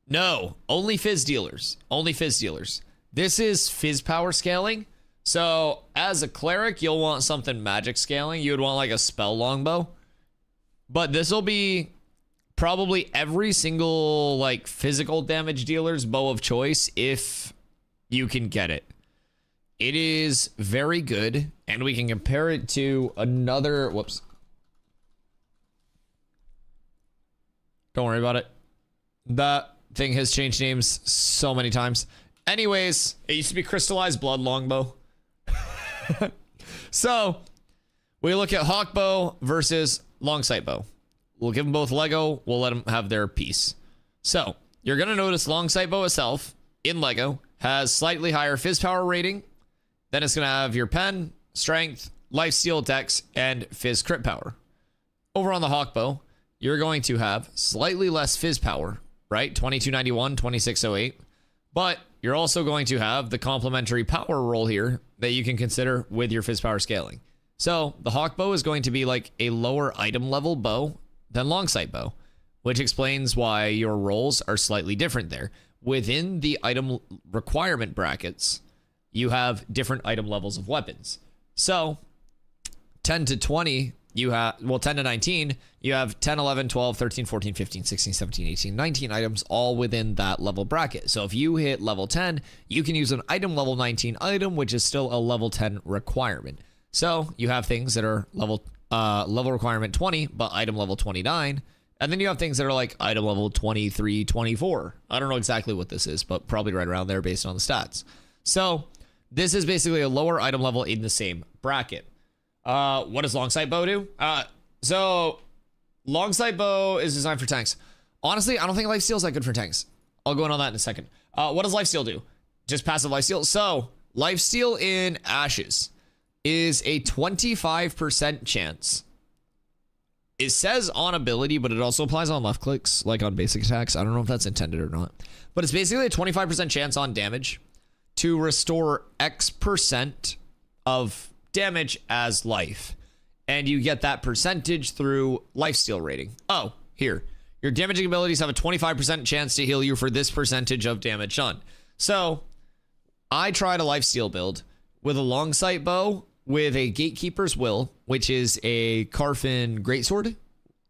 No, only fizz dealers. Only fizz dealers. This is fizz power scaling. So as a cleric, you'll want something magic scaling. You would want like a spell longbow. But this will be probably every single like physical damage dealer's bow of choice if you can get it. It is very good, and we can compare it to another, whoops. Don't worry about it. That thing has changed names so many times. Anyways, it used to be Crystallized Blood Longbow. So, we look at Hawkbow versus Longsight Bow. We'll give them both Lego. We'll let them have their piece. So, you're going to notice Longsight Bow itself, in Lego, has slightly higher Fizz Power rating. Then it's going to have your pen, strength, lifesteal, dex, and Fizz crit power. Over on the Hawkbow, you're going to have slightly less Fizz power, right? 2291, 2608. But you're also going to have the complementary power roll here that you can consider with your Fizz power scaling. So the Hawkbow is going to be like a lower item level bow than Longsight Bow, which explains why your rolls are slightly different there. Within the item requirement brackets, you have different item levels of weapons. So 10 to 20, you have, well, 10 to 19, you have 10, 11, 12, 13, 14, 15, 16, 17, 18, 19 items all within that level bracket. So if you hit level 10, you can use an item level 19 item, which is still a level 10 requirement. So you have things that are level requirement 20, but item level 29. And then you have things that are like item level 23, 24. I don't know exactly what this is, but probably right around there based on the stats. So this is basically a lower item level in the same bracket. What does Longsight Bow do? So Longsight Bow is designed for tanks. Honestly, I don't think Lifesteal is that good for tanks. I'll go in on that in a second. What does Lifesteal do? Just passive Lifesteal. So Lifesteal in Ashes is a 25% chance. It says on ability, but it also applies on left clicks, like on basic attacks. I don't know if that's intended or not. But it's basically a 25% chance on damage to restore X% of damage as life. And you get that percentage through lifesteal rating. Oh, here. Your damaging abilities have a 25% chance to heal you for this percentage of damage done. So, I tried a lifesteal build with a Longsight Bow with a Gatekeeper's Will, which is a Carfin Greatsword.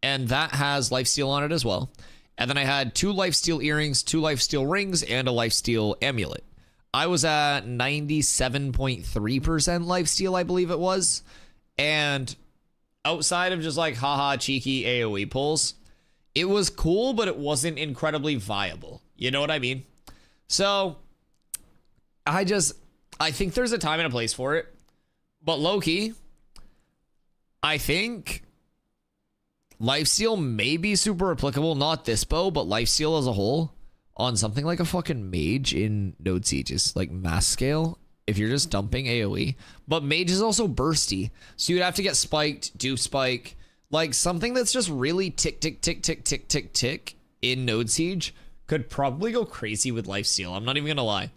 And that has lifesteal on it as well. And then I had 2 lifesteal earrings, 2 lifesteal rings, and a lifesteal amulet. I was at 97.3% lifesteal, I believe it was. And outside of just like haha cheeky AoE pulls, it was cool, but it wasn't incredibly viable. You know what I mean? So I think there's a time and a place for it. But low-key, I think lifesteal may be super applicable, not this bow, but lifesteal as a whole, on something like a fucking mage in Node Sieges, like mass scale, if you're just dumping AoE. But mage is also bursty, so you'd have to get spiked, do spike, like something that's just really tick, tick, tick, tick, tick, tick, tick in Node Siege could probably go crazy with lifesteal. I'm not even gonna lie.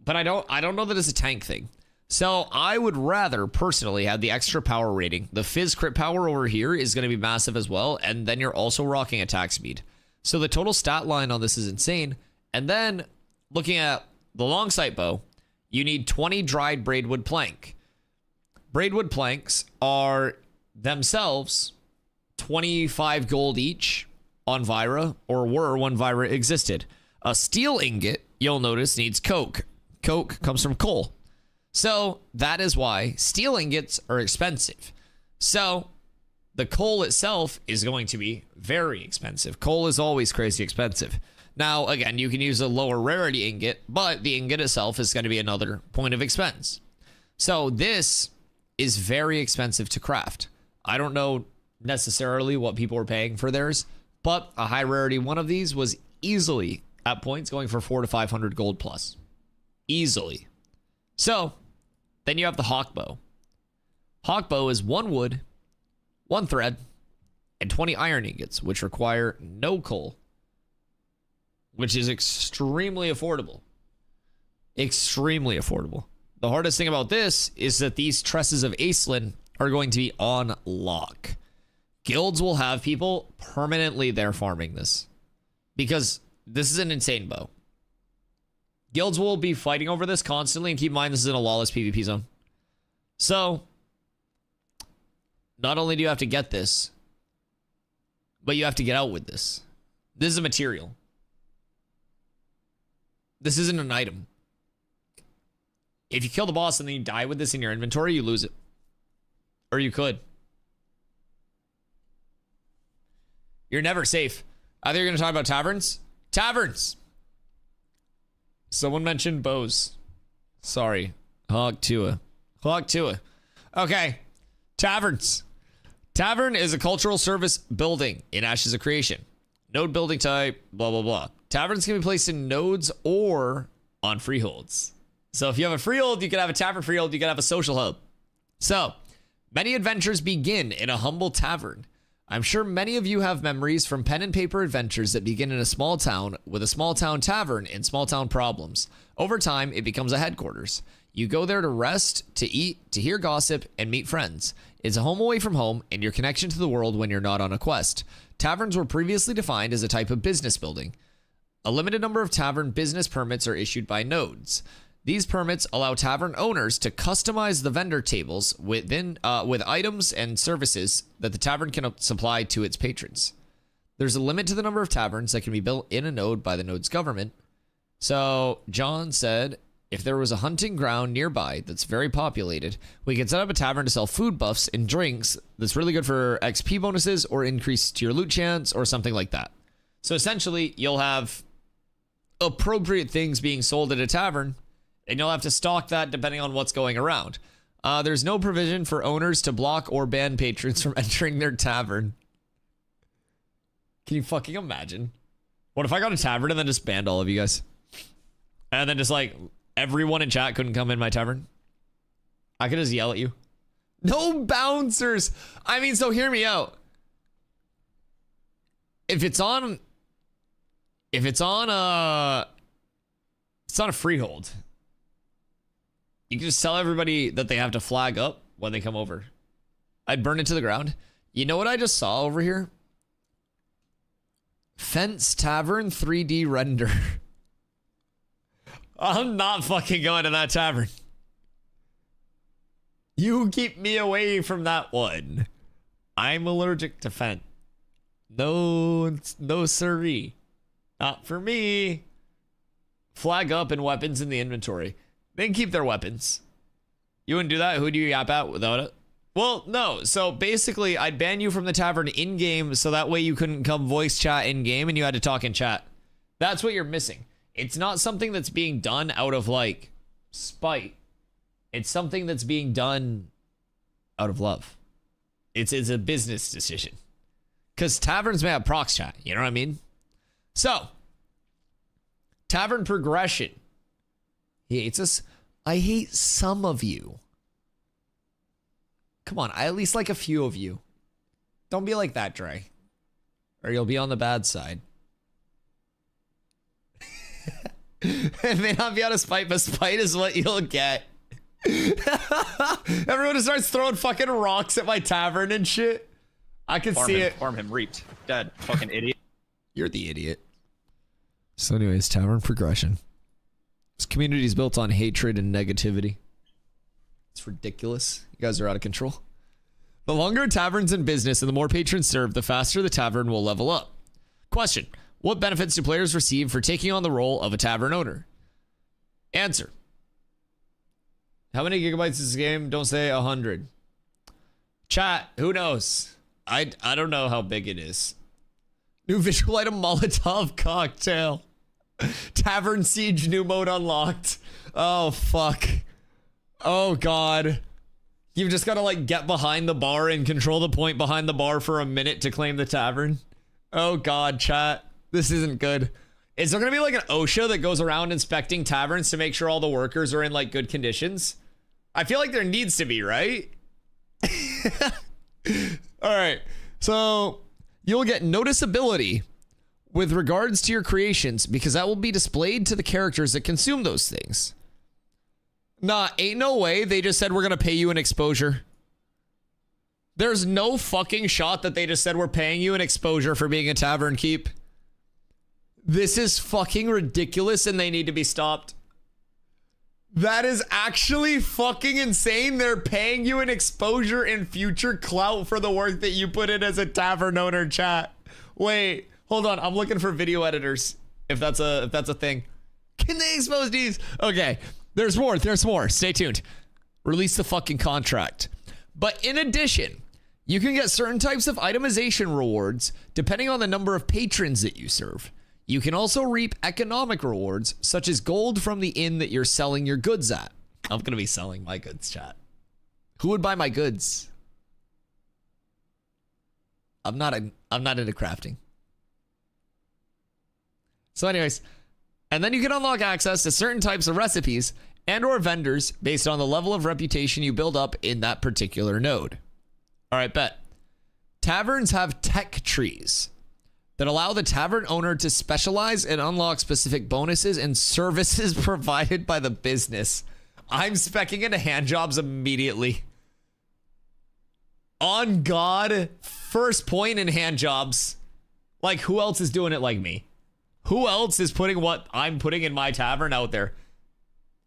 But I don't know that it's a tank thing. So I would rather personally have the extra power rating. The Fizz crit power over here is going to be massive as well, and then you're also rocking attack speed. So the total stat line on this is insane. And then looking at the Longsight Bow, you need 20 dried braidwood plank. Braidwood planks are themselves 25 gold each on Vira, or were when Vira existed. A steel ingot, you'll notice, needs coke. Coke comes from coal. So that is why steel ingots are expensive. So the coal itself is going to be very expensive. Coal is always crazy expensive. Now, again, you can use a lower rarity ingot, but the ingot itself is going to be another point of expense. So this is very expensive to craft. I don't know necessarily what people were paying for theirs, but a high rarity one of these was easily at points going for 400 to 500 gold plus. Easily. So then you have the hawk bow. Hawk bow is 1 wood, 1 thread, and 20 iron ingots, which require no coal, which is extremely affordable. Extremely affordable. The hardest thing about this is that these tresses of Aislinn are going to be on lock. Guilds will have people permanently there farming this because this is an insane bow. Guilds will be fighting over this constantly, and keep in mind this is in a lawless PvP zone. So not only do you have to get this, but you have to get out with this. This is a material. This isn't an item. If you kill the boss and then you die with this in your inventory, you lose it. Or you could. You're never safe. Either you're going to talk about taverns. Taverns! Someone mentioned bows. Sorry. Hog Tua. Okay. Taverns. Tavern is a cultural service building in Ashes of Creation. Node building type, blah, blah, blah. Taverns can be placed in nodes or on freeholds. So if you have a freehold, you can have a tavern freehold, you can have a social hub. So many adventures begin in a humble tavern. I'm sure many of you have memories from pen and paper adventures that begin in a small town with a small town tavern and small town problems. Over time, it becomes a headquarters. You go there to rest, to eat, to hear gossip, and meet friends. It's a home away from home and your connection to the world when you're not on a quest. Taverns were previously defined as a type of business building. A limited number of tavern business permits are issued by nodes. These permits allow tavern owners to customize the vendor tables with items and services that the tavern can supply to its patrons. There's a limit to the number of taverns that can be built in a node by the node's government. So John said, if there was a hunting ground nearby that's very populated, we could set up a tavern to sell food buffs and drinks that's really good for XP bonuses or increase to your loot chance or something like that. So essentially, you'll have appropriate things being sold at a tavern, and you'll have to stock that depending on what's going around. There's no provision for owners to block or ban patrons from entering their tavern. Can you fucking imagine? What if I got a tavern and then just banned all of you guys? And then just like everyone in chat couldn't come in my tavern? I could just yell at you. No bouncers. I mean, so hear me out. If it's on a freehold, you can just tell everybody that they have to flag up when they come over. I'd burn it to the ground. You know what I just saw over here? Fence Tavern 3D render. I'm not fucking going to that tavern. You keep me away from that one. I'm allergic to fence. No siree. Not for me. Flag up and weapons in the inventory. They can keep their weapons. You wouldn't do that? Who do you yap at without it? Well, no. So basically, I'd ban you from the tavern in-game so that way you couldn't come voice chat in-game and you had to talk in chat. That's what you're missing. It's not something that's being done out of, like, spite. It's something that's being done out of love. It's a business decision. Because taverns may have prox chat. You know what I mean? So, tavern progression. He hates us. I hate some of you. Come on, I at least like a few of you. Don't be like that, Dre. Or you'll be on the bad side. It may not be out of spite, but spite is what you'll get. Everyone just starts throwing fucking rocks at my tavern and shit. I can see it. Farm him, reaped. Dead. Fucking idiot. You're the idiot. So anyways, tavern progression. This community is built on hatred and negativity. It's ridiculous. You guys are out of control. The longer a tavern's in business and the more patrons serve, the faster the tavern will level up. Question. What benefits do players receive for taking on the role of a tavern owner? Answer. How many gigabytes is this game? Don't say 100. Chat, who knows? I don't know how big it is. New visual item Molotov cocktail. Tavern Siege new mode unlocked. Oh, fuck. Oh, God. You've just got to, like, get behind the bar and control the point behind the bar for a minute to claim the tavern. Oh, God, chat. This isn't good. Is there going to be, like, an OSHA that goes around inspecting taverns to make sure all the workers are in, like, good conditions? I feel like there needs to be, right? All right. So, you'll get noticeability with regards to your creations because that will be displayed to the characters that consume those things. Nah, ain't no way. They just said we're going to pay you an exposure. There's no fucking shot that they just said we're paying you an exposure for being a tavern keep. This is fucking ridiculous and they need to be stopped. That is actually fucking insane. They're paying you an exposure and future clout for the work that you put in as a tavern owner, chat. Wait, hold on. I'm looking for video editors. If that's a thing. Can they expose these? Okay. There's more. Stay tuned. Release the fucking contract. But in addition, you can get certain types of itemization rewards depending on the number of patrons that you serve. You can also reap economic rewards, such as gold from the inn that you're selling your goods at. I'm going to be selling my goods, chat. Who would buy my goods? I'm not into crafting. So anyways, and then you can unlock access to certain types of recipes and or vendors based on the level of reputation you build up in that particular node. All right, bet. Taverns have tech trees that allow the tavern owner to specialize and unlock specific bonuses and services provided by the business. I'm speccing into hand jobs immediately. On God, first point in hand jobs. Like, who else is doing it like me? Who else is putting what I'm putting in my tavern out there?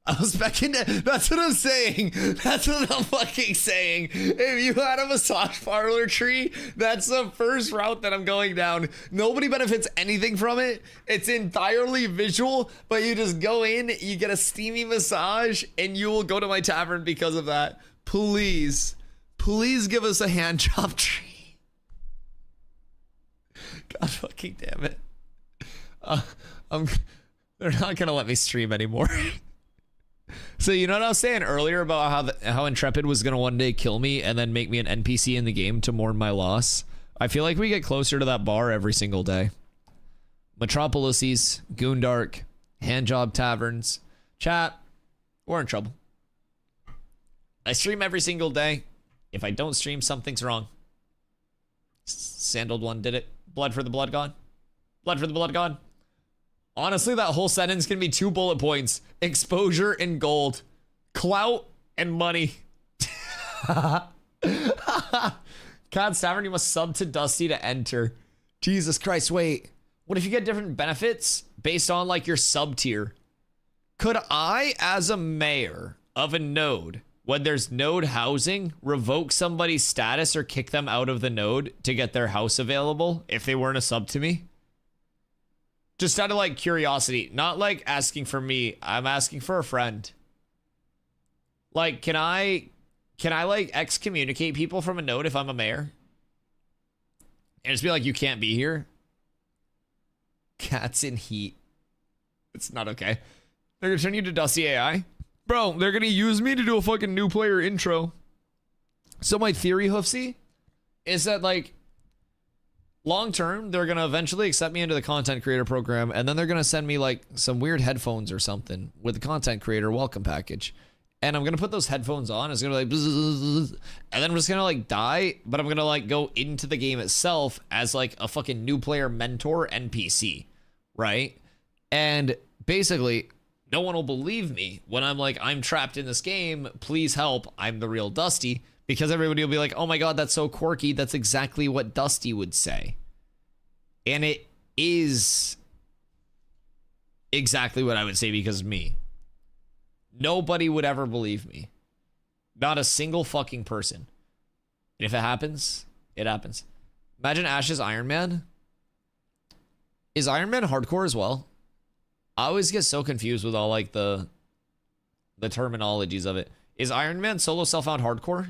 I was specking it. That's what I'm saying. That's what I'm fucking saying. If you had a massage parlor tree, that's the first route that I'm going down. Nobody benefits anything from it. It's entirely visual, but you just go in, you get a steamy massage, and you will go to my tavern because of that. Please, please give us a hand job tree. God fucking damn it. They're not gonna let me stream anymore. So you know what I was saying earlier about how Intrepid was gonna one day kill me and then make me an NPC in the game to mourn my loss? I feel like we get closer to that bar every single day. Metropolises, Goondark, Handjob Taverns. Chat, we're in trouble. I stream every single day. If I don't stream, something's wrong. Sandaled one did it. Blood for the blood god. Blood for the blood god. Honestly, that whole sentence can be 2 bullet points. Exposure and gold. Clout and money. Cod's Tavern, you must sub to Dusty to enter. Jesus Christ, wait. What if you get different benefits based on, like, your sub tier? Could I, as a mayor of a node, when there's node housing, revoke somebody's status or kick them out of the node to get their house available if they weren't a sub to me? Just out of, like, curiosity. Not, like, asking for me. I'm asking for a friend. Like, can I, like, excommunicate people from a node if I'm a mayor? And just be like, you can't be here? Cats in heat. It's not okay. They're gonna turn you to Dusty AI? Bro, they're gonna use me to do a fucking new player intro. So my theory, Hoofsy, is that, like, long term, they're going to eventually accept me into the content creator program, and then they're going to send me, like, some weird headphones or something with the content creator welcome package. And I'm going to put those headphones on. It's going to be like, bzz, and then I'm just going to, like, die, but I'm going to, like, go into the game itself as, like, a fucking new player mentor NPC, right? And basically, no one will believe me when I'm like, I'm trapped in this game. Please help. I'm the real Dusty. Because everybody will be like, oh my God, that's so quirky. That's exactly what Dusty would say. And it is exactly what I would say because of me. Nobody would ever believe me. Not a single fucking person. And if it happens, it happens. Imagine Ash's Iron Man. Is Iron Man hardcore as well? I always get so confused with all, like, the terminologies of it. Is Iron Man solo self-found hardcore?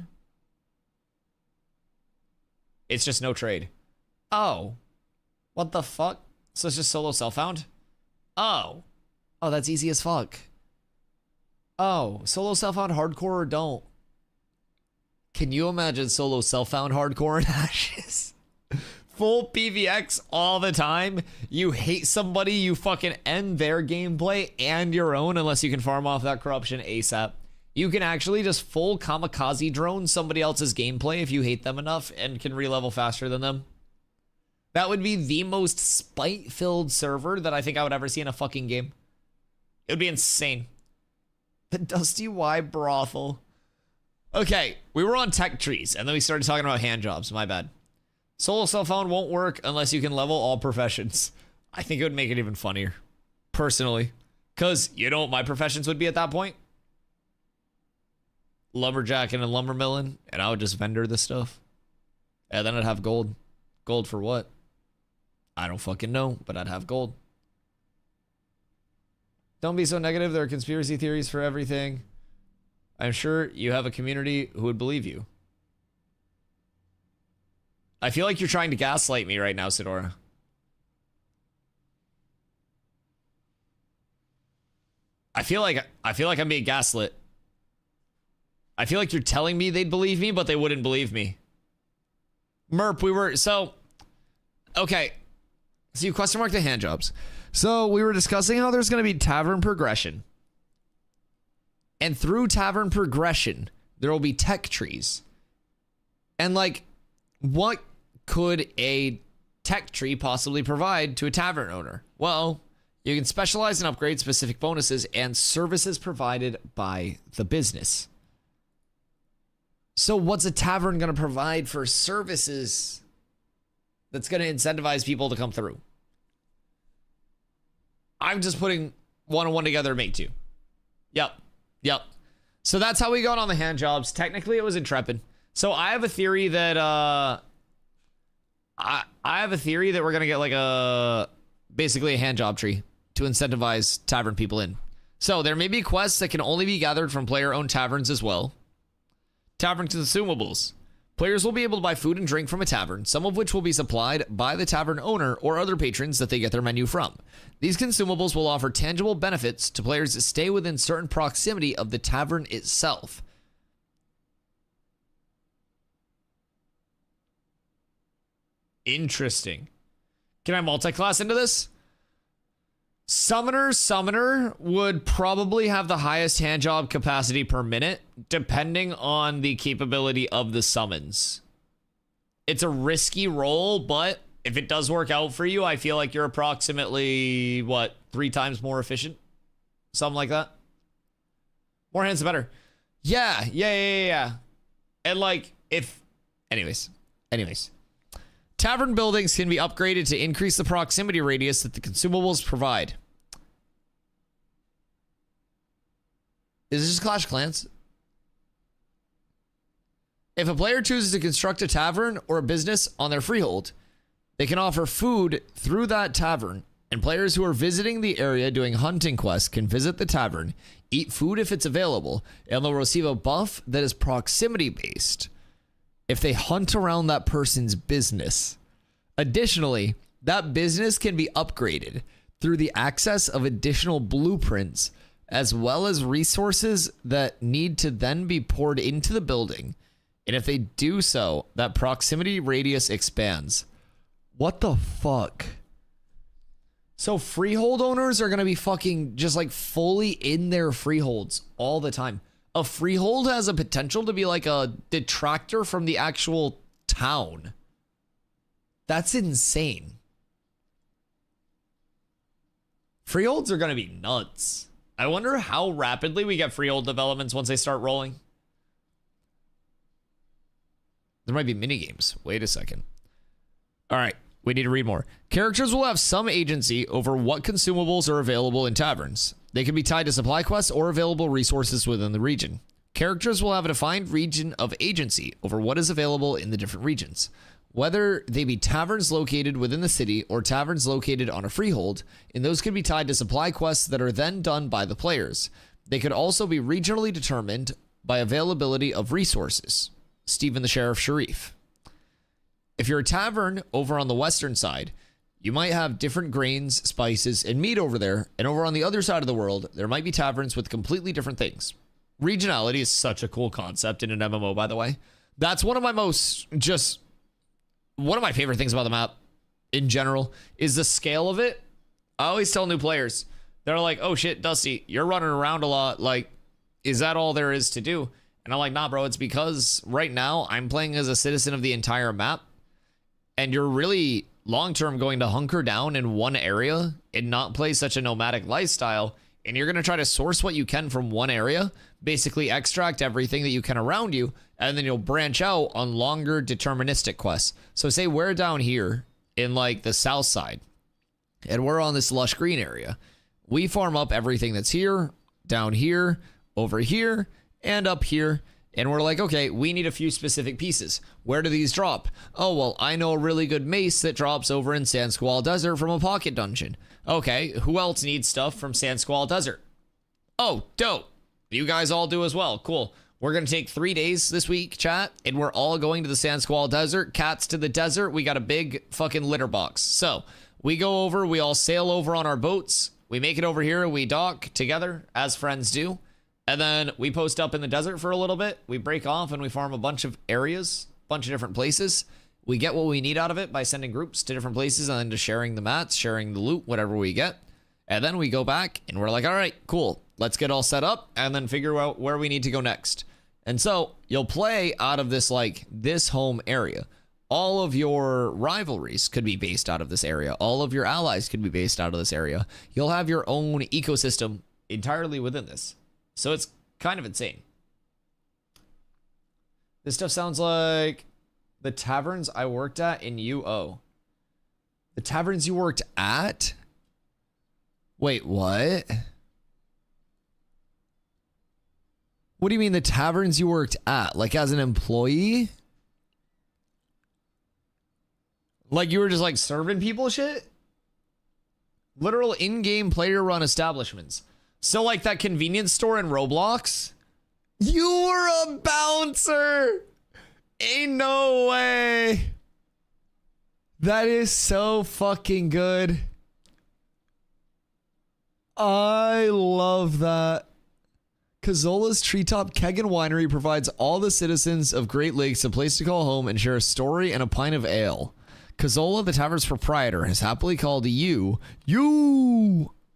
It's just no trade. Oh. What the fuck? So it's just solo self-found? Oh. Oh, that's easy as fuck. Oh, solo self-found hardcore or don't? Can you imagine solo self-found hardcore in Ashes? Full PVX all the time. You hate somebody, you fucking end their gameplay and your own unless you can farm off that corruption ASAP. You can actually just full kamikaze drone somebody else's gameplay if you hate them enough and can re-level faster than them. That would be the most spite-filled server that I think I would ever see in a fucking game. It would be insane. The DustyWhy brothel. Okay, we were on tech trees, and then we started talking about hand jobs. My bad. Solo self-found won't work unless you can level all professions. I think it would make it even funnier, personally. Because you know what my professions would be at that point? Lumberjacking and lumbermilling, and I would just vendor this stuff. And then I'd have gold. Gold for what? I don't fucking know, but I'd have gold. Don't be so negative. There are conspiracy theories for everything. I'm sure you have a community who would believe you. I feel like you're trying to gaslight me right now, Sidora. I feel like I'm being gaslit. I feel like you're telling me they'd believe me, but they wouldn't believe me. Merp, okay. So you question mark the hand jobs. So we were discussing how there's going to be tavern progression. And through tavern progression, there will be tech trees. And like, what could a tech tree possibly provide to a tavern owner? Well, you can specialize and upgrade specific bonuses and services provided by the business. So what's a tavern going to provide for services that's going to incentivize people to come through? I'm just putting one and one together to make two. Yep. So that's how we got on the hand jobs. Technically, it was intrepid. So I have a theory that I have a theory that we're gonna get like basically a hand job tree to incentivize tavern people in. So there may be quests that can only be gathered from player-owned taverns as well. Tavern consumables. Players will be able to buy food and drink from a tavern, some of which will be supplied by the tavern owner or other patrons that they get their menu from. These consumables will offer tangible benefits to players that stay within certain proximity of the tavern itself. Interesting. Can I multi-class into this? Summoner would probably have the highest hand job capacity per minute, depending on the capability of the summons. It's a risky roll, but if it does work out for you, I feel like you're approximately, what, 3 times more efficient? Something like that. More hands, the better. Yeah. And like, anyways. Tavern buildings can be upgraded to increase the proximity radius that the consumables provide. Is this just Clash of Clans? If a player chooses to construct a tavern or a business on their freehold, they can offer food through that tavern, and players who are visiting the area doing hunting quests can visit the tavern, eat food if it's available, and they'll receive a buff that is proximity based if they hunt around that person's business. Additionally, that business can be upgraded through the access of additional blueprints as well as resources that need to then be poured into the building. And if they do so, that proximity radius expands. What the fuck? So freehold owners are going to be fucking just like fully in their freeholds all the time. A freehold has a potential to be like a detractor from the actual town. That's insane. Freeholds are going to be nuts. I wonder how rapidly we get freehold developments once they start rolling. There might be mini games. Wait a second. All right, we need to read more. Characters will have some agency over what consumables are available in taverns. They can be tied to supply quests or available resources within the region. Characters will have a defined region of agency over what is available in the different regions. Whether they be taverns located within the city or taverns located on a freehold, and those can be tied to supply quests that are then done by the players. They could also be regionally determined by availability of resources. Stephen the Sheriff Sharif. if you're a tavern over on the western side, you might have different grains, spices, and meat over there. And over on the other side of the world, there might be taverns with completely different things. Regionality is such a cool concept in an MMO, by the way. That's one of my one of my favorite things about the map in general is the scale of it. I always tell new players, they're like, oh shit, Dusty, you're running around a lot. Like, is that all there is to do? And I'm like, nah, bro, it's because right now I'm playing as a citizen of the entire map. And you're really long-term going to hunker down in one area and not play such a nomadic lifestyle. And you're going to try to source what you can from one area, basically extract everything that you can around you, and then you'll branch out on longer deterministic quests. So say we're down here in like the south side, and we're on this lush green area. We farm up everything that's here, down here, over here, and up here. And we're like, okay, we need a few specific pieces. Where do these drop? Oh, well, I know a really good mace that drops over in Sand Squall Desert from a pocket dungeon. Okay, who else needs stuff from Sand Squall Desert? Oh, dope. You guys all do as well. Cool. We're going to take 3 days this week, chat, and we're all going to the Sand Squall Desert. Cats to the desert. We got a big fucking litter box. So we go over, we all sail over on our boats. We make it over here. We dock together as friends do. And then we post up in the desert for a little bit. We break off and we farm a bunch of areas, a bunch of different places. We get what we need out of it by sending groups to different places and then just sharing the mats, sharing the loot, whatever we get. And then we go back and we're like, all right, cool. Let's get all set up and then figure out where we need to go next. And so you'll play out of this, like this home area. All of your rivalries could be based out of this area. All of your allies could be based out of this area. You'll have your own ecosystem entirely within this. So it's kind of insane. This stuff sounds like the taverns I worked at in UO. The taverns you worked at? Wait, what? What do you mean the taverns you worked at? Like as an employee? Like you were just like serving people shit? Literal in-game player-run establishments. So like that convenience store in Roblox? You were a bouncer! Ain't no way! That is so fucking good. I love that. Kazola's Treetop Keg and Winery provides all the citizens of Great Lakes a place to call home and share a story and a pint of ale. Kazola, the tavern's proprietor, has happily called you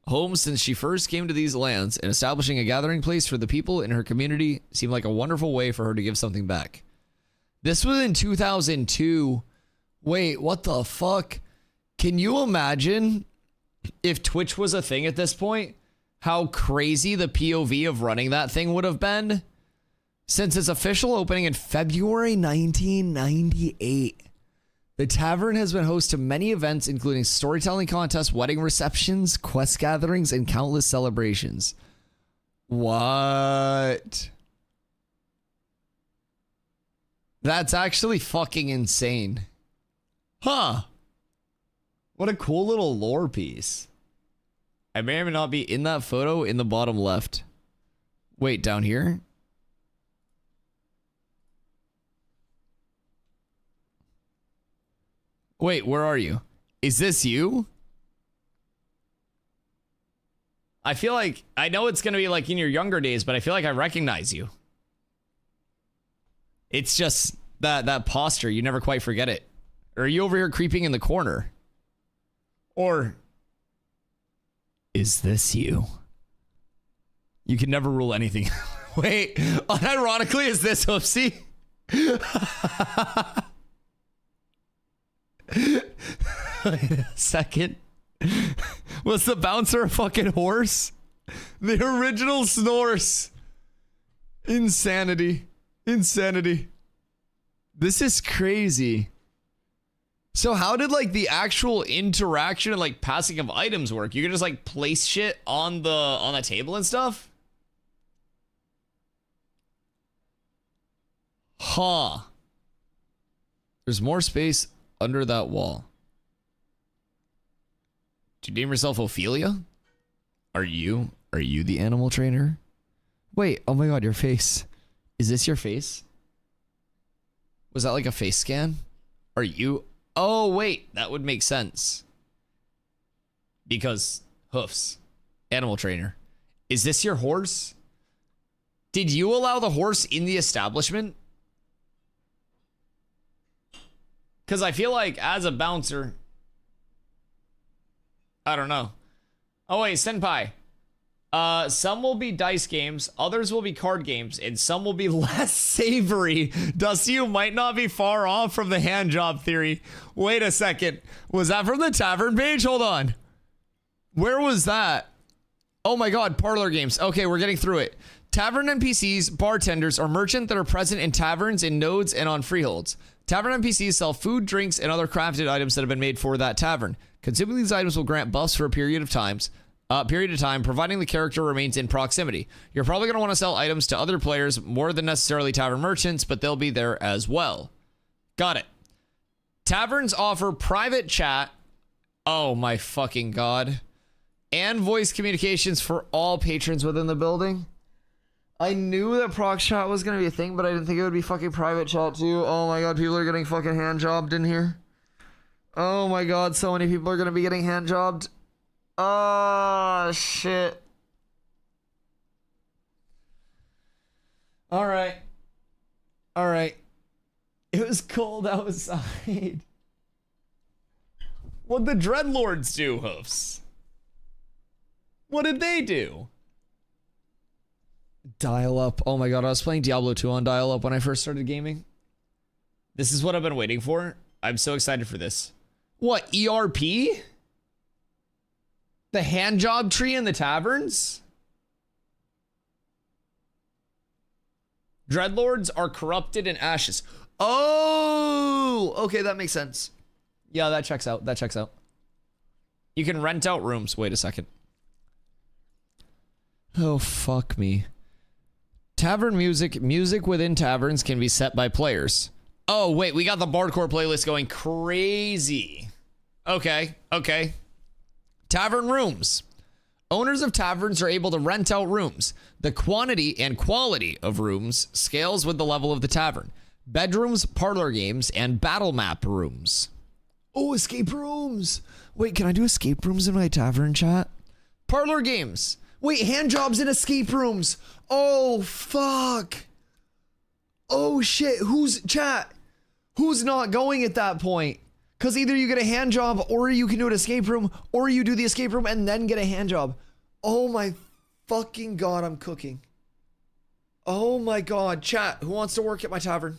home since she first came to these lands, and establishing a gathering place for the people in her community seemed like a wonderful way for her to give something back. This was in 2002. Wait, what the fuck? Can you imagine if Twitch was a thing at this point? How crazy the POV of running that thing would have been? Since its official opening in February 1998. The tavern has been host to many events, including storytelling contests, wedding receptions, quest gatherings, and countless celebrations. What? That's actually fucking insane. Huh. What a cool little lore piece. I may or may not be in that photo in the bottom left. Wait, down here? Wait, where are you? Is this you? I feel like, I know it's going to be like in your younger days, but I feel like I recognize you. It's just that posture. You never quite forget it. Or are you over here creeping in the corner? Or is this you? You can never rule anything. Wait, unironically, is this Oopsie? Wait a second. Was the bouncer a fucking horse? The original Snores. Insanity. Insanity. This is crazy. So how did like the actual interaction and like passing of items work? You can just like place shit on the table and stuff? Huh. There's more space under that wall. Did you name yourself Ophelia? Are you the animal trainer? Wait, oh my god, your face. Is this your face? Was that like a face scan? Are you? Oh, wait. That would make sense. Because hoofs. Animal trainer. Is this your horse? Did you allow the horse in the establishment? Because I feel like as a bouncer, I don't know. Oh, wait, Senpai. Some will be dice games, others will be card games, and some will be less savory. Dusty, you might not be far off from the hand job theory. Wait a second. Was that from the tavern page? Hold on. Where was that? Oh my god, parlor games. Okay, we're getting through it. Tavern NPCs, bartenders, or merchant that are present in taverns, in nodes, and on freeholds. Tavern NPCs sell food, drinks, and other crafted items that have been made for that tavern. Consuming these items will grant buffs for a period of time, providing the character remains in proximity. You're probably going to want to sell items to other players more than necessarily tavern merchants, but they'll be there as well. Got it. Taverns offer private chat. Oh my fucking god. And voice communications for all patrons within the building. I knew that prox chat was going to be a thing, but I didn't think it would be fucking private chat too. Oh my god, people are getting fucking hand jobbed in here. Oh my god, so many people are going to be getting hand jobbed. Oh, shit. All right. All right. It was cold outside. What'd the Dreadlords do, Hoofs? What did they do? Dial-up. Oh my god, I was playing Diablo 2 on dial-up when I first started gaming. This is what I've been waiting for. I'm so excited for this. What, ERP? The hand job tree in the taverns? Dreadlords are corrupted in ashes. Oh, okay, that makes sense. Yeah, that checks out. That checks out. You can rent out rooms. Wait a second. Oh, fuck me. Tavern music. Music within taverns can be set by players. Oh, wait, we got the Bardcore playlist going crazy. Okay, okay. Tavern rooms. Owners of taverns are able to rent out rooms. The quantity and quality of rooms scales with the level of the tavern. Bedrooms, parlor games, and battle map rooms. Oh, escape rooms. Wait, can I do escape rooms in my tavern chat? Parlor games. Wait, hand jobs in escape rooms. Oh, fuck. Oh, shit. Who's chat? Who's not going at that point? Because either you get a hand job or you can do an escape room or you do the escape room and then get a hand job. Oh my fucking god, I'm cooking. Oh my god, chat, who wants to work at my tavern?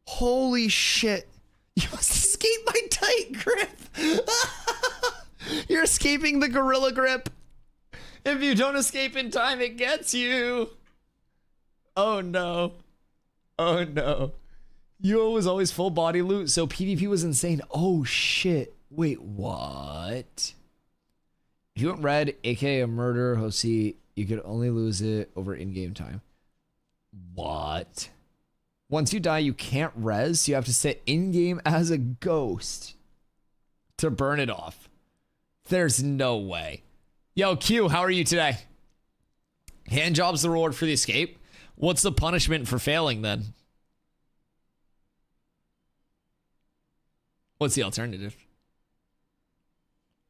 Holy shit. You must escape my tight grip. You're escaping the gorilla grip. If you don't escape in time, it gets you. Oh no. Oh no. UO was always full body loot, so PvP was insane. Oh shit. Wait, what? If you went red, aka a murder, Hosi, you could only lose it over in-game time. What? Once you die, you can't res. You have to sit in-game as a ghost to burn it off. There's no way. Yo, Q, how are you today? Hand job's the reward for the escape. What's the punishment for failing then? What's the alternative?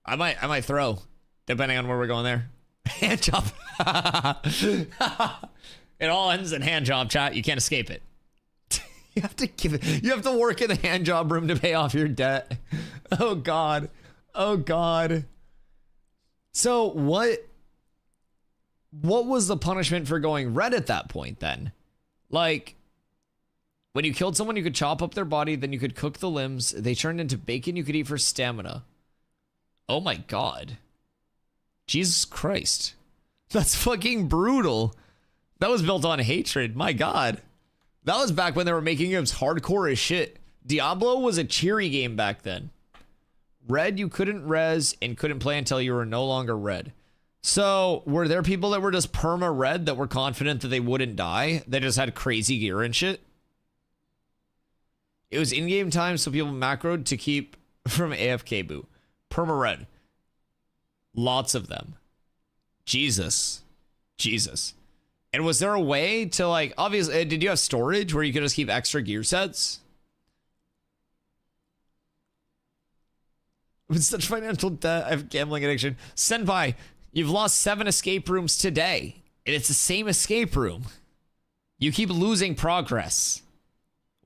I might throw, depending on where we're going there. Hand job. It all ends in hand job, chat. You can't escape it. You have to give it. You have to work in the hand job room to pay off your debt. Oh god. Oh god. So what was the punishment for going red at that point then? Like, when you killed someone, you could chop up their body, then you could cook the limbs. They turned into bacon you could eat for stamina. Oh my god. Jesus Christ. That's fucking brutal. That was built on hatred. My god. That was back when they were making games hardcore as shit. Diablo was a cheery game back then. Red, you couldn't res and couldn't play until you were no longer red. So, were there people that were just perma red that were confident that they wouldn't die? They just had crazy gear and shit? It was in-game time, so people macroed to keep from AFK boot. Perma red. Lots of them. Jesus. Jesus. And was there a way to, like, obviously, did you have storage where you could just keep extra gear sets? With such financial debt, I have gambling addiction. Senpai, you've lost 7 escape rooms today. And it's the same escape room. You keep losing progress.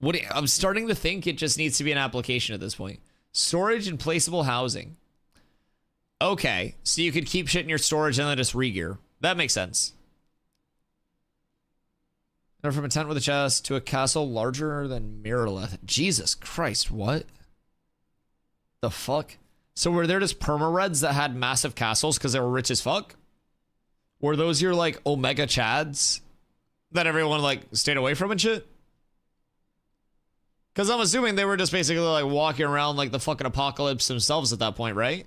I'm starting to think it just needs to be an application at this point. Storage and placeable housing. Okay, so you could keep shit in your storage and then just re-gear. That makes sense. And from a tent with a chest to a castle larger than Mirrorleth. Jesus Christ, what? The fuck? So were there just perma-reds that had massive castles because they were rich as fuck? Were those your, like, Omega Chads that everyone, like, stayed away from and shit? Because I'm assuming they were just basically, like, walking around like the fucking apocalypse themselves at that point, right?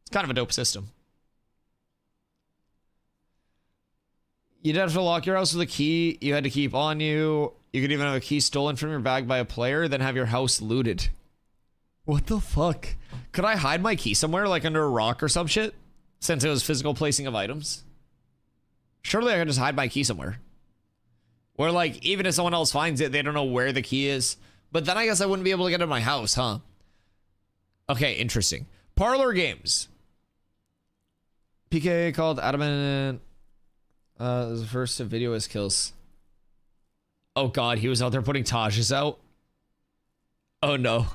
It's kind of a dope system. You'd have to lock your house with a key you had to keep on you. You could even have a key stolen from your bag by a player, then have your house looted. What the fuck? Could I hide my key somewhere, like under a rock or some shit? Since it was physical placing of items? Surely I could just hide my key somewhere. Or like, even if someone else finds it, they don't know where the key is. But then I guess I wouldn't be able to get into my house, huh? Okay, interesting. Parlor games. PK called Adamant. The first video his kills. Oh god, he was out there putting Tajas out. Oh no.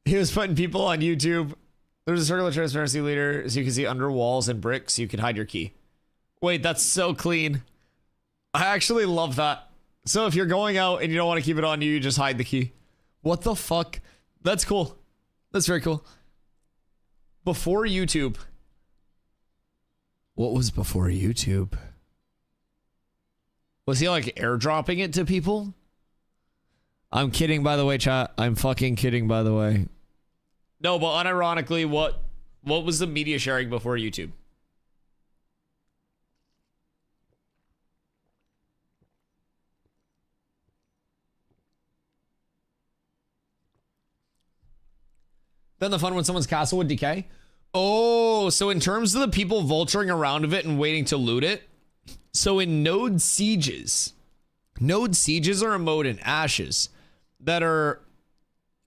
He was putting people on YouTube. There's a circle of transparency leader, so you can see under walls and bricks, so you can hide your key. Wait, that's so clean. I actually love that. So if you're going out and you don't want to keep it on you, you just hide the key. What the fuck? That's cool. That's very cool. Before YouTube. What was before YouTube? Was he like airdropping it to people? I'm kidding, by the way, chat. I'm fucking kidding, by the way. No, but unironically, what was the media sharing before YouTube? Then the fun when someone's castle would decay. Oh, so in terms of the people vulturing around of it and waiting to loot it. So in node sieges are a mode in Ashes that are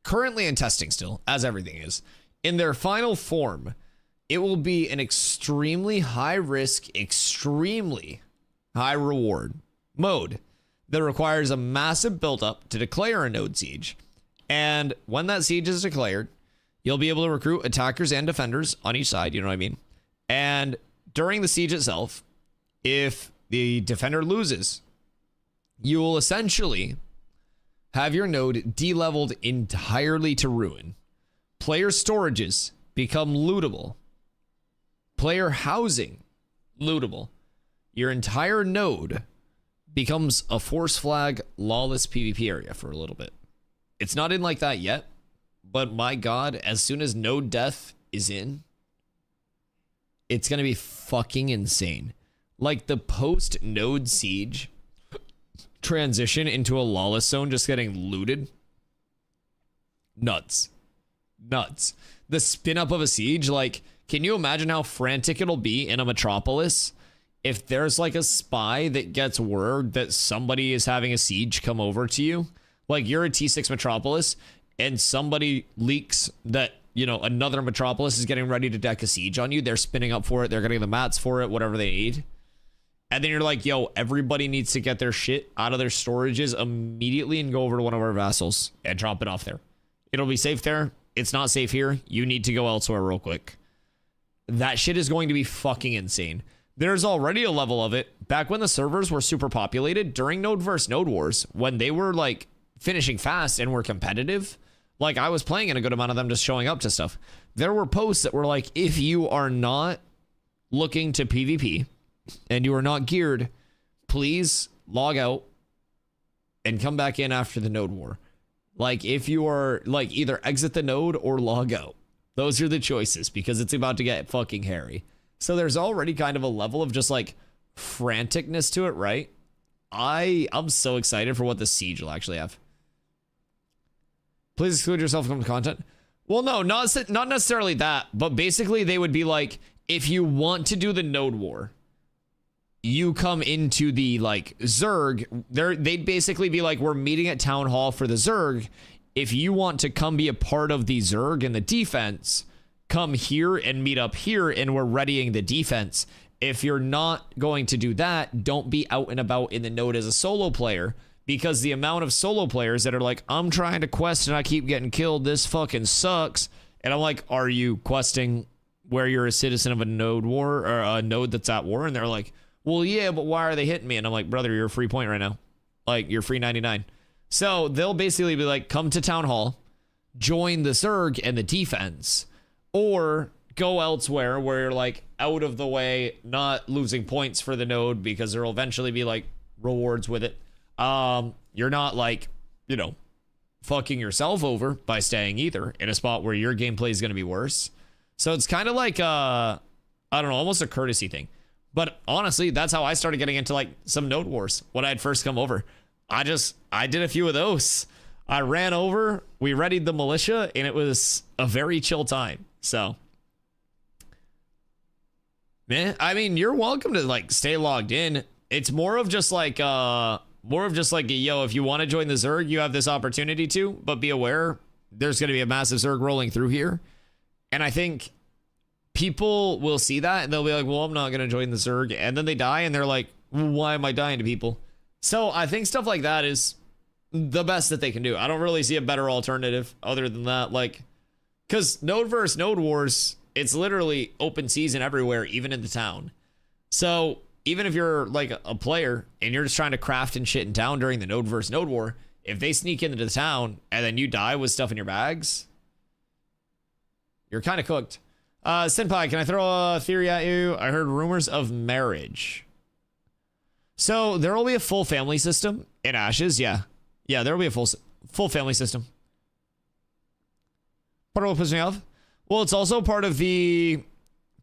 currently in testing still, as everything is. In their final form, it will be an extremely high risk, extremely high reward mode that requires a massive buildup to declare a node siege. And when that siege is declared, you'll be able to recruit attackers and defenders on each side, you know what I mean? And during the siege itself, if the defender loses, you will essentially have your node de-leveled entirely to ruin. Player storages become lootable. Player housing, lootable. Your entire node becomes a force flag, lawless PvP area for a little bit. It's not in like that yet, but my god, as soon as node death is in, it's gonna be fucking insane. Like the post-node siege transition into a lawless zone just getting looted. Nuts. Nuts. The spin up of a siege, like, can you imagine how frantic it'll be in a metropolis if there's like a spy that gets word that somebody is having a siege come over to you? Like you're a T6 metropolis and somebody leaks that, you know, another metropolis is getting ready to deck a siege on you. They're spinning up for it. They're getting the mats for it, whatever they need. And then you're like, yo, everybody needs to get their shit out of their storages immediately and go over to one of our vassals and drop it off there. It'll be safe there. It's not safe here. You need to go elsewhere real quick. That shit is going to be fucking insane. There's already a level of it. Back when the servers were super populated during Node vs. Node Wars, when they were like finishing fast and were competitive, like I was playing in a good amount of them just showing up to stuff. There were posts that were like, if you are not looking to PvP, and you are not geared, please log out and come back in after the node war. Like if you are like either exit the node or log out. Those are the choices because it's about to get fucking hairy. So there's already kind of a level of just like franticness to it, right? I'm so excited for what the siege will actually have. Please exclude yourself from the content. Well, no, not necessarily that, but basically they would be like, if you want to do the node war, you come into the like Zerg, they'd basically be like, we're meeting at town hall for the Zerg. if you want to come be a part of the Zerg and the defense, come here and meet up here, and we're readying the defense. If you're not going to do that, don't be out and about in the node as a solo player, because the amount of solo players that are like, I'm trying to quest and I keep getting killed, this fucking sucks. And I'm like, are you questing where you're a citizen of a node war, or a node that's at war? And they're like, well, yeah, but why are they hitting me? And I'm like, brother, you're a free point right now. Like, you're free 99. So they'll basically be like, come to town hall, join the Zerg and the defense, or go elsewhere where you're like out of the way, not losing points for the node, because there'll eventually be like rewards with it. You're not like, you know, fucking yourself over by staying either in a spot where your gameplay is going to be worse. So it's kind of like, I don't know, almost a courtesy thing. But honestly, that's how I started getting into like some node wars when I had first come over. I did a few of those. I ran over, we readied the militia, and it was a very chill time. So, man, I mean, you're welcome to like stay logged in. It's more of just like, yo, if you want to join the Zerg, you have this opportunity to, but be aware there's going to be a massive Zerg rolling through here. And I think people will see that and they'll be like, well, I'm not going to join the Zerg. And then they die and they're like, why am I dying to people? So I think stuff like that is the best that they can do. I don't really see a better alternative other than that. Like, because node versus node wars, it's literally open season everywhere, even in the town. So even if you're like a player and you're just trying to craft and shit in town during the node versus node war, if they sneak into the town and then you die with stuff in your bags, you're kind of cooked. Senpai, can I throw a theory at you? I heard rumors of marriage. So there will be a full family system in Ashes. Yeah, there will be a full family system. Part of what pisses me off? Well, it's also part of the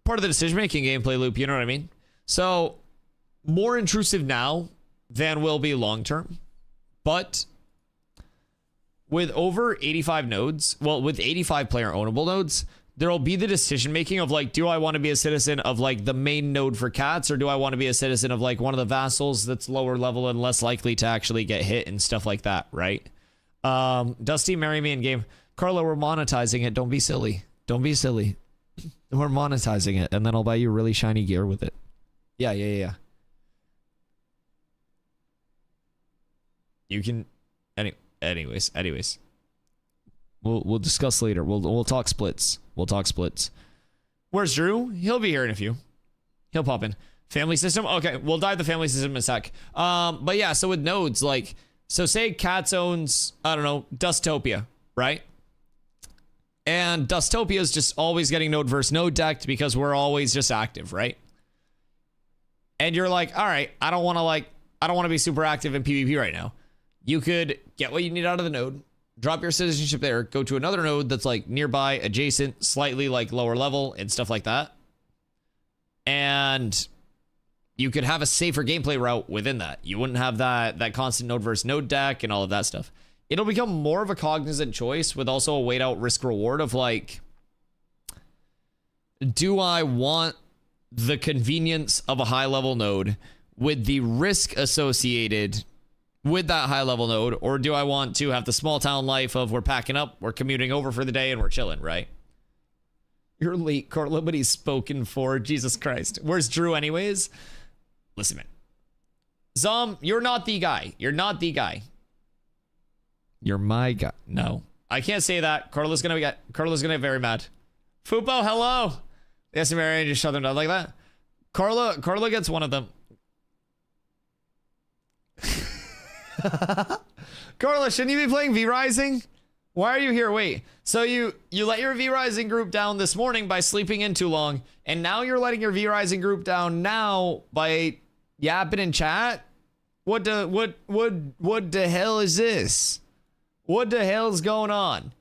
decision-making gameplay loop. You know what I mean? So more intrusive now than will be long-term, but with over 85 nodes, well, with 85 player ownable nodes, there will be the decision making of like, do I want to be a citizen of like the main node for cats, or do I want to be a citizen of like one of the vassals that's lower level and less likely to actually get hit and stuff like that, right? Dusty, marry me in game. Carla, we're monetizing it. Don't be silly. Don't be silly. We're monetizing it, and then I'll buy you really shiny gear with it. Yeah. You can, anyways. We'll discuss later. We'll talk splits. Where's Drew? He'll be here in a few. He'll pop in. Family system. Okay, we'll dive the family system in a sec. But yeah, so with nodes, like, so say Cats owns, I don't know, Dustopia, right? And Dustopia is just always getting node versus node decked because we're always just active, right? And you're like, all right, I don't want to be super active in PvP right now. You could get what you need out of the node, drop your citizenship there, go to another node that's like nearby, adjacent, slightly like lower level and stuff like that. And you could have a safer gameplay route within that. You wouldn't have that constant node versus node deck and all of that stuff. It'll become more of a cognizant choice with also a weighed out risk reward of like, do I want the convenience of a high level node with the risk associated with that high level node, or do I want to have the small town life of we're packing up, we're commuting over for the day, and we're chilling, right? You're late, Carla, but he's spoken for. Jesus Christ. Where's Drew anyways? Listen, man. Zom, you're not the guy. You're not the guy. You're my guy. No. I can't say that. Carla's gonna get very mad. Fupo, hello. Yes, Mary, just shut them down like that. Carla gets one of them. Carla, shouldn't you be playing V-Rising? Why are you here? Wait, so you let your V-Rising group down this morning by sleeping in too long, and now you're letting your V-Rising group down now by yapping in chat? What the hell is this? What the hell's going on?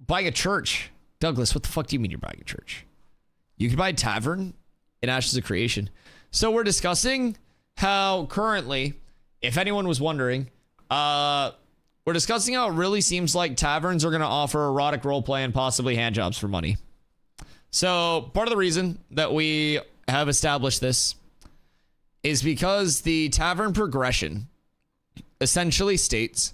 Buying a church. Douglas, what the fuck do you mean you're buying a church? You can buy a tavern in Ashes of Creation. So we're discussing how currently, if anyone was wondering, we're discussing how it really seems like taverns are going to offer erotic roleplay and possibly handjobs for money. So part of the reason that we have established this is because the tavern progression essentially states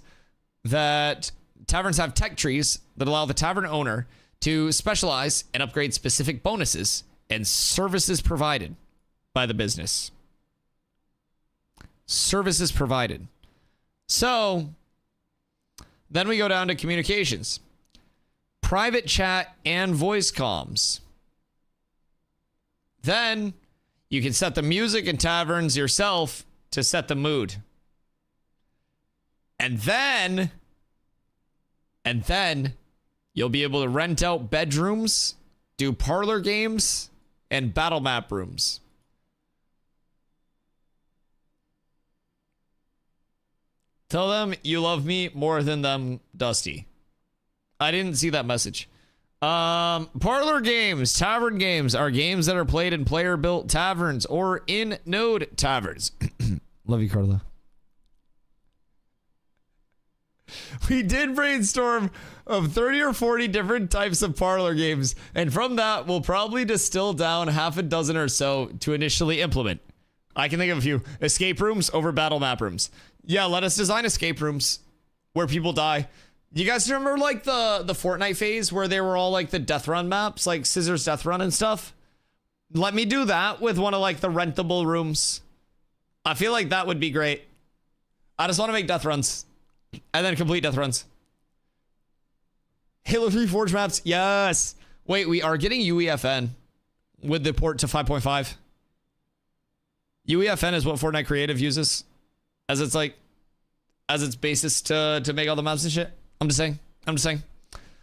that taverns have tech trees that allow the tavern owner to specialize and upgrade specific bonuses and services provided by the business. Services provided. So then we go down to communications. Private chat and voice comms. Then you can set the music in taverns yourself to set the mood. And then you'll be able to rent out bedrooms, do parlor games, and battle map rooms. Tell them you love me more than them, Dusty. I didn't see that message. Parlor games, tavern games are games that are played in player-built taverns or in node taverns. Love you, Carla. We did brainstorm of 30 or 40 different types of parlor games, and from that, we'll probably distill down half a dozen or so to initially implement. I can think of a few. Escape rooms over battle map rooms. Yeah, let us design escape rooms where people die. You guys remember like the Fortnite phase where they were all like the death run maps, like Scissors Death Run and stuff? Let me do that with one of like the rentable rooms. I feel like that would be great. I just want to make death runs and then complete death runs. Halo 3 Forge maps, yes. Wait, we are getting UEFN with the port to 5.5. UEFN is what Fortnite Creative uses as its basis to make all the maps and shit. I'm just saying.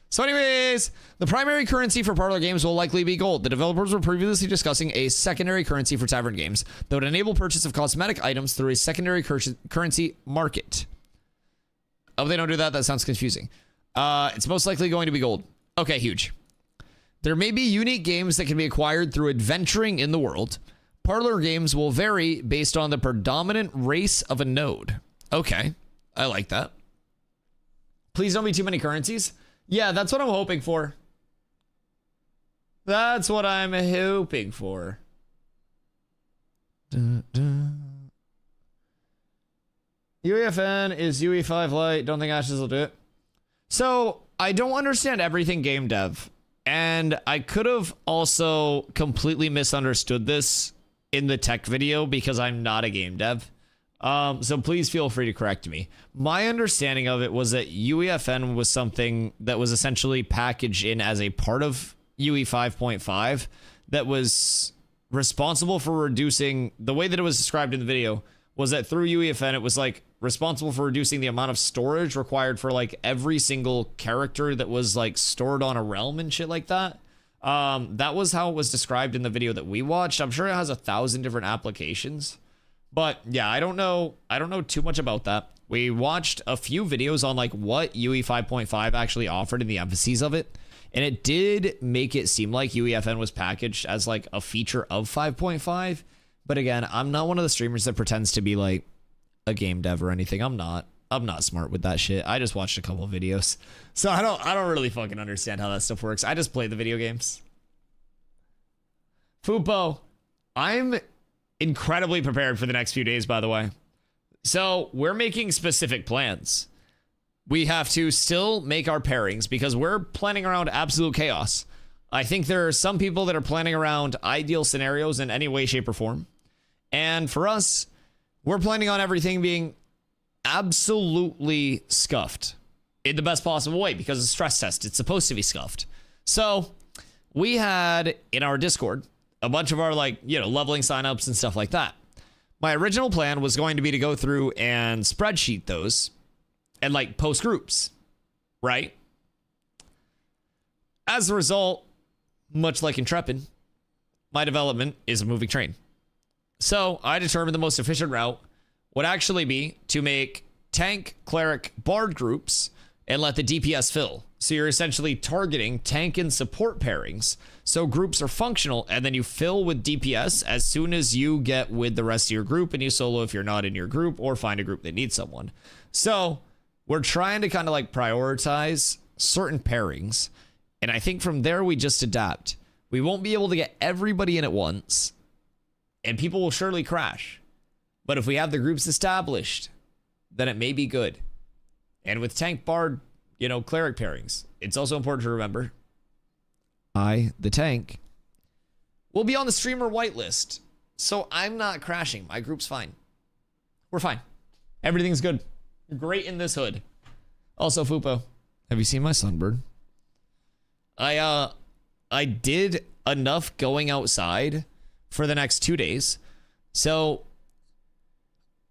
So anyways, the primary currency for parlor games will likely be gold. The developers were previously discussing a secondary currency for tavern games that would enable purchase of cosmetic items through a secondary currency market. Oh, they don't do that? That sounds confusing. It's most likely going to be gold. Okay, huge. There may be unique games that can be acquired through adventuring in the world. Parlor games will vary based on the predominant race of a node. Okay, I like that. Please don't be too many currencies. Yeah, that's what I'm hoping for. That's what I'm hoping for. UEFN is UE5 light. Don't think Ashes will do it. So I don't understand everything game dev. And I could have also completely misunderstood this in the tech video because I'm not a game dev. So please feel free to correct me. My understanding of it was that UEFN was something that was essentially packaged in as a part of UE 5.5 that was responsible for reducing, the way that it was described in the video was that through UEFN, it was like responsible for reducing the amount of storage required for like every single character that was like stored on a realm and shit like that. That was how it was described in the video that we watched. I'm sure it has 1,000 different applications. But yeah, I don't know too much about that. We watched a few videos on like what UE 5.5 actually offered and the emphases of it. And it did make it seem like UEFN was packaged as like a feature of 5.5. But again, I'm not one of the streamers that pretends to be like a game dev or anything. I'm not smart with that shit. I just watched a couple videos. So I don't really fucking understand how that stuff works. I just play the video games. Fupo, I'm incredibly prepared for the next few days, by the way. So we're making specific plans. We have to still make our pairings because we're planning around absolute chaos. I think there are some people that are planning around ideal scenarios in any way, shape, or form. And for us, we're planning on everything being absolutely scuffed in the best possible way because it's a stress test. It's supposed to be scuffed. So we had in our Discord a bunch of our like, leveling signups and stuff like that. My original plan was going to be to go through and spreadsheet those and like post groups, right? As a result, much like Intrepid, my development is a moving train. So I determined the most efficient route would actually be to make tank, cleric, bard groups and let the DPS fill. So you're essentially targeting tank and support pairings. So groups are functional and then you fill with DPS as soon as you get with the rest of your group and you solo if you're not in your group or find a group that needs someone. So we're trying to kind of like prioritize certain pairings. And I think from there we just adapt. We won't be able to get everybody in at once and people will surely crash. But if we have the groups established, then it may be good. And with tank bard, cleric pairings. It's also important to remember I, the tank, will be on the streamer whitelist. So I'm not crashing. My group's fine. We're fine. Everything's good. Great in this hood. Also, Fupo, have you seen my Sunburn? I did enough going outside for the next 2 days. So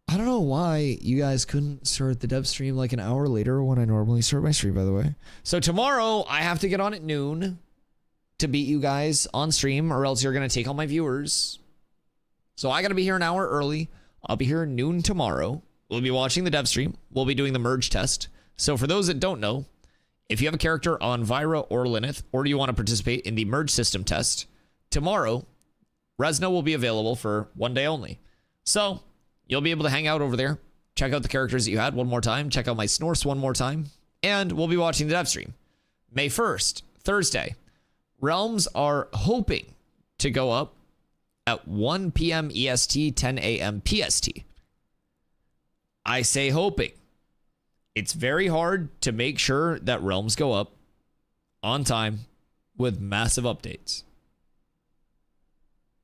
I don't know why you guys couldn't start the dev stream like an hour later when I normally start my stream, by the way. So tomorrow I have to get on at noon to beat you guys on stream, or else you're going to take all my viewers. So I got to be here an hour early. I'll be here noon tomorrow. We'll be watching the dev stream. We'll be doing the merge test. So for those that don't know, if you have a character on Vyra or Lyneth, or you want to participate in the merge system test, tomorrow, Resno will be available for 1 day only. So you'll be able to hang out over there, check out the characters that you had one more time, check out my Snorse one more time, and we'll be watching the dev stream. May 1st, Thursday, Realms are hoping to go up at 1 p.m. EST, 10 a.m. PST. I say hoping. It's very hard to make sure that Realms go up on time with massive updates.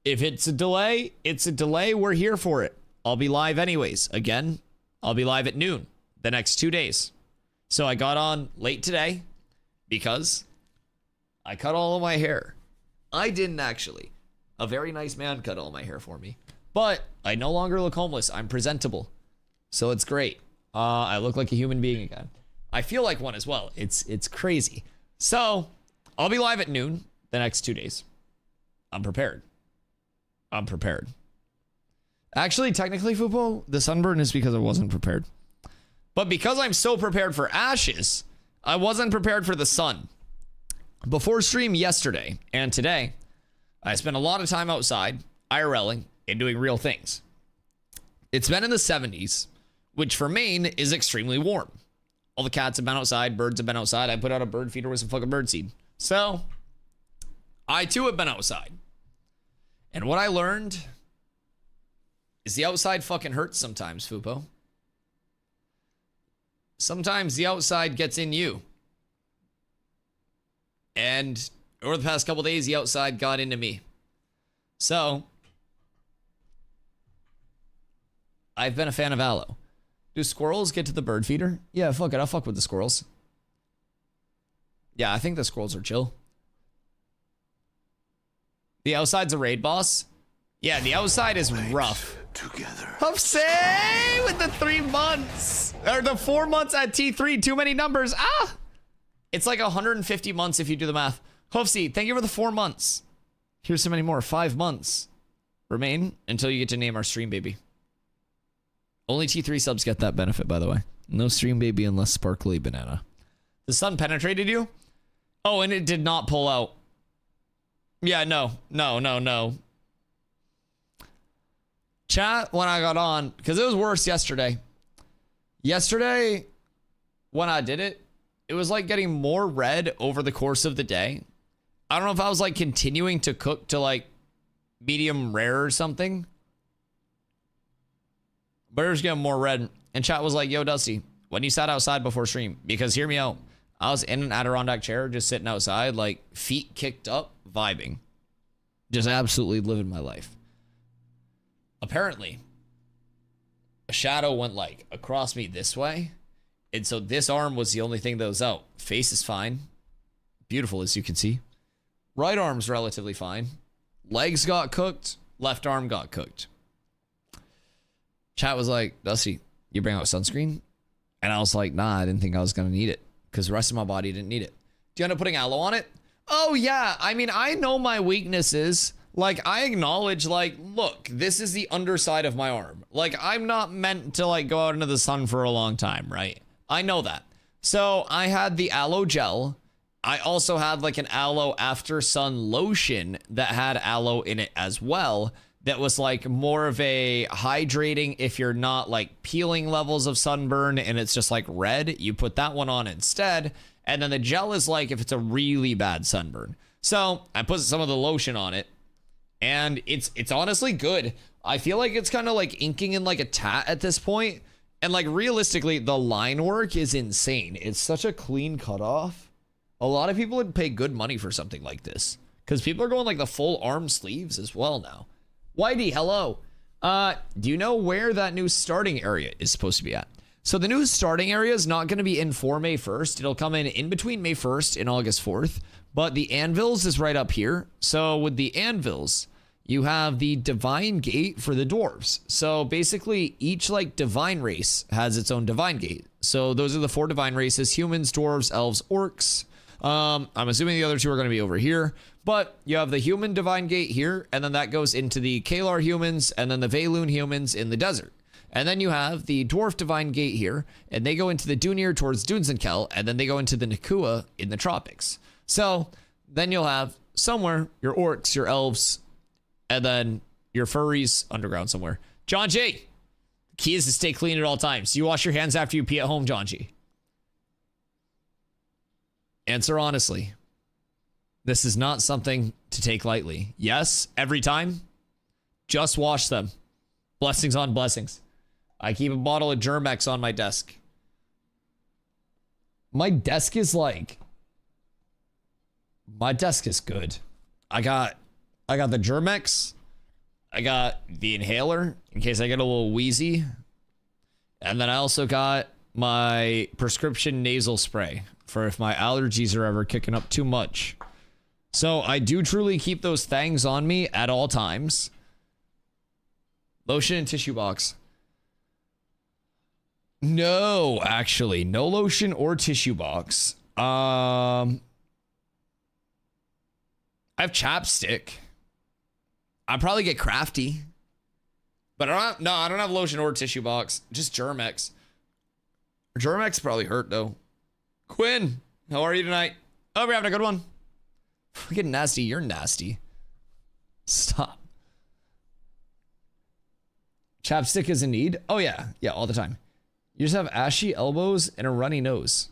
If it's a delay, it's a delay. We're here for it. I'll be live anyways. Again, I'll be live at noon the next 2 days. So I got on late today because I cut all of my hair. I didn't actually. A very nice man cut all my hair for me. But I no longer look homeless. I'm presentable. So it's great. I look like a human being again. I feel like one as well. It's crazy. So I'll be live at noon the next 2 days. I'm prepared. Actually, technically, Fupo, the Sunburn is because I wasn't prepared. But because I'm so prepared for Ashes, I wasn't prepared for the sun. Before stream yesterday and today, I spent a lot of time outside, IRLing, and doing real things. It's been in the 70s, which for Maine is extremely warm. All the cats have been outside, birds have been outside. I put out a bird feeder with some fucking bird seed. So, I too have been outside. And what I learned is the outside fucking hurts sometimes, Fupo. Sometimes the outside gets in you. And over the past couple days, the outside got into me. So, I've been a fan of aloe. Do squirrels get to the bird feeder? Yeah, fuck it. I'll fuck with the squirrels. Yeah, I think the squirrels are chill. The outside's a raid boss? Yeah, the outside is rough. Together. Hufsay with the 3 months. Or the 4 months at T3. Too many numbers. Ah! It's like 150 months if you do the math. Hoofsy, thank you for the 4 months. Here's so many more. 5 months remain until you get to name our stream baby. Only T3 subs get that benefit, by the way. No stream baby unless sparkly banana. The sun penetrated you? Oh, and it did not pull out. Yeah, no. Chat, when I got on, because it was worse yesterday. Yesterday, when I did it, it was like getting more red over the course of the day. I don't know if I was like continuing to cook to like medium rare or something. But it was getting more red. And chat was like, yo, Dusty, when you sat outside before stream, because hear me out. I was in an Adirondack chair, just sitting outside, like feet kicked up, vibing. Just absolutely living my life. Apparently, a shadow went like across me this way. And so this arm was the only thing that was out. Face is fine. Beautiful, as you can see. Right arm's relatively fine. Legs got cooked. Left arm got cooked. Chat was like, Dusty, you bring out sunscreen? And I was like, nah, I didn't think I was going to need it. Because the rest of my body didn't need it. Do you end up putting aloe on it? Oh, yeah. I mean, I know my weaknesses. Like, I acknowledge, like, look, this is the underside of my arm. Like, I'm not meant to, like, go out into the sun for a long time, right? I know that. So I had the aloe gel. I also had, like, an aloe after sun lotion that had aloe in it as well. That was, like, more of a hydrating if you're not, like, peeling levels of sunburn and it's just, like, red. You put that one on instead. And then the gel is, like, if it's a really bad sunburn. So I put some of the lotion on it. And it's honestly good. I feel like it's kind of like inking in like a tat at this point. And like realistically, the line work is insane. It's such a clean cutoff. A lot of people would pay good money for something like this because people are going like the full arm sleeves as well now. Whitey, hello. Do you know where that new starting area is supposed to be at? So the new starting area is not going to be in for May 1st. It'll come in between May 1st and August 4th. But the anvils is right up here. So with the anvils, you have the divine gate for the dwarves. So basically each like divine race has its own divine gate. So those are the 4 divine races: humans, dwarves, elves, orcs. I'm assuming the other 2 are going to be over here, but you have the human divine gate here, and then that goes into the Kalar humans and then the Valoon humans in the desert. And then you have the dwarf divine gate here, and they go into the Dunir towards Dunzenkel, and then they go into the Nakua in the tropics. So then you'll have somewhere your orcs, your elves, and then your furries underground somewhere. John G. Key is to stay clean at all times. You wash your hands after you pee at home, John G. Answer honestly. This is not something to take lightly. Yes, every time. Just wash them. Blessings on blessings. I keep a bottle of Germex on my desk. My desk is like... My desk is good. I got the Germex. I got the inhaler in case I get a little wheezy. And then I also got my prescription nasal spray for if my allergies are ever kicking up too much. So I do truly keep those things on me at all times. Lotion and tissue box. No, actually, no lotion or tissue box. I have chapstick. I'd probably get crafty. But I don't have lotion or tissue box. Just Germex. Germex probably hurt though. Quinn, how are you tonight? Oh, we're having a good one. Freaking nasty, you're nasty. Stop. Chapstick is in need? Oh yeah, yeah, all the time. You just have ashy elbows and a runny nose.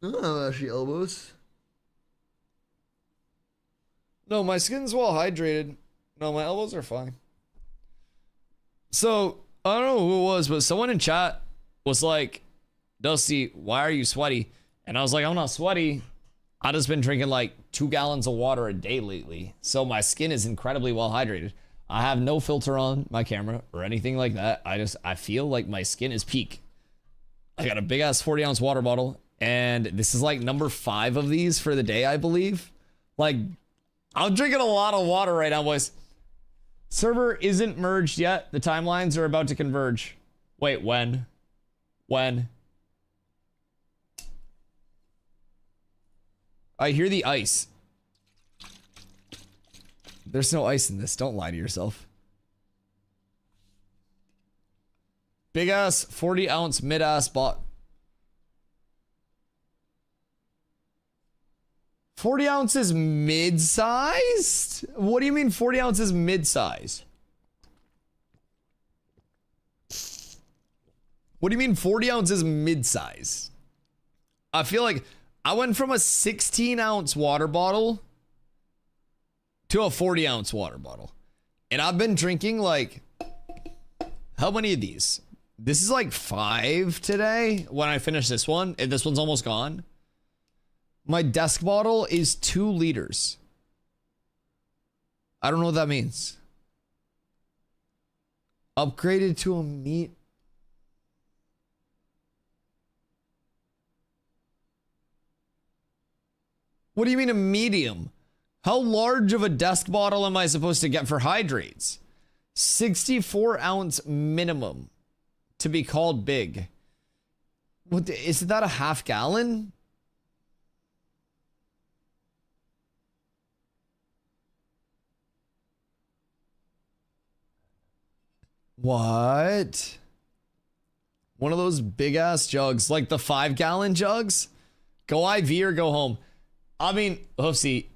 I don't have ashy elbows. No, my skin's well hydrated. No, my elbows are fine. So, I don't know who it was, but someone in chat was like, Dusty, why are you sweaty? And I was like, I'm not sweaty. I've just been drinking like 2 gallons of water a day lately. So my skin is incredibly well hydrated. I have no filter on my camera or anything like that. I feel like my skin is peak. I got a big ass 40-ounce water bottle, and this is like number 5 of these for the day, I believe. Like, I'm drinking a lot of water right now, boys. Server isn't merged yet. The timelines are about to converge. Wait, when? When? I hear the ice. There's no ice in this. Don't lie to yourself. Big ass 40-ounce mid-ass bot. 40 ounces mid-sized? What do you mean 40 ounces mid-sized? What do you mean 40 ounces mid-sized? I feel like I went from a 16-ounce water bottle to a 40-ounce water bottle. And I've been drinking like... How many of these? This is like 5 today when I finish this one. And this one's almost gone. My desk bottle is 2 liters. I don't know what that means. Upgraded to a meat. What do you mean a medium? How large of a desk bottle am I supposed to get for hydrates? 64-ounce minimum to be called big. What is that, a half gallon? What? One of those big ass jugs, like the 5-gallon jugs? Go IV or go home. I mean, Hoofsy,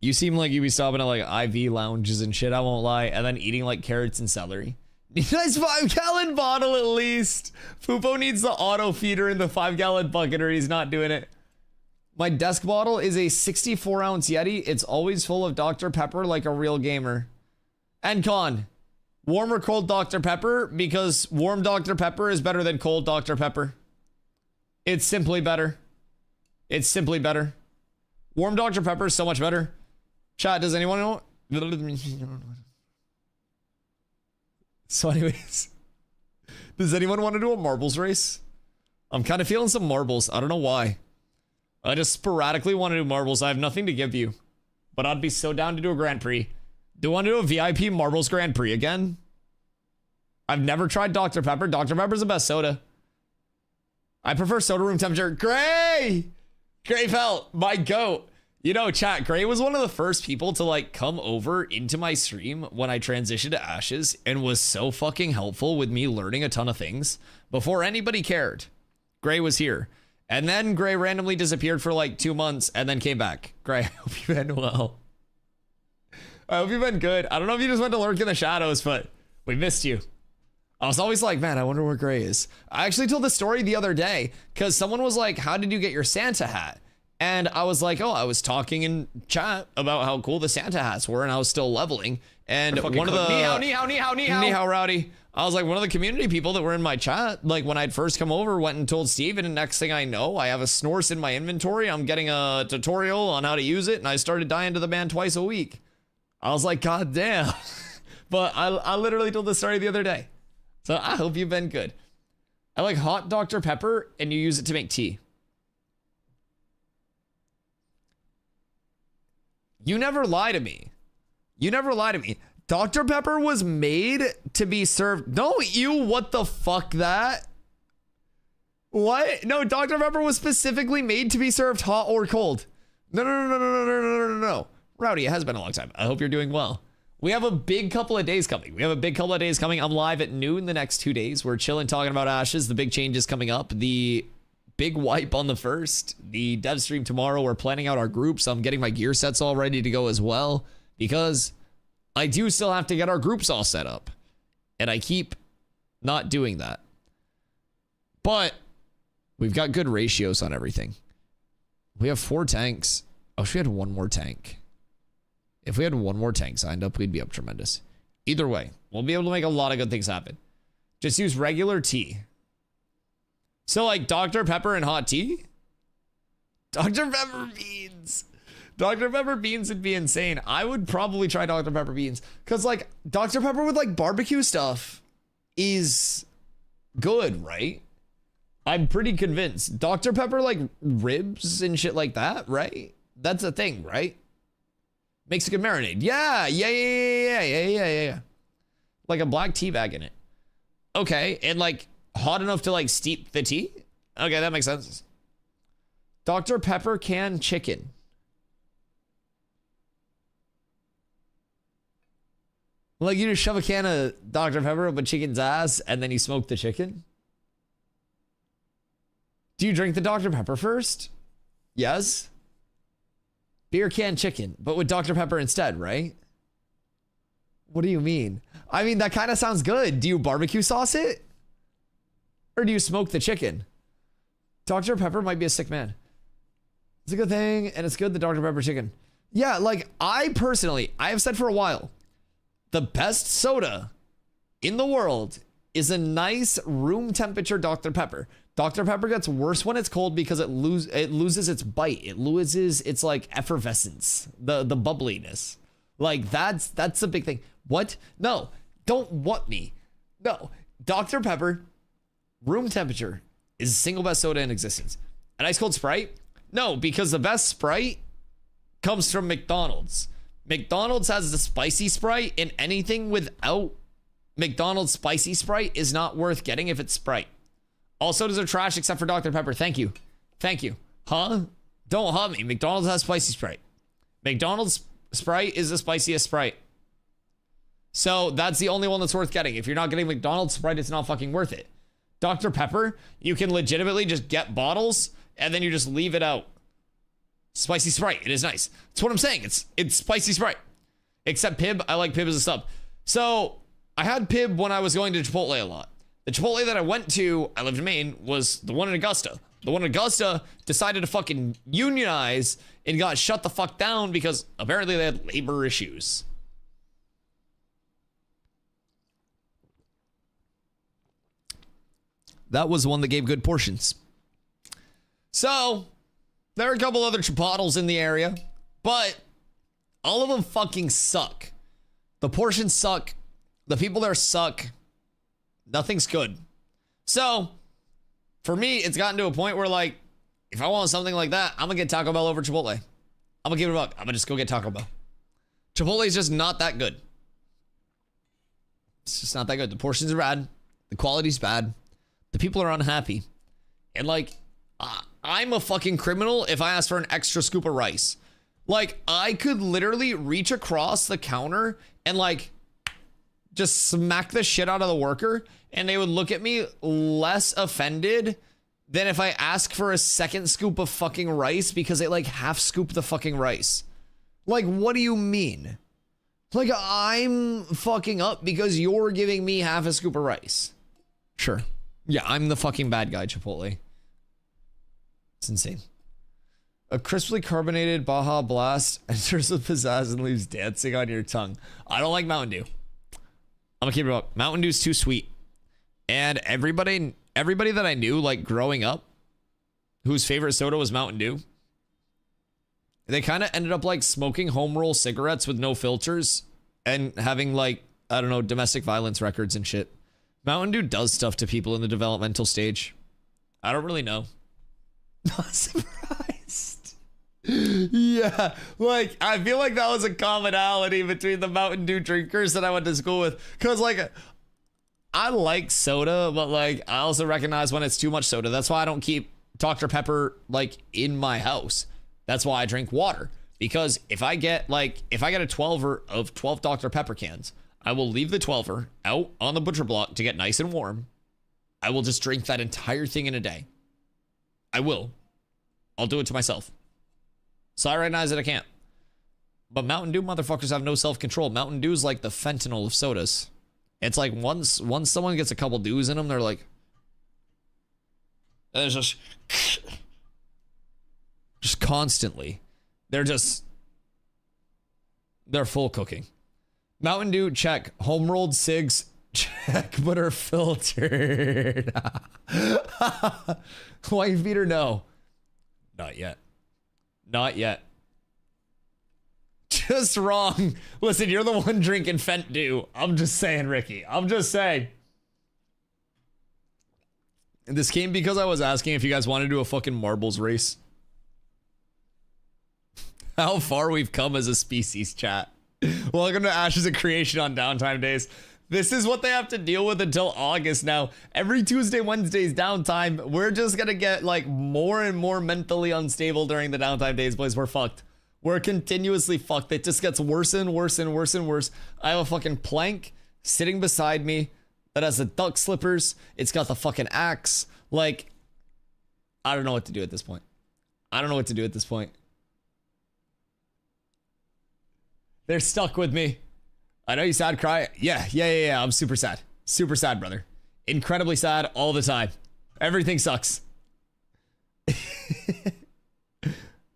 you seem like you be stopping at like IV lounges and shit, I won't lie, and then eating like carrots and celery. Nice 5-gallon bottle at least. Fupo needs the auto feeder in the 5-gallon bucket or he's not doing it. My desk bottle is a 64-ounce Yeti. It's always full of Dr. Pepper like a real gamer. And Con, Warm or cold Dr. Pepper? Because warm Dr. Pepper is better than cold Dr. Pepper. It's simply better. It's simply better. Warm Dr. Pepper is so much better. Chat, does anyone know? So anyways, does anyone want to do a marbles race? I'm kind of feeling some marbles. I don't know why. I just sporadically want to do marbles. I have nothing to give you, but I'd be so down to do a Grand Prix. Do you want to do a VIP marbles Grand Prix again? I've never tried Dr. Pepper. Dr. Pepper's the best soda. I prefer soda room temperature. Gray! Gray felt my goat. You know, chat, Gray was one of the first people to like come over into my stream when I transitioned to Ashes and was so fucking helpful with me learning a ton of things before anybody cared. Gray was here. And then Gray randomly disappeared for like 2 months and then came back. Gray, I hope you've been well. I hope you've been good. I don't know if you just went to lurk in the shadows, but we missed you. I was always like, man, I wonder where Gray is. I actually told the story the other day because someone was like, how did you get your Santa hat? And I was like, oh, I was talking in chat about how cool the Santa hats were and I was still leveling. And one of the... Ni hao, rowdy. I was like, one of the community people that were in my chat, like when I'd first come over, went and told Steven, and next thing I know, I have a Snorse in my inventory. I'm getting a tutorial on how to use it. And I started dying to the man twice a week. I was like, God damn. But I literally told the story the other day. So I hope you've been good. I like hot Dr. Pepper and you use it to make tea. You never lie to me. You never lie to me. Dr. Pepper was made to be served. Don't you what the fuck that? What? No, Dr. Pepper was specifically made to be served hot or cold. No. Rowdy, it has been a long time. I hope you're doing well. We have a big couple of days coming. I'm live at noon the next 2 days. We're chilling talking about Ashes. The big changes coming up. The big wipe on the 1st. The dev stream tomorrow. We're planning out our groups. I'm getting my gear sets all ready to go as well. Because I do still have to get our groups all set up. And I keep not doing that. But we've got good ratios on everything. We have 4 tanks. I wish we had 1 more tank. If we had 1 more tank signed up, we'd be up tremendous. Either way, we'll be able to make a lot of good things happen. Just use regular tea. So like Dr. Pepper and hot tea? Dr. Pepper beans. Dr. Pepper beans would be insane. I would probably try Dr. Pepper beans. Because like Dr. Pepper with like barbecue stuff is good, right? I'm pretty convinced. Dr. Pepper like ribs and shit like that, right? That's a thing, right? Makes a good marinade. Yeah. Like a black tea bag in it. Okay, and like hot enough to like steep the tea? Okay, that makes sense. Dr. Pepper canned chicken. Like you just shove a can of Dr. Pepper up a chicken's ass and then you smoke the chicken? Do you drink the Dr. Pepper first? Yes. Beer can chicken, but with Dr. Pepper instead, right? What do you mean? I mean, that kind of sounds good. Do you barbecue sauce it? Or do you smoke the chicken? Dr. Pepper might be a sick man. It's a good thing, and it's good, the Dr. Pepper chicken. Yeah, like, I personally, I have said for a while, the best soda in the world is a nice room temperature Dr. Pepper. Dr. Pepper gets worse when it's cold because it loses its bite. It loses its like effervescence, the bubbliness. Like that's the big thing. What? No, don't want me. No, Dr. Pepper, room temperature is the single best soda in existence. An ice cold Sprite? No, because the best Sprite comes from McDonald's. McDonald's has the spicy Sprite, and anything without McDonald's spicy Sprite is not worth getting if it's Sprite. All sodas are trash except for Dr. Pepper. Thank you. Thank you. Huh? Don't hug me. McDonald's has spicy Sprite. McDonald's Sprite is the spiciest Sprite. So that's the only one that's worth getting. If you're not getting McDonald's Sprite, it's not fucking worth it. Dr. Pepper, you can legitimately just get bottles and then you just leave it out. Spicy Sprite. It is nice. That's what I'm saying. It's spicy Sprite. Except Pib. I like Pib as a sub. So I had Pib when I was going to Chipotle a lot. The Chipotle that I went to, I lived in Maine, was the one in Augusta. The one in Augusta decided to fucking unionize and got shut the fuck down because apparently they had labor issues. That was one that gave good portions. So, there are a couple other Chipotles in the area, but all of them fucking suck. The portions suck. The people there suck. Nothing's good. So, for me, it's gotten to a point where, like, if I want something like that, I'm gonna get Taco Bell over Chipotle. I'm gonna give it a buck. I'm gonna just go get Taco Bell. Chipotle is just not that good. It's just not that good. The portions are bad. The quality's bad. The people are unhappy. And, like, I'm a fucking criminal if I ask for an extra scoop of rice. Like, I could literally reach across the counter and, like, just smack the shit out of the worker, and they would look at me less offended than if I ask for a second scoop of fucking rice because they, like, half scoop the fucking rice. Like, what do you mean? Like, I'm fucking up because you're giving me half a scoop of rice. Sure. Yeah, I'm the fucking bad guy, Chipotle. It's insane. A crisply carbonated Baja Blast enters with pizzazz and leaves dancing on your tongue. I don't like Mountain Dew. I'm gonna keep it up. Mountain Dew's too sweet. And everybody that I knew, like, growing up, whose favorite soda was Mountain Dew, they kind of ended up, like, smoking home roll cigarettes with no filters and having, like, I don't know, domestic violence records and shit. Mountain Dew does stuff to people in the developmental stage. I don't really know. Not surprised. Yeah, like, I feel like that was a commonality between the Mountain Dew drinkers that I went to school with. Because, like, I like soda, but, like, I also recognize when it's too much soda. That's why I don't keep Dr. Pepper, like, in my house. That's why I drink water. Because if I get a 12er of 12 Dr. Pepper cans, I will leave the 12er out on the butcher block to get nice and warm. I will just drink that entire thing in a day. I will. I'll do it to myself. So I recognize that I can't. But Mountain Dew motherfuckers have no self-control. Mountain Dew is like the fentanyl of sodas. It's like once someone gets a couple dews in them, they're like, and it's just constantly. They're full cooking. Mountain Dew, check. Home rolled cigs, check, but are filtered. Wife beater, no. Not yet. Not yet. Just wrong. Listen, you're the one drinking Fent Dew. I'm just saying, Ricky. I'm just saying. This came because I was asking if you guys want to do a fucking marbles race. How far we've come as a species, chat. Welcome to Ashes of Creation on downtime days. This is what they have to deal with until August now. Every Tuesday, Wednesday is downtime. We're just gonna get, like, more and more mentally unstable during the downtime days, boys. We're fucked. We're continuously fucked. It just gets worse and worse and worse and worse. I have a fucking plank sitting beside me that has the duck slippers. It's got the fucking axe. Like, I don't know what to do at this point. I don't know what to do at this point. They're stuck with me. I know you sad cry. Yeah. I'm super sad. Super sad, brother. Incredibly sad all the time. Everything sucks.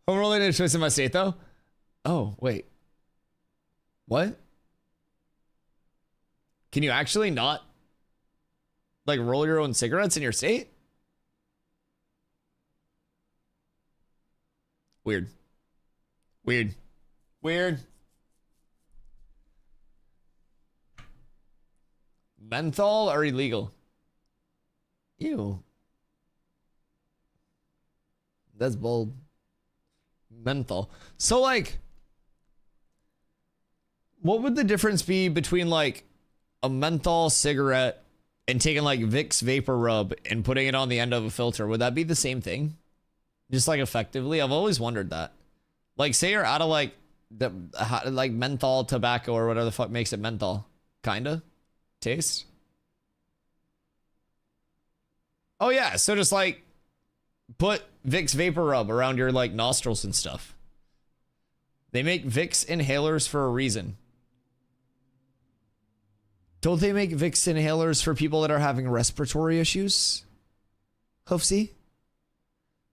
Home rolling a choice in my state, though. Oh, wait. What? Can you actually not, like, roll your own cigarettes in your state? Weird. Menthol are illegal. Ew. That's bold. Menthol. So, like, what would the difference be between, like, a menthol cigarette and taking, like, Vicks Vapor Rub and putting it on the end of a filter? Would that be the same thing? Just, like, effectively? I've always wondered that. Like, say you're out of, like, like menthol tobacco or whatever the fuck makes it menthol. Kinda. Taste. Oh yeah, so just, like, put Vicks Vapor Rub around your, like, nostrils and stuff. They make Vicks inhalers for a reason. Don't they make Vicks inhalers for people that are having respiratory issues? Hoofsy?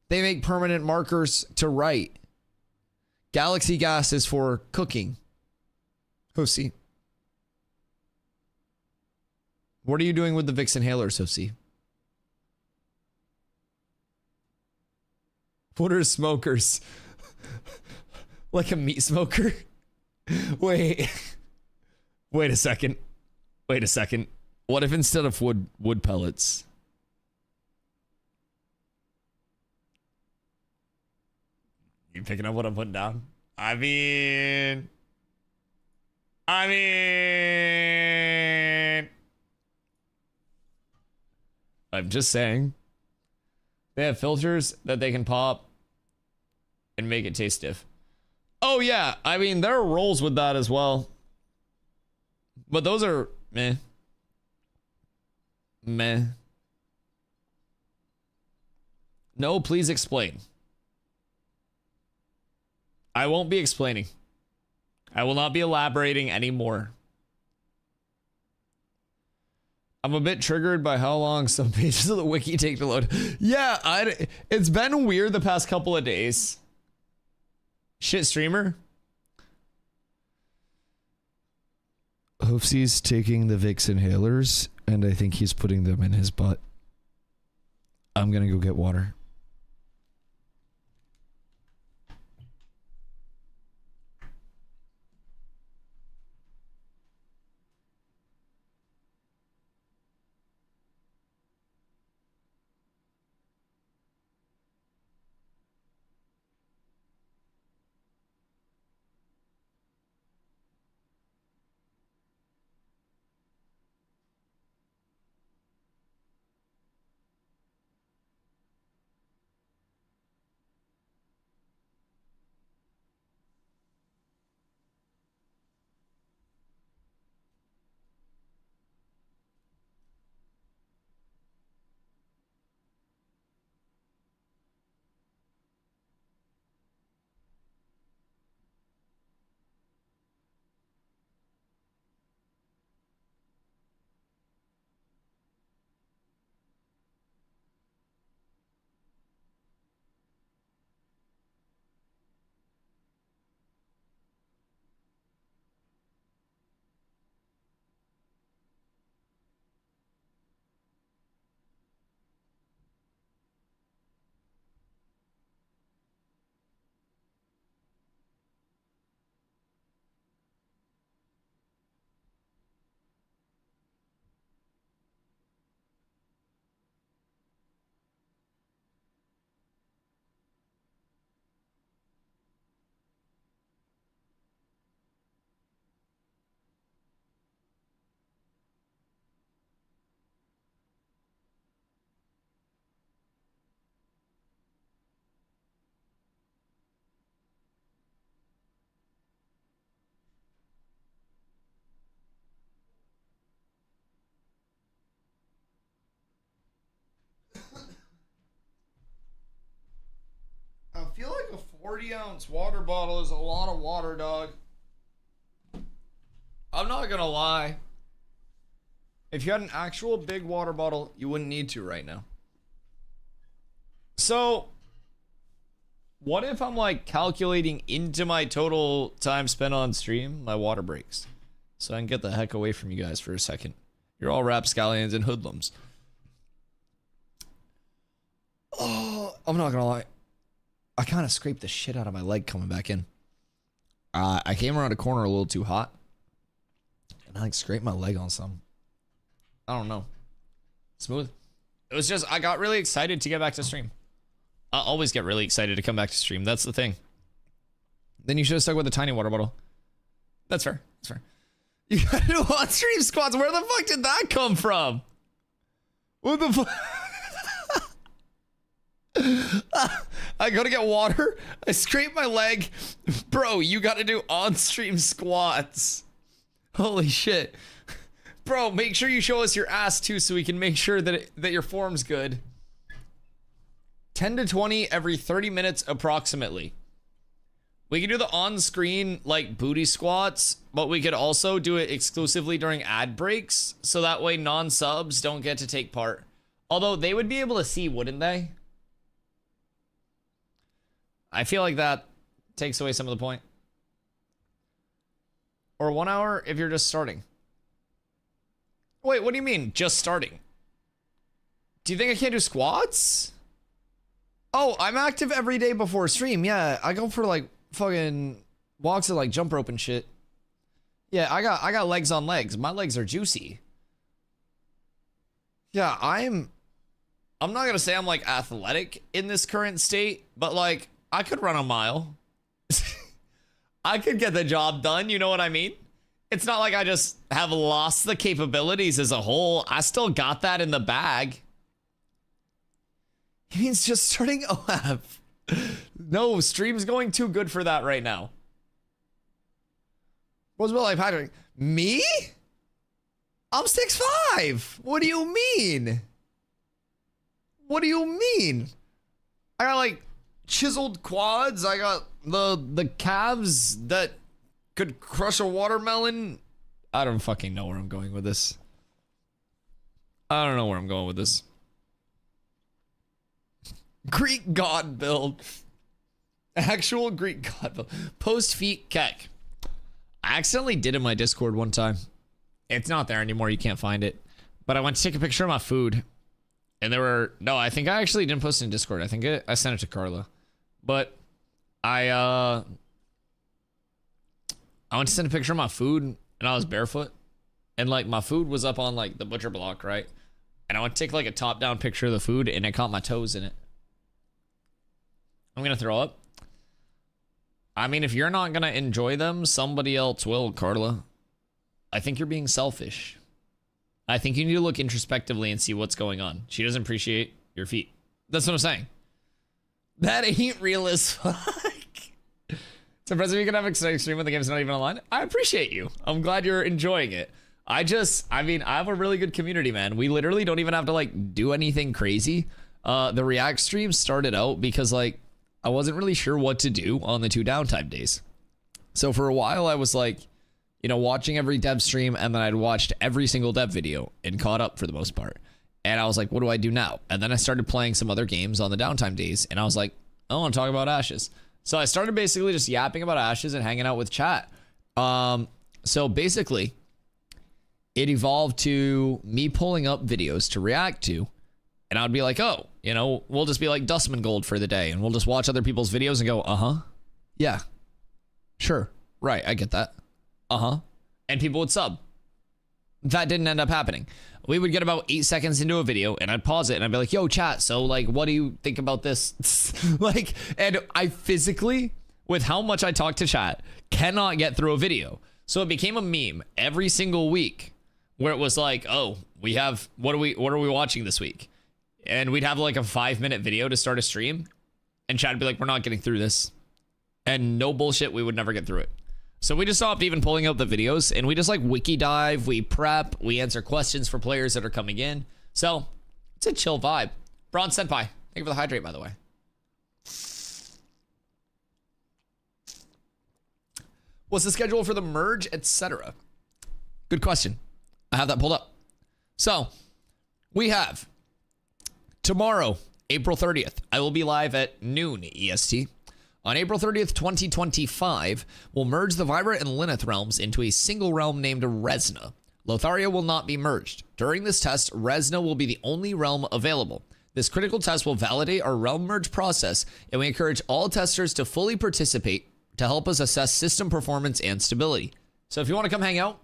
They make permanent markers to write. Galaxy gas is for cooking. Hoofsy. What are you doing with the Vicks inhalers, Hoofsy? What are smokers? Like a meat smoker? Wait. Wait a second. Wait a second. What if instead of wood pellets? You picking up what I'm putting down? I mean, I'm just saying. They have filters that they can pop and make it taste diff. Oh yeah, I mean, there are rolls with that as well. But those are meh. Meh. No, please explain. I won't be explaining. I will not be elaborating anymore. I'm a bit triggered by how long some pages of the wiki take to load. Yeah, it's been weird the past couple of days. Shit streamer. Hoofsy's taking the Vicks inhalers, and I think he's putting them in his butt. I'm gonna go get water. I feel like a 40-ounce water bottle is a lot of water, dog. I'm not gonna lie. If you had an actual big water bottle, you wouldn't need to right now. So, what if I'm like calculating into my total time spent on stream, my water breaks? So I can get the heck away from you guys for a second. You're all rapscallions and hoodlums. Oh, I'm not gonna lie. I kind of scraped the shit out of my leg coming back in. I came around a corner a little too hot. And I like scraped my leg on some. I don't know. Smooth. It was just, I got really excited to get back to stream. I always get really excited to come back to stream. That's the thing. Then you should have stuck with a tiny water bottle. That's fair. That's fair. You gotta do on-stream squats. Where the fuck did that come from? What the fuck? I gotta get water. I scraped my leg. Bro, you gotta do on-stream squats. Holy shit. Bro, make sure you show us your ass too so we can make sure that that your form's good. 10 to 20 every 30 minutes approximately. We can do the on-screen like booty squats, but we could also do it exclusively during ad breaks so that way non-subs don't get to take part. Although they would be able to see, wouldn't they? I feel like that takes away some of the point. Or 1 hour if you're just starting. Wait, what do you mean, just starting? Do you think I can't do squats? Oh, I'm active every day before stream. Yeah, I go for like fucking walks and like jump rope and shit. Yeah, I got legs on legs. My legs are juicy. Yeah, I'm not gonna say I'm like athletic in this current state, but like I could run a mile. I could get the job done, you know what I mean? It's not like I just have lost the capabilities as a whole. I still got that in the bag. He means just starting OF. No, stream's going too good for that right now. What's about like Patrick? Me? I'm 6'5". What do you mean? What do you mean? I got like chiseled quads. I got the calves that could crush a watermelon. I don't fucking know where I'm going with this. I don't know where I'm going with this. Greek god build. Actual Greek god build. Post feet kek. I accidentally did in my Discord one time. It's not there anymore. You can't find it. But I went to take a picture of my food. And there were... No, I think I actually didn't post it in Discord. I think I sent it to Carla. But I went to send a picture of my food. And I was barefoot. And like my food was up on like the butcher block, right? And I went to take like a top-down picture of the food. And I caught my toes in it. I'm going to throw up. I mean, if you're not going to enjoy them, somebody else will, Carla. I think you're being selfish. I think you need to look introspectively and see what's going on. She doesn't appreciate your feet. That's what I'm saying. That ain't real as fuck. It's impressive you can have an exciting stream when the game's not even online. I appreciate you. I'm glad you're enjoying it. I mean, I have a really good community, man. We literally don't even have to like do anything crazy. The React stream started out because like, I wasn't really sure what to do on the 2 downtime days. So for a while I was like, you know, watching every dev stream, and then I'd watched every single dev video and caught up for the most part. And I was like, what do I do now? And then I started playing some other games on the downtime days, and I was like, I want to talk about Ashes. So I started basically just yapping about Ashes and hanging out with chat. So basically, it evolved to me pulling up videos to react to. And I would be like, oh, you know, we'll just be like Dustman Gold for the day. And we'll just watch other people's videos and go, uh-huh. Yeah. Sure. Right. I get that. Uh-huh. And people would sub. That didn't end up happening. We would get about 8 seconds into a video and I'd pause it and I'd be like, yo, chat. So like, what do you think about this? Like, and I physically, with how much I talk to chat, cannot get through a video. So it became a meme every single week where it was like, oh, we have, what are we watching this week? And we'd have like a 5-minute video to start a stream. And chat would be like, we're not getting through this. And no bullshit, we would never get through it. So we just stopped even pulling up the videos. And we just like wiki dive, we prep, we answer questions for players that are coming in. So it's a chill vibe. Bronze Senpai, thank you for the hydrate, by the way. What's the schedule for the merge, etc.? Good question. I have that pulled up. So we have... tomorrow, April 30th, I will be live at noon EST. On April 30th, 2025, we'll merge the Vibrant and Lilith realms into a single realm named Resna. Lotharia will not be merged. During this test, Resna will be the only realm available. This critical test will validate our realm merge process, and we encourage all testers to fully participate to help us assess system performance and stability. So if you want to come hang out,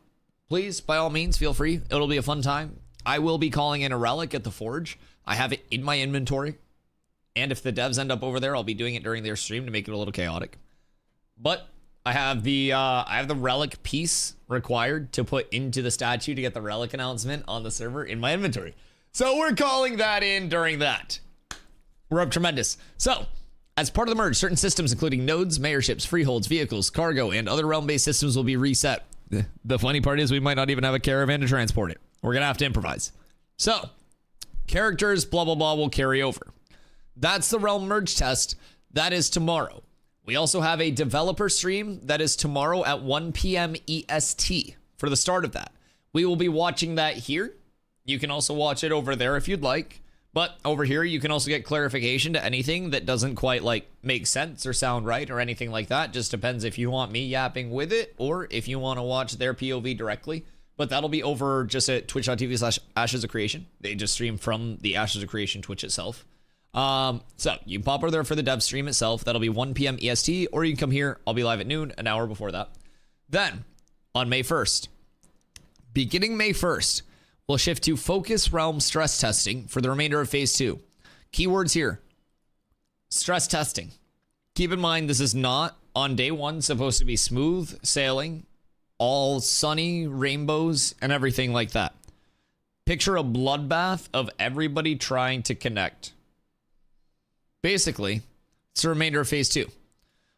please, by all means, feel free. It'll be a fun time. I will be calling in a relic at the Forge. I have it in my inventory. And if the devs end up over there, I'll be doing it during their stream to make it a little chaotic. But I have the relic piece required to put into the statue to get the relic announcement on the server in my inventory. So we're calling that in during that. We're up tremendous. So, as part of the merge, certain systems including nodes, mayorships, freeholds, vehicles, cargo, and other realm-based systems will be reset. The funny part is we might not even have a caravan to transport it. We're going to have to improvise. So, characters, blah, blah, blah, will carry over. That's the realm merge test. That is tomorrow. We also have a developer stream that is tomorrow at 1 p.m. EST for the start of that. We will be watching that here. You can also watch it over there if you'd like. But over here, you can also get clarification to anything that doesn't quite like make sense or sound right or anything like that. Just depends if you want me yapping with it or if you want to watch their POV directly. But that'll be over just at twitch.tv/Ashes of Creation. They just stream from the Ashes of Creation Twitch itself. So you can pop over there for the dev stream itself. That'll be 1 p.m. EST, or you can come here. I'll be live at noon, an hour before that. Then on May 1st, beginning May 1st, we'll shift to Focus Realm stress testing for the remainder of phase 2. Keywords here: stress testing. Keep in mind, this is not on day 1 supposed to be smooth sailing, all sunny rainbows and everything like that. Picture a bloodbath of everybody trying to connect. Basically, it's the remainder of phase 2.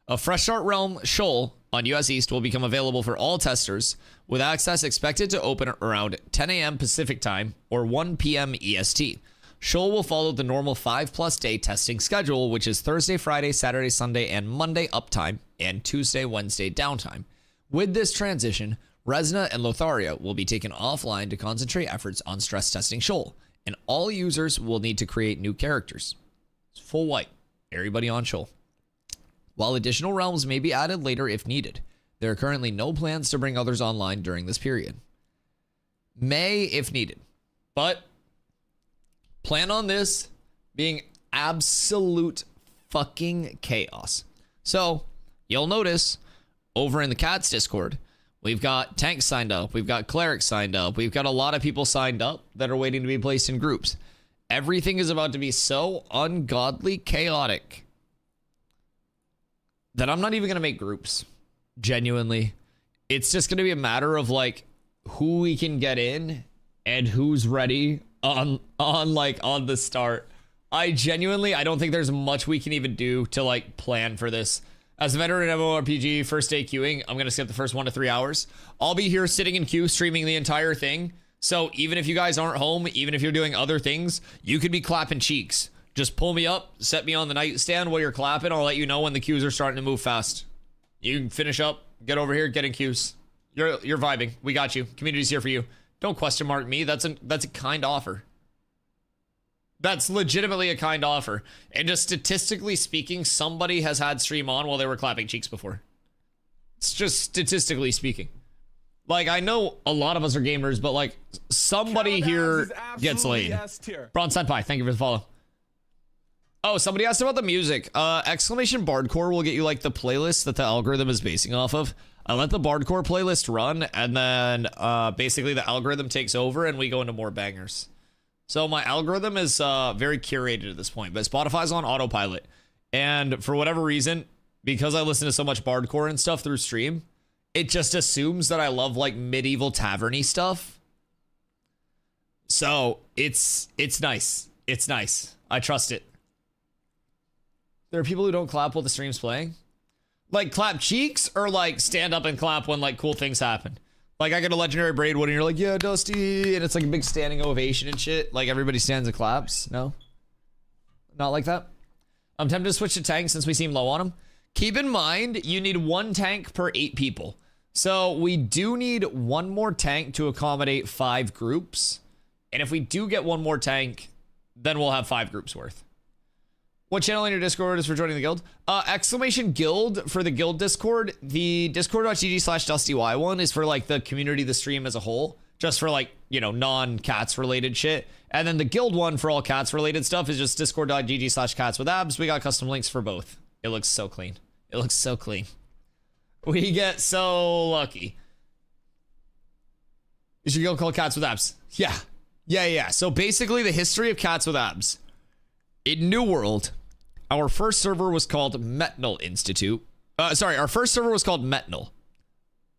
A Fresh Start Realm Shoal on US East will become available for all testers, with access expected to open around 10 a.m. Pacific time or 1 p.m. EST. Shoal will follow the normal 5+ day testing schedule, which is Thursday, Friday, Saturday, Sunday, and Monday uptime, and Tuesday, Wednesday downtime. With this transition, Resna and Lotharia will be taken offline to concentrate efforts on stress testing Shoal, and all users will need to create new characters. It's full white, everybody on Shoal. While additional realms may be added later if needed, there are currently no plans to bring others online during this period. May if needed, but plan on this being absolute fucking chaos. So you'll notice over in the Cats Discord, we've got tanks signed up, we've got clerics signed up, we've got a lot of people signed up that are waiting to be placed in groups. Everything is about to be so ungodly chaotic that I'm not even going to make groups. Genuinely. It's just going to be a matter of like who we can get in and who's ready on the start. I don't think there's much we can even do to like plan for this. As a veteran MMORPG first day queuing, I'm going to skip the first 1 to 3 hours. I'll be here sitting in queue streaming the entire thing. So even if you guys aren't home, even if you're doing other things, you could be clapping cheeks. Just pull me up, set me on the nightstand while you're clapping. I'll let you know when the queues are starting to move fast. You can finish up, get over here, get in queues. You're vibing. We got you. Community's here for you. Don't question mark me. That's a kind offer. That's legitimately a kind offer. And just statistically speaking, somebody has had stream on while they were clapping cheeks before. It's just statistically speaking. Like, I know a lot of us are gamers, but like somebody here gets laid. Bronze Senpai, thank you for the follow. Oh, somebody asked about the music. Exclamation Bardcore will get you like the playlist that the algorithm is basing off of. I let the Bardcore playlist run, and then basically the algorithm takes over and we go into more bangers. So my algorithm is very curated at this point, but Spotify's on autopilot. And for whatever reason, because I listen to so much Bardcore and stuff through stream, it just assumes that I love like medieval tavern-y stuff. So it's nice. It's nice. I trust it. There are people who don't clap while the stream's playing. Like clap cheeks or like stand up and clap when like cool things happen. Like I get a legendary Braidwood and you're like, yeah, Dusty. And it's like a big standing ovation and shit. Like everybody stands and claps. No? Not like that? I'm tempted to switch to tanks since we seem low on them. Keep in mind, you need 1 tank per 8 people. So we do need 1 more tank to accommodate 5 groups. And if we do get 1 more tank, then we'll have 5 groups worth. What channel in your Discord is for joining the guild? Exclamation guild for the guild Discord. The discord.gg/DustyWhy one is for like the community, the stream as a whole. Just for like, you know, non-cats related shit. And then the guild one for all cats related stuff is just discord.gg/catswithabs. We got custom links for both. It looks so clean. It looks so clean. We get so lucky. You should go call Cats with Abs. Yeah. So basically the history of Cats with Abs. In New World, our first server was called Metnal Institute. Our first server was called Metnal.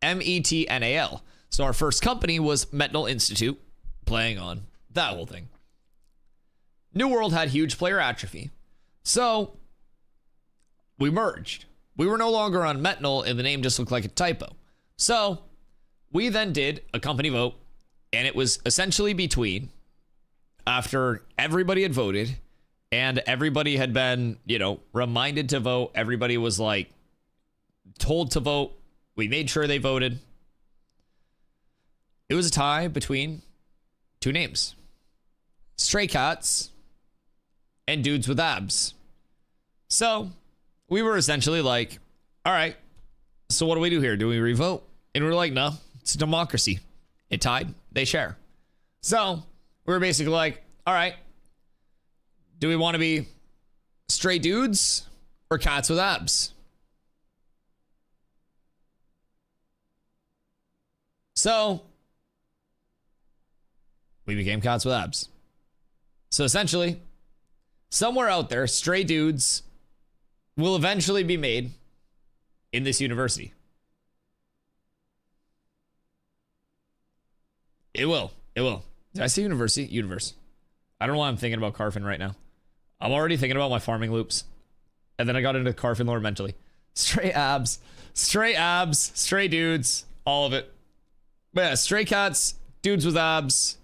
Metnal. So our first company was Metnal Institute, playing on that whole thing. New World had huge player atrophy. So we merged. We were no longer on Metnal and the name just looked like a typo. So we then did a company vote, and it was essentially between, after everybody had voted and everybody had been, you know, reminded to vote, everybody was like told to vote. We made sure they voted. It was a tie between 2 names. Stray Cats and Dudes with Abs. So we were essentially like, all right, so what do we do here? Do we revote? And we were like, no, it's a democracy. It tied, they share. So we were basically like, all right, do we want to be straight dudes or cats with abs? So we became cats with abs. So essentially, somewhere out there, stray dudes will eventually be made in this university. It will. It will. Did I say university? Universe. I don't know why I'm thinking about Carfin right now. I'm already thinking about my farming loops. And then I got into Carfin lore mentally. Stray abs. Stray abs. Stray dudes. All of it. But yeah, stray cats. Dudes with abs.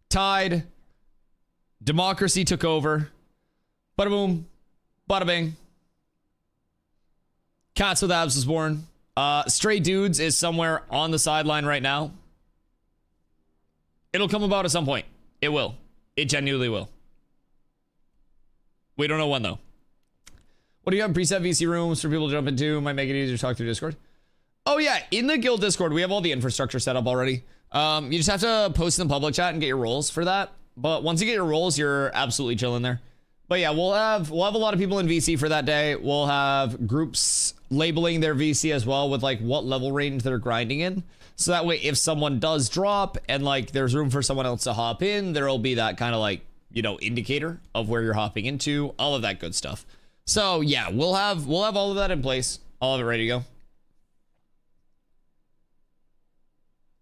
Tied. Democracy took over. Bada boom. Bada bing. Cats with abs was born. Stray dudes is somewhere on the sideline right now. It'll come about at some point. It will. It genuinely will. We don't know when, though. What do you have? Preset VC rooms for people to jump into? Might make it easier to talk through Discord. Oh, yeah. In the guild Discord, we have all the infrastructure set up already. You just have to post in the public chat and get your roles for that. But once you get your roles, you're absolutely chilling there. But yeah, we'll have a lot of people in VC for that day. We'll have groups labeling their VC as well with like what level range they're grinding in. So that way, if someone does drop and like there's room for someone else to hop in, there'll be that kind of like, you know, indicator of where you're hopping into, all of that good stuff. So yeah, we'll have all of that in place, all of it ready to go.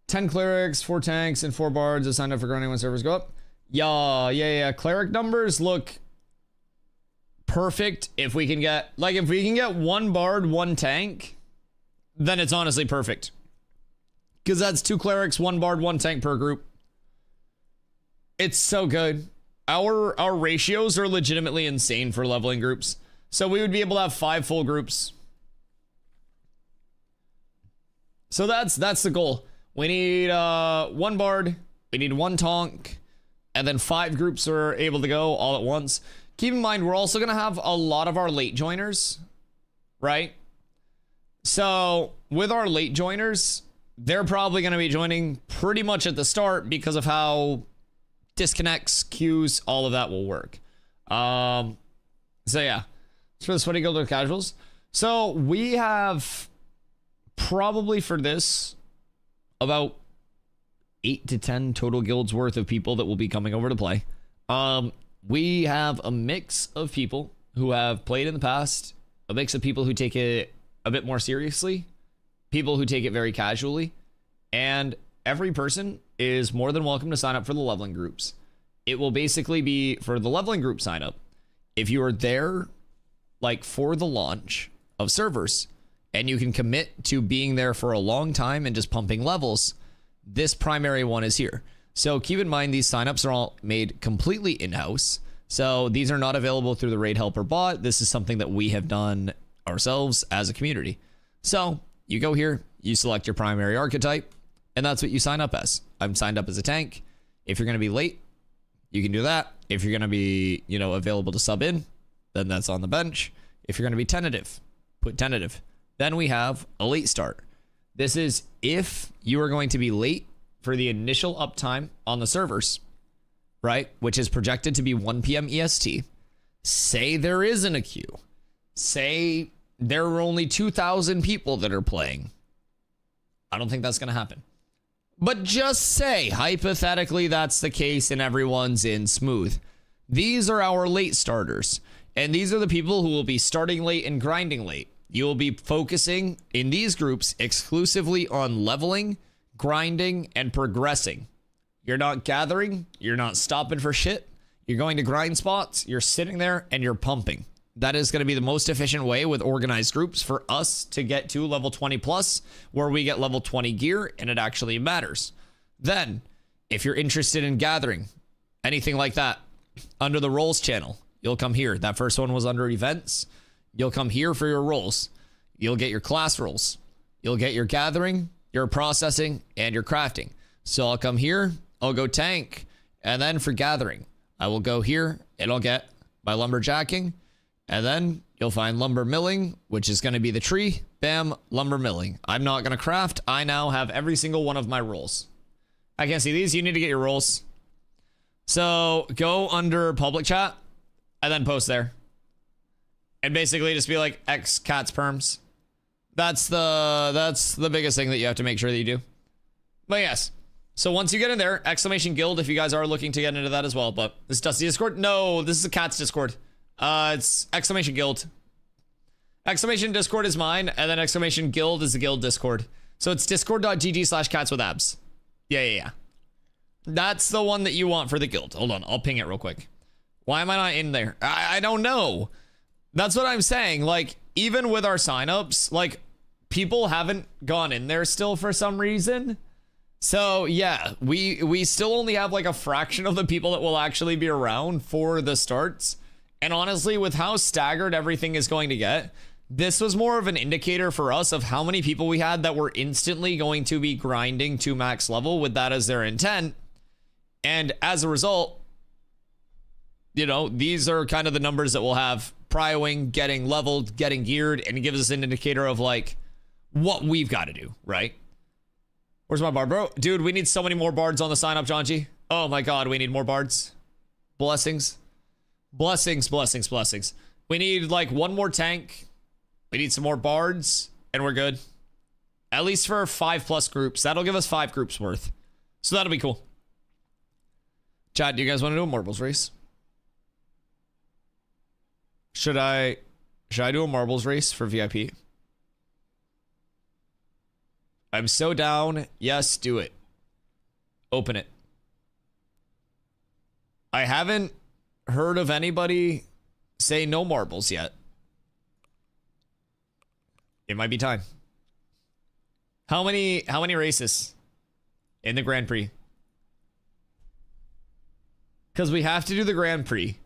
10 clerics, 4 tanks, and 4 bards assigned up for grinding when servers go up. Yeah. Cleric numbers look perfect if we can get 1 bard, 1 tank, then it's honestly perfect. Because that's 2 clerics, 1 bard, 1 tank per group. It's so good. Our ratios are legitimately insane for leveling groups. So we would be able to have 5 full groups. So that's the goal. We need 1 bard, we need 1 tank, and then 5 groups are able to go all at once. Keep in mind, we're also going to have a lot of our late joiners, right? So with our late joiners, they're probably going to be joining pretty much at the start because of how disconnects, queues, all of that will work. So yeah, it's for the Sweaty Guild of Casuals. So we have probably for this about 8 to 10 total guilds worth of people that will be coming over to play. We have a mix of people who have played in the past, a mix of people who take it a bit more seriously, people who take it very casually, and every person is more than welcome to sign up for the leveling groups. It will basically be for the leveling group sign up. If you are there like for the launch of servers and you can commit to being there for a long time and just pumping levels, this primary one is here. So keep in mind, these signups are all made completely in-house. So these are not available through the raid helper bot. This is something that we have done ourselves as a community. So you go here, you select your primary archetype, and that's what you sign up as. I'm signed up as a tank. If you're going to be late, you can do that. If you're going to be, you know, available to sub in, then that's on the bench. If you're going to be tentative, put tentative. Then we have a late start. This is if you are going to be late for the initial uptime on the servers, right? Which is projected to be 1 p.m. EST. Say there isn't a queue. Say there are only 2,000 people that are playing. I don't think that's going to happen. But just say, hypothetically, that's the case and everyone's in smooth. These are our late starters. And these are the people who will be starting late and grinding late. You will be focusing in these groups exclusively on leveling, grinding, and progressing. You're not gathering. You're not stopping for shit. You're going to grind spots. You're sitting there and you're pumping. That is going to be the most efficient way with organized groups for us to get to level 20 plus, where we get level 20 gear and it actually matters. Then, if you're interested in gathering, anything like that, under the roles channel, you'll come here. That first one was under events. You'll come here for your roles. You'll get your class roles. You'll get your gathering, your processing, and your crafting. So I'll come here, I'll go tank, and then for gathering, I will go here and I'll get my lumberjacking, and then you'll find lumber milling, which is going to be the tree. Bam, lumber milling. I'm not going to craft. I now have every single one of my roles. I can't see these. You need to get your roles. So go under public chat and then post there. and basically just be like X cats perms. That's the biggest thing that you have to make sure that you do. But yes, so once you get in there, exclamation guild if you guys are looking to get into that as well. But this Dusty Discord? No, this is a cat's Discord. It's exclamation guild. Exclamation Discord is mine, and then exclamation guild is the guild Discord. So it's discord.gg/catswithabs. Yeah. That's the one that you want for the guild. Hold on, I'll ping it real quick. Why am I not in there? I don't know. That's what I'm saying. Like, even with our signups, like, people haven't gone in there still for some reason. So yeah, we still only have like a fraction of the people that will actually be around for the starts. And honestly, with how staggered everything is going to get, this was more of an indicator for us of how many people we had that were instantly going to be grinding to max level with that as their intent. And as a result, you know, these are kind of the numbers that we'll have prioing, getting leveled, getting geared, and it gives us an indicator of like what we've got to do, right? Where's my bard, bro? Dude, we need so many more bards on the sign up, John G. Oh my God, we need more bards. Blessings. Blessings. We need like one more tank. We need some more bards, and we're good. At least for 5+ groups. That'll give us 5 groups worth. So that'll be cool. Chat, do you guys want to do a marbles race? Should I do a marbles race for VIP? I'm so down. Yes, do it. Open it. I haven't heard of anybody say no marbles yet. It might be time. How many races in the Grand Prix? Because we have to do the Grand Prix.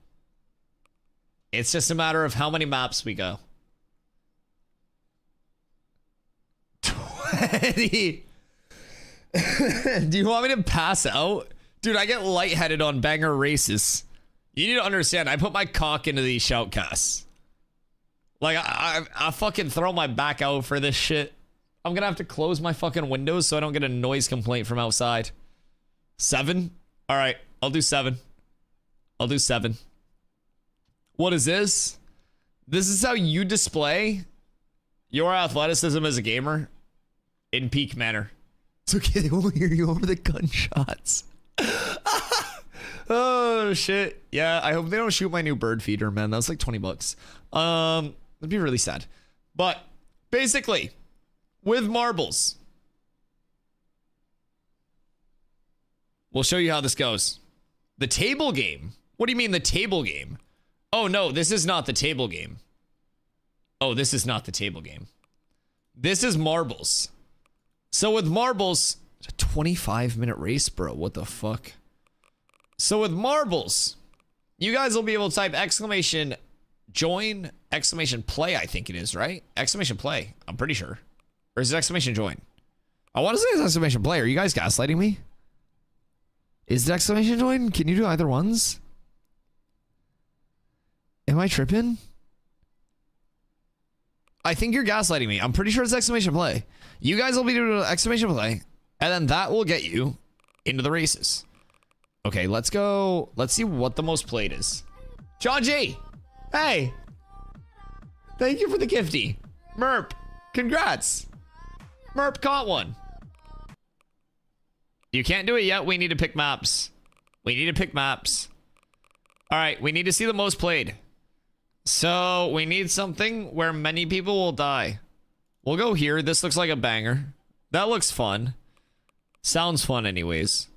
It's just a matter of how many maps we go. 20. Do you want me to pass out? Dude, I get lightheaded on banger races. You need to understand, I put my cock into these shoutcasts. Like, I fucking throw my back out for this shit. I'm gonna have to close my fucking windows so I don't get a noise complaint from outside. 7? Alright, I'll do 7. I'll do 7. What is this? This is how you display your athleticism as a gamer in peak manner. It's okay, they won't hear you over the gunshots. Oh shit. Yeah, I hope they don't shoot my new bird feeder, man. That's like $20. That'd be really sad. But basically, with marbles, we'll show you how this goes. The table game. What do you mean the table game? Oh no, this is not the table game. Oh, this is not the table game. This is marbles. So with marbles, it's a 25-minute race, bro. What the fuck? So with marbles, you guys will be able to type exclamation join, exclamation play, I think it is, right? Exclamation play, I'm pretty sure. Or is it exclamation join? I want to say it's exclamation play. Are you guys gaslighting me? Is it exclamation join? Can you do either ones? Am I tripping? I think you're gaslighting me. I'm pretty sure it's exclamation play. You guys will be doing exclamation play, and then that will get you into the races. Okay, let's go. Let's see what the most played is. John G. Hey. Thank you for the gifty. Merp. Congrats. Merp caught one. You can't do it yet. We need to pick maps. We need to pick maps. All right, we need to see the most played. So we need something where many people will die. We'll go here. This looks like a banger. That looks fun. Sounds fun anyways.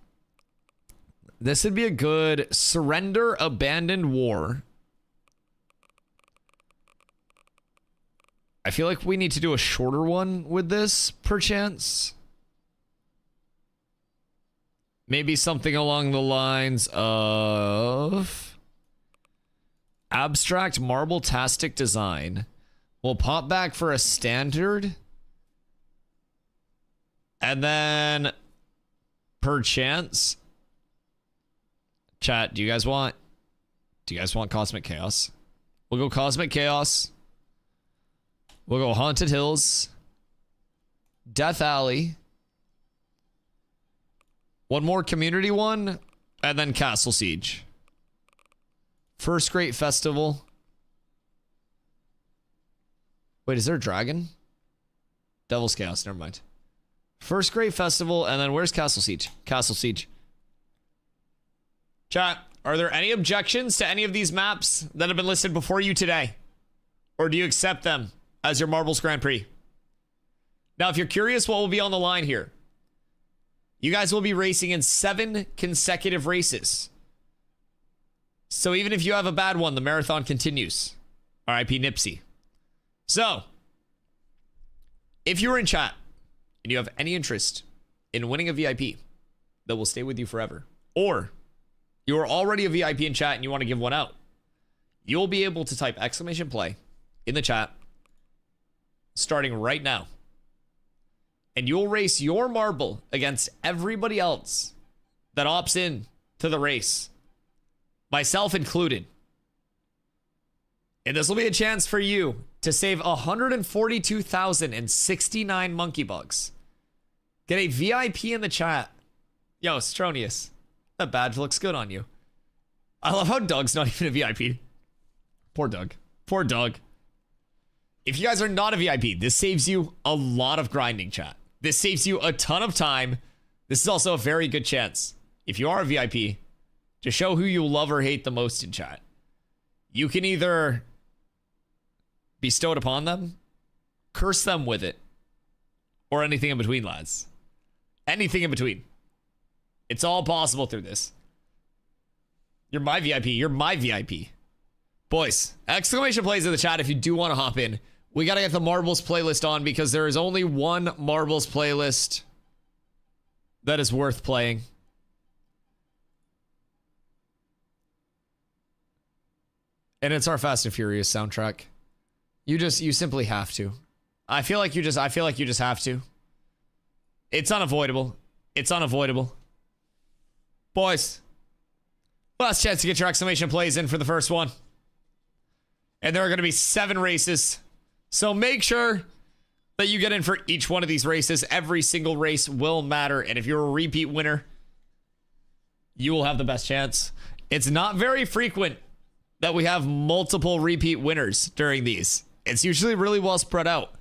This would be a good surrender, abandoned war. I feel like we need to do a shorter one with this, perchance. Maybe something along the lines of abstract marble-tastic design. We'll pop back for a standard. And then perchance. Chat, do you guys want Cosmic Chaos? We'll go Cosmic Chaos. We'll go Haunted Hills. Death Alley. One more community one. And then Castle Siege. First Great Festival. Wait, is there a dragon? Devil's Chaos, never mind. First Great Festival, and then where's Castle Siege? Castle Siege. Chat, are there any objections to any of these maps that have been listed before you today? Or do you accept them as your Marbles Grand Prix? Now, if you're curious what will be on the line here, you guys will be racing in 7 consecutive races. So even if you have a bad one, the marathon continues. R.I.P. Nipsey. So, if you're in chat and you have any interest in winning a VIP that will stay with you forever, or you are already a VIP in chat and you want to give one out, you'll be able to type !play in the chat starting right now. And you'll race your marble against everybody else that opts in to the race, myself included. And this will be a chance for you to save 142,069 monkey bucks. Get a VIP in the chat. Yo, Stronius, that badge looks good on you. I love how Doug's not even a VIP. Poor Doug. Poor Doug. If you guys are not a VIP, this saves you a lot of grinding, chat. This saves you a ton of time. This is also a very good chance, if you are a VIP, to show who you love or hate the most in chat. You can either bestow it upon them, curse them with it, or anything in between, lads. Anything in between. It's all possible through this. You're my VIP. You're my VIP. Boys, !plays in the chat if you do want to hop in. We got to get the Marbles playlist on because there is only one Marbles playlist that is worth playing. And it's our Fast and Furious soundtrack. You simply have to. I feel like you just have to. It's unavoidable. It's unavoidable. Boys, last chance to get your !plays in for the first one. And there are going to be 7 races. So make sure that you get in for each one of these races. Every single race will matter. And if you're a repeat winner, you will have the best chance. It's not very frequent that we have multiple repeat winners during these. It's usually really well spread out.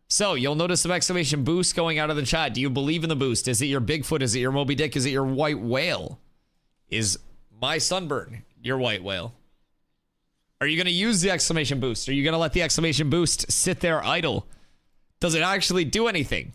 So you'll notice some exclamation boosts going out of the chat. Do you believe in the boost? Is it your Bigfoot? Is it your Moby Dick? Is it your white whale? Is my Sunburn your white whale? Are you going to use the exclamation boost? Are you going to let the exclamation boost sit there idle? Does it actually do anything?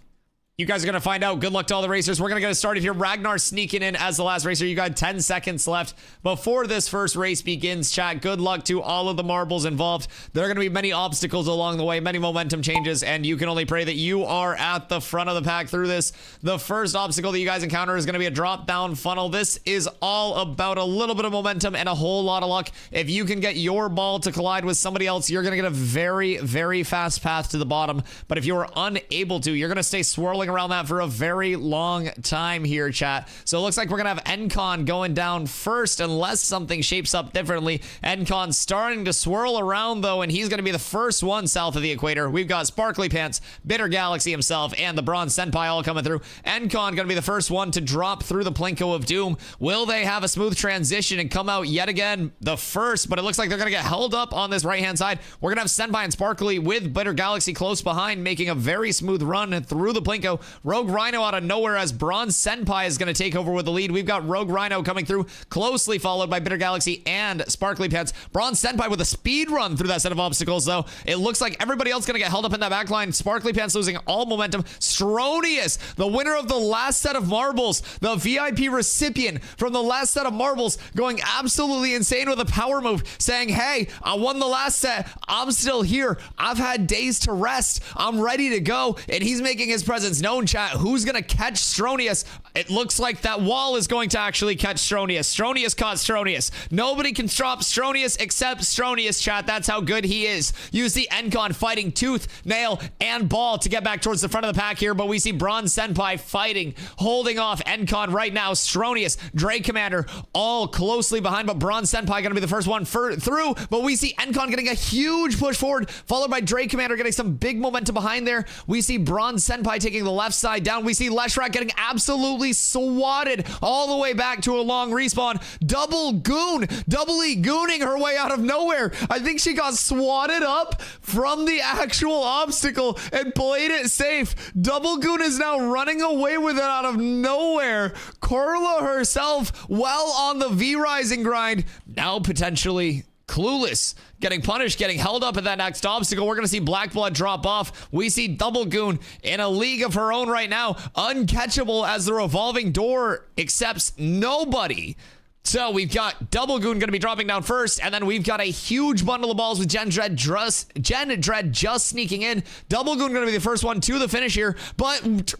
You guys are going to find out. Good luck to all the racers. We're going to get started here. Ragnar sneaking in as the last racer. You got 10 seconds left before this first race begins, chat. Good luck to all of the marbles involved. There are going to be many obstacles along the way, many momentum changes, and you can only pray that you are at the front of the pack through this. The first obstacle that you guys encounter is going to be a drop-down funnel. This is all about a little bit of momentum and a whole lot of luck. If you can get your ball to collide with somebody else, you're going to get a very, very fast path to the bottom. But if you are unable to, you're going to stay swirling around that for a very long time here, chat. So it looks like we're gonna have Encon going down first unless something shapes up differently. Encon starting to swirl around though, and he's gonna be the first one south of the equator. We've got Sparkly Pants, Bitter Galaxy himself, and the Bronze Senpai all coming through. Encon gonna be the first one to drop through the Plinko of Doom. Will they have a smooth transition and come out yet again the first? But it looks like they're gonna get held up on this right hand side. We're gonna have Senpai and Sparkly with Bitter Galaxy close behind, making a very smooth run through the Plinko. Rogue Rhino out of nowhere as Bronze Senpai is going to take over with the lead. We've got Rogue Rhino coming through, closely followed by Bitter Galaxy and Sparkly Pants. Bronze Senpai with a speed run through that set of obstacles, though. It looks like everybody else going to get held up in that back line. Sparkly Pants losing all momentum. Stronius, the winner of the last set of marbles, the VIP recipient from the last set of marbles, going absolutely insane with a power move, saying, hey, I won the last set. I'm still here. I've had days to rest. I'm ready to go. And he's making his presence known, chat. Who's going to catch Stronius? It looks like that wall is going to actually catch Stronius. Stronius caught Stronius. Nobody can stop Stronius except Stronius, chat. That's how good he is. You see Encon fighting tooth, nail, and ball to get back towards the front of the pack here, but we see Bronze Senpai fighting, holding off Encon right now. Stronius, Dre Commander, all closely behind, but Bronze Senpai going to be the first one through, but we see Encon getting a huge push forward, followed by Dre Commander getting some big momentum behind there. We see Bronze Senpai taking the left side down. We see Leshrak getting absolutely literally swatted all the way back to a long respawn. Double goon, doubly gooning her way out of nowhere. I think she got swatted up from the actual obstacle and played it safe. Double goon is now running away with it out of nowhere. Carla herself, well on the V-Rising grind, now potentially clueless, getting punished, getting held up at that next obstacle. We're going to see Black Blood drop off. We see Double Goon in a league of her own right now, uncatchable as the revolving door accepts nobody. So we've got Double Goon going to be dropping down first, and then we've got a huge bundle of balls with Gen Dread just sneaking in. Double Goon going to be the first one to the finish here, but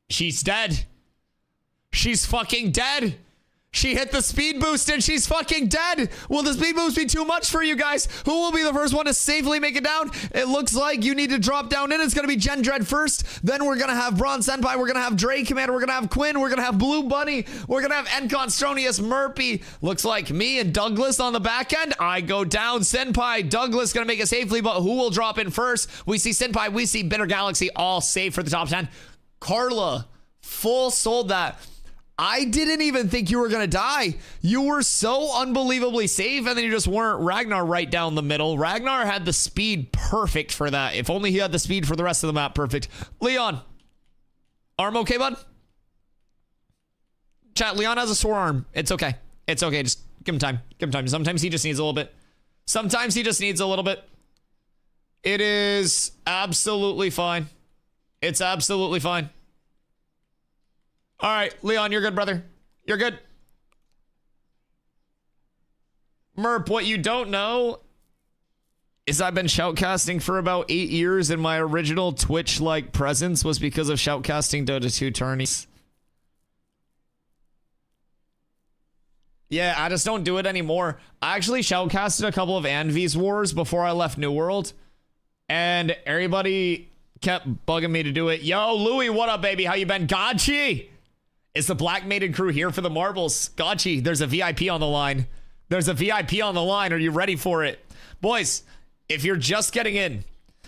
she's dead. She's fucking dead. She hit the speed boost and she's fucking dead. Will the speed boost be too much for you guys? Who will be the first one to safely make it down? It looks like you need to drop down in. It's going to be Gen Dread first. Then we're going to have Braun Senpai. We're going to have Dre Commander. We're going to have Quinn. We're going to have Blue Bunny. We're going to have Encon Stronius Murphy. Looks like me and Douglas on the back end. I go down. Senpai, Douglas going to make it safely, but who will drop in first? We see Senpai. We see Bitter Galaxy all safe for the top 10. Carla, full sold that. I didn't even think you were going to die. You were so unbelievably safe, and then you just weren't. Ragnar right down the middle. Ragnar had the speed perfect for that. If only he had the speed for the rest of the map perfect. Leon, arm okay, bud? Chat, Leon has a sore arm. It's okay. It's okay. Just give him time. Give him time. Sometimes he just needs a little bit. Sometimes he just needs a little bit. It is absolutely fine. It's absolutely fine. All right, Leon, you're good, brother. You're good. Merp, what you don't know is I've been shoutcasting for about 8 years, and my original Twitch-like presence was because of shoutcasting Dota 2 tourneys. Yeah, I just don't do it anymore. I actually shoutcasted a couple of Anvi's Wars before I left New World, and everybody kept bugging me to do it. Yo, Louie, what up, baby? How you been? Gotchi! Is the Black Maiden crew here for the marbles? Gotchi, there's a VIP on the line. There's a VIP on the line. Are you ready for it? Boys, if you're just getting in,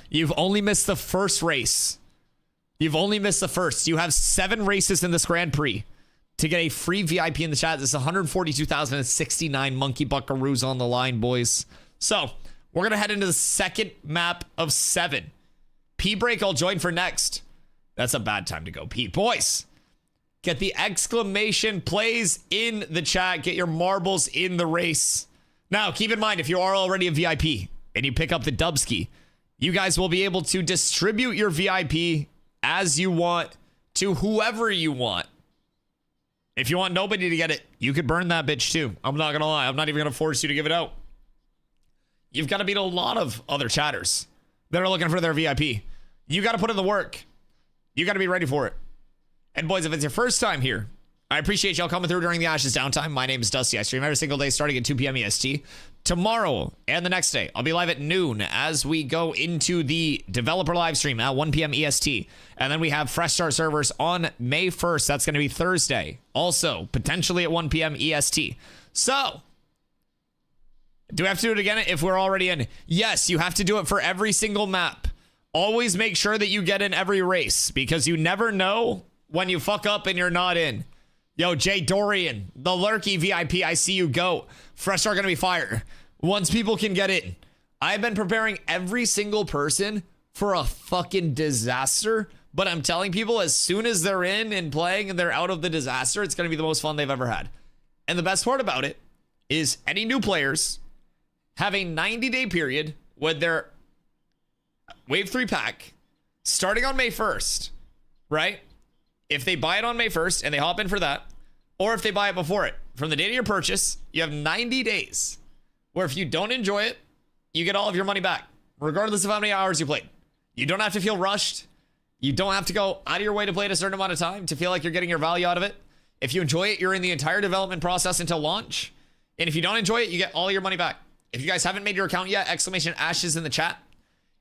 you've only missed the first race. You've only missed the first. You have 7 races in this Grand Prix to get a free VIP in the chat. This is 142,069 monkey buckaroos on the line, boys. So, we're going to head into the second map of 7. P-Break, I'll join for next. That's a bad time to go pee. Boys, get the exclamation plays in the chat. Get your marbles in the race. Now, keep in mind, if you are already a VIP and you pick up the Dubski, you guys will be able to distribute your VIP as you want to whoever you want. If you want nobody to get it, you could burn that bitch too. I'm not going to lie. I'm not even going to force you to give it out. You've got to beat a lot of other chatters that are looking for their VIP. You got to put in the work. You got to be ready for it. And boys, if it's your first time here, I appreciate y'all coming through during the Ashes downtime. My name is Dusty. I stream every single day starting at 2 p.m. EST. Tomorrow and the next day, I'll be live at noon as we go into the developer live stream at 1 p.m. EST. And then we have Fresh Start servers on May 1st. That's going to be Thursday. Also, potentially at 1 p.m. EST. So, do we have to do it again if we're already in? Yes, you have to do it for every single map. Always make sure that you get in every race because you never know when you fuck up and you're not in. Yo, Jay Dorian, the Lurky VIP, I see you go. Fresh Start gonna be fire. Once people can get in. I've been preparing every single person for a fucking disaster, but I'm telling people as soon as they're in and playing and they're out of the disaster, it's gonna be the most fun they've ever had. And the best part about it is any new players have a 90-day period with their Wave 3 pack starting on May 1st, right? If they buy it on May 1st and they hop in for that, or if they buy it before it, from the date of your purchase, you have 90 days where if you don't enjoy it, you get all of your money back, regardless of how many hours you played. You don't have to feel rushed. You don't have to go out of your way to play it a certain amount of time to feel like you're getting your value out of it. If you enjoy it, you're in the entire development process until launch. And if you don't enjoy it, you get all your money back. If you guys haven't made your account yet, exclamation Ashes in the chat.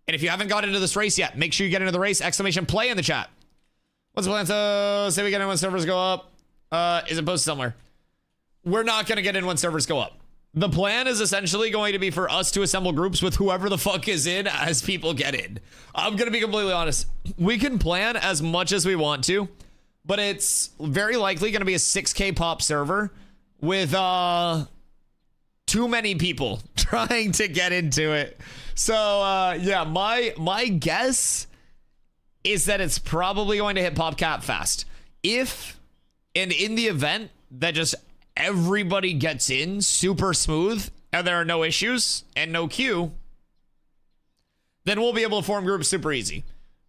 And if you haven't got into this race yet, make sure you get into the race, exclamation play in the chat. What's the plan? So say we get in when servers go up. Is it posted somewhere? We're not going to get in when servers go up. The plan is essentially going to be for us to assemble groups with whoever the fuck is in as people get in. I'm going to be completely honest. We can plan as much as we want to, but it's very likely going to be a 6K pop server with too many people trying to get into it. So yeah, my guess is that it's probably going to hit pop cap fast. If and in the event that just everybody gets in super smooth and there are no issues and no queue, then we'll be able to form groups super easy.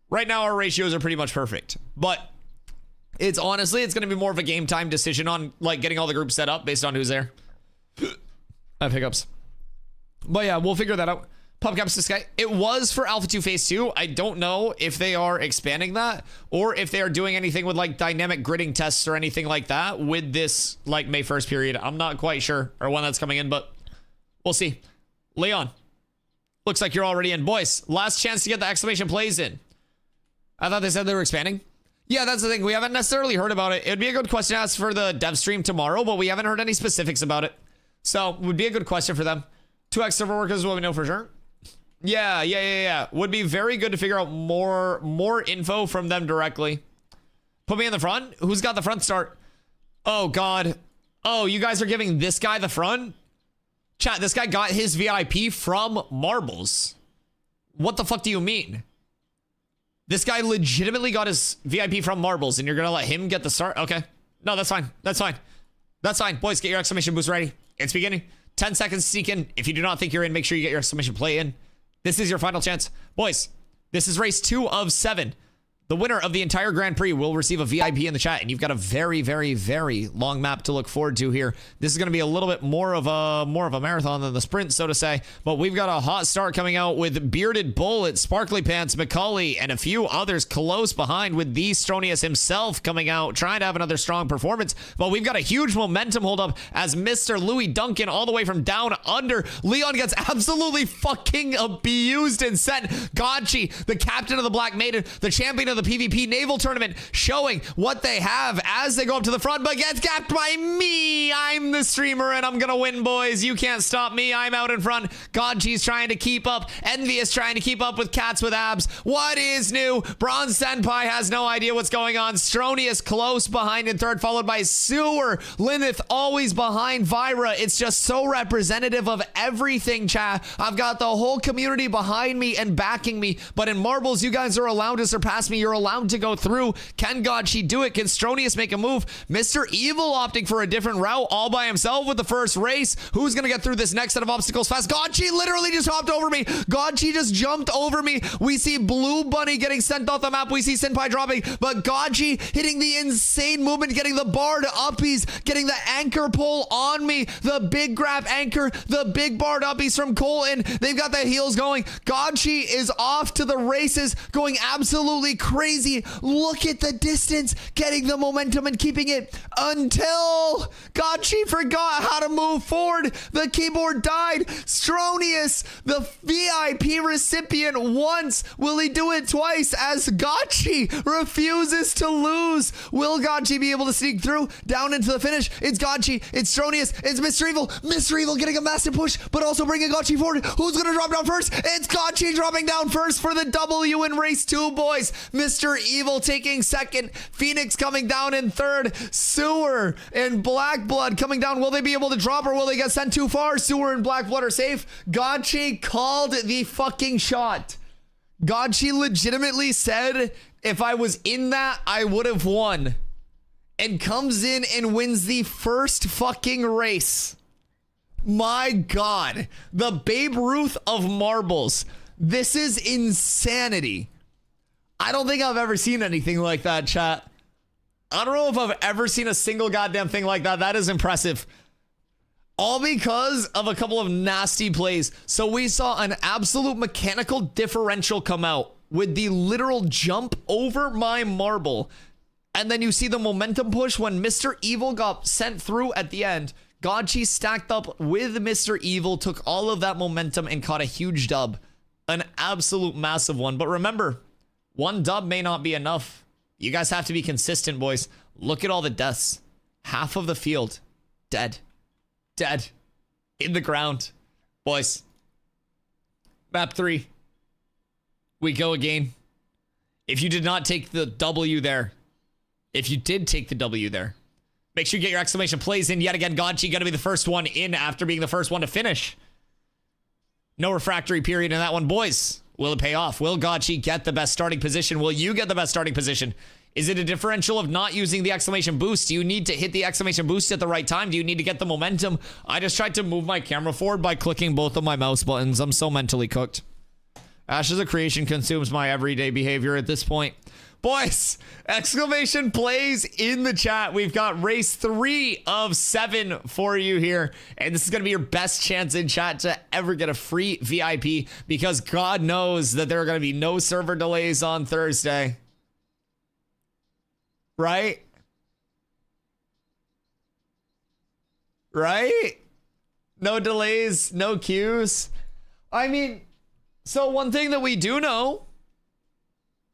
Right now our ratios are pretty much perfect, but it's honestly, it's going to be more of a game time decision on like getting all the groups set up based on who's there. I have hiccups. But yeah, we'll figure that out. PubCaps to Sky. It was for Alpha 2 Phase 2. I don't know if they are expanding that or if they are doing anything with like dynamic gridding tests or anything like that with this like May 1st period. I'm not quite sure or when that's coming in, but we'll see. Leon, looks like you're already in. Boys, last chance to get the exclamation plays in. I thought they said they were expanding. Yeah, that's the thing. We haven't necessarily heard about it. It would be a good question to ask for the dev stream tomorrow, but we haven't heard any specifics about it. So it would be a good question for them. 2x server workers, what we know for sure. Yeah. Would be very good to figure out more info from them directly. Put me in the front. Who's got the front start? Oh, God. Oh, you guys are giving this guy the front? Chat, this guy got his VIP from Marbles. What the fuck do you mean? This guy legitimately got his VIP from Marbles and you're going to let him get the start? Okay. No, that's fine. That's fine. That's fine. Boys, get your exclamation boost ready. It's beginning. 10 seconds to sneak in. If you do not think you're in, make sure you get your exclamation play in. This is your final chance. Boys, this is race 2 of 7. The winner of the entire Grand Prix will receive a VIP in the chat, and you've got a very, very, very long map to look forward to here. This is going to be a little bit more of a marathon than the sprint, so to say. But we've got a hot start coming out with Bearded Bullet, Sparkly Pants, Macaulay, and a few others close behind with the Stronius himself coming out, trying to have another strong performance. But we've got a huge momentum hold up as Mr. Louis Duncan, all the way from down under. Leon gets absolutely fucking abused and sent. Gotchi, the captain of the Black Maiden, the champion of the PvP Naval Tournament, showing what they have as they go up to the front, but gets gapped by me. I'm the streamer and I'm gonna win, boys. You can't stop me. I'm out in front. Godchi's trying to keep up. Envious trying to keep up with Cats with Abs. What is new? Bronze Senpai has no idea what's going on. Stronius close behind in third, followed by Sewer. Lineth always behind Vira. It's just so representative of everything, chat. I've got the whole community behind me and backing me, but in Marbles, you guys are allowed to surpass me. You're allowed to go through. Can Godchi do it? Can Stronius make a move? Mr. Evil opting for a different route all by himself with the first race. Who's gonna get through this next set of obstacles fast? Godchi literally just hopped over me. Godchi just jumped over me. We see Blue Bunny getting sent off the map. We see Senpai dropping, but Godchi hitting the insane movement, getting the barred uppies, getting the anchor pull on me. The big grab anchor, the big barred uppies from Colton. They've got the heels going. Godchi is off to the races, going absolutely crazy. Look at the distance, getting the momentum and keeping it until Godchi forgot how to move forward. The keyboard died. Stronius, the VIP recipient once. Will he do it twice as Godchi refuses to lose? Will Godchi be able to sneak through down into the finish? It's Godchi, it's Stronius, it's Mr. Evil. Mr. Evil getting a massive push, but also bringing Godchi forward. Who's going to drop down first? It's Godchi dropping down first for the W in race 2, boys. Mr. Evil taking second. Phoenix coming down in third. Sewer and Blackblood coming down. Will they be able to drop or will they get sent too far? Sewer and Blackblood are safe. Godchi called the fucking shot. Godchi legitimately said, if I was in that, I would have won. And comes in and wins the first fucking race. My God. The Babe Ruth of Marbles. This is insanity. I don't think I've ever seen anything like that, chat. I don't know if I've ever seen a single goddamn thing like that. That is impressive. All because of a couple of nasty plays. So we saw an absolute mechanical differential come out with the literal jump over my marble. And then you see the momentum push when Mr. Evil got sent through at the end. Godchi stacked up with Mr. Evil, took all of that momentum and caught a huge dub. An absolute massive one. But remember, one dub may not be enough. You guys have to be consistent, boys. Look at all the deaths. Half of the field dead. Dead. In the ground. Boys. Map 3. We go again. If you did not take the W there, if you did take the W there. Make sure you get your exclamation plays in yet again. Godchi got to be the first one in after being the first one to finish. No refractory period in that one, boys. Will it pay off? Will Godchi get the best starting position? Will you get the best starting position? Is it a differential of not using the exclamation boost? Do you need to hit the exclamation boost at the right time? Do you need to get the momentum? I just tried to move my camera forward by clicking both of my mouse buttons. I'm so mentally cooked. Ashes of Creation consumes my everyday behavior at this point. Boys, exclamation plays in the chat. We've got race 3 of 7 for you here. And this is going to be your best chance in chat to ever get a free VIP, because God knows that there are going to be no server delays on Thursday. Right? Right? No delays, no queues. I mean, so one thing that we do know,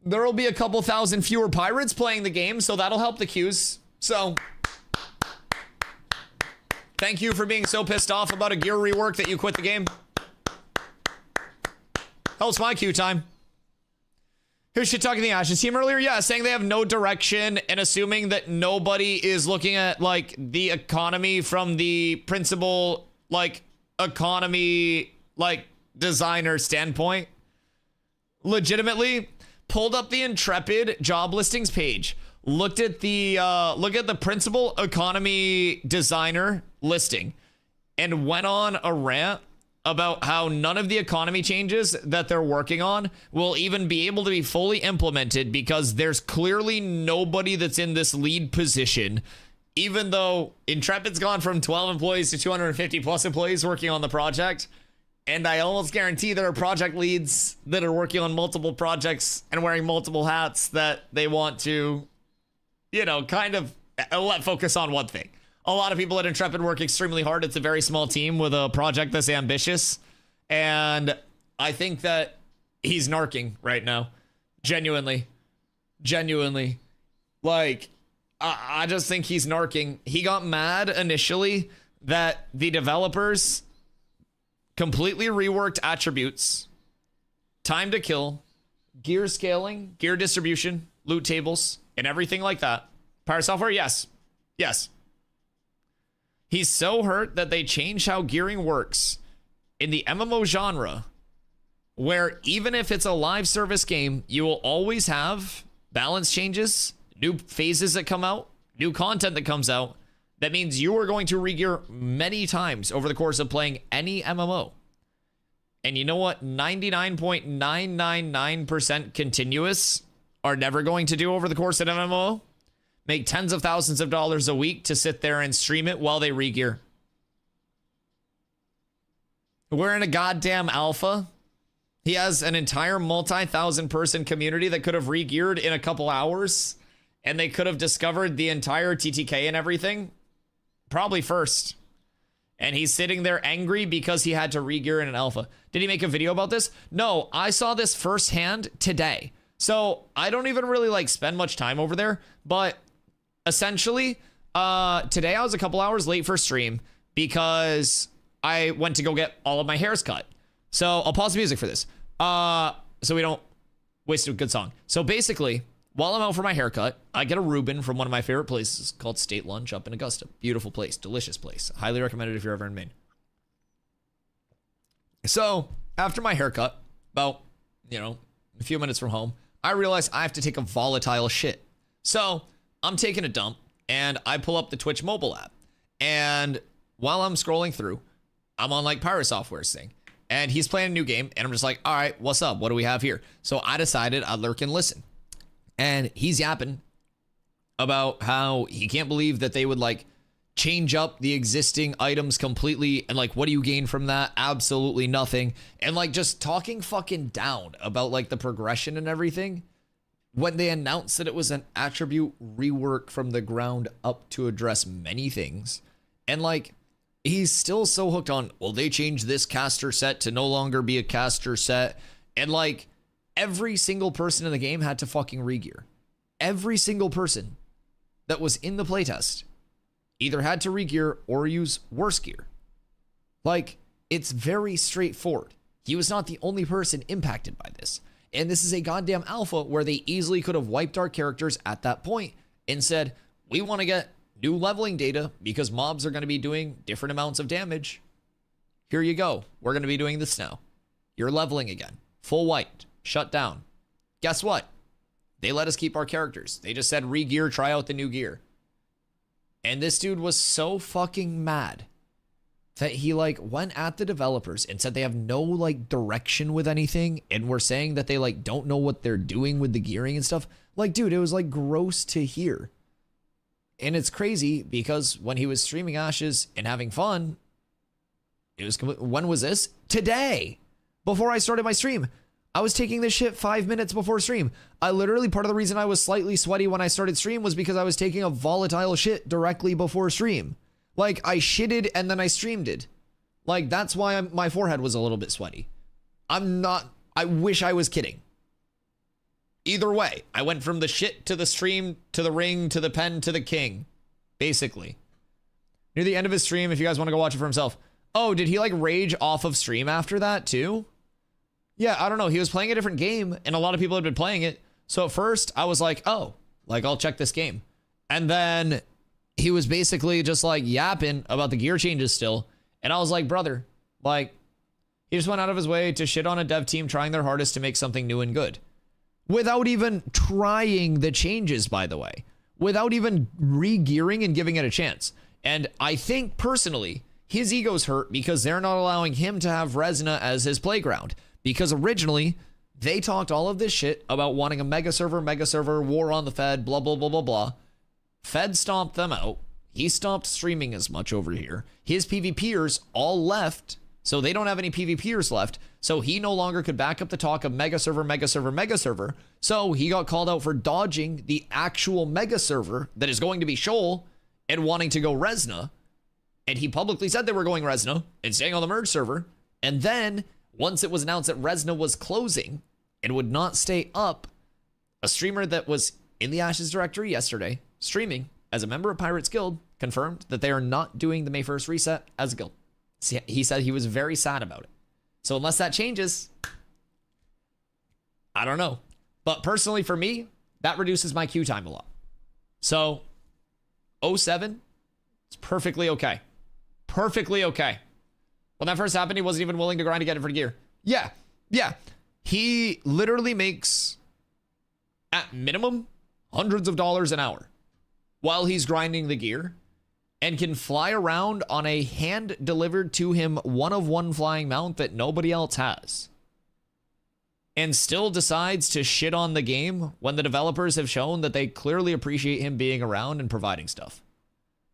there will be a couple thousand fewer pirates playing the game, so that'll help the queues. So, thank you for being so pissed off about a gear rework that you quit the game. Helps my queue time. Here's shit talking the Ashes team earlier. Yeah, saying they have no direction and assuming that nobody is looking at, like, the economy from the principal, like, economy, like, designer standpoint. Legitimately pulled up the Intrepid job listings page, looked at the principal economy designer listing, and went on a rant about how none of the economy changes that they're working on will even be able to be fully implemented because there's clearly nobody that's in this lead position, even though Intrepid's gone from 12 employees to 250 plus employees working on the project. And I almost guarantee there are project leads that are working on multiple projects and wearing multiple hats that they want to, you know, kind of let focus on one thing. A lot of people at Intrepid work extremely hard. It's a very small team with a project that's ambitious. And I think that he's narking right now. Genuinely. Like, I just think he's narking. He got mad initially that the developers completely reworked attributes, time to kill, gear scaling, gear distribution, loot tables, and everything like that. Pirate software, yes. Yes. He's so hurt that they changed how gearing works in the MMO genre, where even if it's a live service game, you will always have balance changes, new phases that come out, new content that comes out. That means you are going to regear many times over the course of playing any MMO. And you know what 99.999% continuous are never going to do over the course of an MMO? Make tens of thousands of dollars a week to sit there and stream it while they regear. We're in a goddamn alpha. He has an entire multi-thousand person community that could have regeared in a couple hours, and they could have discovered the entire TTK and everything. Probably first. And he's sitting there angry because he had to regear in an alpha. Did he make a video about this? No, I saw this firsthand today. So I don't even really like spend much time over there. But essentially, today I was a couple hours late for stream because I went to go get all of my hairs cut. So I'll pause the music for this. So we don't waste a good song. So basically, while I'm out for my haircut, I get a Reuben from one of my favorite places called State Lunch up in Augusta. Beautiful place, delicious place. Highly recommend it if you're ever in Maine. So after my haircut, about, a few minutes from home, I realize I have to take a volatile shit. So I'm taking a dump and I pull up the Twitch mobile app. And while I'm scrolling through, I'm on like Pirate Software's thing. And he's playing a new game. And I'm just like, all right, what's up? What do we have here? So I decided I'd lurk and listen. And he's yapping about how he can't believe that they would like change up the existing items completely. And like, what do you gain from that? Absolutely nothing. And like just talking fucking down about like the progression and everything. When they announced that it was an attribute rework from the ground up to address many things. And like, he's still so hooked on, well, they changed this caster set to no longer be a caster set. And like, every single person in the game had to fucking regear. Every single person that was in the playtest either had to regear or use worse gear. Like, it's very straightforward. He was not the only person impacted by this. And this is a goddamn alpha where they easily could have wiped our characters at that point and said, we want to get new leveling data because mobs are going to be doing different amounts of damage. Here you go. We're going to be doing this now. You're leveling again. Full white. Shut down. Guess what? They let us keep our characters. They just said re-gear, try out the new gear. And this dude was so fucking mad that he like went at the developers and said they have no like direction with anything and were saying that they like don't know what they're doing with the gearing and stuff. Like, dude, it was like gross to hear. And it's crazy because when he was streaming Ashes and having fun, it was, when was this? Today, before I started my stream. I was taking this shit 5 minutes before stream. I literally, part of the reason I was slightly sweaty when I started stream was because I was taking a volatile shit directly before stream. Like, I shitted and then I streamed it. Like, that's why my forehead was a little bit sweaty. I wish I was kidding. Either way, I went from the shit to the stream, to the ring, to the pen, to the king. Basically. Near the end of his stream, if you guys want to go watch it for himself. Oh, did he like rage off of stream after that too? Yeah, I don't know. He was playing a different game and a lot of people had been playing it. So at first I was like, oh, like I'll check this game. And then he was basically just like yapping about the gear changes still. And I was like, brother, like he just went out of his way to shit on a dev team trying their hardest to make something new and good. Without even trying the changes, by the way. Without even re-gearing and giving it a chance. And I think personally, his ego's hurt because they're not allowing him to have Resna as his playground. Because originally, they talked all of this shit about wanting a mega server, war on the Fed, blah, blah, blah, blah, blah. Fed stomped them out. He stopped streaming as much over here. His PvPers all left, so they don't have any PvPers left. So he no longer could back up the talk of mega server. So he got called out for dodging the actual mega server that is going to be Shoal and wanting to go Resna. And he publicly said they were going Resna and staying on the merge server. And then once it was announced that Resna was closing and would not stay up, a streamer that was in the Ashes directory yesterday, streaming as a member of Pirates Guild, confirmed that they are not doing the May 1st reset as a guild. He said he was very sad about it. So unless that changes, I don't know. But personally for me, that reduces my queue time a lot. So 07, it's perfectly okay. Perfectly okay. When that first happened, he wasn't even willing to grind to get it for gear. Yeah. He literally makes, at minimum, hundreds of dollars an hour while he's grinding the gear and can fly around on a hand-delivered to him one-of-one flying mount that nobody else has. And still decides to shit on the game when the developers have shown that they clearly appreciate him being around and providing stuff.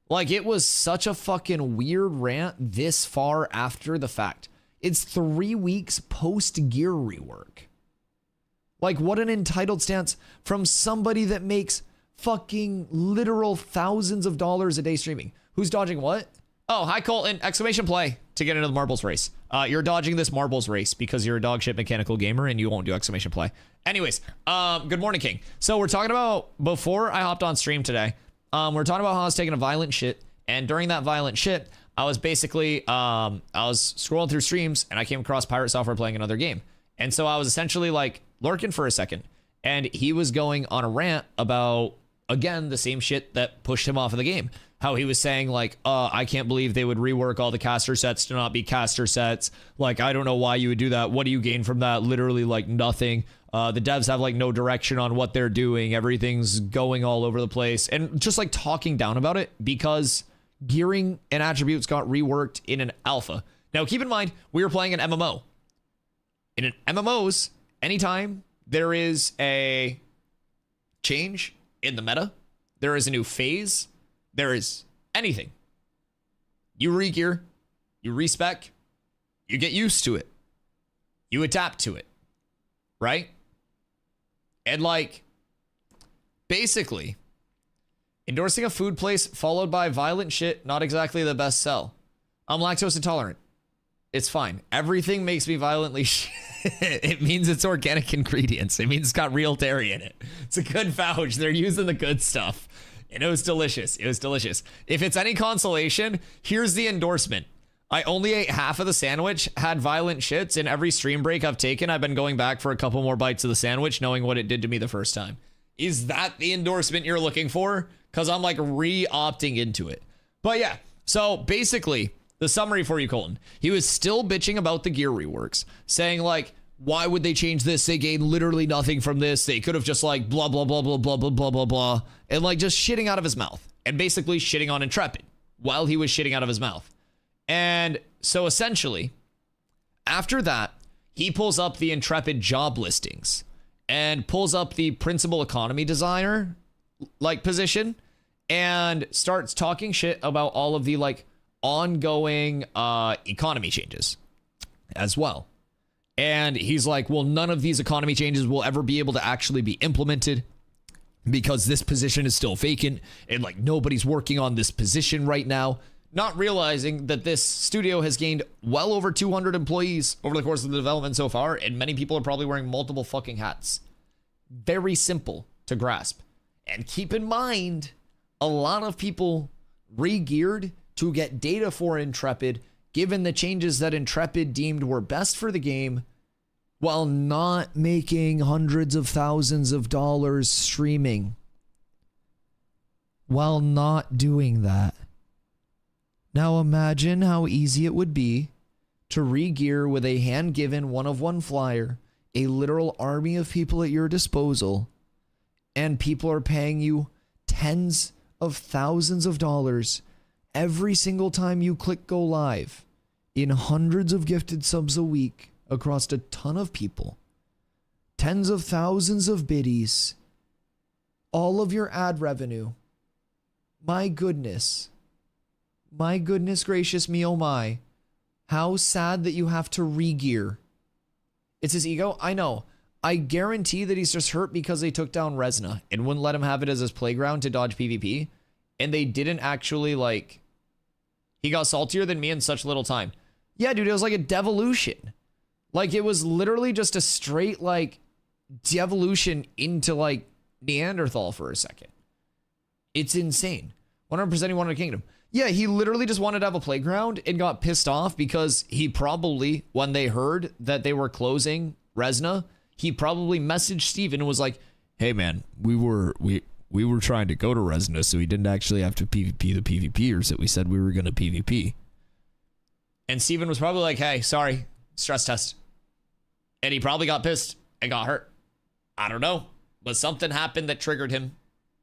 Like, it was such a fucking weird rant this far after the fact. It's 3 weeks post-gear rework. Like, what an entitled stance from somebody that makes fucking literal thousands of dollars a day streaming. Who's dodging what? Oh, hi, Colton. Exclamation play to get into the marbles race. You're dodging this marbles race because you're a dog shit mechanical gamer and you won't do exclamation play. Anyways, good morning, King. So we're talking about, before I hopped on stream today, we're talking about how I was taking a violent shit, and during that violent shit, I was basically, I was scrolling through streams, and I came across Pirate Software playing another game, and so I was essentially, like, lurking for a second, and he was going on a rant about, again, the same shit that pushed him off of the game. How he was saying, like, I can't believe they would rework all the caster sets to not be caster sets. Like, I don't know why you would do that. What do you gain from that? Literally, like, nothing. The devs have, like, no direction on what they're doing. Everything's going all over the place. And just, like, talking down about it because gearing and attributes got reworked in an alpha. Now, keep in mind, we were playing an MMO. In an MMOs, anytime there is a change in the meta, there is a new phase, there is anything, you re-gear, you respec, you get used to it, you adapt to it, right? And like, basically, endorsing a food place followed by violent shit, not exactly the best sell. I'm lactose intolerant. It's fine. Everything makes me violently shit. It means it's organic ingredients. It means it's got real dairy in it. It's a good vouch. They're using the good stuff. And it was delicious. It was delicious. If it's any consolation, here's the endorsement. I only ate half of the sandwich, had violent shits, and every stream break I've taken, I've been going back for a couple more bites of the sandwich, knowing what it did to me the first time. Is that the endorsement you're looking for? Because I'm like re-opting into it. But yeah, so basically, the summary for you, Colton. He was still bitching about the gear reworks, saying like, why would they change this? They gained literally nothing from this. They could have just like blah, blah, blah, blah, blah, blah, blah, blah, blah. And like just shitting out of his mouth and basically shitting on Intrepid while he was shitting out of his mouth. And so essentially, after that, he pulls up the Intrepid job listings and pulls up the principal economy designer like position and starts talking shit about all of the like ongoing economy changes as well. And he's like, well, none of these economy changes will ever be able to actually be implemented because this position is still vacant and like nobody's working on this position right now. Not realizing that this studio has gained well over 200 employees over the course of the development so far, and many people are probably wearing multiple fucking hats. Very simple to grasp. And keep in mind, a lot of people re-geared to get data for Intrepid, given the changes that Intrepid deemed were best for the game, while not making hundreds of thousands of dollars streaming. While not doing that. Now imagine how easy it would be to re-gear with a hand-given one-of-one flyer, a literal army of people at your disposal, and people are paying you tens of thousands of dollars every single time you click go live in hundreds of gifted subs a week across a ton of people. Tens of thousands of biddies. All of your ad revenue. My goodness. My goodness gracious me, oh my. How sad that you have to re-gear. It's his ego? I know. I guarantee that he's just hurt because they took down Resna and wouldn't let him have it as his playground to dodge PvP. And they didn't actually, like... He got saltier than me in such little time. Yeah, dude, it was like a devolution. Like, it was literally just a straight, like, devolution into, like, Neanderthal for a second. It's insane. 100% he wanted a kingdom. Yeah, he literally just wanted to have a playground and got pissed off because he probably, when they heard that they were closing Resna, he probably messaged Steven and was like, hey man, we were trying to go to Resna, so we didn't actually have to PvP the PvPers that we said we were going to PvP. And Steven was probably like, hey, sorry, stress test. And he probably got pissed and got hurt. I don't know, but something happened that triggered him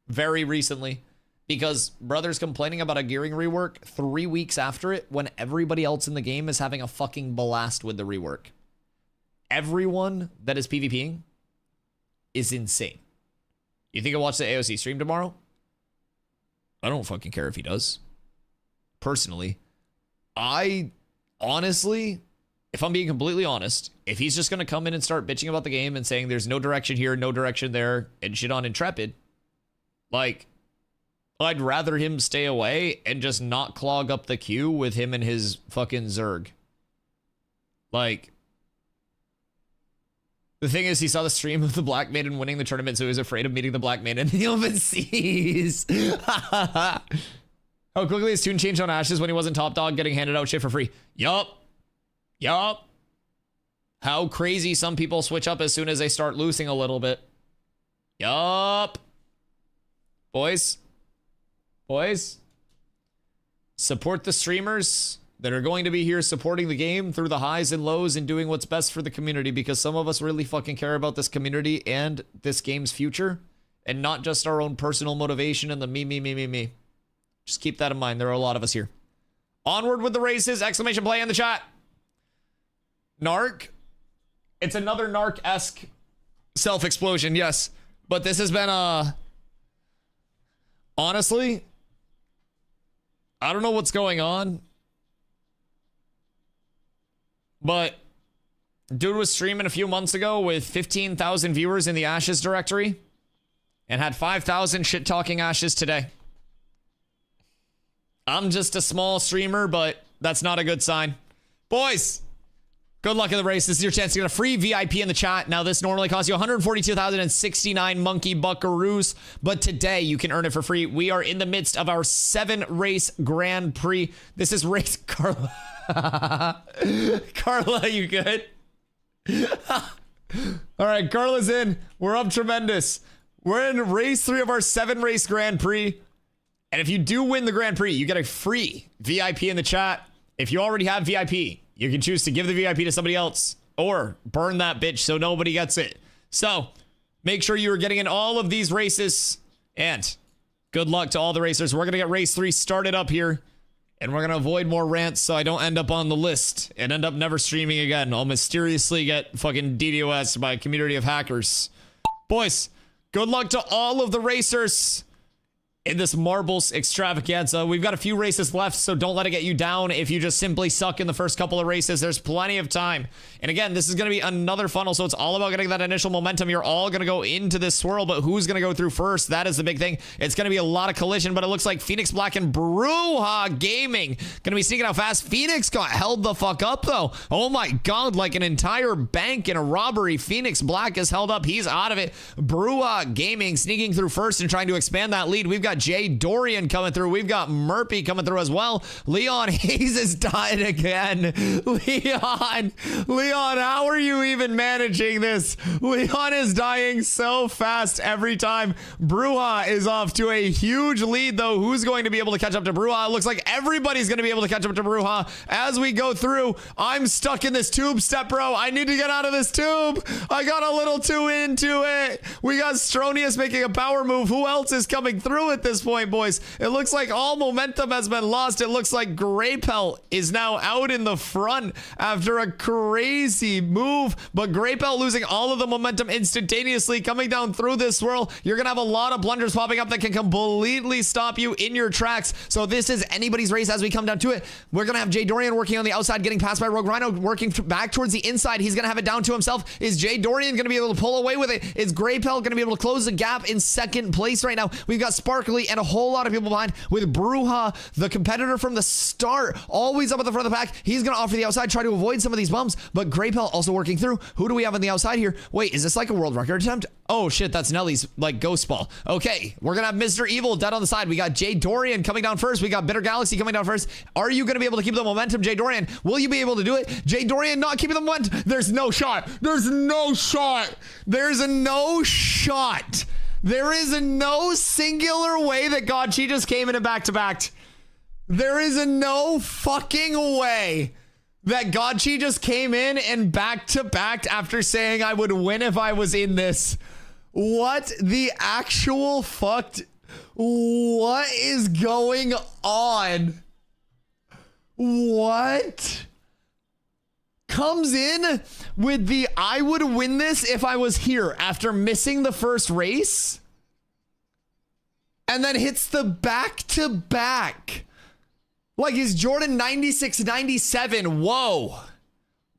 very recently. Because brother's complaining about a gearing rework 3 weeks after it when everybody else in the game is having a fucking blast with the rework. Everyone that is PvPing is insane. You think he'll watch the AOC stream tomorrow? I don't fucking care if he does. Personally, I honestly, if I'm being completely honest, if he's just going to come in and start bitching about the game and saying there's no direction here, no direction there, and shit on Intrepid, like... I'd rather him stay away and just not clog up the queue with him and his fucking Zerg. Like, the thing is, he saw the stream of the Black Maiden winning the tournament, so he was afraid of meeting the Black Maiden in the open seas. How quickly his tune changed on Ashes when he wasn't top dog getting handed out shit for free. Yup. How crazy some people switch up as soon as they start losing a little bit. Yup. Boys, support the streamers that are going to be here supporting the game through the highs and lows and doing what's best for the community, because some of us really fucking care about this community and this game's future and not just our own personal motivation and the me. Just keep that in mind. There are a lot of us here. Onward with the races! Exclamation play in the chat. Narc. It's another Narc-esque self-explosion, yes. But this has been honestly, I don't know what's going on, but dude was streaming a few months ago with 15,000 viewers in the Ashes directory and had 5,000 shit-talking Ashes today. I'm just a small streamer, but that's not a good sign. Boys, good luck in the race. This is your chance to get a free VIP in the chat. Now, this normally costs you 142,069 monkey buckaroos, but today you can earn it for free. We are in the midst of our 7-race Grand Prix. This is race Carla. Carla, you good? All right, Carla's in. We're up tremendous. We're in race 3 of our 7-race Grand Prix. And if you do win the Grand Prix, you get a free VIP in the chat. If you already have VIP, you can choose to give the VIP to somebody else or burn that bitch so nobody gets it. So make sure you are getting in all of these races, and good luck to all the racers. We're going to get race 3 started up here, and we're going to avoid more rants so I don't end up on the list and end up never streaming again. I'll mysteriously get fucking DDoS by a community of hackers. Boys, good luck to all of the racers in this marbles extravaganza. We've got a few races left, so don't let it get you down if you just simply suck in the first couple of races. There's plenty of time. And again, this is going to be another funnel, so it's all about getting that initial momentum. You're all going to go into this swirl, but who's going to go through first? That is the big thing. It's going to be a lot of collision, but it looks like Phoenix Black and Bruja Gaming going to be sneaking out fast. Phoenix got held the fuck up, though. Oh my god, like an entire bank in a robbery. Phoenix Black is held up. He's out of it. Bruja Gaming sneaking through first and trying to expand that lead. We've got Jay Dorian coming through. We've got Murphy coming through as well. Leon Hayes is dying again. Leon, how are you even managing this? Leon is dying so fast every time. Bruja is off to a huge lead, though. Who's going to be able to catch up to Bruja? It looks like everybody's going to be able to catch up to Bruja as we go through. I'm stuck in this tube, step bro. I need to get out of this tube. I got a little too into it. We got Stronius making a power move. Who else is coming through at this point, boys? It looks like all momentum has been lost. It looks like Graypelt is now out in the front after a crazy move, but Graypelt losing all of the momentum instantaneously coming down through this swirl. You're gonna have a lot of blunders popping up that can completely stop you in your tracks. So this is anybody's race as we come down to it. We're gonna have Jay Dorian working on the outside, getting passed by Rogue Rhino, working back towards the inside. He's gonna have it down to himself. Is Jay Dorian gonna be able to pull away with it? Is Graypelt gonna be able to close the gap in second place right now? We've got Sparkly and a whole lot of people behind, with Bruja, the competitor from the start, always up at the front of the pack. He's gonna offer the outside, try to avoid some of these bumps, but Graypelt also working through. Who do we have on the outside here? Wait, is this like a world record attempt? Oh shit, that's Nelly's like ghost ball. Okay, we're gonna have Mr. Evil dead on the side. We got Jay Dorian coming down first. We got Bitter Galaxy coming down first. Are you gonna be able to keep the momentum, Jay Dorian? Will you be able to do it? Jay Dorian not keeping the momentum. There's no shot. There's no shot. There's a no shot. There is a no singular way that Godchi just came in a back-to-back. There is a no fucking way that Godchi just came in and back-to-back after saying I would win if I was in this. What the actual fucked? What is going on? What? Comes in with the I would win this if I was here after missing the first race, and then hits the back-to-back. Like, is Jordan 96, 97? Whoa.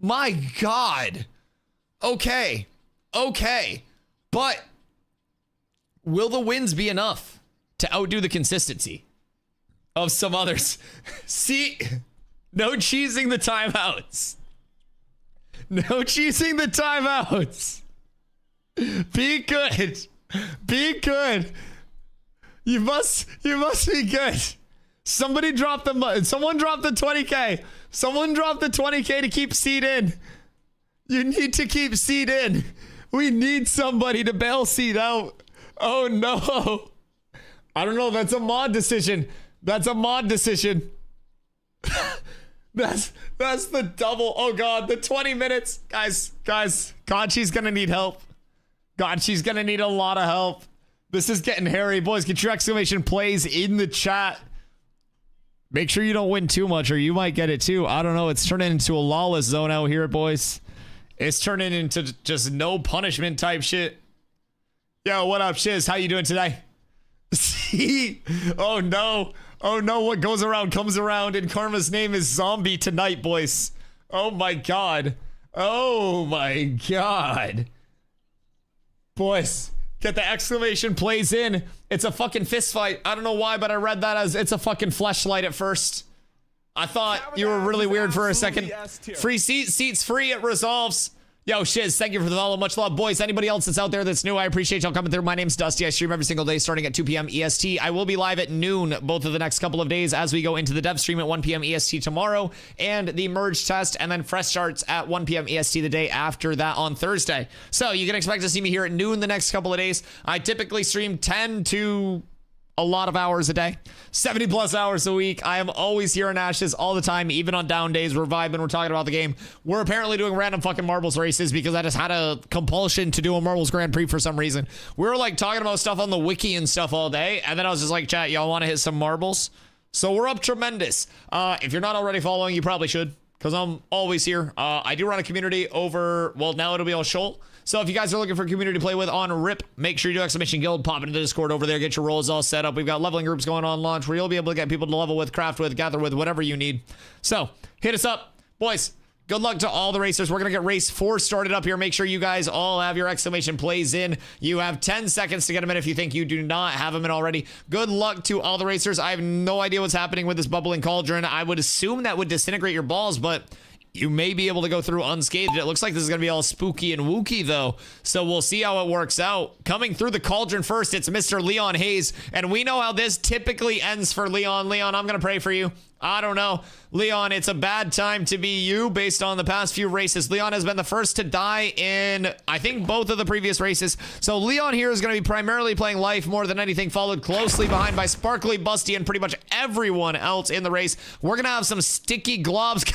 My God. Okay. Okay. But will the wins be enough to outdo the consistency of some others? See, no cheesing the timeouts. No cheesing the timeouts. Be good. Be good. You must be good. Somebody drop the someone drop the 20k. Someone drop the 20k to keep seed in. You need to keep seed in. We need somebody to bail seed out. Oh no. I don't know. That's a mod decision. That's a mod decision. That's the double. Oh god, the 20 minutes. Guys, Godchi's gonna need help. Godchi's gonna need a lot of help. This is getting hairy. Boys, get your exclamation plays in the chat. Make sure you don't win too much or you might get it too. I don't know. It's turning into a lawless zone out here, boys. It's turning into just no punishment type shit. Yo, what up, Shiz? How you doing today? See? Oh no. Oh no, what goes around comes around, and Karma's name is Zombie tonight, boys. Oh my god. Oh my god. Boys, get the exclamation plays in. It's a fucking fist fight. I don't know why, but I read that as it's a fucking fleshlight at first. I thought you were really weird for a second. Free seats free, it resolves. Yo, Shiz, thank you for the follow. Much love, boys. Anybody else that's out there that's new, I appreciate y'all coming through. My name's Dusty. I stream every single day starting at 2 p.m. EST. I will be live at noon both of the next couple of days as we go into the dev stream at 1 p.m. EST tomorrow and the merge test, and then fresh starts at 1 p.m. EST the day after that on Thursday. So you can expect to see me here at noon the next couple of days. I typically stream 10 to a lot of hours a day, 70 plus hours a week. I am always here in Ashes all the time, even on down days. We're vibing, we're talking about the game. We're apparently doing random fucking marbles races because I just had a compulsion to do a marbles Grand Prix for some reason. We were like talking about stuff on the wiki and stuff all day, and then I was just like, chat, y'all want to hit some marbles? So we're up tremendous. If you're not already following, you probably should, because I'm always here. I do run a community over, well, now it'll be on Shoal. So if you guys are looking for a community to play with on RIP, make sure you do exclamation guild, pop into the Discord over there, get your roles all set up. We've got leveling groups going on launch where you'll be able to get people to level with, craft with, gather with, whatever you need. So hit us up, boys. Good luck to all the racers. We're going to get race 4 started up here. Make sure you guys all have your exclamation plays in. You have 10 seconds to get them in if you think you do not have them in already. Good luck to all the racers. I have no idea what's happening with this bubbling cauldron. I would assume that would disintegrate your balls, but you may be able to go through unscathed. It looks like this is going to be all spooky and wooky, though. So we'll see how it works out. Coming through the cauldron first, it's Mr. Leon Hayes. And we know how this typically ends for Leon. Leon, I'm going to pray for you. I don't know. Leon, it's a bad time to be you based on the past few races. Leon has been the first to die in, I think, both of the previous races. So Leon here is going to be primarily playing life more than anything, followed closely behind by Sparkly, Busty, and pretty much everyone else in the race. We're going to have some sticky globs.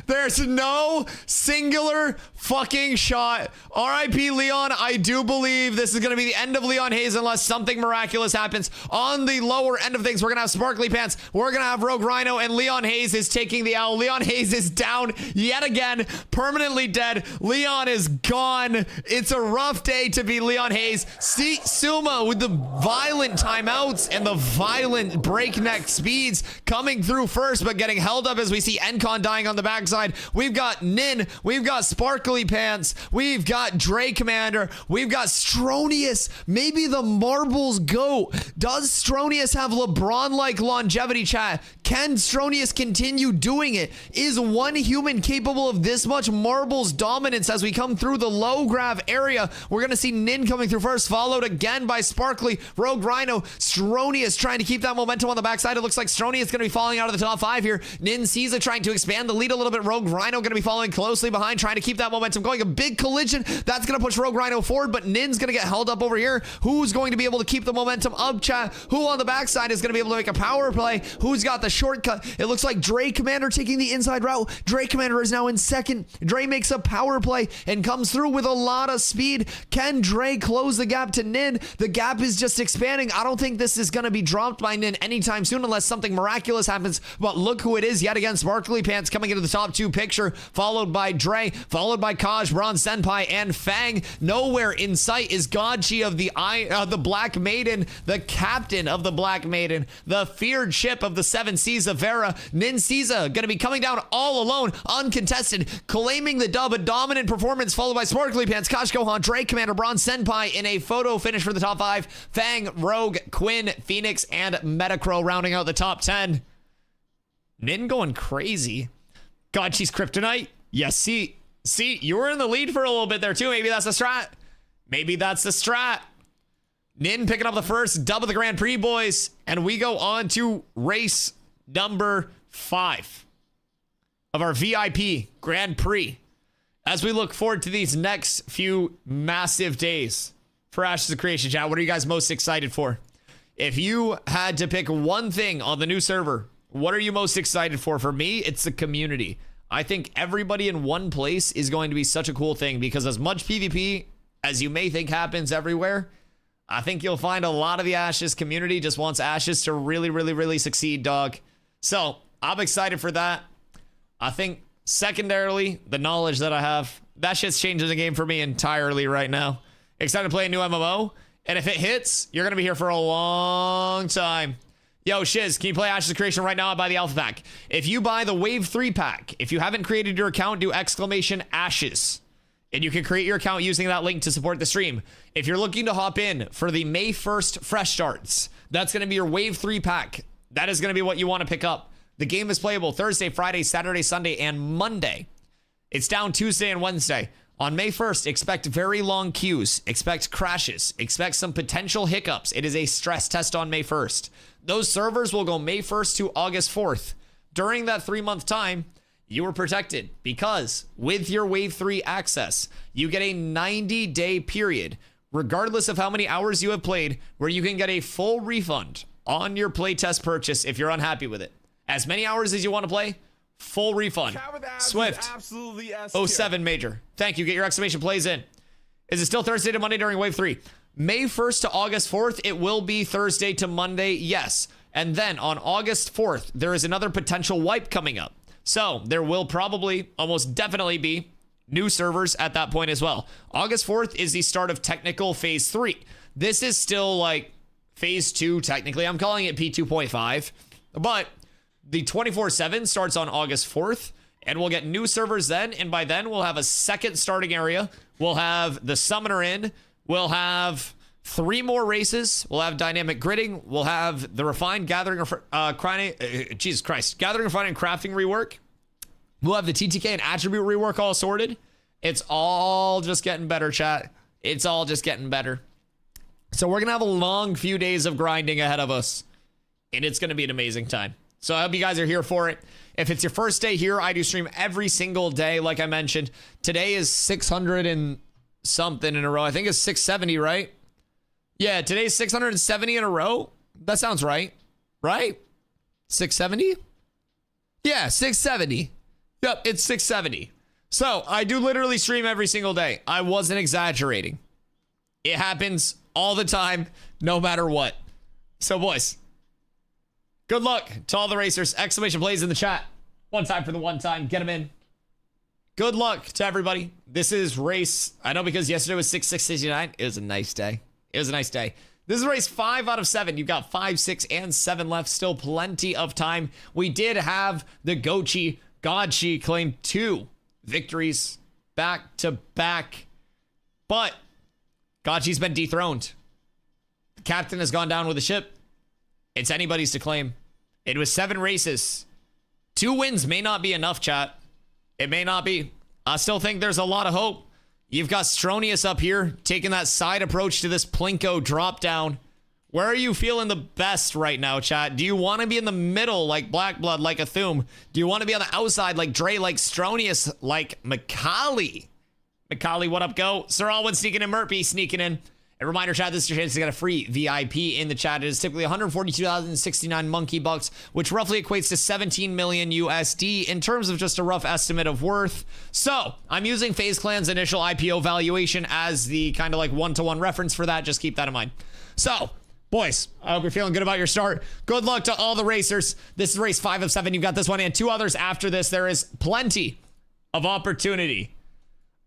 There's no singular fucking shot. RIP Leon, I do believe this is going to be the end of Leon Hayes unless something miraculous happens. On the lower end of things, we're going to have Sparkly Pants. We're going to have Rogue Rhino, and Leon Hayes is taking the L. Leon Hayes is down yet again, permanently dead. Leon is gone. It's a rough day to be Leon Hayes. See Suma with the violent timeouts and the violent breakneck speeds coming through first, but getting held up as we see Encon dying on the backside. We've got Nin, we've got Sparkly Pants, we've got Dre Commander, we've got Stronius, maybe the Marbles GOAT. Does Stronius have LeBron-like longevity, chat? Can Stronius continue doing it? Is one human capable of this much marbles dominance as we come through the low grav area? We're going to see Nin coming through first, followed again by Sparkly, Rogue Rhino, Stronius trying to keep that momentum on the backside. It looks like Stronius is going to be falling out of the top 5 here. Nin Caesar trying to expand the lead a little bit. Rogue Rhino going to be following closely behind, trying to keep that momentum going. A big collision. That's going to push Rogue Rhino forward, but Nin's going to get held up over here. Who's going to be able to keep the momentum up, chat? Who on the backside is going to be able to make a power play? Who's got the shortcut? It looks like Dre Commander taking the inside route. Dre Commander is now in second. Dre makes a power play and comes through with a lot of speed. Can Dre close the gap to Nin? The gap is just expanding. I don't think this is going to be dropped by Nin anytime soon unless something miraculous happens. But look who it is yet again. Sparkly Pants coming into the top 2 picture, followed by Dre, followed by Kaj, Bronze Senpai, and Fang. Nowhere in sight is Godchi of the Black Maiden, the captain of the Black Maiden, the feared ship of the 7 Seas of Vera. Nin Caesar going to be coming down all alone, uncontested, claiming the dub. A dominant performance followed by Sparkly Pants, Kosh Gohan, Dre Commander, Bronze Senpai in a photo finish for the top 5. Fang, Rogue, Quinn, Phoenix, and Metacrow rounding out the top 10. Nin going crazy. God, she's Kryptonite. Yes, see, you were in the lead for a little bit there too. Maybe that's the strat. Maybe that's the strat. Nin picking up the first dub of the Grand Prix, boys. And we go on to race number 5 of our VIP Grand Prix as we look forward to these next few massive days for Ashes of Creation, chat. What are you guys most excited for? If you had to pick one thing on the new server, what are you most excited for? For me, it's the community. I think everybody in one place is going to be such a cool thing because as much PvP as you may think happens everywhere, I think you'll find a lot of the Ashes community just wants Ashes to really, really, really succeed, dog. So I'm excited for that. I think secondarily, the knowledge that I have, that shit's changing the game for me entirely right now. Excited to play a new MMO. And if it hits, you're going to be here for a long time. Yo, Shiz, can you play Ashes of Creation right now? I buy the Alpha Pack. If you buy the Wave 3 pack, if you haven't created your account, do exclamation Ashes. And you can create your account using that link to support the stream. If you're looking to hop in for the May 1st fresh starts, that's going to be your Wave 3 pack. That is going to be what you want to pick up. The game is playable Thursday, Friday, Saturday, Sunday, and Monday. It's down Tuesday and Wednesday. On May 1st, expect very long queues, expect crashes, expect some potential hiccups. It is a stress test on May 1st. Those servers will go May 1st to August 4th. During that 3-month time, you are protected because with your Wave 3 access, you get a 90-day period, regardless of how many hours you have played, where you can get a full refund on your playtest purchase if you're unhappy with it. As many hours as you want to play, full refund. Swift, absolutely 07 Major. Thank you. Get your exclamation plays in. Is it still Thursday to Monday during Wave 3? May 1st to August 4th, it will be Thursday to Monday, yes. And then on August 4th, there is another potential wipe coming up. So there will probably, almost definitely be new servers at that point as well. August 4th is the start of technical phase 3. This is still like phase 2, technically. I'm calling it P2.5, but the 24/7 starts on August 4th, and we'll get new servers then. And by then, we'll have a second starting area. We'll have the summoner in. We'll have 3 more races. We'll have dynamic gridding. We'll have the refined gathering, Jesus Christ, gathering, refining, and crafting rework. We'll have the TTK and attribute rework all sorted. It's all just getting better, chat. It's all just getting better. So we're going to have a long few days of grinding ahead of us, and it's going to be an amazing time. So I hope you guys are here for it. If it's your first day here, I do stream every single day, like I mentioned. Today is 600 and something in a row. I think it's 670, right? Yeah, today's 670 in a row. That sounds right. Right? 670? Yeah, 670. Yep, it's 670. So I do literally stream every single day. I wasn't exaggerating. It happens all the time, no matter what. So boys, good luck to all the racers. Exclamation plays in the chat. One time for the one time. Get them in. Good luck to everybody. This is race. I know because yesterday was 669. It was a nice day. It was a nice day. This is race 5 out of 7. You've got 5, 6, and 7 left. Still plenty of time. We did have the Gochi Godchi claim 2 victories back to back. But Godchi's been dethroned. The captain has gone down with the ship. It's anybody's to claim. It was 7 races. 2 wins may not be enough, chat. It may not be. I still think there's a lot of hope. You've got Stronius up here taking that side approach to this Plinko drop down. Where are you feeling the best right now, chat? Do you want to be in the middle like Blackblood, like Athum? Do you want to be on the outside like Dre, like Stronius, like Macaulay? Macaulay, what up, go? Sir Alwyn sneaking in, Murphy sneaking in. A reminder, chat, this is your chance to get a free VIP in the chat. It is typically 142,069 monkey bucks, which roughly equates to 17 million USD in terms of just a rough estimate of worth. So I'm using FaZe Clan's initial IPO valuation as the kind of like one-to-one reference for that. Just keep that in mind. So boys, I hope you're feeling good about your start. Good luck to all the racers. This is race 5 of 7. You've got this one and 2 others after this. There is plenty of opportunity.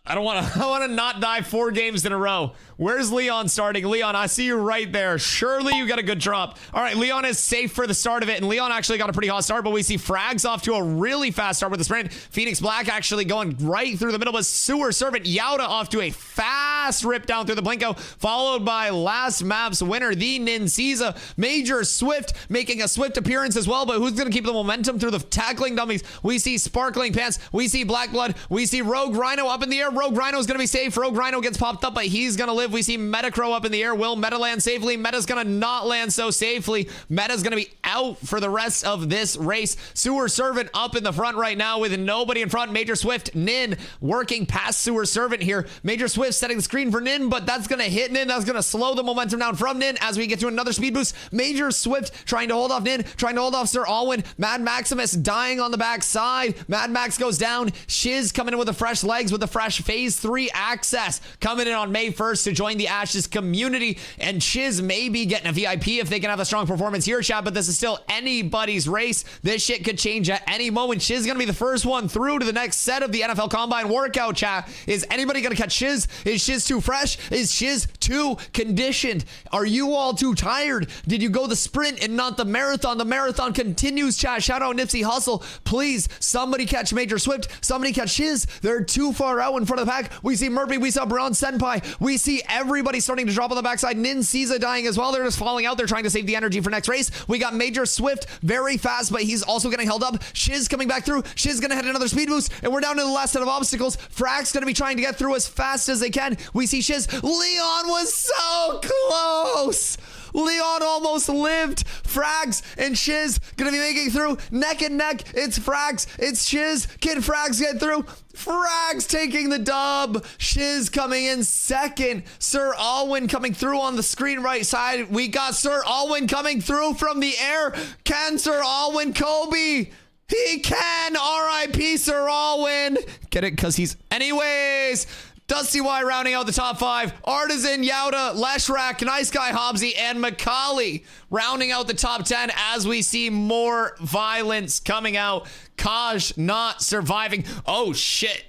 I want to not die 4 games in a row. Where's Leon starting? Leon, I see you right there. Surely you got a good drop. All right, Leon is safe for the start of it, and Leon actually got a pretty hot start, but we see Frags off to a really fast start with the sprint. Phoenix Black actually going right through the middle, but Sewer Servant Yauda off to a fast rip down through the Plinko, followed by last map's winner, the Ninsiza. Major Swift making a Swift appearance as well, but who's going to keep the momentum through the tackling dummies? We see Sparkling Pants. We see Black Blood. We see Rogue Rhino up in the air. Rogue Rhino's going to be safe. Rogue Rhino gets popped up, but he's going to live. We see Metacrow up in the air. Will Meta land safely? Meta's going to not land so safely. Meta's going to be out for the rest of this race. Sewer Servant up in the front right now with nobody in front. Major Swift, Nin working past Sewer Servant here. Major Swift setting the screen for Nin, but that's going to hit Nin. That's going to slow the momentum down from Nin as we get to another speed boost. Major Swift trying to hold off Nin, trying to hold off Sir Alwyn. Mad Maximus dying on the backside. Mad Max goes down. Shiz coming in with the fresh legs with the fresh phase 3 access. Coming in on May 1st to join the Ashes community. And Shiz may be getting a VIP if they can have a strong performance here, chat, but this is still anybody's race. This shit could change at any moment. Shiz going to be the first one through to the next set of the NFL Combine workout, chat. Is anybody going to catch Shiz? Is Shiz too fresh? Is Shiz too conditioned? Are you all too tired? Did you go the sprint and not the marathon? The marathon continues, chat. Shout out Nipsey Hussle. Please, somebody catch Major Swift. Somebody catch Shiz. They're too far out in front of the pack. We see Murphy. We saw Brown Senpai. We see everybody starting to drop on the backside. Nin Caesar dying as well. They're just falling out. They're trying to save the energy for next race. We got Major Major Swift, very fast, but he's also getting held up. Shiz coming back through. Shiz gonna hit another speed boost, and we're down to the last set of obstacles. Frag's gonna be trying to get through as fast as they can. We see Shiz. Leon was so close. Leon almost lived. Frags and Shiz gonna be making through neck and neck. It's Frags, it's Shiz. Can Frags get through? Frags taking the dub. Shiz coming in second. Sir Alwyn coming through on the screen right side. We got Sir Alwyn coming through from the air. Can Sir Alwyn Kobe? He can. R.I.P. Sir Alwyn. Get it? Because he's... Anyways... DustyWhy rounding out the top 5. Artisan, Yauda, Leshrak, Nice Guy, Hobbsy, and Macaulay rounding out the top 10 as we see more violence coming out. Kaj not surviving. Oh, shit.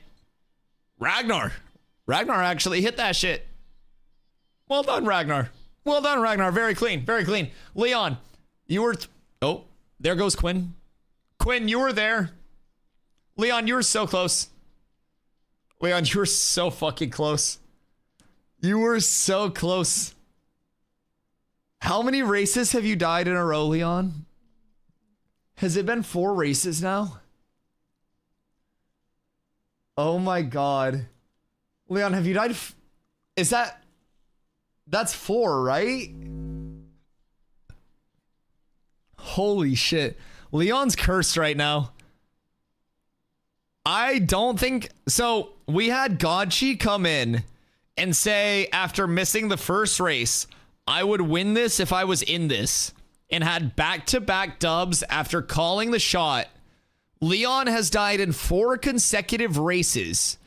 Ragnar. Ragnar actually hit that shit. Well done, Ragnar. Well done, Ragnar. Very clean. Very clean. Leon, you were... Oh, there goes Quinn. Quinn, you were there. Leon, you were so close. Leon, you were so fucking close. You were so close. How many races have you died in a row, Leon? Has it been 4 races now? Oh my god. Leon, have you died? Is that... That's 4, right? Holy shit. Leon's cursed right now. I don't think... So, we had Godchi come in and say, after missing the first race, I would win this if I was in this. And had back-to-back dubs after calling the shot. Leon has died in 4 consecutive races.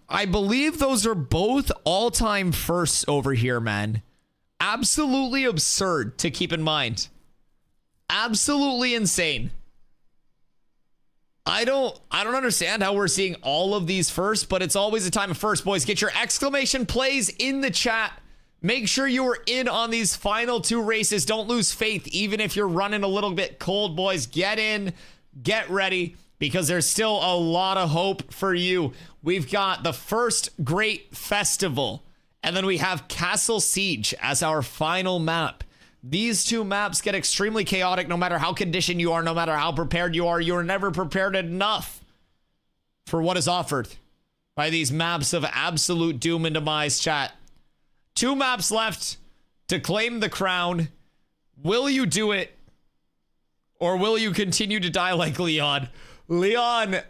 I believe those are both all-time firsts over here, man. Absolutely absurd to keep in mind. Absolutely insane. I don't understand how we're seeing all of these first, but it's always a time of first, boys. Get your exclamation plays in the chat. Make sure you are in on these final 2 races. Don't lose faith, even if you're running a little bit cold, boys. Get in, get ready, because there's still a lot of hope for you. We've got the first great festival, and then we have Castle Siege as our final map. These 2 maps get extremely chaotic no matter how conditioned you are, no matter how prepared you are. You're never prepared enough for what is offered by these maps of absolute doom and demise, chat. 2 maps left to claim the crown. Will you do it? Or will you continue to die like Leon? Leon,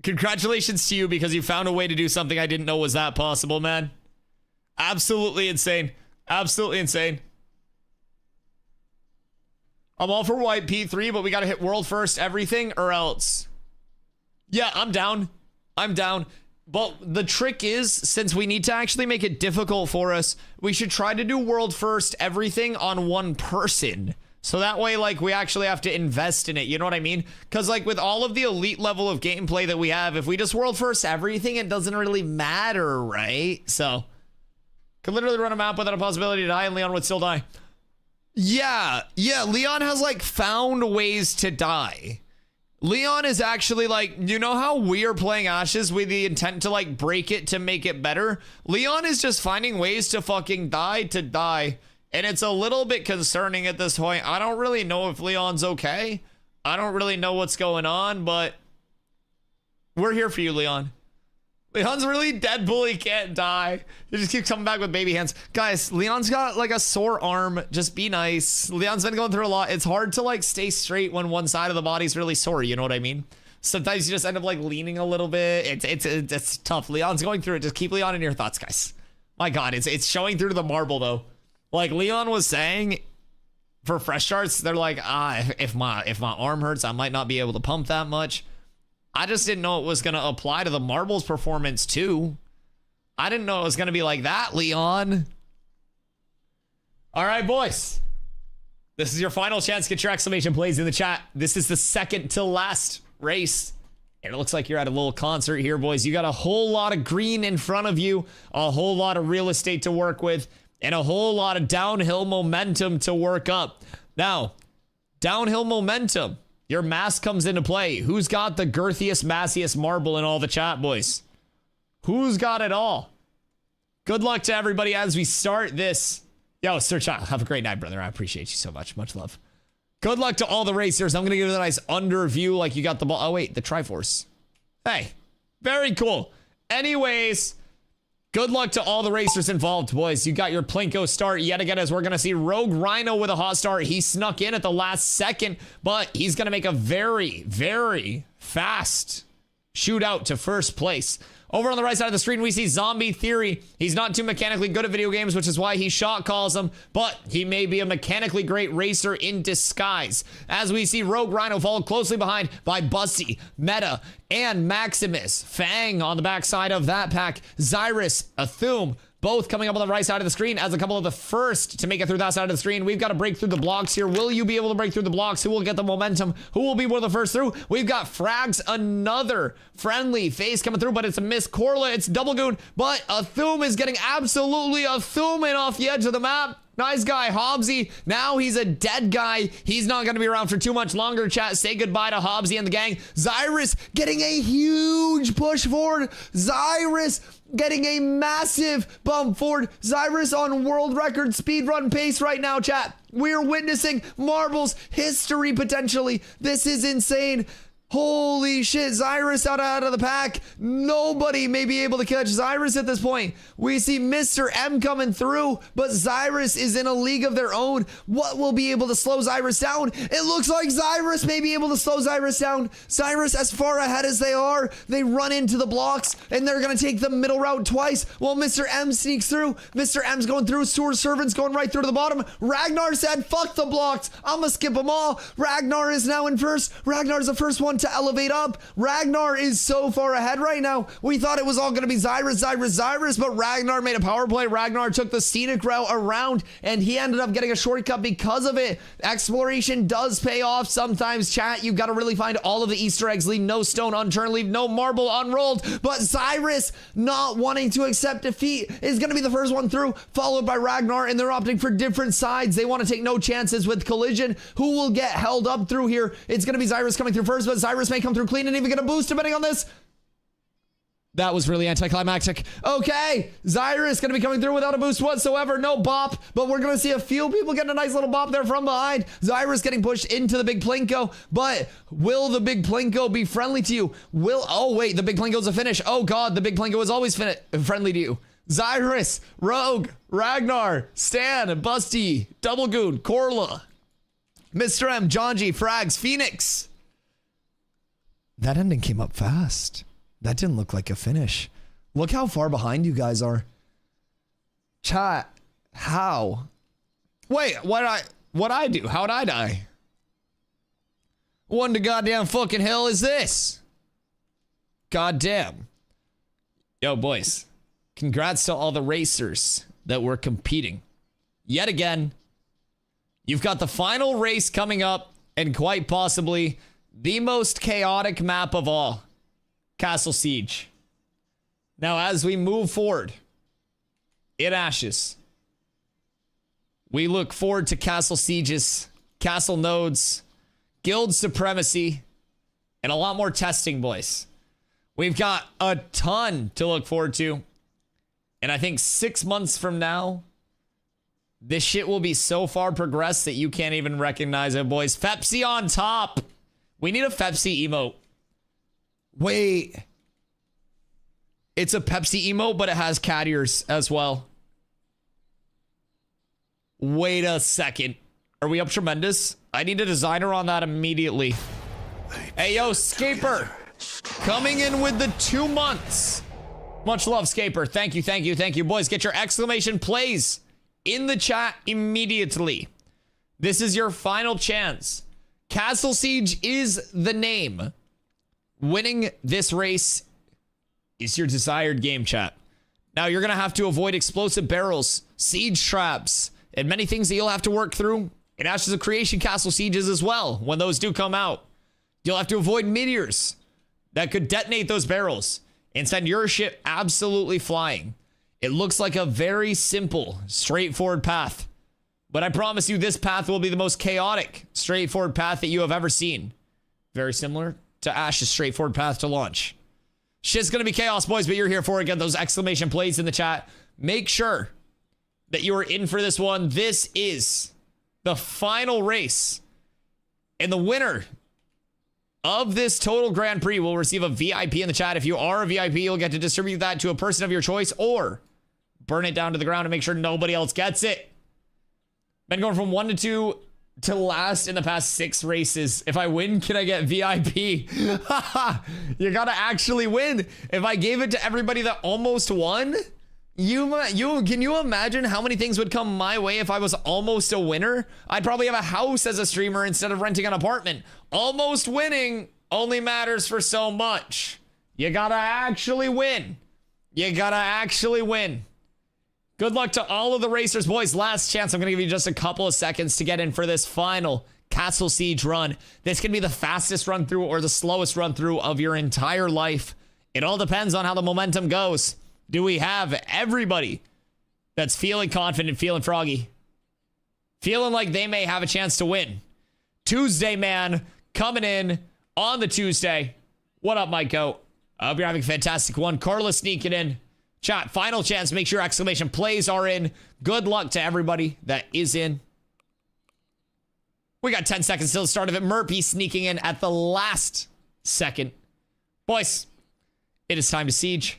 congratulations to you, because you found a way to do something I didn't know was that possible, man. Absolutely insane. Absolutely insane. I'm all for white P3, but we gotta hit world first everything or else. Yeah, I'm down. I'm down. But the trick is, since we need to actually make it difficult for us, we should try to do world first everything on 1 person. So that way, like, we actually have to invest in it. You know what I mean? Because, like, with all of the elite level of gameplay that we have, if we just world first everything, it doesn't really matter, right? So... Could literally run a map without a possibility to die, and Leon would still die. Yeah, Leon has, like, found ways to die. Leon is actually, like, you know how we are playing Ashes with the intent to, like, break it to make it better? Leon is just finding ways to fucking die to die. And it's a little bit concerning at this point. I don't really know if Leon's okay. I don't really know what's going on, but... We're here for you, Leon. Leon's really Deadpool, he can't die. He just keeps coming back with baby hands. Guys, Leon's got like a sore arm. Just be nice. Leon's been going through a lot. It's hard to like stay straight when one side of the body's really sore, you know what I mean? Sometimes you just end up like leaning a little bit. It's tough. Leon's going through it. Just keep Leon in your thoughts, guys. My God, it's showing through to the marble though. Like Leon was saying, for fresh starts, they're like, if my arm hurts, I might not be able to pump that much. I just didn't know it was going to apply to the marbles performance too. I didn't know it was going to be like that, Leon. All right, boys. This is your final chance. Get your exclamation plays in the chat. This is the second to last race. And it looks like you're at a little concert here, boys. You got a whole lot of green in front of you, a whole lot of real estate to work with, and a whole lot of downhill momentum to work up. Now, downhill momentum. Your mass comes into play. Who's got the girthiest, massiest marble in all the chat, boys? Who's got it all? Good luck to everybody as we start this Yo, Sir Child, have a great night, brother. I appreciate you so much. Much love. Good luck to all the racers. I'm going to give you a nice under view like you got the ball. Oh, wait, the Triforce. Hey, very cool. Anyways, good luck to all the racers involved, boys. You got your Plinko start yet again, as we're going to see Rogue Rhino with a hot start. He snuck in at the last second, but he's going to make a very, very fast shootout to first place. Over on the right side of the screen, we see Zombie Theory. He's not too mechanically good at video games, which is why he shot calls him, but he may be a mechanically great racer in disguise. As we see Rogue Rhino followed closely behind by Busty, Meta, and Maximus. Fang on the backside of that pack. Xyrus, Athum, both coming up on the right side of the screen as a couple of the first to make it through that side of the screen. We've got to break through the blocks here. Will you be able to break through the blocks? Who will get the momentum? Who will be one of the first through? We've got Frags, another friendly face coming through, but it's a Miss Corla. It's Double Goon, but Athum is getting absolutely Athuming off the edge of the map. Nice guy, Hobbsy. Now he's a dead guy. He's not going to be around for too much longer, chat. Say goodbye to Hobbsy and the gang. Xyrus getting a huge push forward. Xyrus getting a massive bump forward. Xyrus on world record speedrun pace right now, chat. We're witnessing Marbles history potentially. This is insane. Holy shit, Xyrus out of the pack. Nobody may be able to catch Xyrus at this point. We see Mr. M coming through, but Xyrus is in a league of their own. What will be able to slow Xyrus down? It looks like Xyrus may be able to slow Xyrus down. Xyrus, as far ahead as they are, they run into the blocks, and they're going to take the middle route twice while Mr. M sneaks through. Mr. M's going through. Sewer Servant's going right through to the bottom. Ragnar said, fuck the blocks. I'm going to skip them all. Ragnar is now in first. Ragnar's the first one to elevate up. Ragnar is so far ahead right now. We thought it was all going to be Xyrus, but Ragnar made a power play. Ragnar took the scenic route around, and he ended up getting a shortcut because of it. Exploration does pay off sometimes, chat. You've got to really find all of the Easter eggs. Leave no stone unturned, leave no marble unrolled. But Xyrus, not wanting to accept defeat, is going to be the first one through, followed by Ragnar, and they're opting for different sides. They want to take no chances with collision. Who will get held up through here? It's going to be Xyrus coming through first, but Xyrus may come through clean and even get a boost depending on this. That was really anticlimactic. Okay, Xyrus gonna be coming through without a boost whatsoever. No bop, but we're gonna see a few people getting a nice little bop there from behind. Xyrus getting pushed into the big Plinko, but will the big Plinko be friendly to you? Oh wait, the big Plinko's a finish. Oh god, the big Plinko is always friendly to you. Xyrus, Rogue, Ragnar, Stan, Busty, Double Goon, Corla, Mr. M, John G, Frags, Phoenix. That ending came up fast. That didn't look like a finish. Look how far behind you guys are. Chat, how? Wait, what'd I do? How'd I die? What in the goddamn fucking hell is this? Goddamn. Yo, boys. Congrats to all the racers that were competing. Yet again, you've got the final race coming up, and quite possibly the most chaotic map of all, Castle Siege. Now, as we move forward in Ashes, we look forward to Castle Sieges, Castle Nodes, Guild Supremacy, and a lot more testing, boys. We've got a ton to look forward to. And I think 6 months from now, this shit will be so far progressed that you can't even recognize it, boys. Pepsi on top. We need a Pepsi emote. Wait. It's a Pepsi emote, but it has cat ears as well. Wait a second. Are we up tremendous? I need a designer on that immediately. Hey, yo, Scaper. Coming in with the 2 months. Much love, Scaper. Thank you, thank you, thank you. Boys, get your exclamation plays in the chat immediately. This is your final chance. Castle Siege is the name. Winning this race is your desired game, chat. Now, you're going to have to avoid explosive barrels, siege traps, and many things that you'll have to work through in Ashes of Creation Castle Sieges as well, when those do come out. You'll have to avoid meteors that could detonate those barrels and send your ship absolutely flying. It looks like a very simple, straightforward path. But I promise you, this path will be the most chaotic, straightforward path that you have ever seen. Very similar to Ash's straightforward path to launch. Shit's gonna be chaos, boys, but you're here for it. Get those exclamation plays in the chat. Make sure that you are in for this one. This is the final race. And the winner of this total Grand Prix will receive a VIP in the chat. If you are a VIP, you'll get to distribute that to a person of your choice or burn it down to the ground and make sure nobody else gets it. Been going from 1 to 2 to last in the past 6 races. If I win, can I get VIP? You gotta actually win. If I gave it to everybody that almost won, can you imagine how many things would come my way if I was almost a winner? I'd probably have a house as a streamer instead of renting an apartment. Almost winning only matters for so much. You gotta actually win. You gotta actually win. Good luck to all of the racers, boys. Last chance. I'm gonna give you just a couple of seconds to get in for this final Castle Siege run. This can be the fastest run through or the slowest run through of your entire life. It all depends on how the momentum goes. Do we have everybody that's feeling confident, feeling froggy, feeling like they may have a chance to win? Tuesday, man, coming in on the Tuesday. What up, my goat? I hope you're having a fantastic one. Carla sneaking in. Chat, final chance. Make sure exclamation plays are in. Good luck to everybody that is in. We got 10 seconds till the start of it. Murphy sneaking in at the last second. Boys, it is time to siege.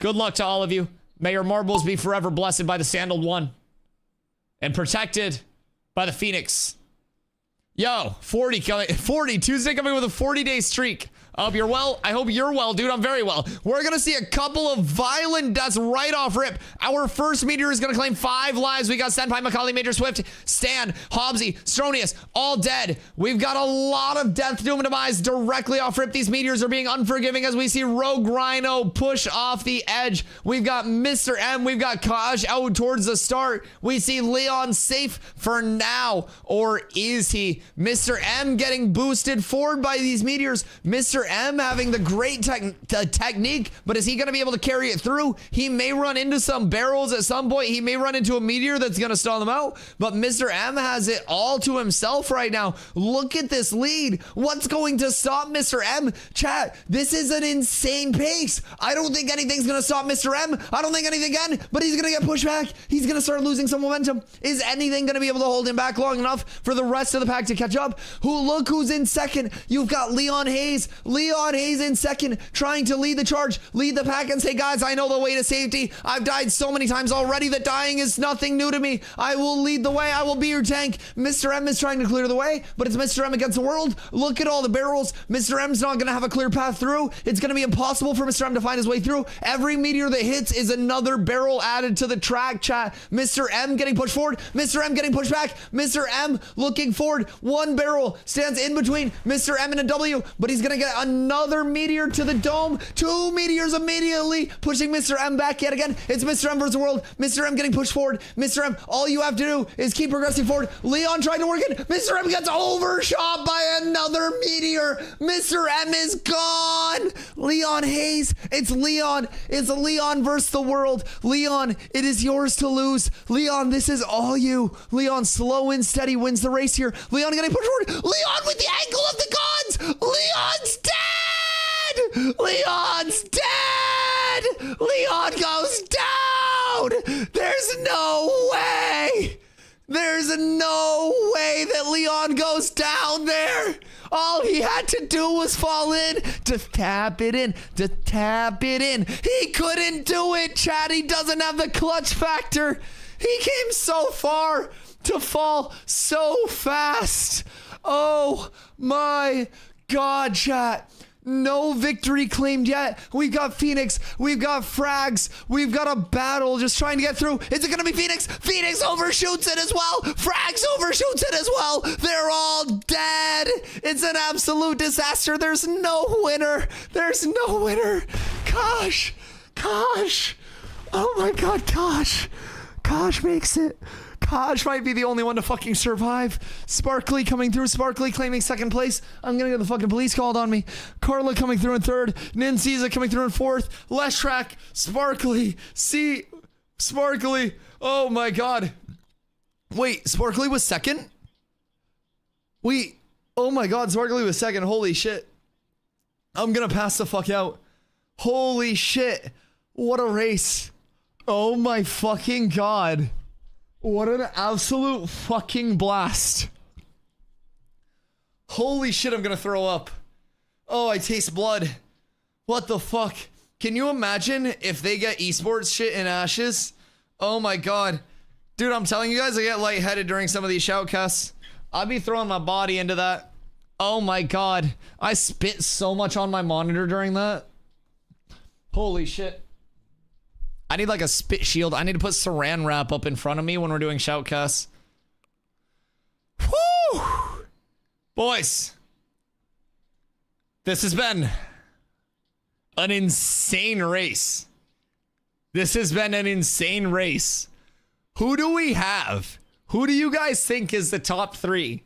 Good luck to all of you. May your marbles be forever blessed by the sandaled one and protected by the phoenix. Yo, 40 Tuesday coming with a 40-day streak. I hope you're well. I hope you're well, dude. I'm very well. We're going to see a couple of violent deaths right off rip. Our first meteor is going to claim 5 lives. We got Senpai, Macaulay, Major Swift, Stan, Hobbsy, Stronius, all dead. We've got a lot of death, doom, and demise directly off rip. These meteors are being unforgiving as we see Rogue Rhino push off the edge. We've got Mr. M. We've got Kaj out towards the start. We see Leon safe for now. Or is he? Mr. M getting boosted forward by these meteors. Mr. M having the great technique, but is he going to be able to carry it through? He may run into some barrels at some point. He may run into a meteor that's going to stall them out, but Mr. M has it all to himself right now. Look at this lead. What's going to stop Mr. M? Chat, this is an insane pace. I don't think anything's going to stop Mr. M. I don't think anything can, but he's going to get pushed back. He's going to start losing some momentum. Is anything going to be able to hold him back long enough for the rest of the pack to catch up? Look who's in second. You've got Leon Hayes. Leon Hayes in second, trying to lead the charge, lead the pack and say, guys, I know the way to safety. I've died so many times already that dying is nothing new to me. I will lead the way. I will be your tank. Mr. M is trying to clear the way, but it's Mr. M against the world. Look at all the barrels. Mr. M's not going to have a clear path through. It's going to be impossible for Mr. M to find his way through. Every meteor that hits is another barrel added to the track, chat. Mr. M getting pushed forward. Mr. M getting pushed back. Mr. M looking forward. One barrel stands in between Mr. M and a W, but he's going to get another meteor to the dome. 2 meteors immediately pushing Mr. M back yet again. It's Mr. M versus the world. Mr. M getting pushed forward. Mr. M, all you have to do is keep progressing forward. Leon trying to work it. Mr. M gets overshot by another meteor. Mr. M is gone. Leon Hayes. It's Leon. It's Leon versus the world. Leon, it is yours to lose. Leon, this is all you. Leon, slow and steady wins the race here. Leon getting pushed forward. Leon with the ankle of the gods. Leon's dead. Leon's dead. Leon goes down. There's no way. There's no way that Leon goes down there. All he had to do was fall in, to tap it in, to tap it in. He couldn't do it, chat. He doesn't have the clutch factor. He came so far to fall so fast. Oh my God, chat. No victory claimed yet. We've got Phoenix. We've got Frags. We've got a battle just trying to get through. Is it going to be Phoenix? Phoenix overshoots it as well. Frags overshoots it as well. They're all dead. It's an absolute disaster. There's no winner. There's no winner. Gosh. Gosh. Oh my God, Gosh. Gosh makes it. Kaj might be the only one to fucking survive. Sparkly coming through. Sparkly claiming second place. I'm gonna get the fucking police called on me. Carla coming through in third. Ninsiza coming through in fourth. Less track. Sparkly. See. Sparkly. Oh my God. Wait, Sparkly was second? Wait. Oh my God, Sparkly was second. Holy shit. I'm gonna pass the fuck out. Holy shit. What a race. Oh my fucking God. What an absolute fucking blast. Holy shit, I'm gonna throw up. Oh, I taste blood. What the fuck? Can you imagine if they get esports shit in Ashes? Oh my god. Dude, I'm telling you guys, I get lightheaded during some of these shoutcasts. I'll be throwing my body into that. Oh my god. I spit so much on my monitor during that. Holy shit. I need like a spit shield. I need to put saran wrap up in front of me when we're doing shoutcasts. Woo! Boys. This has been an insane race. This has been an insane race. Who do we have? Who do you guys think is the top 3?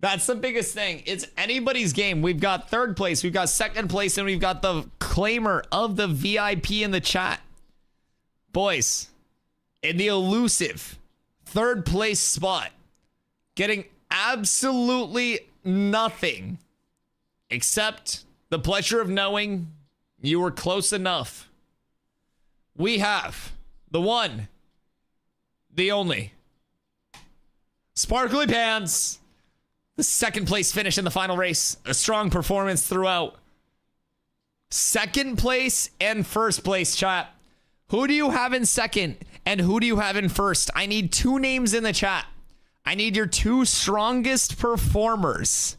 That's the biggest thing. It's anybody's game. We've got 3rd place, we've got 2nd place, and we've got the claimer of the VIP in the chat. Boys, in the elusive 3rd place spot, getting absolutely nothing except the pleasure of knowing you were close enough. We have the one, the only, Sparkly Pants. The 2nd place finish in the final race. A strong performance throughout. 2nd place and 1st place, chat. Who do you have in 2nd and who do you have in 1st? I need 2 names in the chat. I need your 2 strongest performers.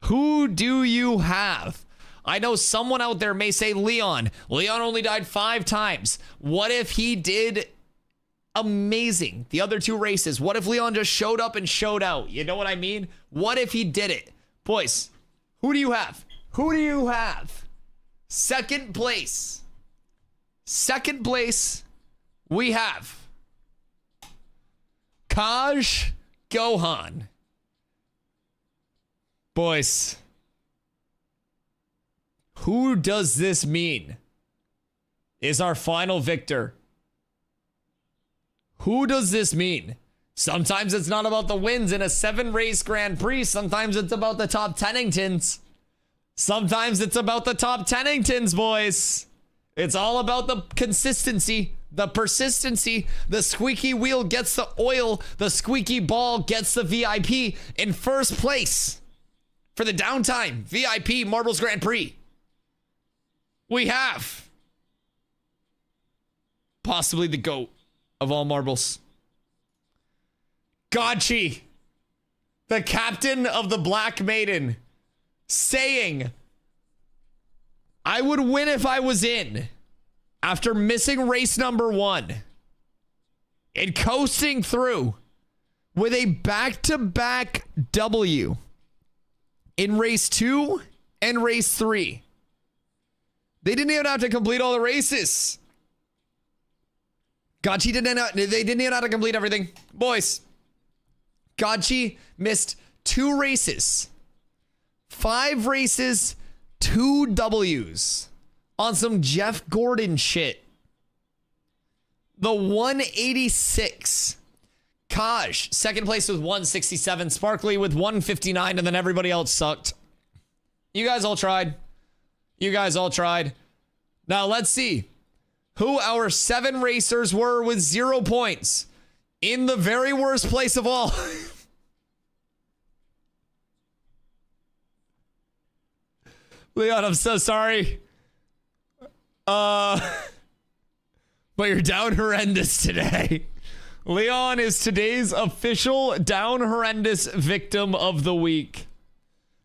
Who do you have? I know someone out there may say Leon. Leon only died 5 times. What if he did amazing the other 2 races? What if Leon just showed up and showed out? You know what I mean? What if he did it? Boys, who do you have? Who do you have? 2nd place. 2nd place, we have Kaj Gohan. Boys, who does this mean is our final victor? Who does this mean? Sometimes it's not about the wins in a 7-race Grand Prix. Sometimes it's about the top Tenningtons. Sometimes it's about the top Tenningtons, boys. It's all about the consistency, the persistency. The squeaky wheel gets the oil. The squeaky ball gets the VIP in 1st place for the downtime VIP Marbles Grand Prix. We have possibly the GOAT of all marbles, Gotchi, the captain of the Black Maiden, saying, I would win if I was in, after missing race number 1 and coasting through with a back-to-back W in race 2 and race 3. They didn't even have to complete all the races. Gotchi they didn't even have to complete everything. Boys, Gotchi missed 2 races. 5 races, 2 W's on some Jeff Gordon shit. The 186. Kaj, 2nd place with 167. Sparkly with 159, and then everybody else sucked. You guys all tried. You guys all tried. Now let's see who our 7 racers were with 0 points in the very worst place of all. Leon, I'm so sorry. But you're down horrendous today. Leon is today's official down horrendous victim of the week.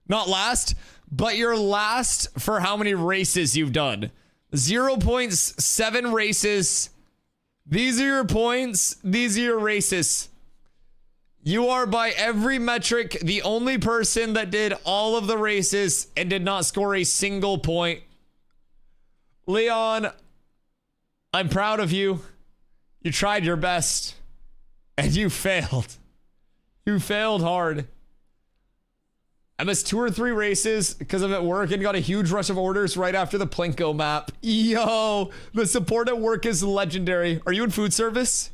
Not last, but you're last for how many races you've done. 0 points, 7 races. These are your points. These are your races. You are, by every metric, the only person that did all of the races and did not score a single point. Leon, I'm proud of you. You tried your best, and you failed. You failed hard. I missed 2 or 3 races because I'm at work and got a huge rush of orders right after the Plinko map. Yo, the support at work is legendary. Are you in food service?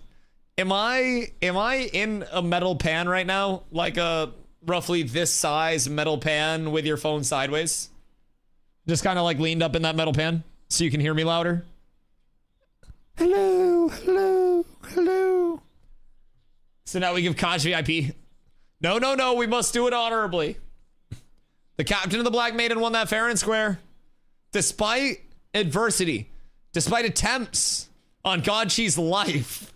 Am I in a metal pan right now? Like a roughly this size metal pan with your phone sideways? Just kind of like leaned up in that metal pan so you can hear me louder. Hello, hello, hello. So now we give Conch VIP. No, no, no. We must do it honorably. The captain of the Black Maiden won that fair and square. Despite adversity, despite attempts on Godchi's life,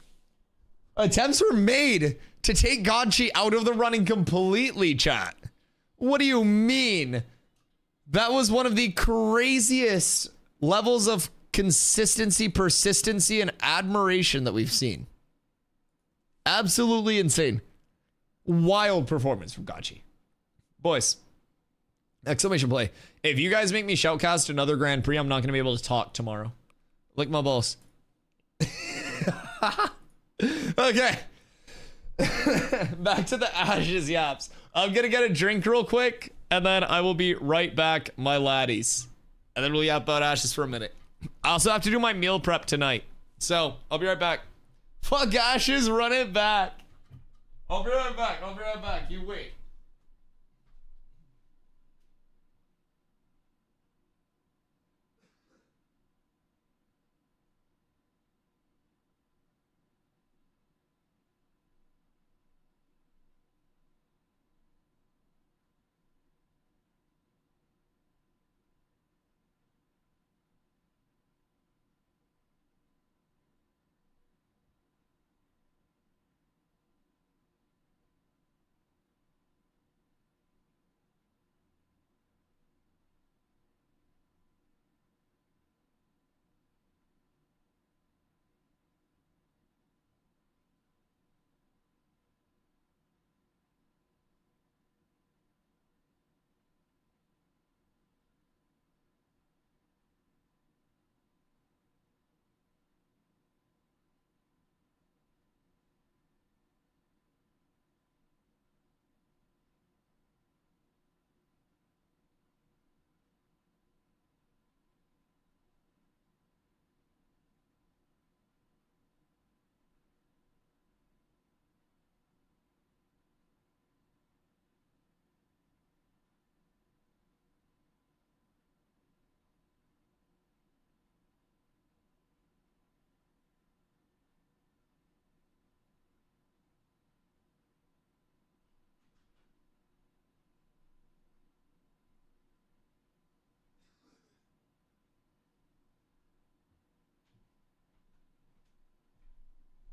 attempts were made to take Godchi out of the running completely, chat. What do you mean? That was one of the craziest levels of consistency, persistency, and admiration that we've seen. Absolutely insane. Wild performance from Godchi. Boys, exclamation play. If you guys make me shoutcast another Grand Prix, I'm not going to be able to talk tomorrow. Lick my balls. Okay. Back to the Ashes yaps. I'm going to get a drink real quick, and then I will be right back, my laddies. And then we'll yap about Ashes for a minute. I also have to do my meal prep tonight. So, I'll be right back. Fuck Ashes, run it back. I'll be right back. I'll be right back. You wait.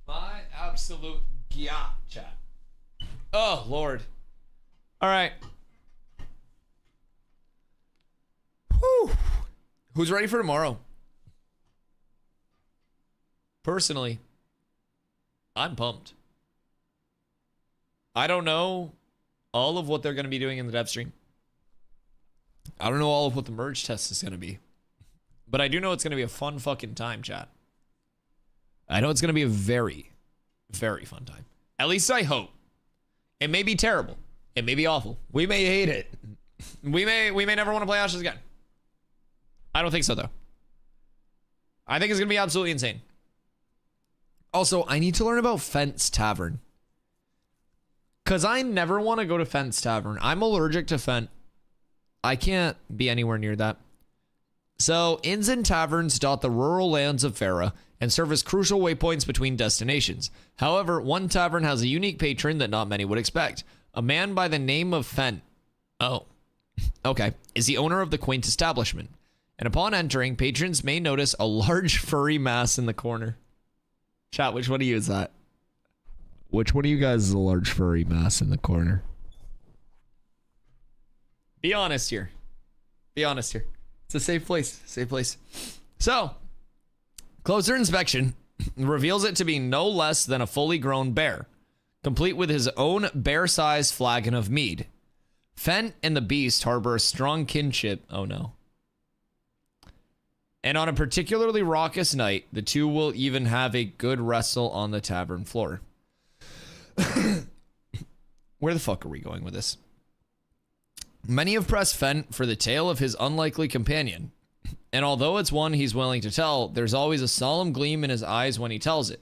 My absolute gyat, chat. Oh, Lord. All right. Whew. Who's ready for tomorrow? Personally, I'm pumped. I don't know all of what they're going to be doing in the dev stream. I don't know all of what the merge test is going to be. But I do know it's going to be a fun fucking time, chat. I know it's going to be a very, very fun time. At least I hope. It may be terrible. It may be awful. We may hate it. We may never want to play Ashes again. I don't think so, though. I think it's going to be absolutely insane. Also, I need to learn about Fence Tavern. Because I never want to go to Fence Tavern. I'm allergic to Fent. I can't be anywhere near that. So, inns and taverns dot the rural lands of Farah and serve as crucial waypoints between destinations. However, one tavern has a unique patron that not many would expect. A man by the name of Fent. Oh, okay. Is the owner of the quaint establishment. And upon entering, patrons may notice a large furry mass in the corner. Chat, which one of you is that? Which one of you guys is a large furry mass in the corner? Be honest here. Be honest here. It's a safe place. Safe place. So, closer inspection reveals it to be no less than a fully grown bear, complete with his own bear-sized flagon of mead. Fent and the beast harbor a strong kinship. Oh no. And on a particularly raucous night, the two will even have a good wrestle on the tavern floor. Where the fuck are we going with this? Many have pressed Fent for the tale of his unlikely companion. And although it's one he's willing to tell, there's always a solemn gleam in his eyes when he tells it.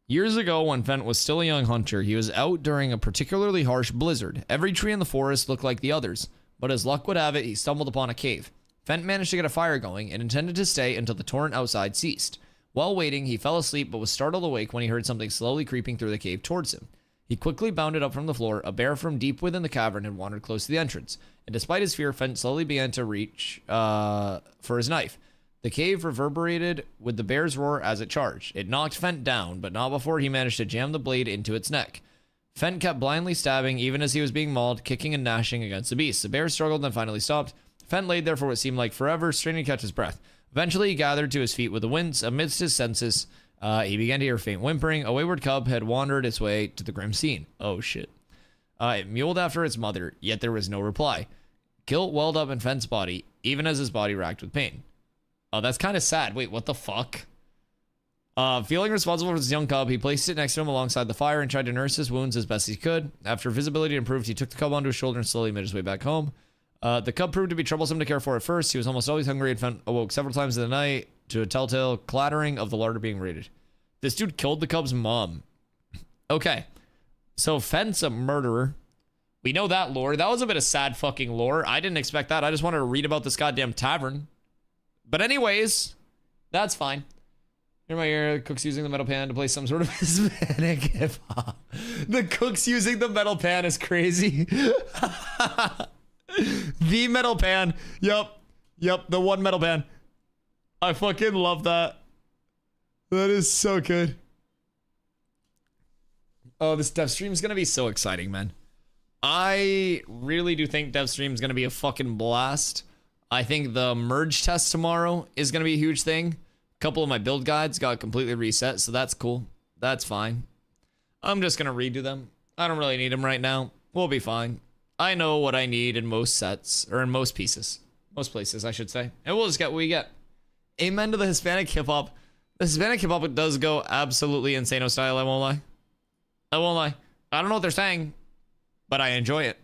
Years ago, when Fent was still a young hunter, he was out during a particularly harsh blizzard. Every tree in the forest looked like the others, but as luck would have it, he stumbled upon a cave. Fent managed to get a fire going and intended to stay until the torrent outside ceased. While waiting, he fell asleep but was startled awake when he heard something slowly creeping through the cave towards him. He quickly bounded up from the floor. A bear from deep within the cavern had wandered close to the entrance, and despite his fear, Fent slowly began to reach for his knife. The cave reverberated with the bear's roar as it charged. It knocked Fent down, but not before he managed to jam the blade into its neck. Fent kept blindly stabbing even as he was being mauled, kicking and gnashing against the beast. The bear struggled and finally stopped. Fent laid there for what seemed like forever, straining to catch his breath. Eventually, he gathered to his feet with a wince. Amidst his senses, he began to hear faint whimpering. A wayward cub had wandered its way to the grim scene. Oh, shit. It mewed after its mother, yet there was no reply. Guilt welled up in Fent's body, even as his body racked with pain. Oh, that's kind of sad. Wait, what the fuck? Feeling responsible for his young cub, he placed it next to him alongside the fire and tried to nurse his wounds as best he could. After visibility improved, he took the cub onto his shoulder and slowly made his way back home. The cub proved to be troublesome to care for at first. He was almost always hungry and Fent awoke several times in the night to a telltale clattering of the larder being raided. This dude killed the cub's mom. Okay, so Fent's a murderer. We know that lore. That was a bit of sad fucking lore. I didn't expect that. I just wanted to read about this goddamn tavern. But anyways, that's fine. Hear my ear, cook's using the metal pan to play some sort of Hispanic hip-hop. The cook's using the metal pan is crazy. The metal pan. Yep, the one metal pan. I fucking love that. That is so good. Oh, this dev stream is going to be so exciting, man. I really do think dev stream is going to be a fucking blast. I think the merge test tomorrow is going to be a huge thing. A couple of my build guides got completely reset, so that's cool. That's fine. I'm just going to redo them. I don't really need them right now. We'll be fine. I know what I need in most sets, or in most pieces. Most places, I should say. And we'll just get what we get. Amen to the Hispanic hip-hop. The Hispanic hip-hop does go absolutely insano style, I won't lie. I won't lie. I don't know what they're saying, but I enjoy it.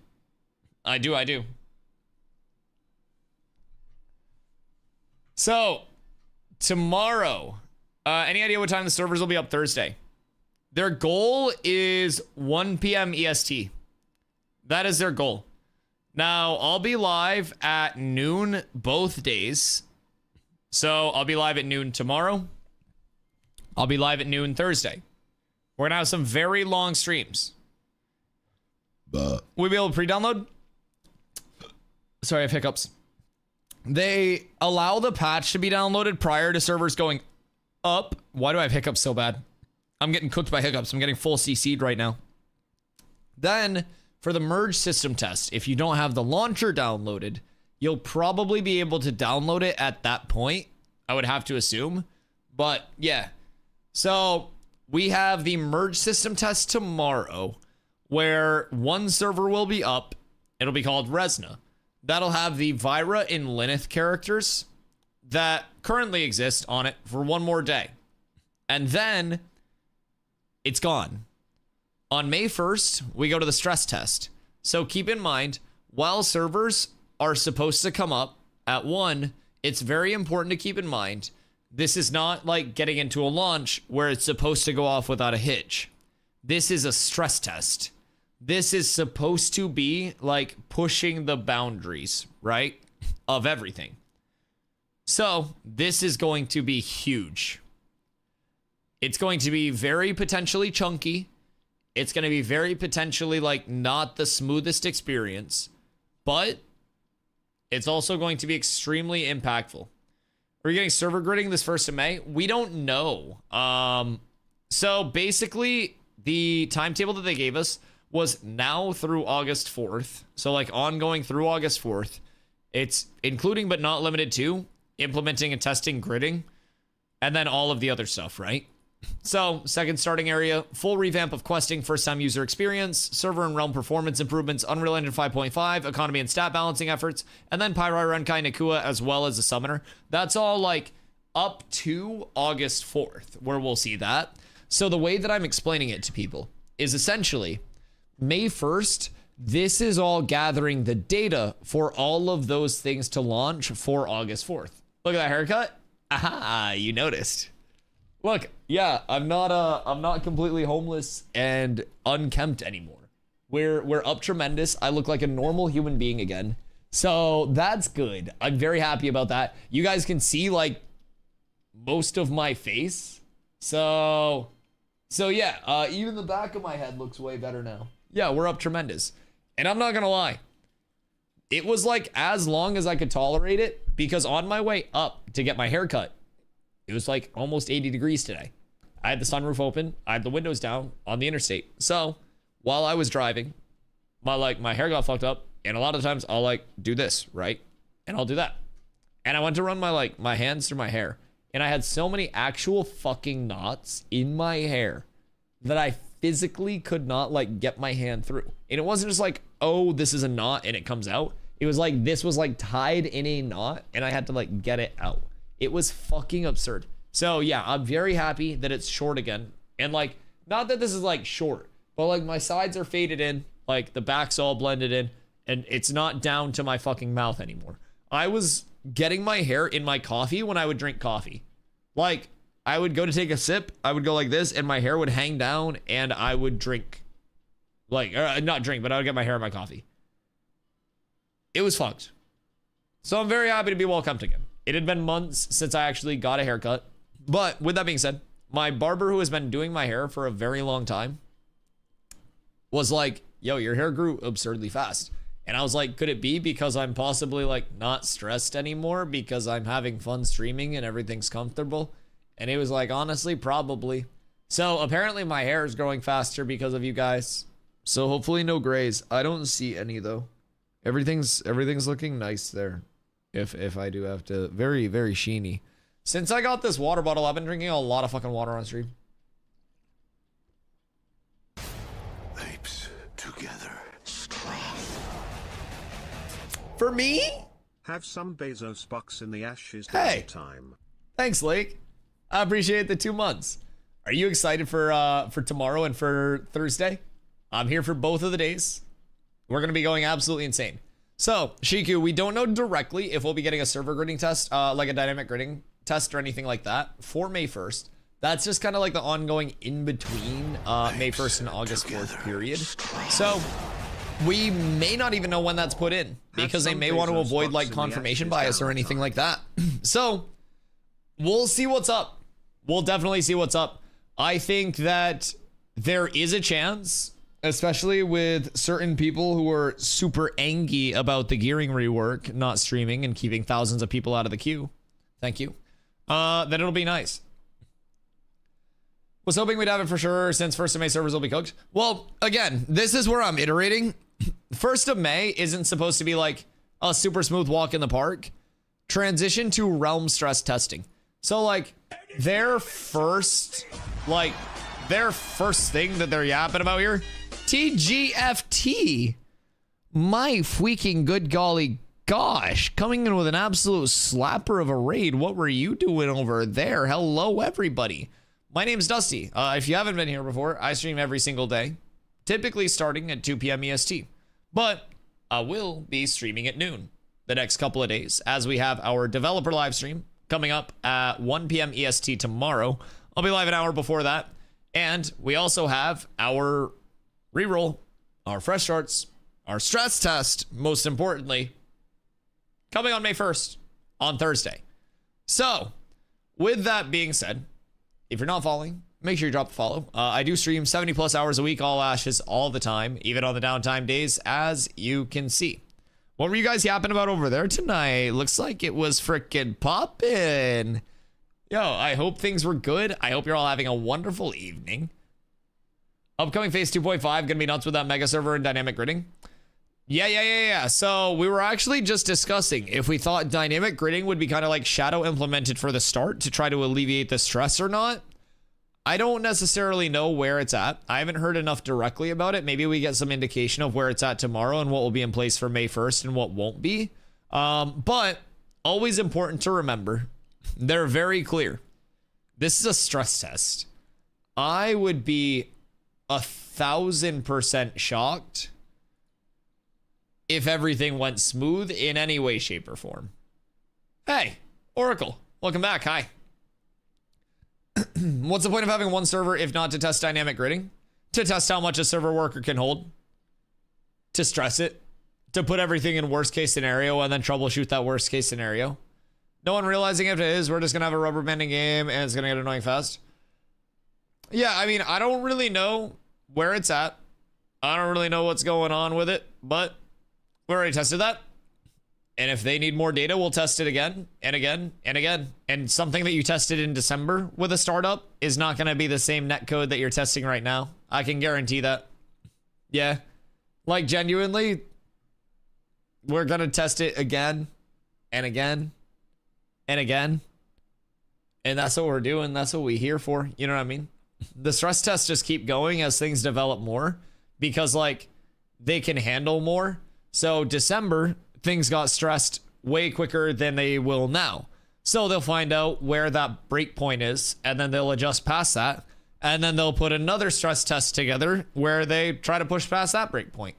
I do. So, tomorrow, any idea what time the servers will be up Thursday? Their goal is 1 p.m. EST. That is their goal. Now, I'll be live at noon both days. So, I'll be live at noon tomorrow. I'll be live at noon Thursday. We're going to have some very long streams. We'll be able to pre-download. Sorry, I have hiccups. They allow the patch to be downloaded prior to servers going up. Why do I have hiccups so bad? I'm getting cooked by hiccups. I'm getting full CC'd right now. Then, for the merge system test, if you don't have the launcher downloaded, you'll probably be able to download it at that point. I would have to assume. But, yeah. So, we have the merge system test tomorrow, where one server will be up. It'll be called Resna. That'll have the Vira and Lineth characters that currently exist on it for one more day. And then it's gone. On May 1st, we go to the stress test. So keep in mind, while servers are supposed to come up at 1, it's very important to keep in mind, this is not like getting into a launch where it's supposed to go off without a hitch. This is a stress test. This is supposed to be like pushing the boundaries, right? Of everything. So this is going to be huge. It's going to be very potentially chunky. It's going to be very potentially like not the smoothest experience, but it's also going to be extremely impactful. Are you getting server gridding this 1st of May? We don't know. So basically the timetable that they gave us was now through August 4th. So like ongoing through August 4th. It's including but not limited to implementing and testing gridding and then all of the other stuff, right? So second starting area, full revamp of questing, first time user experience, server and realm performance improvements, Unreal Engine 5.5, economy and stat balancing efforts, and then Pyrai Renkai Nakua as well as a summoner. That's all like up to August 4th where we'll see that. So the way that I'm explaining it to people is essentially May 1st, this is all gathering the data for all of those things to launch for August 4th. Look at that haircut. Aha, you noticed. Look, yeah, I'm not completely homeless and unkempt anymore. We're up tremendous. I look like a normal human being again. So that's good. I'm very happy about that. You guys can see like most of my face. So yeah, even the back of my head looks way better now. Yeah, we're up tremendous. And I'm not gonna lie, it was like as long as I could tolerate it, because on my way up to get my hair cut, it was like almost 80 degrees today. I had the sunroof open, I had the windows down on the interstate. So while I was driving, my hair got fucked up, and a lot of times I'll like do this, right? And I'll do that. And I went to run my hands through my hair, and I had so many actual fucking knots in my hair that I physically could not like get my hand through. And it wasn't just like, oh, this is a knot and it comes out. It was like this was like tied in a knot and I had to like get it out. It was fucking absurd. So yeah, I'm very happy that it's short again. And like, not that this is like short, but like my sides are faded in, like the back's all blended in, and it's not down to my fucking mouth anymore. I was getting my hair in my coffee when I would drink coffee. Like, I would go to take a sip, I would go like this, and my hair would hang down, and I would drink. Like, not drink, but I would get my hair in my coffee. It was fucked. So I'm very happy to be well kept again. It had been months since I actually got a haircut. But with that being said, my barber who has been doing my hair for a very long time was like, yo, your hair grew absurdly fast. And I was like, could it be because I'm possibly like not stressed anymore because I'm having fun streaming and everything's comfortable? And he was like, honestly, probably. So apparently my hair is growing faster because of you guys. So hopefully no grays. I don't see any though. Everything's looking nice there. If I do have to, very, very sheeny. Since I got this water bottle, I've been drinking a lot of fucking water on stream. Apes together. For me? Have some Bezos bucks in the ashes Hey. time. Thanks, Lake. I appreciate the 2 months. Are you excited for tomorrow and for Thursday? I'm here for both of the days. We're going to be going absolutely insane. So, Shiku, we don't know directly if we'll be getting a server gridding test, like a dynamic gridding test or anything like that for May 1st. That's just kind of like the ongoing in-between May 1st and August 4th period. So, we may not even know when that's put in because they may want to avoid like confirmation bias or anything like that. So, we'll see what's up. We'll definitely see what's up. I think that there is a chance, especially with certain people who are super angry about the gearing rework, not streaming and keeping thousands of people out of the queue. Thank you. Then it'll be nice. Was hoping we'd have it for sure since 1st of May servers will be cooked. Well, again, this is where I'm iterating. 1st of May isn't supposed to be like a super smooth walk in the park. Transition to realm stress testing. So like their first thing that they're yapping about here, TGFT, my freaking good golly gosh, coming in with an absolute slapper of a raid. What were you doing over there? Hello everybody, my name's Dusty. If you haven't been here before, I stream every single day, typically starting at 2 p.m. EST, but I will be streaming at noon the next couple of days as we have our developer live stream coming up at 1 p.m. EST tomorrow. I'll be live an hour before that. And we also have our reroll, our fresh starts, our stress test, most importantly, coming on May 1st on Thursday. So, with that being said, if you're not following, make sure you drop a follow. I do stream 70 plus hours a week, all ashes, all the time, even on the downtime days, as you can see. What were you guys yapping about over there tonight? Looks like it was frickin' poppin'. Yo, I hope things were good. I hope you're all having a wonderful evening. Upcoming phase 2.5, gonna be nuts with that mega server and dynamic gridding. Yeah. So we were actually just discussing if we thought dynamic gridding would be kind of like shadow implemented for the start to try to alleviate the stress or not. I don't necessarily know where it's at. I haven't heard enough directly about it. Maybe we get some indication of where it's at tomorrow and what will be in place for May 1st and what won't be. But always important to remember, they're very clear. This is a stress test. I would be 1,000% shocked if everything went smooth in any way, shape, or form. Hey, Oracle, welcome back. Hi. What's the point of having one server if not to test dynamic gridding? To test how much a server worker can hold? To stress it? To put everything in worst case scenario and then troubleshoot that worst case scenario? No one realizing if it is, we're just gonna have a rubber banding game and it's gonna get annoying fast. Yeah, I mean, I don't really know where it's at. I don't really know what's going on with it, but we already tested that. And if they need more data, we'll test it again and again and again. And something that you tested in December with a startup is not going to be the same netcode that you're testing right now. I can guarantee that. Yeah. Like, genuinely, we're going to test it again and again and again. And that's what we're doing. That's what we're here for. You know what I mean? The stress tests just keep going as things develop more because, like, they can handle more. So December, things got stressed way quicker than they will now. So they'll find out where that break point is, and then they'll adjust past that, and then they'll put another stress test together where they try to push past that break point.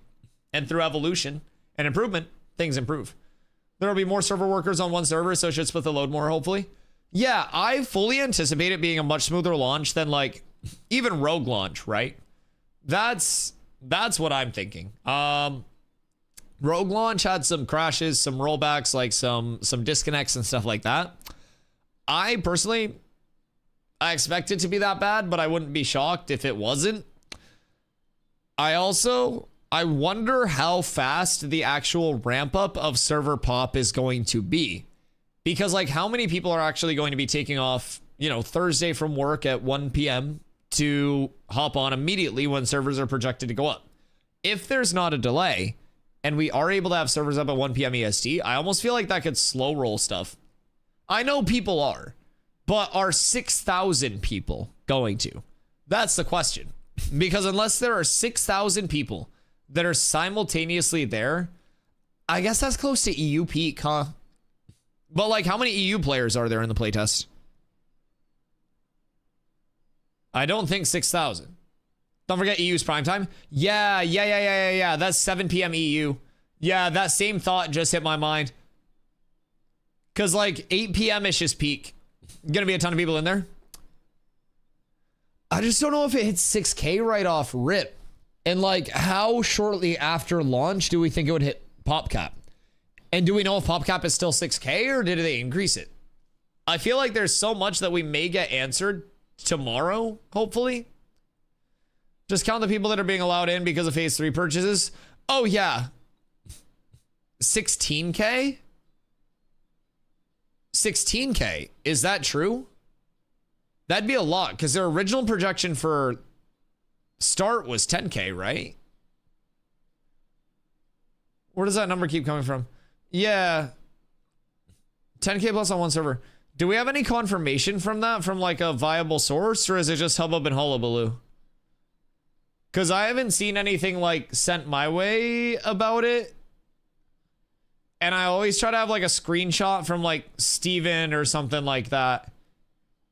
And through evolution and improvement, things improve. There'll be more server workers on one server, so it should split the load more, hopefully. Yeah, I fully anticipate it being a much smoother launch than, like, even Rogue launch, right? That's what I'm thinking. Rogue launch had some crashes, some rollbacks, like some disconnects and stuff like that. I personally, I expect it to be that bad, but I wouldn't be shocked if it wasn't. I wonder how fast the actual ramp up of server pop is going to be. Because, like, how many people are actually going to be taking off, you know, Thursday from work at 1 p.m. to hop on immediately when servers are projected to go up? If there's not a delay, and we are able to have servers up at 1 p.m. EST, I almost feel like that could slow roll stuff. I know people are, but are 6,000 people going to? That's the question. Because unless there are 6,000 people that are simultaneously there, I guess that's close to EU peak, huh? But, like, how many EU players are there in the playtest? I don't think 6,000. Don't forget EU's prime time. Yeah. That's 7 p.m. EU. Yeah, that same thought just hit my mind. Because, like, 8 p.m.-ish is peak. Gonna be a ton of people in there. I just don't know if it hits 6K right off rip. And, like, how shortly after launch do we think it would hit pop cap? And do we know if pop cap is still 6K or did they increase it? I feel like there's so much that we may get answered tomorrow, hopefully. Just count the people that are being allowed in because of phase 3 purchases. Oh, yeah. 16K? 16K. Is that true? That'd be a lot because their original projection for start was 10K, right? Where does that number keep coming from? Yeah. 10K plus on one server. Do we have any confirmation from that from, like, a viable source, or is it just hubbub and hullabaloo? Because I haven't seen anything, like, sent my way about it. And I always try to have, like, a screenshot from, like, Steven or something like that.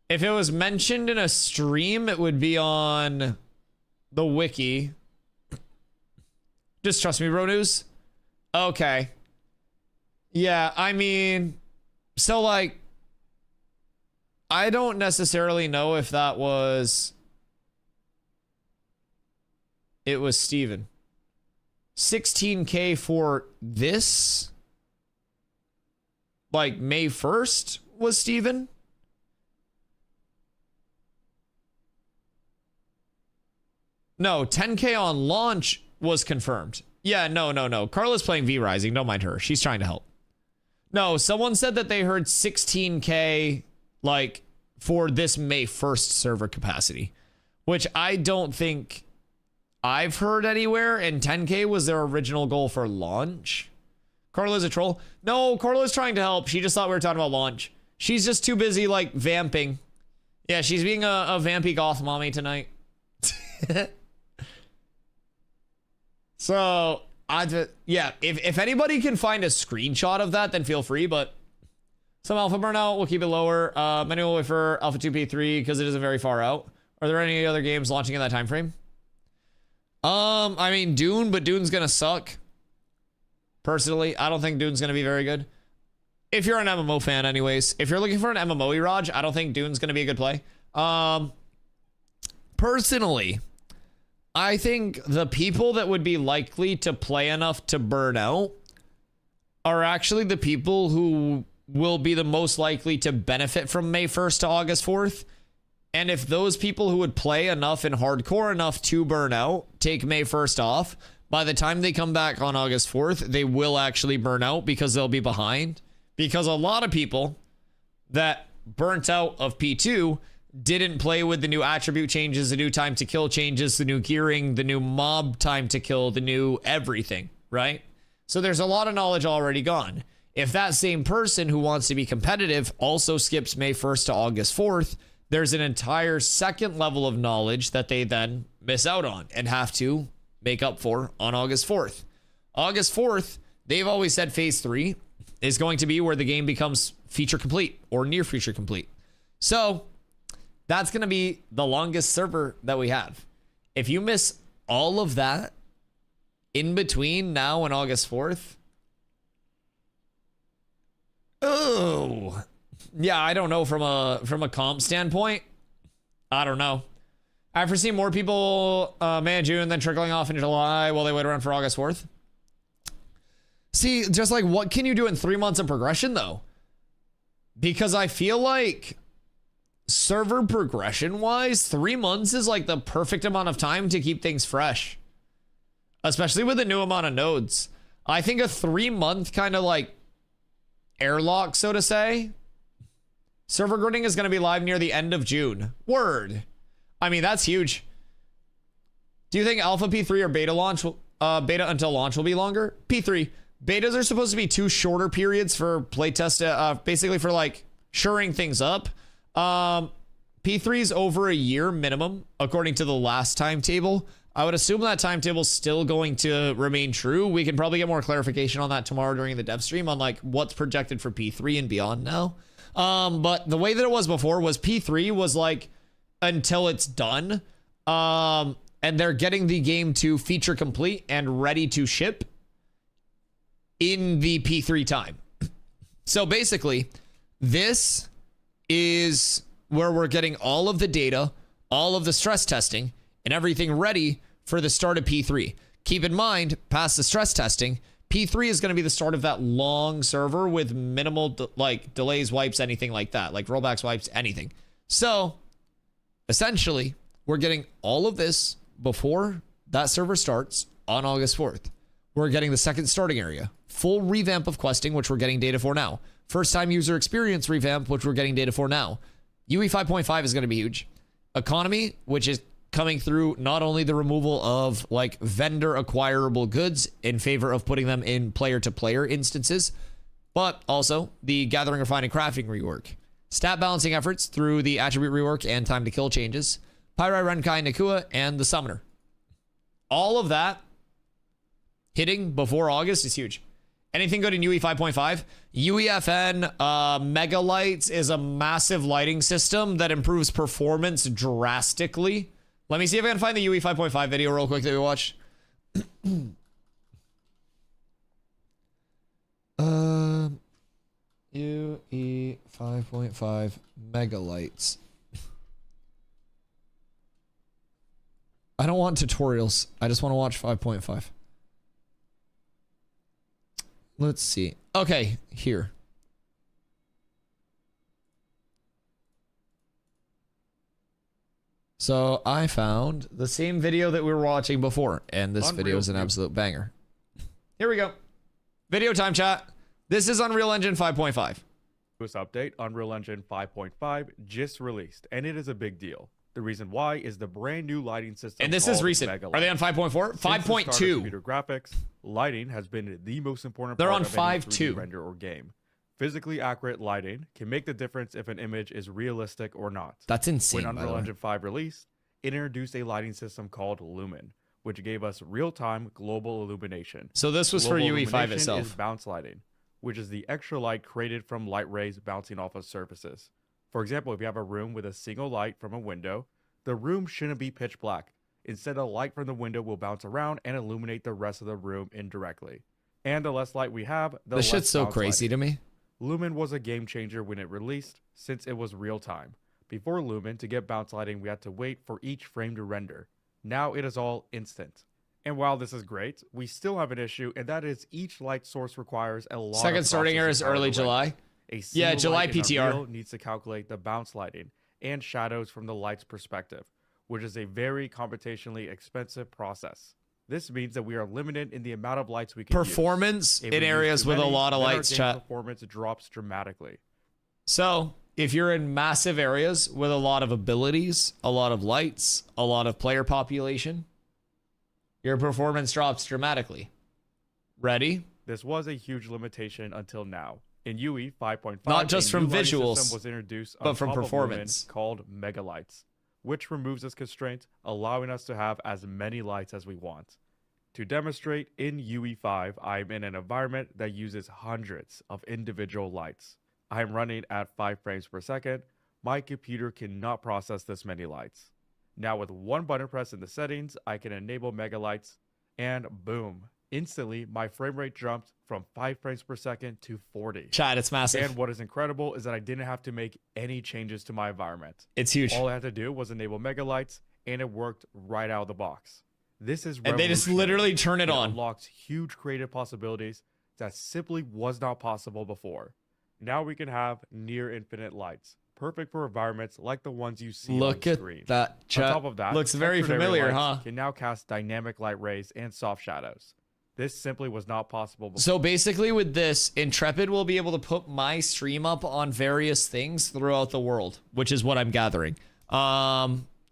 If it was mentioned in a stream, it would be on the wiki. Just trust me, bro news. Okay. Yeah, I mean, so, like, I don't necessarily know if that was... It was Steven. 16K for this? Like, May 1st was Steven? No, 10K on launch was confirmed. Yeah, no. Carla's playing V Rising. Don't mind her. She's trying to help. No, someone said that they heard 16K, like, for this May 1st server capacity, which I don't think I've heard anywhere, and 10K was their original goal for launch. Carla's a troll. No, Carla's trying to help. She just thought we were talking about launch. She's just too busy, like, vamping. Yeah, she's being a vampy goth mommy tonight. So, yeah, if anybody can find a screenshot of that, then feel free, but some alpha burnout, we'll keep it lower. Many will wait for alpha 2p3 because it isn't very far out. Are there any other games launching in that time frame? I mean, Dune, but Dune's gonna suck. Personally, I don't think Dune's gonna be very good. If you're an MMO fan, anyways. If you're looking for an MMO Raj, I don't think Dune's gonna be a good play. Personally, I think the people that would be likely to play enough to burn out are actually the people who will be the most likely to benefit from May 1st to August 4th. And if those people who would play enough and hardcore enough to burn out take May 1st off, by the time they come back on August 4th, they will actually burn out because they'll be behind. Because a lot of people that burnt out of P2 didn't play with the new attribute changes, the new time to kill changes, the new gearing, the new mob time to kill, the new everything, right? So there's a lot of knowledge already gone. If that same person who wants to be competitive also skips May 1st to August 4th, there's an entire second level of knowledge that they then miss out on and have to make up for on August 4th. August 4th, they've always said phase 3 is going to be where the game becomes feature complete or near feature complete. So that's going to be the longest server that we have. If you miss all of that in between now and August 4th, oh, yeah, I don't know from a comp standpoint. I don't know. I foresee more people May and June, then trickling off in July while they wait around for August 4th. See, just like what can you do in 3 months of progression though? Because I feel like server progression wise, 3 months is like the perfect amount of time to keep things fresh. Especially with the new amount of nodes. I think a 3-month kind of like airlock, so to say. Server gridding is going to be live near the end of June. Word. I mean, that's huge. Do you think alpha P3 or beta launch, beta until launch will be longer? P3. Betas are supposed to be 2 shorter periods for playtest, basically for like shoring things up. P3 is over a year minimum, according to the last timetable. I would assume that timetable is still going to remain true. We can probably get more clarification on that tomorrow during the dev stream on like what's projected for P3 and beyond now. But the way that it was before was P3 was like until it's done. And they're getting the game to feature complete and ready to ship in the P3 time. So basically, this is where we're getting all of the data, all of the stress testing, and everything ready for the start of P3. Keep in mind, past the stress testing, P3 is going to be the start of that long server with minimal delays, wipes, anything like that, like rollbacks, wipes, anything. So essentially, we're getting all of this before that server starts on August 4th. We're getting the second starting area, full revamp of questing, which we're getting data for now. First time user experience revamp, which we're getting data for now. UE 5.5 is going to be huge. Economy, which is coming through not only the removal of like vendor acquirable goods in favor of putting them in player to player instances, but also the gathering, refine, and crafting rework. Stat balancing efforts through the attribute rework and time to kill changes. Pyrai, Renkai, Nakua, and the summoner. All of that hitting before August is huge. Anything good in UE 5.5? UEFN Mega Lights is a massive lighting system that improves performance drastically. Let me see if I can find the UE 5.5 video real quick that we watched. UE 5.5 Mega Lights. I don't want tutorials. I just want to watch 5.5. Let's see. Okay, here. So I found the same video that we were watching before, and this video is an absolute banger. Here we go. Video time, chat. This is Unreal Engine 5.5. This update, Unreal Engine 5.5 just released, and it is a big deal. The reason why is the brand new lighting system. And this is recent. Are they on 5.4? 5.2. Computer graphics, lighting has been the most important They're part on of any 5.2 render or game. Physically accurate lighting can make the difference if an image is realistic or not. That's insane. When Unreal Engine 5 released, it introduced a lighting system called Lumen, which gave us real-time global illumination. So this was Global for UE5 illumination itself. is bounce lighting, which is the extra light created from light rays bouncing off of surfaces. For example, if you have a room with a single light from a window, the room shouldn't be pitch black. Instead, a light from the window will bounce around and illuminate the rest of the room indirectly. And the less light we have, the less This shit's so bounce crazy lighting. to me. Lumen was a game changer when it released, since it was real time. Before Lumen, to get bounce lighting, we had to wait for each frame to render. Now it is all instant. And while this is great, we still have an issue, and that is each light source requires a lot Second of starting area is processing power early to render. July. A Yeah, single July light in PTR. Unreal needs to calculate the bounce lighting and shadows from the light's perspective, which is a very computationally expensive process. This means that we are limited in the amount of lights we can Performance use. If in we use areas too with a many, lot of then our lights, game's chat. performance drops dramatically. So, if you're in massive areas with a lot of abilities, a lot of lights, a lot of player population, your performance drops dramatically. Ready? This was a huge limitation until now. In UE 5.5, Not just a from new lighting visuals, system was introduced but on from top of Lumen performance. called Megalights, which removes this constraint, allowing us to have as many lights as we want. To demonstrate, in UE5, I'm in an environment that uses hundreds of individual lights. I'm running at 5 frames per second. My computer cannot process this many lights. Now with one button press in the settings, I can enable Megalights, and boom, instantly my frame rate jumped from 5 frames per second to 40. Chat, it's massive. And what is incredible is that I didn't have to make any changes to my environment. It's huge. All I had to do was enable Megalights, and it worked right out of the box. This is And they just revolutionary. literally turn it on. Unlocks huge creative possibilities that simply was not possible before. Now we can have near infinite lights, perfect for environments like the ones you see Look on at screen. that, chat. On top of that, Looks very textured area familiar, lights huh? Can now cast dynamic light rays and soft shadows. This simply was not possible before. So basically with this, Intrepid will be able to put my stream up on various things throughout the world, which is what I'm gathering.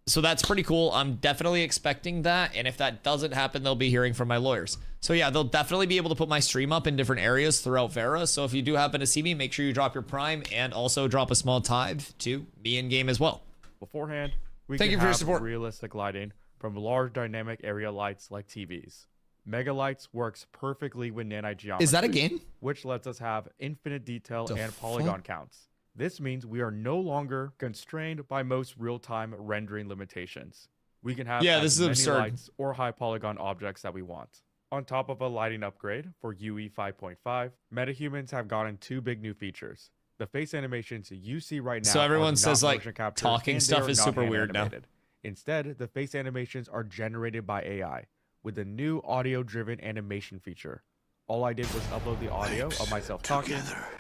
So that's pretty cool. I'm definitely expecting that. And if that doesn't happen, they'll be hearing from my lawyers. So yeah, they'll definitely be able to put my stream up in different areas throughout Vera. So if you do happen to see me, make sure you drop your Prime and also drop a small tithe to me in game as well. Beforehand, we Thank can you for your have support. realistic lighting from large dynamic area lights like TVs. Megalights works perfectly with nanite geometry. Is that a game? Which lets us have infinite detail The and polygon counts. This means we are no longer constrained by most real-time rendering limitations. We can have Yeah, as this is many absurd. lights or high polygon objects that we want. On top of a lighting upgrade for UE 5.5, metahumans have gotten 2 big new features. The face animations you see right now So everyone are says, not like, motion captured, talking and they stuff are is not super hand weird now. animated. Instead, the face animations are generated by AI with the new audio-driven animation feature. All I did was upload the audio of myself talking,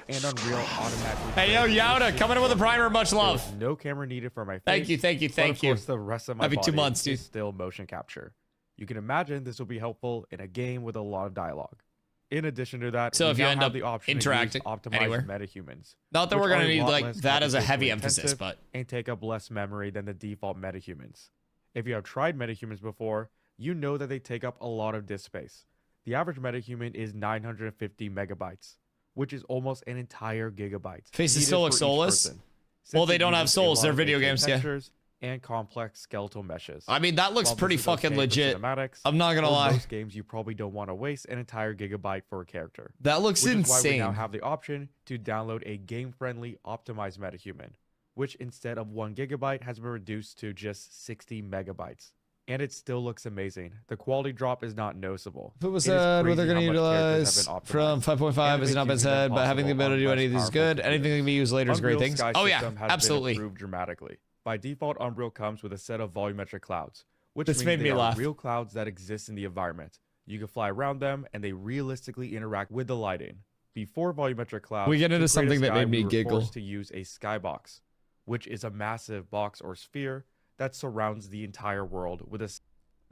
and Unreal automatically. Hey, yo, created Yauda, this coming in with a video. primer. Much There love. was no camera needed for my face. Thank you, thank you, but thank of you. course, the rest of my Happy 2 body months, is dude. still motion capture. You can imagine this will be helpful in a game with a lot of dialogue. In addition to that, So we if you now end have up the option interacting to use optimized anywhere. metahumans. Not that which we're going are to a need lot like less that as a heavy computationally emphasis, intensive but and take up less memory than the default metahumans. If you have tried metahumans before, you know that they take up a lot of disk space. The average metahuman is 950 megabytes, which is almost an entire gigabyte. Faces needed still look for each soulless? person, Well, since they it don't have uses a souls, lot they're of video 8K games, yeah. textures and complex skeletal meshes. I mean, that looks While pretty this is fucking okay for legit. cinematics, I'm not gonna for lie. most games, you probably don't want to waste an entire gigabyte for a character. That looks Which is why we now insane. have the option to download a game-friendly optimized metahuman, which instead of 1 gigabyte has been reduced to just 60 megabytes. And it still looks amazing. The quality drop is not noticeable. If it was It is said what they're crazy going to how much characters utilize have been from optimized. 5.5 has And not been makes using them said, but having the possible ability to do on any of less these is powerful good. Anything that computers. can be used later is great Unreal things. Sky Oh yeah, system has absolutely. been improved dramatically. By default, Unreal comes with a set of volumetric clouds, which This means made they me are laugh. real clouds that exist in the environment. You can fly around them, and they realistically interact with the lighting. Before volumetric clouds, We get to into create a something that sky, made me we were giggle. forced to use a skybox, which is a massive box or sphere that surrounds the entire world with a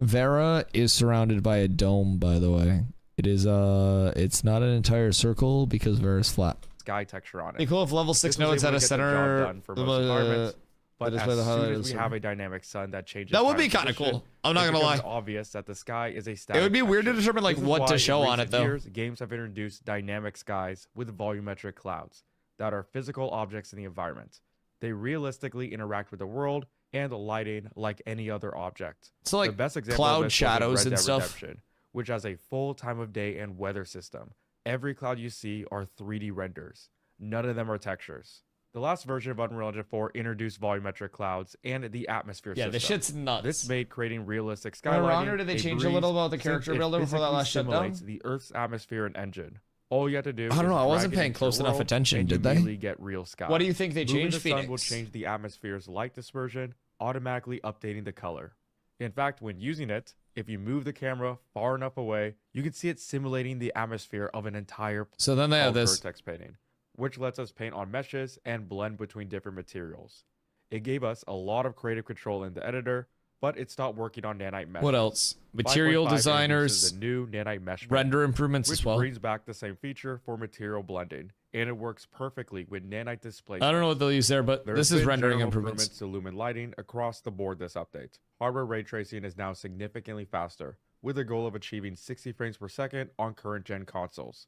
Vera is surrounded by a dome, by the way. It is it's not an entire circle because Vera's flat. sky texture on it. Be cool if level 6 This was nodes able had a to get the job center. done for most environments, but that is as why the soon highlight as is we so- have a dynamic sun that changes That would be time kind of position, cool. I'm not it gonna lie. becomes obvious that the sky is a It static would be weird to texture. determine like This is what why to in show on it recent though. years, games have introduced dynamic skies with volumetric clouds that are physical objects in the environment. They realistically interact with the world and lighting like any other object. So like The best example cloud of this was in shadows Red and Dead stuff. Redemption, which has a full time of day and weather system. Every cloud you see are 3D renders. None of them are textures. The last version of Unreal Engine 4 introduced volumetric clouds and the atmosphere Yeah, system. this shit's nuts. This made creating realistic Am I skylighting wrong, or did they a change a breeze little about the since character it builder before that physically last shutdown? simulates the Earth's atmosphere and engine. All you have to do I don't is know, I wasn't drag it paying into close your enough world, attention, and you did they? immediately get real sky. What do you think they Moving changed the sun will Phoenix? change the atmosphere's light dispersion, automatically updating the color. In fact, when using it, if you move the camera far enough away, you can see it simulating the atmosphere of an entire So then they have called this. vertex painting, which lets us paint on meshes and blend between different materials. It gave us a lot of creative control in the editor, but it stopped working on nanite meshes. What else? Material 5.5 designers, introduces a new nanite mesh mode, render improvements which as well. brings back the same feature for material blending, and it works perfectly with nanite display. I don't know what they'll use there, but There this have is been rendering general improvements. to lumen lighting across the board this update. Hardware ray tracing is now significantly faster, with a goal of achieving 60 frames per second on current gen consoles.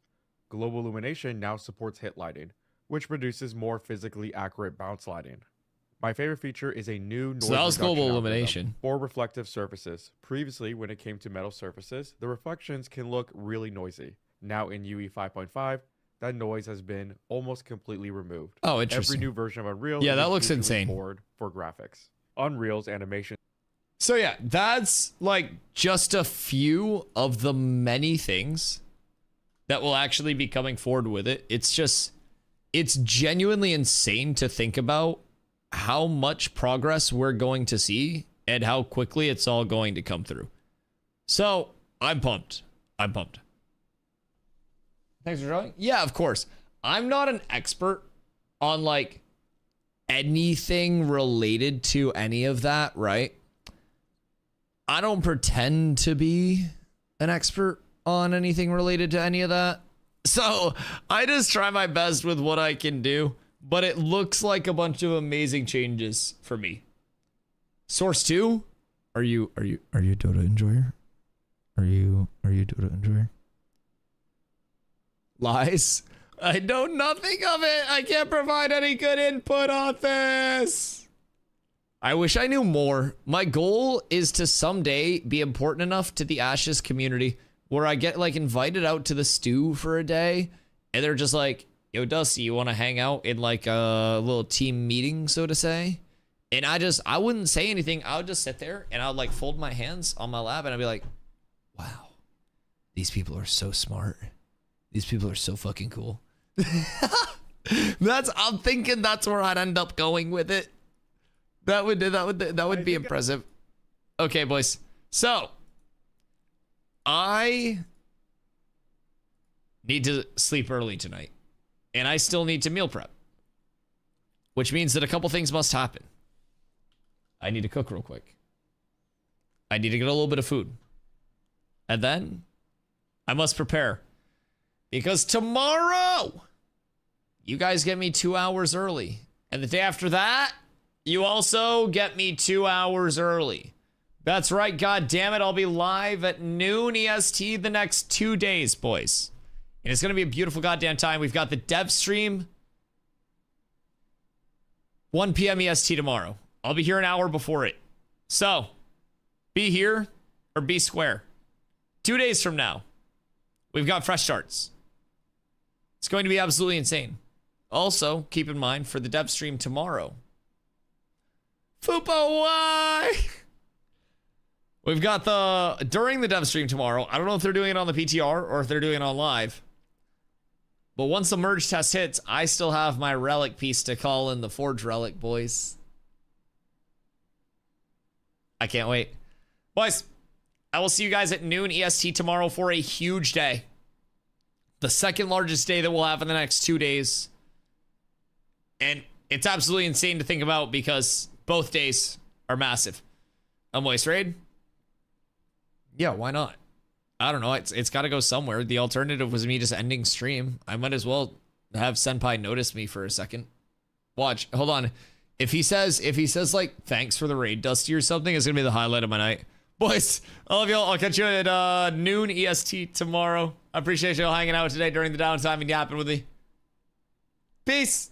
Global illumination now supports hit lighting, which produces more physically accurate bounce lighting. My favorite feature is a new noise So that was reduction global algorithm illumination. for reflective surfaces. Previously, when it came to metal surfaces, the reflections can look really noisy. Now in UE 5.5, that noise has been almost completely removed. Oh, Every interesting. new version of Unreal Yeah, is that looks visually insane. forward for graphics. Unreal's animation So yeah, that's like just a few of the many things that will actually be coming forward with it. It's genuinely insane to think about how much progress we're going to see and how quickly it's all going to come through. So I'm pumped. Thanks for drawing. Yeah, of course. I'm not an expert on like anything related to any of that, right? I don't pretend to be an expert on anything related to any of that. So I just try my best with what I can do, but it looks like a bunch of amazing changes for me. Source 2? Are you Dota enjoyer? Are you Dota enjoyer? Lies? I know nothing of it. I can't provide any good input on this. I wish I knew more. My goal is to someday be important enough to the Ashes community where I get like invited out to the stew for a day and they're just like, yo, Dusty, you want to hang out in like a little team meeting, so to say? And I wouldn't say anything. I would just sit there and I would like fold my hands on my lap and I'd be like, wow, these people are so smart. These people are so fucking cool. I'm thinking that's where I'd end up going with it. That would be impressive. Okay, boys. So I need to sleep early tonight. And I still need to meal prep. Which means that a couple things must happen. I need to cook real quick. I need to get a little bit of food. And then I must prepare. Because tomorrow, you guys get me 2 hours early. And the day after that, you also get me 2 hours early. That's right, god damn it, I'll be live at noon EST the next 2 days, boys. And it's gonna be a beautiful goddamn time. We've got the dev stream 1 p.m. EST tomorrow. I'll be here an hour before it. So, be here or be square. 2 days from now, we've got fresh starts. It's going to be absolutely insane. Also, keep in mind for the dev stream tomorrow, Fupa, why? We've got during the dev stream tomorrow. I don't know if they're doing it on the PTR or if they're doing it on live. But once the merge test hits, I still have my relic piece to call in the Forge relic, boys. I can't wait. Boys, I will see you guys at noon EST tomorrow for a huge day. The second largest day that we'll have in the next 2 days. And it's absolutely insane to think about because both days are massive. A moist raid? Yeah, why not? I don't know. It's got to go somewhere. The alternative was me just ending stream. I might as well have Senpai notice me for a second. Watch. Hold on. If he says like thanks for the raid, Dusty, or something, it's gonna be the highlight of my night. Boys, I love y'all. I'll catch you at noon EST tomorrow. I appreciate y'all hanging out today during the downtime and yapping with me. Peace.